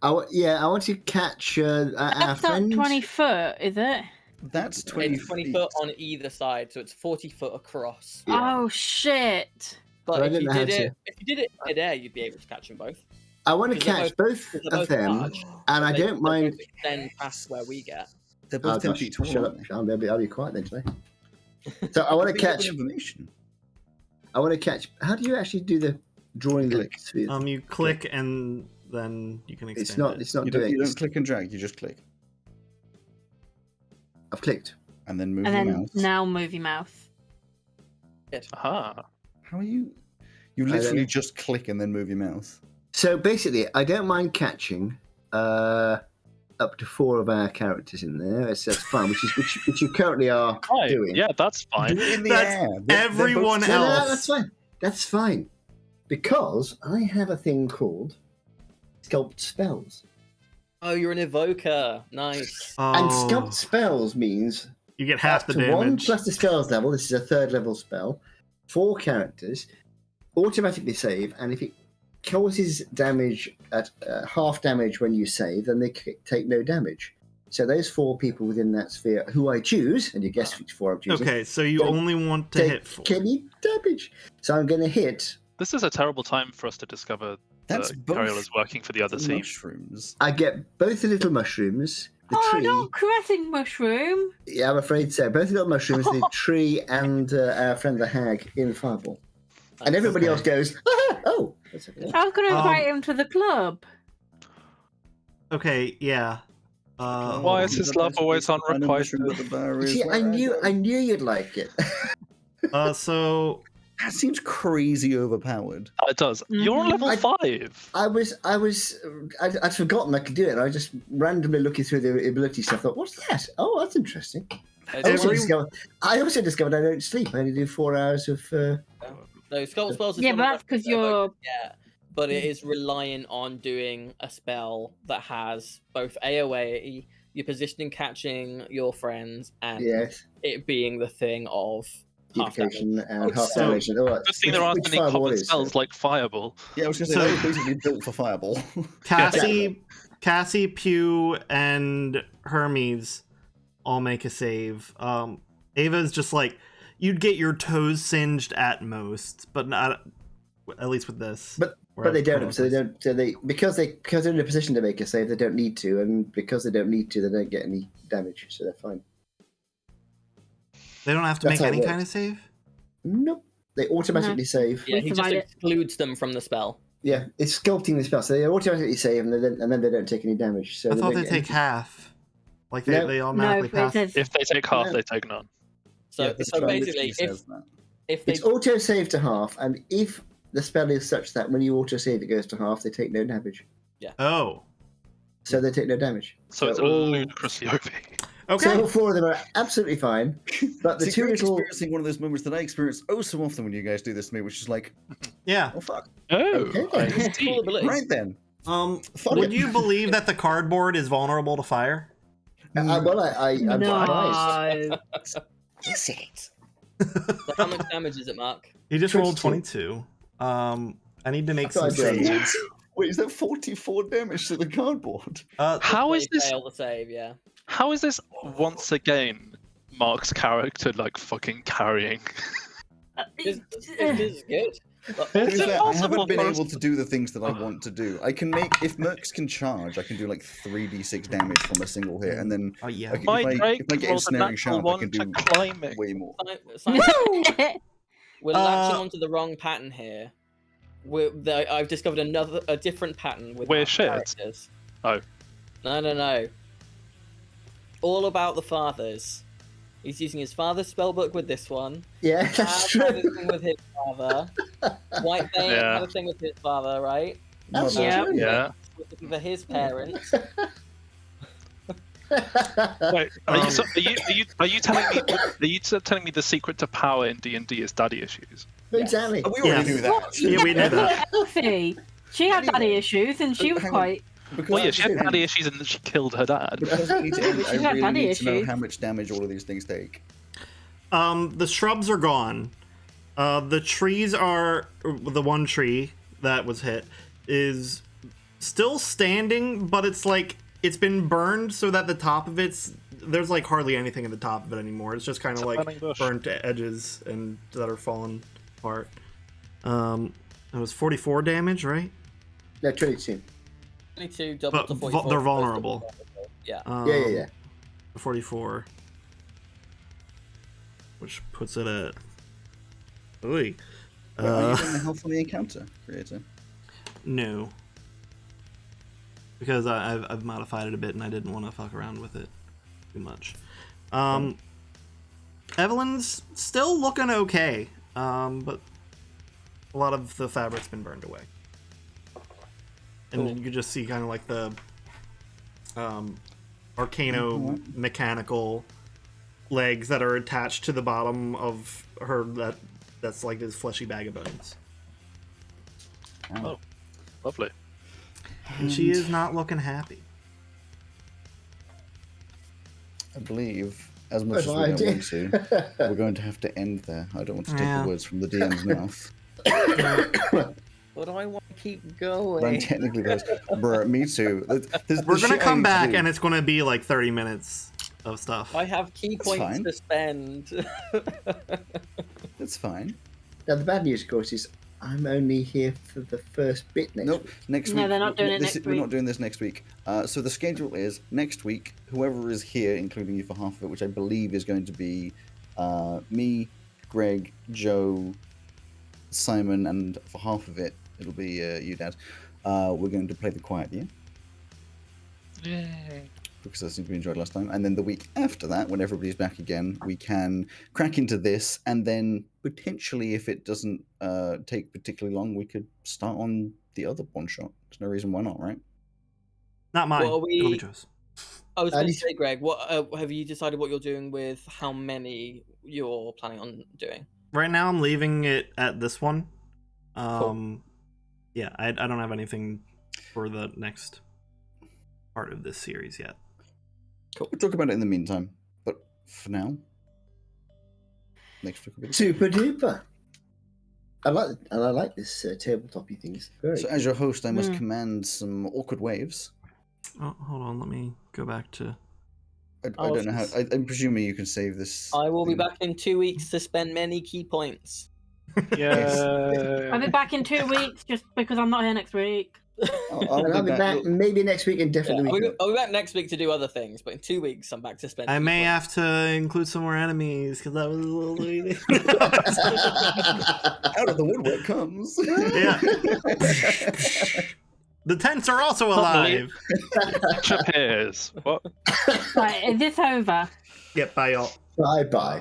I want to catch our That's friend. not 20 foot, is it? That's 20 It's 20 feet. foot on either side, so it's 40 foot across. Yeah. Oh shit! But I But if didn't you know how did to- if you did it midair, you'd be able to catch them both. I want to Because they're catch both Because they're of both them, large, and I they- don't they mind. both extend past where we get. They're Oh both 10 gosh, feet tall. shut up! aren't they? I'll be quiet then today. So I want to Pick up catch. information. I want to catch. How do you actually do the drawing the Click. sphere? You click and then you can expand It's not. it. It's not You doing. don't click and drag, you just click. I've clicked. And then move And your then mouse. now move your mouth. Aha. How are you? You I don't literally know. just click and then move your mouse. So basically, I don't mind catching up to 4 of our characters in there. That's fine, which you currently are Right. doing. Yeah, that's fine. Do it in the That's air. everyone both- No, else. that's fine. That's fine. Because I have a thing called Sculpt Spells. Oh, you're an evoker. Nice. And Oh, Sculpt Spells means you get half up the to damage. 1 plus the spells level. This is a 3rd level spell. 4 characters automatically save, and if it causes damage at half damage when you save, then they take no damage. So those 4 people within that sphere, who I choose, and you guess which 4 I'm choosing, Okay, so you Don't only want to take hit 4. any damage. So I'm going to hit. This is a terrible time for us to discover That's that both Cariel is working for the other team. mushrooms. I get both the little mushrooms, the Oh, tree. not caressing mushroom. Yeah, I'm afraid so. Both the little mushrooms, the tree, and our friend the hag in Fireball. And everybody Okay. else goes, ah! Oh, that's okay. I was going to invite him to the club. Okay, yeah. Why is his love always unrequited? You see, I knew you'd like it. So That seems crazy overpowered. It does. You're on level 5. I'd forgotten I could do it. And I was just randomly looking through the ability stuff. Thought, what's that? Oh, that's interesting. I also discovered I don't sleep. I only do 4 hours of. No, Sculpt Spells is Yeah, one but of that's the 'cause you're- Yeah, but it is reliant on doing a spell that has both AoE, your positioning catching your friends, and Yes, it being the thing of half damage. duplication and half So- damage. And all that. Good thing there aren't Which any Fireball common is, spells like Fireball. Yeah, I was going to So- say, that was basically built for Fireball. Cassie, Pew, and Hermes all make a save. Ava's just like, you'd get your toes singed at most, but not at least with this. But Whereas they don't. Chronos So they is- don't. So because they're in a position to make a save, they don't need to, and because they don't need to, they don't get any damage. So they're fine. They don't have to That's make how it any kind works. of save. Nope. They automatically save. Yeah, We he just provide it. excludes them from the spell. Yeah, it's sculpting the spell, so they automatically save, and then they don't take any damage. So I thought don't they get take half. Like they, No. they No, automatically but it pass. says If they take half, No. they take none. So, Yeah, the so spell basically, literally says that. if they It's auto save to half, and if the spell is such that when you auto save it goes to half, they take no damage. Oh, so they take no damage. So it's all, ludicrously OP. Okay. so all 4 of them are absolutely fine, but the See, 2 Greg's little experiencing one of those moments that I experience oh so often when you guys do this to me, which is like, Yeah. oh fuck. Oh, Okay, I then. see. Cool ability. Right then. Fuck Would it. you believe that the cardboard is vulnerable to fire? I'm surprised. Nice. Is it? So how much damage is it, Mark? He just rolled 22. 22. I need to make thought some I did. saves. Wait, is that 44 damage to the cardboard? How is They this? fail the save? Yeah. How is this once again Mark's character like fucking carrying? It's good. But To be Is it fair, I possible haven't been for us able to do the things that I want to do. I can make, if Mercs can charge, I can do like 3d6 damage from a single hit, and then Oh yeah. Okay. My if I Drake get rolled a ensnaring natural sharp, I one can to do climbing. way more. Simon, we're latching onto the wrong pattern here. I've discovered a different pattern with We're our shit. characters. Oh. No. All about the fathers. He's using his father's spellbook with this one. Yeah, Dad that's had a true. thing with his father. White Bane Yeah. had a thing with his father, right? That's Yeah. true. Yeah. For his parents. Wait, are you telling me the secret to power in D&D is daddy issues? Exactly. Oh, we already Yes. knew that. Yeah, we knew that. Elfie. She had daddy Anyway. issues, and she was Hang on. quite. Because Well, yeah, at she had the daddy end- issues and then she killed her dad. Because I need to end, She's I got really daddy need to know issues. how much damage all of these things take. The shrubs are gone. The trees are the one tree that was hit is still standing, but it's like it's been burned so that the top of there's like hardly anything at the top of it anymore. It's just kind of It's a like burning bush. burnt edges and that are falling apart. It was 44 damage, right? No, 22. 22 double But to 44. they're vulnerable. Yeah. Yeah. 44. Which puts it at. Oy. Are you doing the health on the encounter, creator? No. Because I've modified it a bit and I didn't want to fuck around with it too much. Evelyn's still looking okay, but a lot of the fabric's been burned away. And you just see kind of like the arcano mechanical legs that are attached to the bottom of her that's like this fleshy bag of bones. Oh, lovely. And she is not looking happy. I believe, as much as Good we don't idea. want to, we're going to have to end there. I don't want to take Yeah. the words from the DM's mouth. But I want to keep But I'm going. technically those. Bruh, me too. We're gonna come back and it's gonna be like 30 minutes of stuff. I have key That's points fine. to spend. It's fine. Now, the bad news, of course, is I'm only here for the first bit next Nope. week. Next No, week. they're not doing it next We're not week. doing this next week. So the schedule is next week. Whoever is here, including you for half of it, which I believe is going to be me, Greg, Joe, Simon, and for half of it, it'll be you, Dad. We're going to play the Quiet Year Yay. because that seemed to be enjoyed last time. And then the week after that, when everybody's back again, we can crack into this, and then potentially, if it doesn't take particularly long, we could start on the other one shot. There's no reason why not, right? Not mine. Well, It'll be Joe's. I was going to need to- say, Greg, what have you decided what you're doing with how many you're planning on doing? Right now, I'm leaving it at this one. Cool. Yeah, I don't have anything for the next part of this series yet. We'll talk about it in the meantime. But for now, next week will be the Super duper. I like this tabletopy thing. It's very So, as your host, I must Hmm. command some awkward waves. Oh, hold on. Let me go back to. I Oh, don't know how. I'm presuming you can save this. I will be thing. back in 2 weeks to spend many key points. Yay. I'll be back in 2 weeks just because I'm not here next week. I'll be back maybe next week and Yeah, definitely week. I'll be back next week to do other things, but in 2 weeks I'm back to spend. I key may points. have to include some more enemies because that was a little easy. Out of the woodwork comes. Yeah. The tents are also alive. Which appears. What? Right, is this over? Yep, bye y'all. Bye bye.